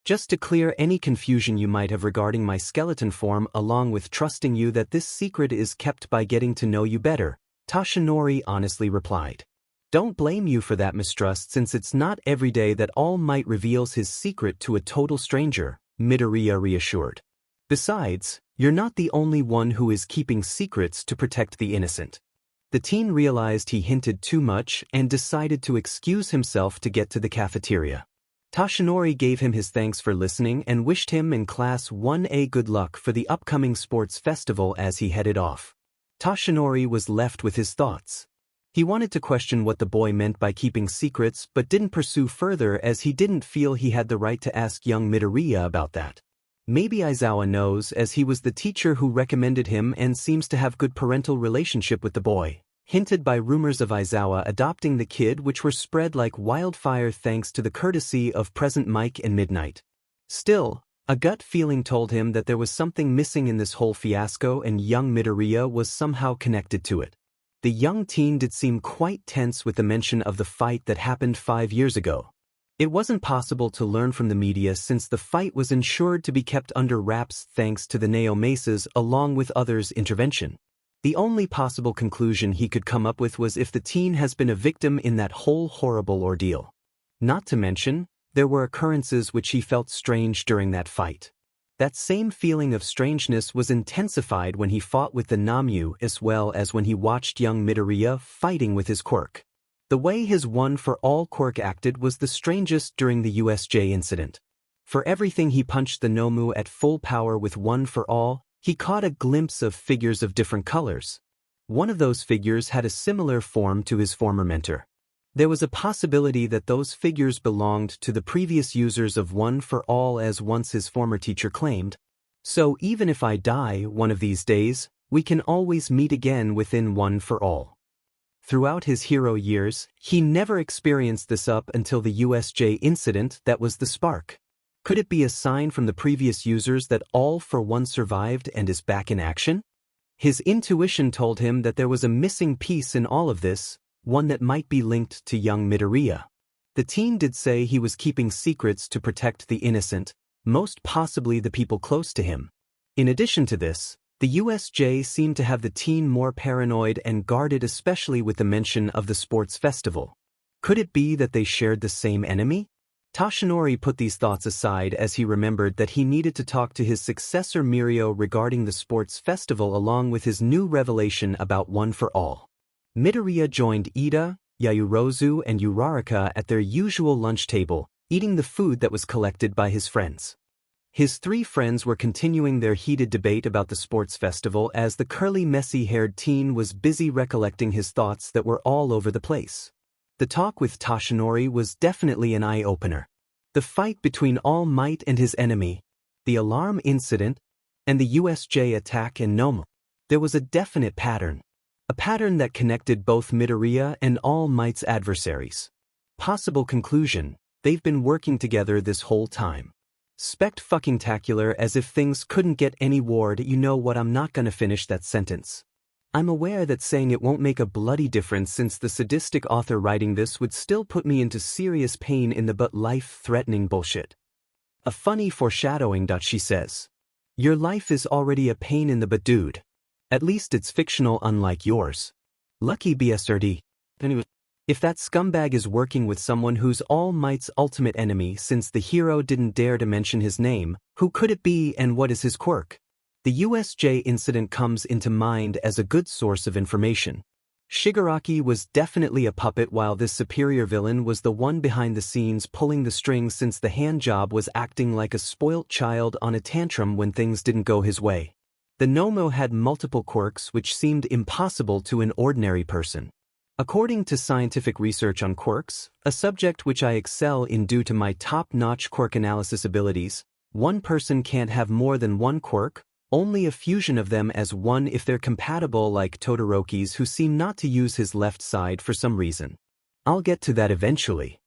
Just to clear any confusion you might have regarding my skeleton form, along with trusting you that this secret is kept by getting to know you better, Toshinori honestly replied. Don't blame you for that mistrust, since it's not every day that All Might reveals his secret to a total stranger, Midoriya reassured. Besides, you're not the only one who is keeping secrets to protect the innocent. The teen realized he hinted too much and decided to excuse himself to get to the cafeteria. Toshinori gave him his thanks for listening and wished him and Class 1A good luck for the upcoming sports festival as he headed off. Toshinori was left with his thoughts. He wanted to question what the boy meant by keeping secrets but didn't pursue further as he didn't feel he had the right to ask young Midoriya about that. Maybe Aizawa knows, as he was the teacher who recommended him and seems to have good parental relationship with the boy, hinted by rumors of Aizawa adopting the kid which were spread like wildfire thanks to the courtesy of Present Mike and Midnight. Still, a gut feeling told him that there was something missing in this whole fiasco and young Midoriya was somehow connected to it. The young teen did seem quite tense with the mention of the fight that happened 5 years ago. It wasn't possible to learn from the media since the fight was ensured to be kept under wraps thanks to the Neo-Mace's along with others' intervention. The only possible conclusion he could come up with was if the teen has been a victim in that whole horrible ordeal. Not to mention, there were occurrences which he felt strange during that fight. That same feeling of strangeness was intensified when he fought with the Nomu as well as when he watched young Midoriya fighting with his quirk. The way his one-for-all quirk acted was the strangest during the USJ incident. For everything he punched the Nomu at full power with one-for-all, he caught a glimpse of figures of different colors. One of those figures had a similar form to his former mentor. There was a possibility that those figures belonged to the previous users of one-for-all as once his former teacher claimed. So even if I die one of these days, we can always meet again within one-for-all. Throughout his hero years, he never experienced this up until the USJ incident that was the spark. Could it be a sign from the previous users that All for One survived and is back in action? His intuition told him that there was a missing piece in all of this, one that might be linked to young Midoriya. The teen did say he was keeping secrets to protect the innocent, most possibly the people close to him. In addition to this, the USJ seemed to have the teen more paranoid and guarded, especially with the mention of the sports festival. Could it be that they shared the same enemy? Toshinori put these thoughts aside as he remembered that he needed to talk to his successor Mirio regarding the sports festival along with his new revelation about One for All. Midoriya joined Iida, Yayurozu and Uraraka at their usual lunch table, eating the food that was collected by his friends. His three friends were continuing their heated debate about the sports festival as the curly messy-haired teen was busy recollecting his thoughts that were all over the place. The talk with Toshinori was definitely an eye-opener. The fight between All Might and his enemy, the alarm incident, and the USJ attack and Nomu. There was a definite pattern. A pattern that connected both Midoriya and All Might's adversaries. Possible conclusion, they've been working together this whole time. Spect-fucking-tacular, as if things couldn't get any ward. You know what, I'm not gonna finish that sentence. I'm aware that saying it won't make a bloody difference since the sadistic author writing this would still put me into serious pain in the but life-threatening bullshit. A funny foreshadowing. She says. Your life is already a pain in the butt, dude. At least it's fictional, unlike yours. Lucky BSRD. Anyway. If that scumbag is working with someone who's All Might's ultimate enemy, since the hero didn't dare to mention his name, who could it be and what is his quirk? The USJ incident comes into mind as a good source of information. Shigaraki was definitely a puppet while this superior villain was the one behind the scenes pulling the strings, since the handjob was acting like a spoilt child on a tantrum when things didn't go his way. The Nomu had multiple quirks which seemed impossible to an ordinary person. According to scientific research on quirks, a subject which I excel in due to my top-notch quirk analysis abilities, one person can't have more than one quirk, only a fusion of them as one if they're compatible, like Todoroki's, who seem not to use his left side for some reason. I'll get to that eventually.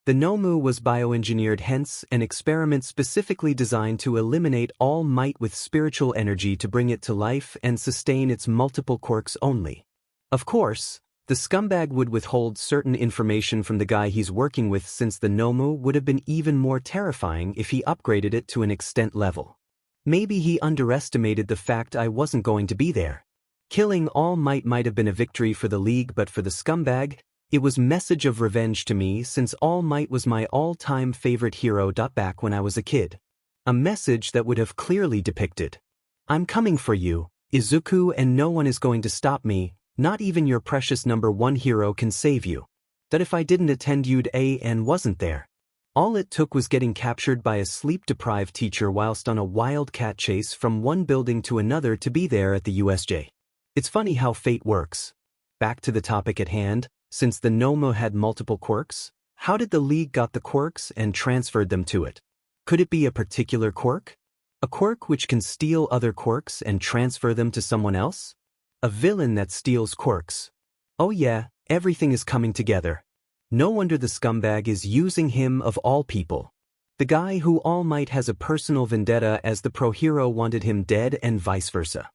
The Nomu was bioengineered, hence an experiment specifically designed to eliminate All Might with spiritual energy to bring it to life and sustain its multiple quirks only. Of course, the scumbag would withhold certain information from the guy he's working with, since the Nomu would have been even more terrifying if he upgraded it to an extent level. Maybe he underestimated the fact I wasn't going to be there. Killing All Might have been a victory for the League, but for the scumbag, it was message of revenge to me, since All Might was my all-time favorite hero. Back when I was a kid. A message that would have clearly depicted, I'm coming for you, Izuku, and no one is going to stop me. Not even your precious number one hero can save you. That if I didn't attend you'd and wasn't there. All it took was getting captured by a sleep-deprived teacher whilst on a wildcat chase from one building to another to be there at the USJ. It's funny how fate works. Back to the topic at hand, since the Nomu had multiple quirks, how did the League got the quirks and transferred them to it? Could it be a particular quirk? A quirk which can steal other quirks and transfer them to someone else? A villain that steals quirks. Oh yeah, everything is coming together. No wonder the scumbag is using him of all people. The guy who All Might has a personal vendetta as the pro-hero wanted him dead and vice versa.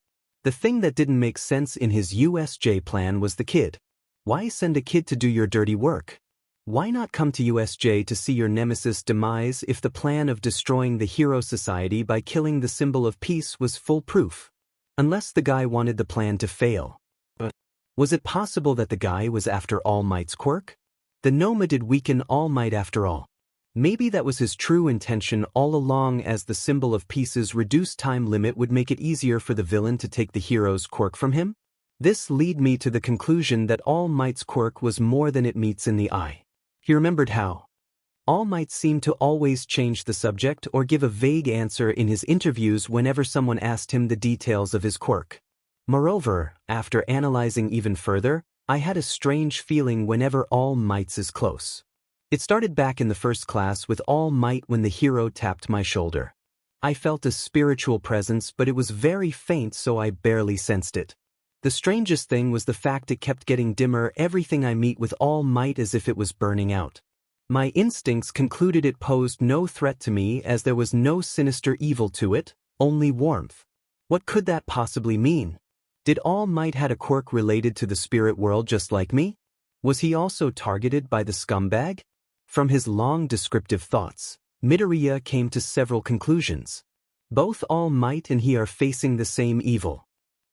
The thing that didn't make sense in his USJ plan was the kid. Why send a kid to do your dirty work? Why not come to USJ to see your nemesis demise if the plan of destroying the hero society by killing the symbol of peace was foolproof? Unless the guy wanted the plan to fail. But was it possible that the guy was after All Might's quirk? The Nomu did weaken All Might after all. Maybe that was his true intention all along, as the symbol of peace's reduced time limit would make it easier for the villain to take the hero's quirk from him? This led me to the conclusion that All Might's quirk was more than it meets in the eye. He remembered how All Might seemed to always change the subject or give a vague answer in his interviews whenever someone asked him the details of his quirk. Moreover, after analyzing even further, I had a strange feeling whenever All Might's is close. It started back in the first class with All Might when the hero tapped my shoulder. I felt a spiritual presence, but it was very faint, so I barely sensed it. The strangest thing was the fact it kept getting dimmer everything I meet with All Might as if it was burning out. My instincts concluded it posed no threat to me as there was no sinister evil to it, only warmth. What could that possibly mean? Did All Might had a quirk related to the spirit world just like me? Was he also targeted by the scumbag? From his long descriptive thoughts, Midoriya came to several conclusions. Both All Might and he are facing the same evil.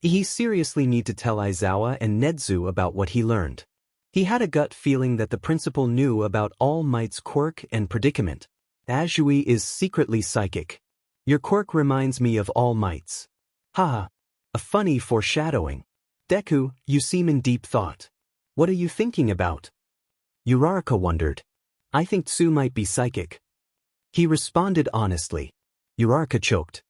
He seriously need to tell Aizawa and Nezu about what he learned. He had a gut feeling that the principal knew about All Might's quirk and predicament. Azui is secretly psychic. Your quirk reminds me of All Might's. Haha. A funny foreshadowing. Deku, you seem in deep thought. What are you thinking about? Uraraka wondered. I think Tsu might be psychic. He responded honestly. Uraraka choked.